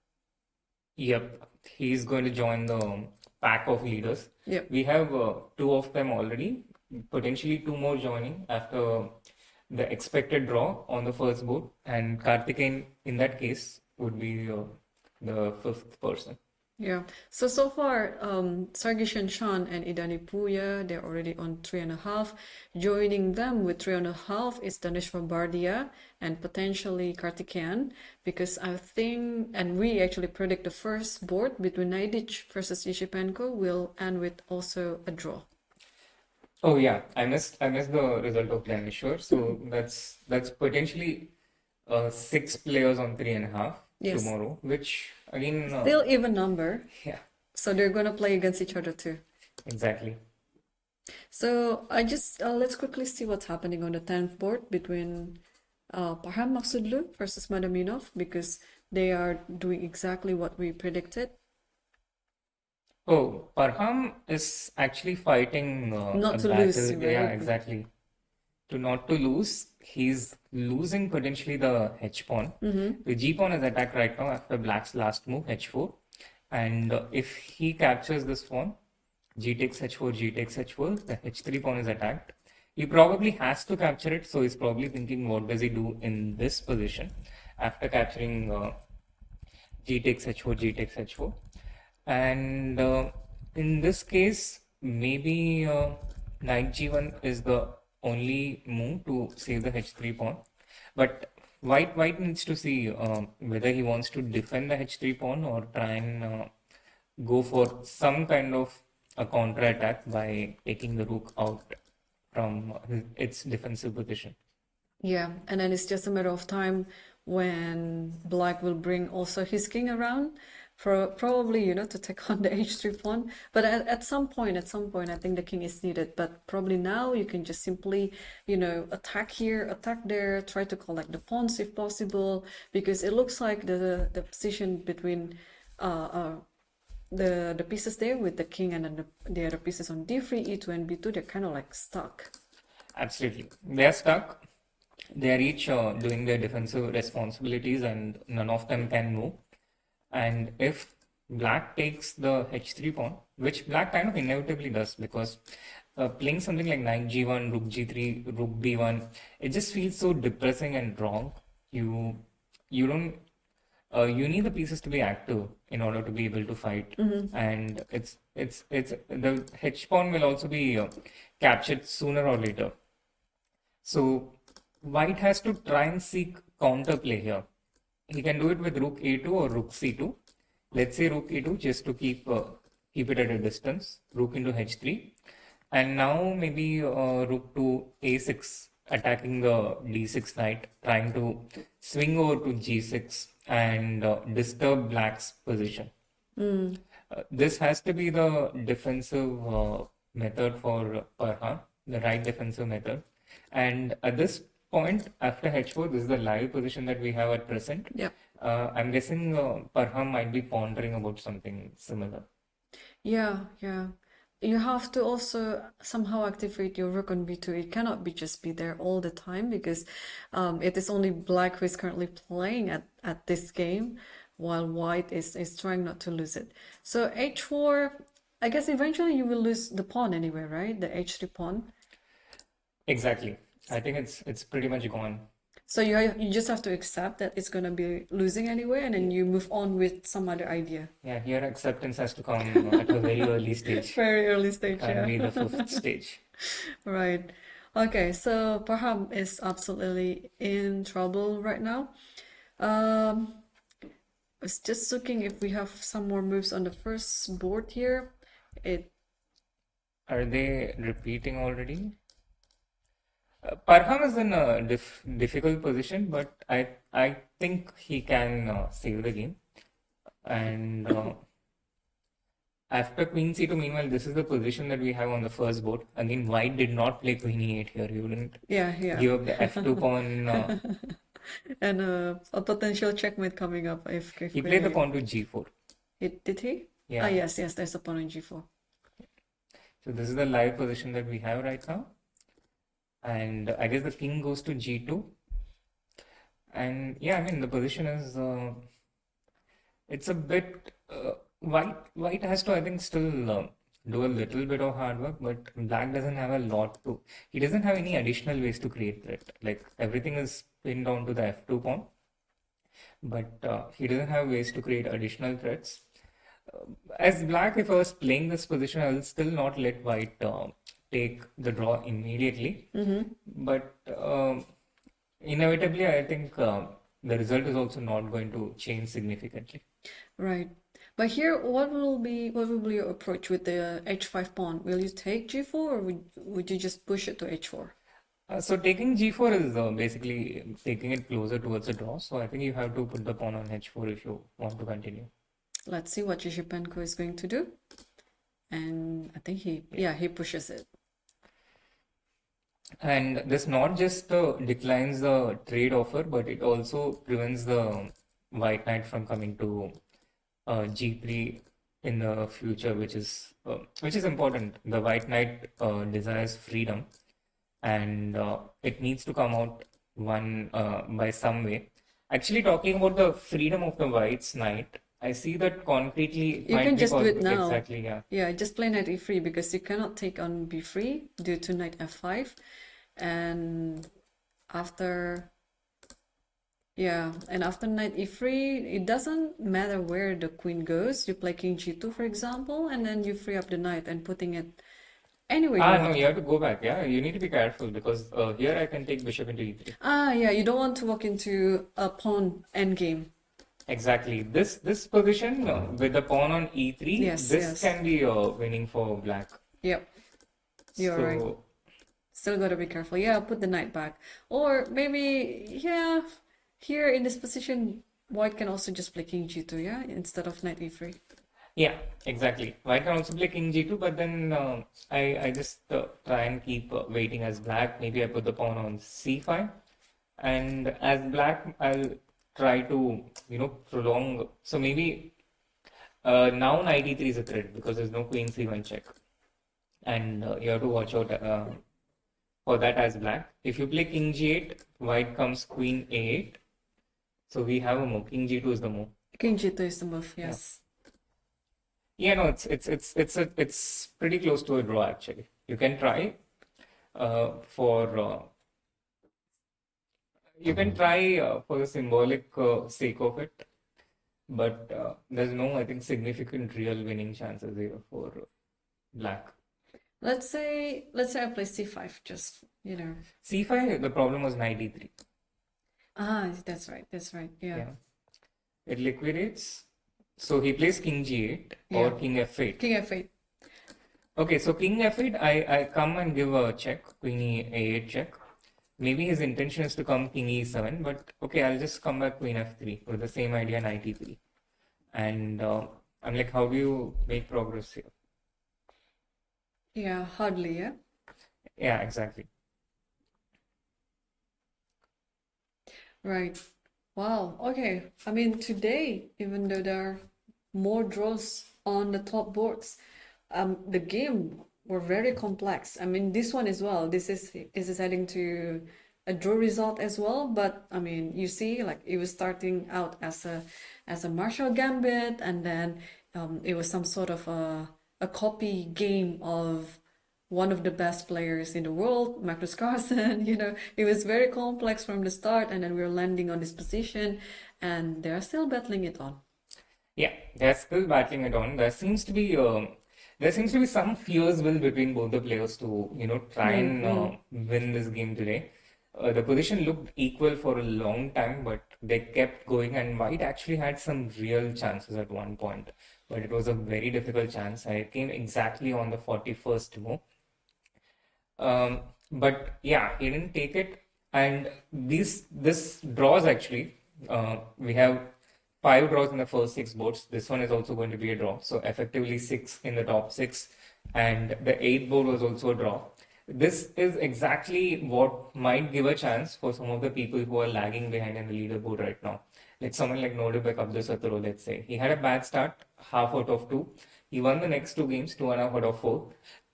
Yep, he's going to join the pack of leaders. Yep. We have two of them already, potentially two more joining after the expected draw on the first board, and Karthikeyan in that case would be the fifth person. Yeah. So far, Sergey Shanshan and Idani Puya, they're already on 3.5. Joining them with 3.5 is Daneshvar Bardia and potentially Karthikeyan, because I think, and we actually predict the first board between Naidic versus Yeshipenko will end with also a draw. Oh yeah, I missed the result of Daneshvar. So that's potentially 6 players on 3.5 Yes. tomorrow, which again Still even number. yeah, So they're gonna play against each other too. exactly. So I just let's quickly see what's happening on the 10th board between Parham Maksudlu versus Madaminov, because they are doing exactly what we predicted. Oh, Parham is actually fighting Not a to battle. lose, Yeah, right? exactly. To not to lose, he's losing potentially the h pawn. The g pawn is attacked right now after black's last move, h4. And if he captures this pawn, g takes h4, g takes h4, the h3 pawn is attacked. He probably has to capture it, so he's probably thinking, what does he do in this position after capturing g takes h4, g takes h4. And in this case, maybe knight g1 is the only move to save the h3 pawn. But white needs to see whether he wants to defend the h3 pawn or try and go for some kind of a counter attack by taking the rook out from its defensive position. Yeah, and then it's just a matter of time when Black will bring also his king around for probably, to take on the h3 pawn. But at some point, I think the king is needed. But probably now you can just simply, attack here, attack there, try to collect the pawns if possible, because it looks like the position between the pieces there with the king and then the other pieces on d3, e2, and b2, they're kind of like stuck. Absolutely. They are stuck. They are each doing their defensive responsibilities and none of them can move. And if black takes the h3 pawn, which black kind of inevitably does, because playing something like knight g1, rook g3, rook b1, it just feels so depressing and wrong. You don't you need the pieces to be active in order to be able to fight, and it's the h pawn will also be captured sooner or later. So white has to try and seek counterplay here. He can do it with rook a2 or rook c2. Let's say rook e2 just to keep it at a distance. Rook into h3, and now maybe rook to a6, attacking the d6 knight, trying to swing over to g6 and disturb black's position. This has to be the defensive method for Parham, the right defensive method. And at this point, after h4, this is the live position that we have at present. Yeah. I'm guessing Parham might be pondering about something similar. Yeah. You have to also somehow activate your rook on b2. It cannot just be there all the time, because it is only black who is currently playing at this game, while white is trying not to lose it. So h4, I guess eventually you will lose the pawn anyway, right? The h3 pawn. Exactly. I think it's pretty much gone. So you just have to accept that it's gonna be losing anyway, and then you move on with some other idea. Yeah, here acceptance has to come at a very early stage. Very early stage, And yeah. be the fifth stage. Right. Okay, so Parham is absolutely in trouble right now. Um, I was just looking if we have some more moves on the first board here. Are they repeating already? Parham is in a difficult position, but I think he can save the game. And after Queen C2, meanwhile, this is the position that we have on the first board. Again, White did not play Queen E8 here. You didn't give up the F2 pawn. And a potential checkmate coming up if He played the pawn to G4. Did he? Yeah. Ah, yes, there's a pawn on G4. So this is the live position that we have right now. And I guess the king goes to G2. And yeah, I mean, the position is, it's a bit, White has to, I think, still do a little bit of hard work, but Black doesn't have a lot to, he doesn't have any additional ways to create threat. Like everything is pinned down to the F2 pawn, but he doesn't have ways to create additional threats. As Black, if I was playing this position, I will still not let White take the draw immediately. But inevitably, I think the result is also not going to change significantly. Right. But here, what will be your approach with the H5 pawn? Will you take G4 or would you just push it to H4? So taking G4 is basically taking it closer towards the draw. So I think you have to put the pawn on H4 if you want to continue. Let's see what Yushipenko is going to do. And I think he pushes it. And this not just declines the trade offer, but it also prevents the White Knight from coming to G3 in the future, which is important. The White Knight desires freedom, and it needs to come out by some way. Actually, talking about the freedom of the White's Knight, I see that concretely You can just do it now. Exactly, yeah. Yeah, just play knight e3 because you cannot take on b3 due to knight f5. And after knight e3, it doesn't matter where the queen goes. You play king g2, for example, and then you free up the knight and putting it anywhere you want. No, you have to go back. Yeah, you need to be careful because here I can take bishop into e3. Yeah, you don't want to walk into a pawn endgame. Exactly. This position with the pawn on e3, yes. can be winning for Black. Yep, you're right. Still gotta be careful. Yeah, put the knight back. Or maybe, yeah, here in this position, White can also just play king g2, yeah, instead of knight e3. Yeah, exactly. White can also play king g2, but then I just try and keep waiting as Black. Maybe I put the pawn on c5, and as Black, I'll try to, prolong. So maybe now knight e3 is a threat because there's no queen c1 check, and you have to watch out for that as Black. If you play king g8, White comes queen a8. So we have a move. King g2 is the move. King g2 is the move. Yes. Yeah, no, it's pretty close to a draw actually. You can try for the symbolic sake of it, but there's no, I think, significant real winning chances here for Black. Let's say I play c5, just c5. The problem was knight e3. That's right. Yeah. It liquidates. So he plays king g8 or king f8. King f8. Okay, so king f8, I come and give a check, queen e8 check. Maybe his intention is to come king e7, but okay, I'll just come back queen f3 with the same idea, knight e3. And I'm like, how do you make progress here? Yeah, hardly, yeah? Yeah, exactly. Right. Wow. Okay. I mean, today, even though there are more draws on the top boards, the game were very complex. I mean, this one as well. This is heading to a draw result as well. But I mean, you see, like it was starting out as a Marshall Gambit, and then it was some sort of a copy game of one of the best players in the world, Magnus Carlsen. It was very complex from the start, and then we were landing on this position, and they're still battling it on. Yeah, they're still battling it on. There seems to be some fierce will between both the players to try and win this game today. The position looked equal for a long time, but they kept going, and White actually had some real chances at one point, but it was a very difficult chance, and it came exactly on the 41st move. But yeah, he didn't take it. And this draws actually, we have 5 draws in the first 6 boards. This one is also going to be a draw. So effectively 6 in the top 6, and the 8th board was also a draw. This is exactly what might give a chance for some of the people who are lagging behind in the leaderboard right now. Like someone like Nodebek Abdusataro, let's say. He had a bad start, half out of 2. He won the next 2 games, 2.5 out of 4.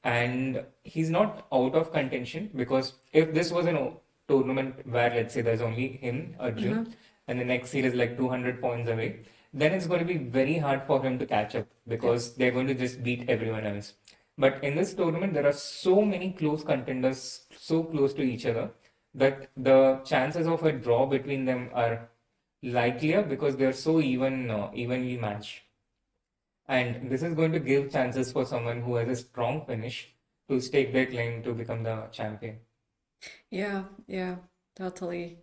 And he's not out of contention, because if this was a tournament where, let's say, there's only him, Arjun, and the next seed is like 200 points away, then it's going to be very hard for him to catch up, because they're going to just beat everyone else. But in this tournament, there are so many close contenders, so close to each other, that the chances of a draw between them are likelier, because they're so evenly matched. And this is going to give chances for someone who has a strong finish to stake their claim to become the champion. Yeah, yeah, totally.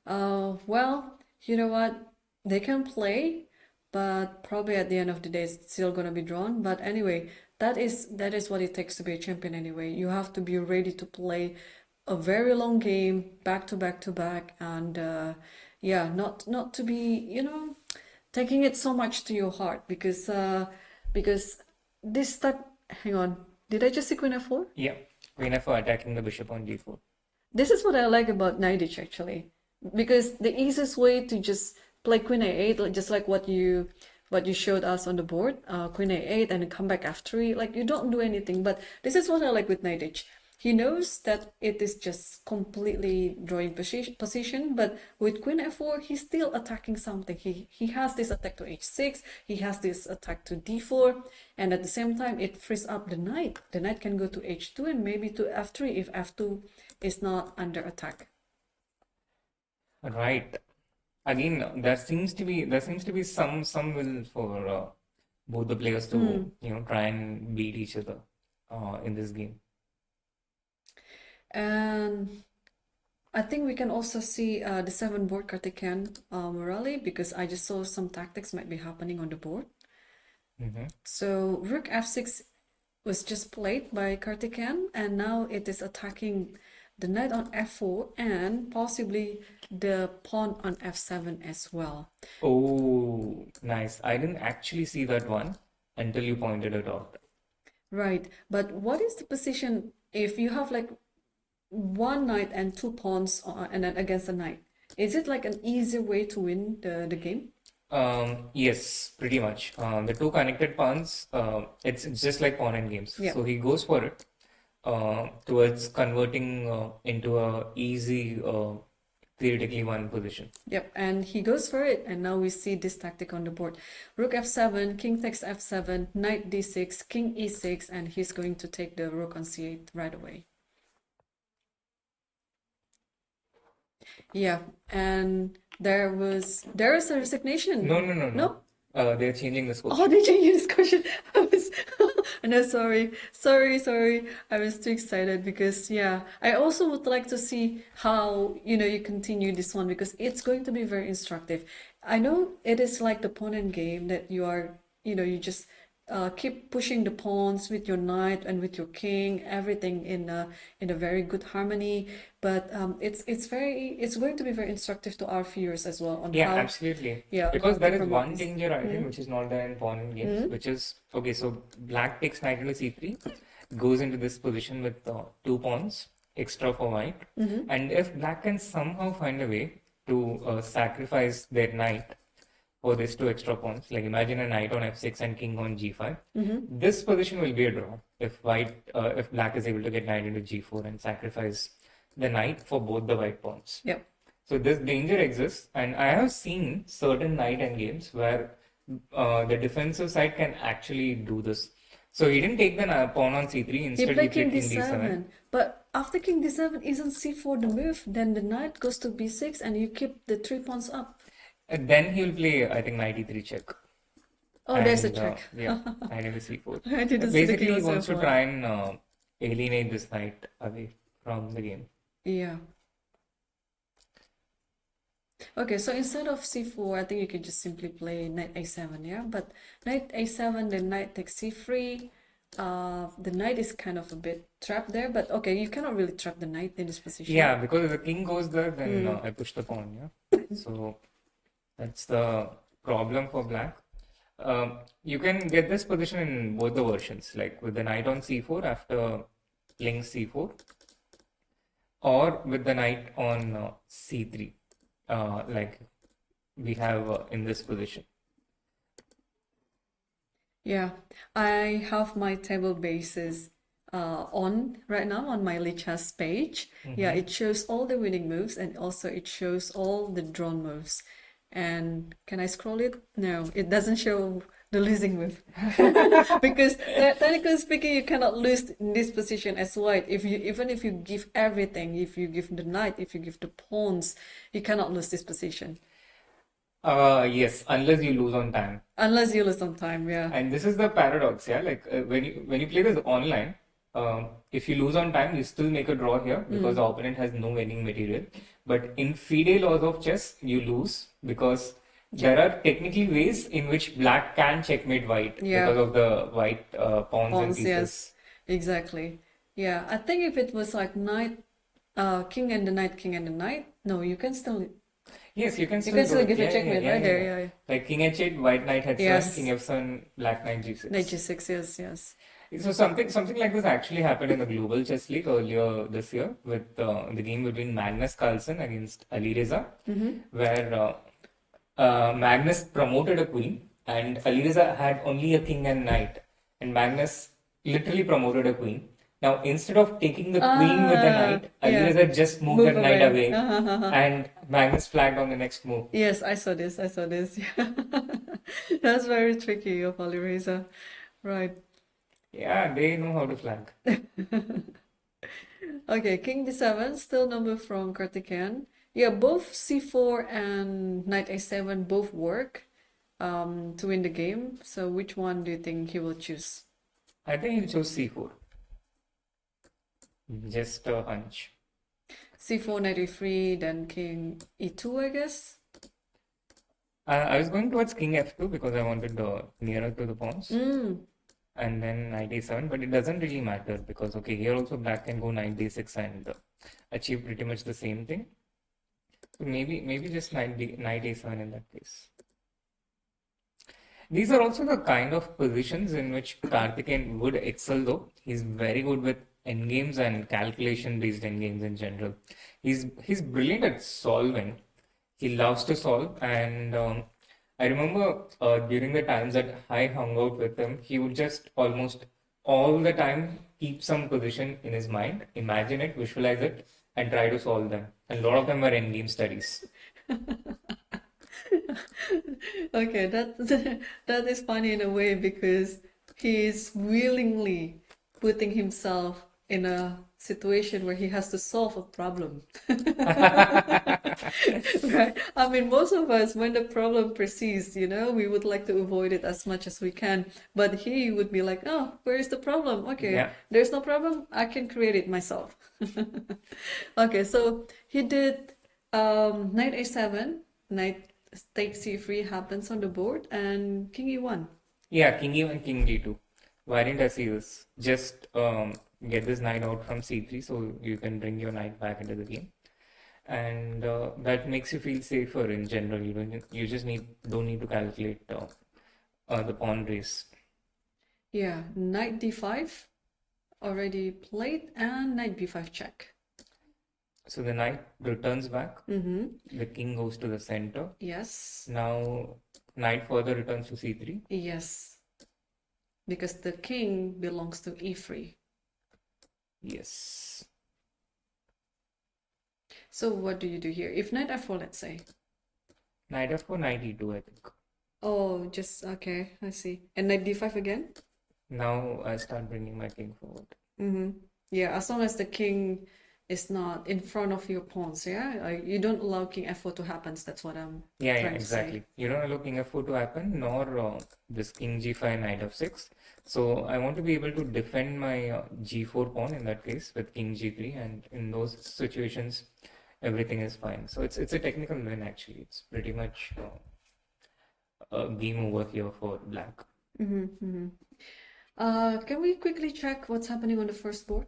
Well, you know what? They can play, but probably at the end of the day, it's still gonna be drawn. But anyway, that is what it takes to be a champion anyway. You have to be ready to play a very long game, back to back to back, and yeah, not to be, taking it so much to your heart, because this type. Hang on, did I just see Queen F4? Yeah, Queen F4 attacking the bishop on G4. This is what I like about Knight actually, because the easiest way to just play Queen A8, just like what you showed us on the board, Queen A8 and then come back F3, like you don't do anything. But this is what I like with Knight. He knows that it is just completely drawing position, but with Queen F4, he's still attacking something. He has this attack to H6, he has this attack to D4, and at the same time, it frees up the knight. The knight can go to H2 and maybe to F3 if F2 is not under attack. Right. Again, there seems to be some will for both the players to try and beat each other in this game. And I think we can also see the 7 board Karthikeyan morally, because I just saw some tactics might be happening on the board. So Rook F6 was just played by Karthikeyan, and now it is attacking the knight on F4 and possibly the pawn on F7 as well. Oh, nice. I didn't actually see that one until you pointed it out. Right, but what is the position if you have like 1 knight and 2 pawns and then against a knight? Is it like an easier way to win the game? Yes, pretty much. The 2 connected pawns, it's just like pawn and games. Yeah. So he goes for it towards converting into a easy, theoretically won position. Yep, and he goes for it, and now we see this tactic on the board. Rook F7, king takes F7, knight D6, king E6, and he's going to take the rook on C8 right away. Yeah, and there is a resignation. No. They're changing the score. Oh, they changed this question. No, sorry. I was too excited because, yeah, I also would like to see how, you continue this one, because it's going to be very instructive. I know it is like the pawn and game that you are, you just keep pushing the pawns with your knight and with your king, everything in a very good harmony. But it's going to be very instructive to our viewers as well on Yeah, how, absolutely. yeah, Because how there to is promote one this. danger item which is not there in pawn and games, which is okay. So black takes knight into c3, goes into this position with 2 pawns extra for white, and if black can somehow find a way to sacrifice their knight for these 2 extra pawns, like imagine a knight on f6 and king on g5, this position will be a draw if black is able to get knight into g4 and sacrifice the knight for both the white pawns. Yep. So this danger exists, and I have seen certain knight endgames where the defensive side can actually do this. So he didn't take the pawn on c3, He instead he played played king king d7. d7, but after king d7 isn't c4 the move, then the knight goes to b6 and you keep the 3 pawns up. And then he will play, I think, knight e3 check. Oh, there's a And, check. yeah, knight into c4. I didn't see the Basically, king he on wants to c4. try and alienate this knight away from the game. Yeah. Okay, so instead of c4, I think you could just simply play knight a7, yeah? But knight a7, then knight takes c3. The knight is kind of a bit trapped there, but okay, you cannot really trap the knight in this position. Yeah, because if the king goes there, then I push the pawn, yeah. So that's the problem for black. You can get this position in both the versions, like with the knight on c4 after playing c4, or with the knight on c3, like we have in this position. Yeah, I have my table bases on right now on my Lichess page. Yeah, it shows all the winning moves and also it shows all the drawn moves. And can I scroll it? No, it doesn't show the losing move. Because technically speaking, you cannot lose in this position as white. Even if you give everything, if you give the knight, if you give the pawns, you cannot lose this position. Yes, unless you lose on time. Unless you lose some time, yeah. And this is the paradox, yeah. Like when you play this online, if you lose on time, you still make a draw here because the opponent has no winning material. But in FIDE laws of chess, you lose because there are technically ways in which black can checkmate white because of the white pawns and pieces. Yes, exactly. Yeah, I think if it was like knight, king and the knight, king and the knight, no, you can still. Yes, you can still, give a checkmate right there. Yeah. Like king h8, white knight h7, Yes. king f7, black knight g6. Knight g6, yes. So something like this actually happened in the Global Chess League earlier this year with the game between Magnus Carlsen against Ali Reza, where Magnus promoted a queen and Ali Reza had only a king and knight, and Magnus literally promoted a queen. Now, instead of taking the queen with the knight, Ali Reza just moved that knight away, and Magnus flagged on the next move. Yes, I saw this. Yeah. That's very tricky of Ali Reza. Right. Yeah, they know how to flag. Okay, king d7, still number from Karthikeyan. Yeah, both c4 and knight a7 both work to win the game. So which one do you think he will choose? I think he'll choose c4. Just a hunch. c4, knight e3, then king e2, I guess. I was going towards king f2 because I wanted nearer to the pawns. And then knight a7, but it doesn't really matter because okay, here also black can go knight d6 and achieve pretty much the same thing. So maybe just knight a7 in that case. These are also the kind of positions in which Karthikeyan would excel though. He's very good with endgames and calculation-based endgames in general. He's brilliant at solving. He loves to solve, and I remember during the times that I hung out with him, he would just almost all the time keep some position in his mind, imagine it, visualize it, and try to solve them. And a lot of them were endgame studies. Okay, that is funny in a way because he is willingly putting himself in a situation where he has to solve a problem. Right? I mean, most of us, when the problem persists, we would like to avoid it as much as we can. But he would be like, oh, where is the problem? Okay, there's no problem. I can create it myself. Okay, so he did knight a7, knight takes c3 happens on the board, and king e1. Yeah, king e1, king d2. Why didn't I see this? Just get this knight out from c3 so you can bring your knight back into the game, and that makes you feel safer in general. You just don't need to calculate the pawn race. Yeah, knight d5 already played, and knight b5 check. So the knight returns back. The king goes to the center. Yes. Now knight further returns to c3. Yes, because the king belongs to e3. Yes. So what do you do here? If knight f4, let's say. Knight f4, knight e2, I think. Oh, just okay, I see. And knight d5 again? Now I start bringing my king forward. Yeah, as long as the king is not in front of your pawns, yeah? You don't allow king f4 to happen, that's what I'm trying to exactly. say. You don't allow king f4 to happen, nor this king g5, knight f6. So I want to be able to defend my g4 pawn in that case with king g3, and in those situations everything is fine. So it's a technical win actually. It's pretty much a game over here for black. Can we quickly check what's happening on the first board?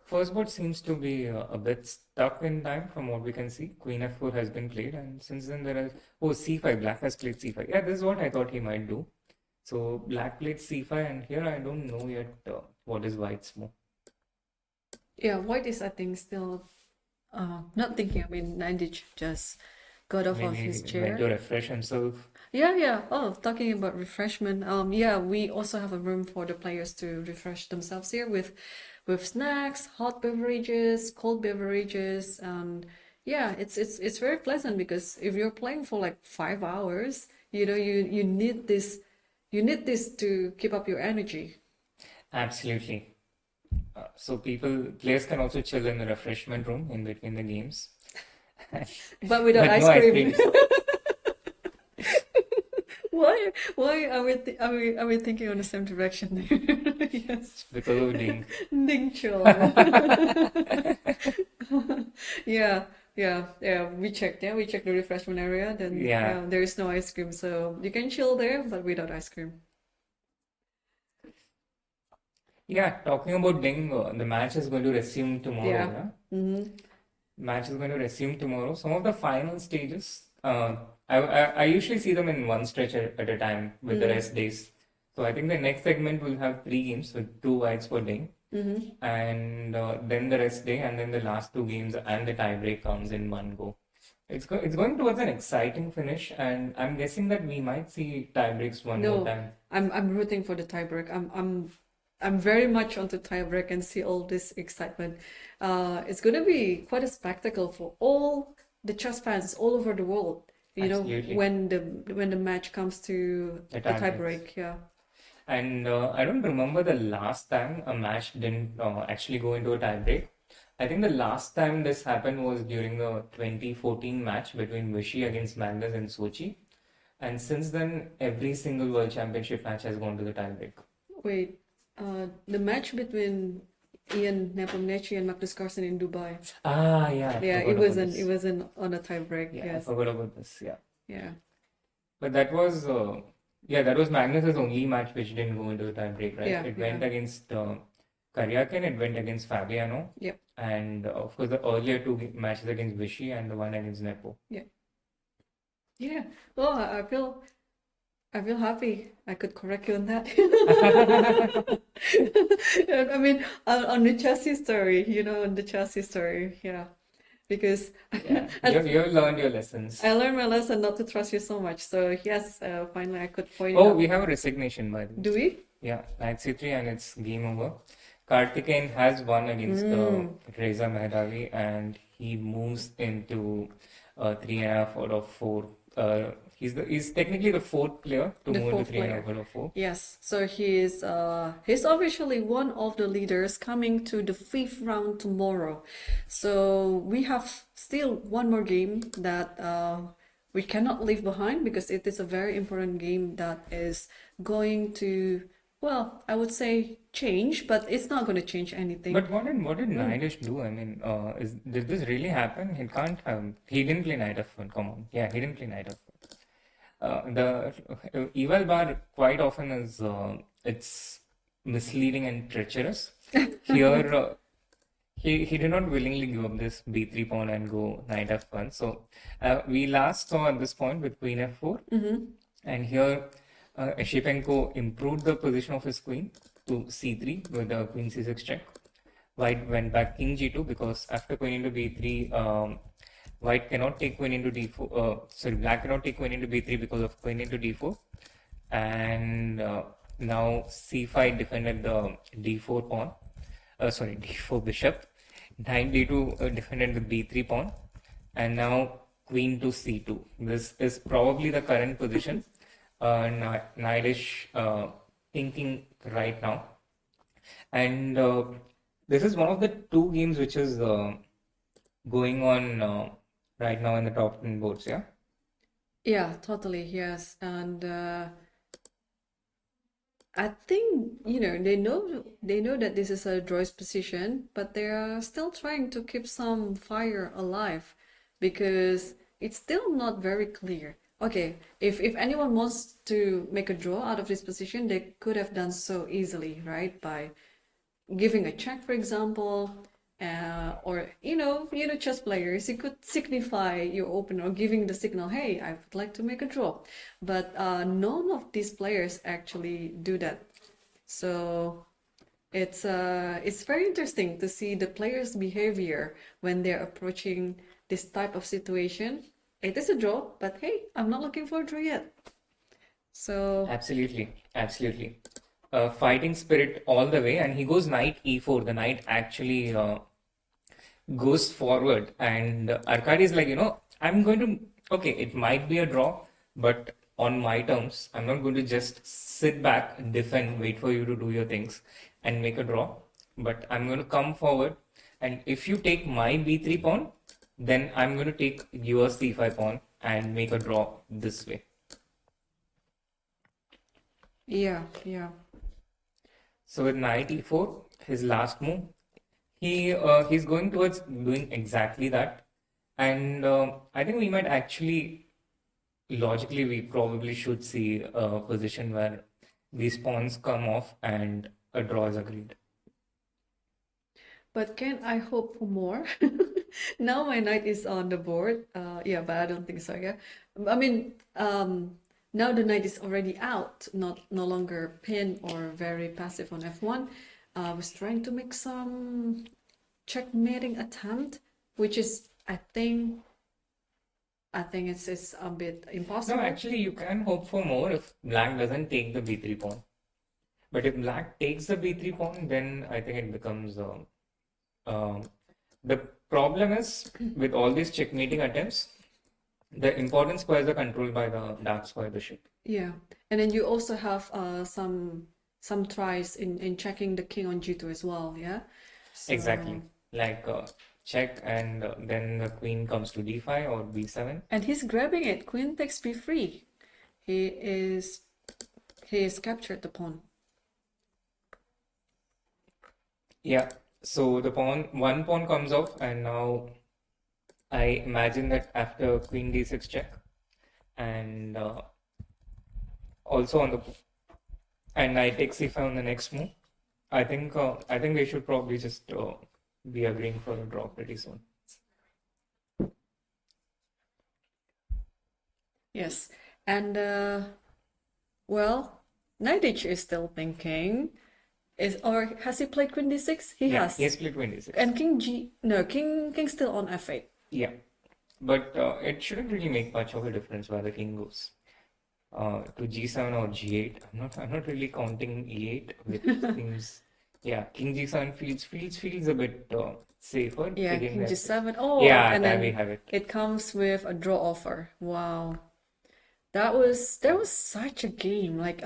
First board seems to be a bit stuck in time from what we can see. Queen f4 has been played, and since then there is c5. Black has played c5. Yeah, this is what I thought he might do. So black played c5, and here I don't know yet what is white's move. Yeah, white is I think still not thinking. I mean, Nandich just got off of his Maybe chair. went to refresh himself. Yeah. Oh, talking about refreshment. Yeah, we also have a room for the players to refresh themselves here with snacks, hot beverages, cold beverages, and yeah, it's very pleasant because if you're playing for like 5 hours, you know, you need this to keep up your energy. Absolutely. So players can also chill in the refreshment room in between the games. But without But ice no ice cream. creams. Why are we thinking on the same direction there? Yes. Because of Ding. Ding chill. Yeah. We checked the refreshment area. Then Yeah. there is no ice cream, so you can chill there, but without ice cream. Yeah, talking about Ding, the match is going to resume tomorrow. Yeah. Yeah? Match is going to resume tomorrow. Some of the final stages, I usually see them in one stretch at a time with the rest days. So I think the next segment will have 3 games with 2 whites for Ding, and then the rest day, and then the last 2 games and the tiebreak comes in one go. It's going towards an exciting finish, and I'm guessing that we might see tiebreaks one more No, time. I'm rooting for the tiebreak. I'm very much onto tiebreak and see all this excitement. It's going to be quite a spectacle for all the chess fans all over the world. You know, Absolutely. when the match comes to The the tiebreak, yeah. And I don't remember the last time a match didn't actually go into a tiebreak. I think the last time this happened was during the 2014 match between Vichy against Magnus in Sochi. And since then, every single World Championship match has gone to the tiebreak. Wait, the match between Ian Nepomniachtchi and Magnus Carlsen in Dubai. Ah, yeah. I Yeah, forgot it about wasn't this. it wasn't on a tiebreak. Yeah, I Yes. forgot about this. Yeah. Yeah. But that was Magnus's only match which didn't go into the tiebreak, right? Yeah, It went yeah. against Karyakin, it went against Fabiano, Yep. and of course the earlier 2 matches against Vichy and the one against Nepo. Yeah. Oh, I feel happy. I could correct you on that. I mean, on the chess history, on the chess history, yeah. Because Yeah, you've learned your lessons. I learned my lesson not to trust you so much. So yes, finally I could point it Oh, out. we have a resignation by the way. Do we? Yeah, knight c3 and it's game over. Karthikeyan has won against Reza Mehdavi and he moves into 3.5 out of 4. He's technically the 4th player to The move into fourth 3.5 player. out of 4. Yes. So he's officially one of the leaders coming to the 5th round tomorrow. So we have still one more game that we cannot leave behind because it is a very important game that is going to, well, I would say change, but it's not going to change anything. But what did Naidish do? I mean, did this really happen? He can't have. He didn't play knight f1. Come on, yeah, he didn't play knight f1. The eval bar quite often is it's misleading and treacherous. Here, he did not willingly give up this b3 pawn and go knight f1. So we last saw at this point with queen f4, and here Eshipenko improved the position of his queen to c3 with the queen c6 check. White went back king g2 because after queen into b3, White cannot take queen into d4. Black cannot take queen into b3 because of queen into d4. And now c5 defended the d4 pawn. D4 bishop. Knight d2 defended the b3 pawn. And now queen to c2. This is probably the current position. Naidish thinking right now. And this is one of the 2 games which is going on right now in the top 10 boards, yeah? Yeah, totally, yes. And I think, they know that this is a draw's position, but they are still trying to keep some fire alive because it's still not very clear. Okay, if anyone wants to make a draw out of this position, they could have done so easily, right? By giving a check, for example, or chess players, you could signify your opener or giving the signal, hey, I would like to make a draw. But none of these players actually do that. So it's very interesting to see the players' behavior when they're approaching this type of situation. It is a draw, but hey, I'm not looking for a draw yet. So Absolutely, absolutely. Fighting spirit all the way, and he goes knight e4. The knight actually goes forward, and Arkady is like, I'm going to, okay, it might be a draw, but on my terms, I'm not going to just sit back, defend, wait for you to do your things and make a draw, but I'm going to come forward, and if you take my b3 pawn, then I'm going to take your c5 pawn and make a draw this way. yeah. So with knight e4, his last move, he's going towards doing exactly that, and I think we might actually, logically, we probably should see a position where these pawns come off and a draw is agreed. But can I hope for more? Now my knight is on the board. Yeah, but I don't think so. Yeah, I mean, now the knight is already out, no longer pinned or very passive on f1. I was trying to make some checkmating attempt, which is, I think it's a bit impossible. No, actually, you can hope for more if black doesn't take the b3 pawn. But if black takes the b3 pawn, then I think it becomes the problem is with all these checkmating attempts, the important squares are controlled by the dark square bishop. Yeah, and then you also have some tries in checking the king on g2 as well. Yeah. So, Exactly. Like check, and then the queen comes to d5 or b7. and he's grabbing it. Queen takes b3. He is captured the pawn. Yeah. So the one pawn comes off, and now I imagine that after queen d6 check, and also on the and knight takes c5 on the next move, I think they should probably just be agreeing for a draw pretty soon. Yes, and well, knight h is still thinking. Or has he played queen d6? He Yeah, has. he has played queen d6. And king still on f8. Yeah, but it shouldn't really make much of a difference where the king goes to g7 or g8. I'm not really counting e8, which seems, yeah, king g7 feels a bit safer. Yeah, taking king that. g7. Oh, Yeah, and there then we have it. it comes with a draw offer. Wow, that was such a game. Like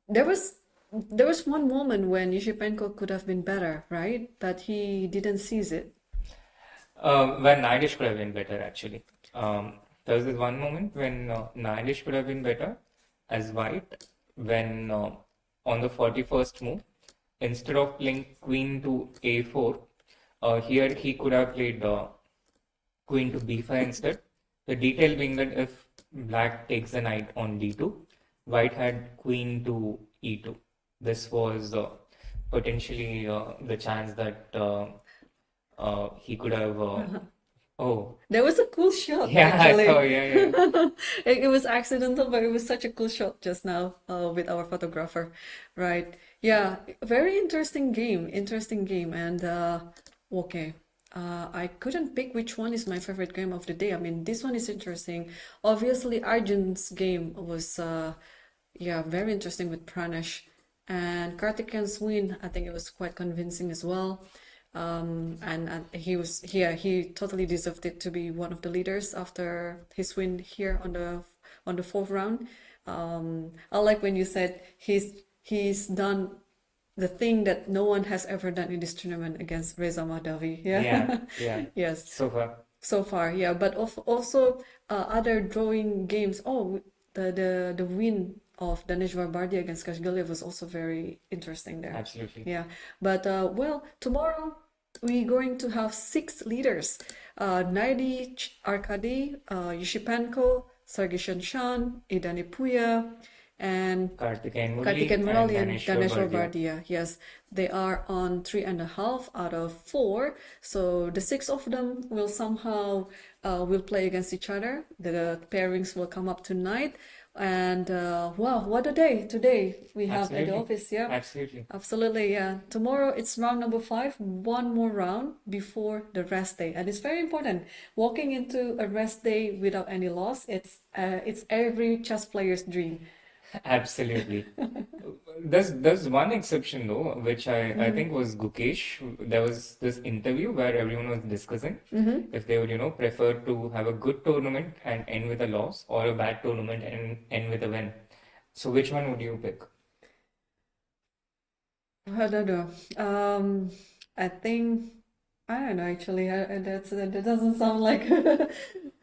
there was one moment when Yushipenko could have been better, right? But he didn't seize it. When Naidish could have been better, actually. There was this one moment when Naidish could have been better as white, when on the 41st move, instead of playing queen to a4, here he could have played queen to b5 instead. The detail being that if black takes the knight on d2, white had queen to e2. This was potentially the chance that he could have. Oh, There was a cool shot, yeah, actually. oh, yeah. It was accidental, but it was such a cool shot just now with our photographer, right? Yeah, very interesting game, and okay. I couldn't pick which one is my favorite game of the day. I mean, this one is interesting. Obviously, Arjun's game was, yeah, very interesting with Pranesh. And Karthikeyan's win, I think it was quite convincing as well. And he totally deserved it to be one of the leaders after his win here on the fourth round. I like when you said he's done the thing that no one has ever done in this tournament against Reza Mahdavi. Yeah. Yeah. Yes. So far. Yeah. But also other drawing games. Oh, the win of Daneshvar Bardia against Kashgaliev was also very interesting there. Absolutely. Yeah, but well, tomorrow we're going to have 6 leaders: Naidi Arkady, Yushipenko, Sergei Shanshan, Idani Puya, and Karthikeyan Karthikeyan Murali Murali and Daneshvar Bardia. Bardia. Yes, they are on 3.5 out of 4. So the 6 of them will somehow will play against each other. The pairings will come up tonight. And wow, what a day today we have at the Absolutely. office. Yeah, Absolutely. absolutely. Yeah, tomorrow it's round number 5, one more round before the rest day, and it's very important. Walking into a rest day without any loss, it's every chess player's dream. Absolutely. There's one exception though, which I think was Gukesh. There was this interview where everyone was discussing if they would, prefer to have a good tournament and end with a loss, or a bad tournament and end with a win. So which one would you pick? I don't know. I think I don't know actually. That doesn't sound like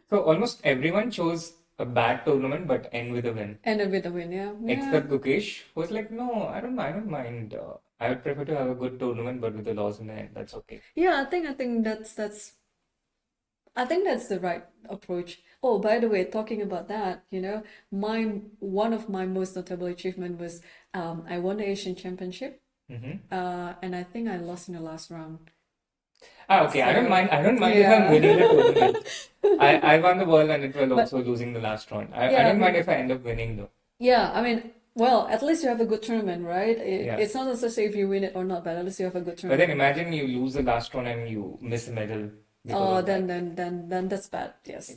So almost everyone chose a bad tournament but end with a win. ended with a win. Yeah, yeah. Except Gukesh, who was like, no, I don't mind. I would prefer to have a good tournament but with a loss in the end. That's okay. Yeah, I think that's the right approach. Oh, by the way, talking about that, one of my most notable achievement was I won the Asian Championship, and I think I lost in the last round. Okay, I don't So, mind. I don't mind if yeah. I'm winning the tournament. I won the world and it was But also losing the last round. I yeah, don't mind if I end up winning though. yeah, I mean, well, at least you have a good tournament, right? Yeah. It's not necessary if you win it or not, but at least you have a good But then tournament. imagine you lose the last round and you miss a medal because Oh, of that. then that's bad. Yes.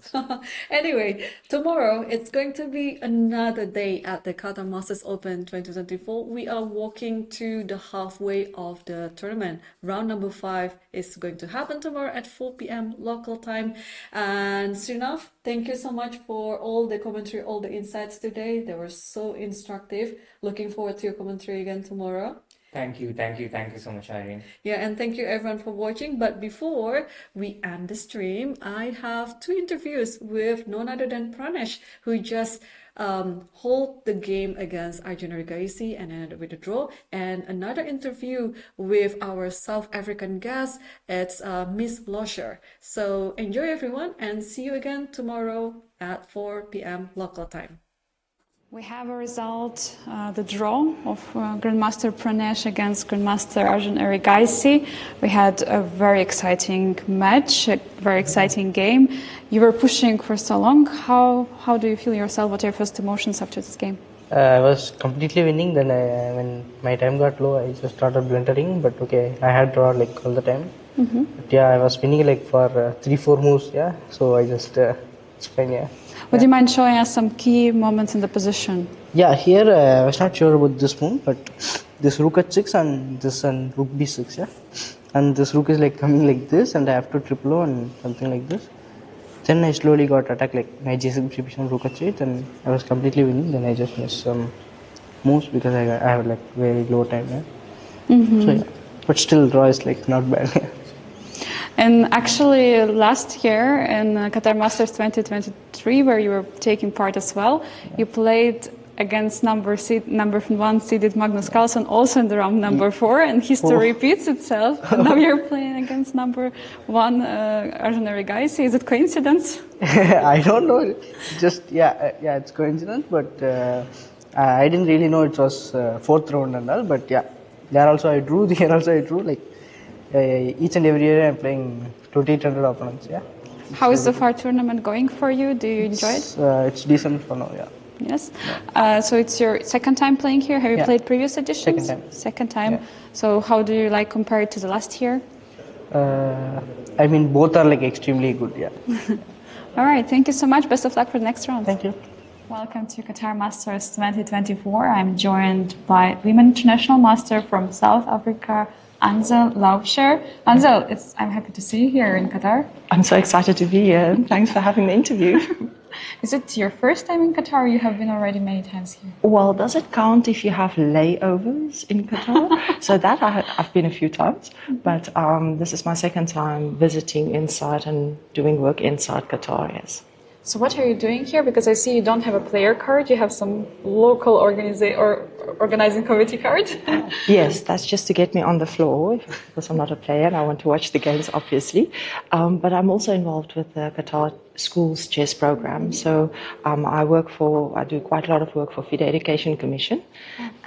Anyway, tomorrow it's going to be another day at the Qatar Masters Open 2024. We are walking to the halfway of the tournament. Round number 5 is going to happen tomorrow at 4 p.m. local time. And Srinath, thank you so much for all the commentary, all the insights today. They were so instructive. Looking forward to your commentary again tomorrow. Thank you so much, Irene. Yeah, and thank you everyone for watching. But before we end the stream, I have 2 interviews with none other than Pranesh, who just hold the game against Arjun Regaisi and ended with a draw, and another interview with our South African guest. It's Miss Losher. So enjoy everyone, and see you again tomorrow at 4 p.m. local time. We have a result, the draw of Grandmaster Pranesh against Grandmaster Arjun Erigaisi. We had a very exciting match, a very exciting game. You were pushing for so long. How do you feel yourself? What are your first emotions after this game? I was completely winning. Then when my time got low, I just started blundering. But okay, I had draw like all the time. But yeah, I was winning like for 3-4 moves. Yeah, so I just it's fine. Yeah. Would you mind showing us some key moments in the position? Yeah, here I was not sure about this move, but this rook at 6 and this and rook b6, yeah. And this rook is like coming like this, and I have to triple O and something like this. Then I slowly got attacked like my g6 bishop rook at 8, and I was completely winning. Then I just missed some moves because I have like very low time, yeah. So yeah, but still draw is like not bad. And actually, last year in Qatar Masters 2023, where you were taking part as well, you played against number 1 seeded Magnus Carlsen, also in the round number 4, and history repeats itself. And now you're playing against number 1 Arjun Erigaisi. Is it coincidence? I don't know. Just yeah, it's coincidence, but I didn't really know it was 4th round and all. But yeah, there also I drew. Here also I drew. Like each and every year I'm playing 2,800 opponents. Yeah. How is the FAR tournament going for you? Do you enjoy it? It's decent for now. Yeah. Yes. So it's your second time playing here. Have you played previous editions? Second time. Yeah. So how do you like compare it to the last year? I mean, both are like extremely good. Yeah. All right. Thank you so much. Best of luck for the next round. Thank you. Welcome to Qatar Masters 2024. I'm joined by Women International Master from South Africa, Ansel Laufscher. Ansel, I'm happy to see you here in Qatar. I'm so excited to be here. Thanks for having the interview. Is it your first time in Qatar, or you have been already many times here? Well, does it count if you have layovers in Qatar? So that I've been a few times, but this is my second time visiting inside and doing work inside Qatar, yes. So what are you doing here? Because I see you don't have a player card, you have some local organizing committee card. Yes, that's just to get me on the floor because I'm not a player and I want to watch the games, obviously. But I'm also involved with the Qatar Schools Chess Program. So I do quite a lot of work for FIDE Education Commission,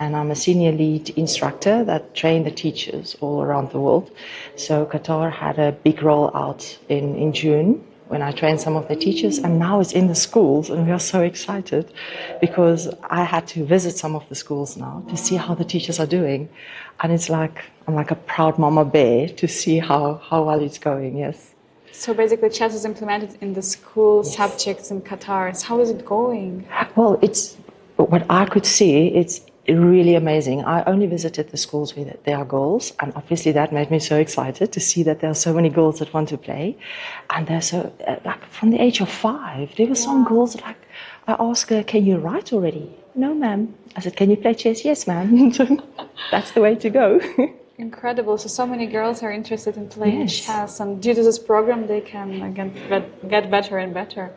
and I'm a senior lead instructor that train the teachers all around the world. So Qatar had a big rollout in June, when I trained some of the teachers, and now it's in the schools, and we are so excited because I had to visit some of the schools now to see how the teachers are doing, and it's like I'm like a proud mama bear to see how well it's going. Yes. So basically, chess is implemented in the school subjects in Qatar. So how is it going? Well, it's what I could see. It's really amazing. I only visited the schools where there are girls, and obviously that made me so excited to see that there are so many girls that want to play, and they're so like from the age of 5. There were some girls that, like, I asked her, "Can you write already?" "No, ma'am." I said, "Can you play chess?" "Yes, ma'am." That's the way to go. Incredible. So many girls are interested in playing Yes. chess, and due to this program, they can again get better and better.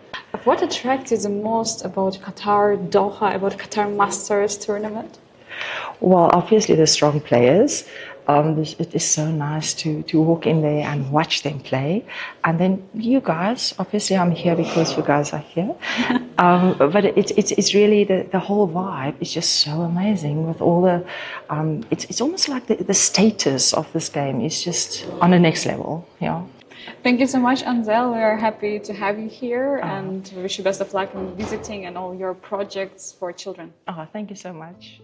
What attracts you the most about Qatar, Doha, about Qatar Masters tournament? Well, obviously the strong players. It is so nice to walk in there and watch them play. And then you guys, obviously I'm here because you guys are here. But it's really the whole vibe is just so amazing with all the, it's almost like the status of this game is just on the next level, yeah. Thank you so much, Anzel. We are happy to have you here, and we wish you best of luck in visiting and all your projects for children. Oh, thank you so much.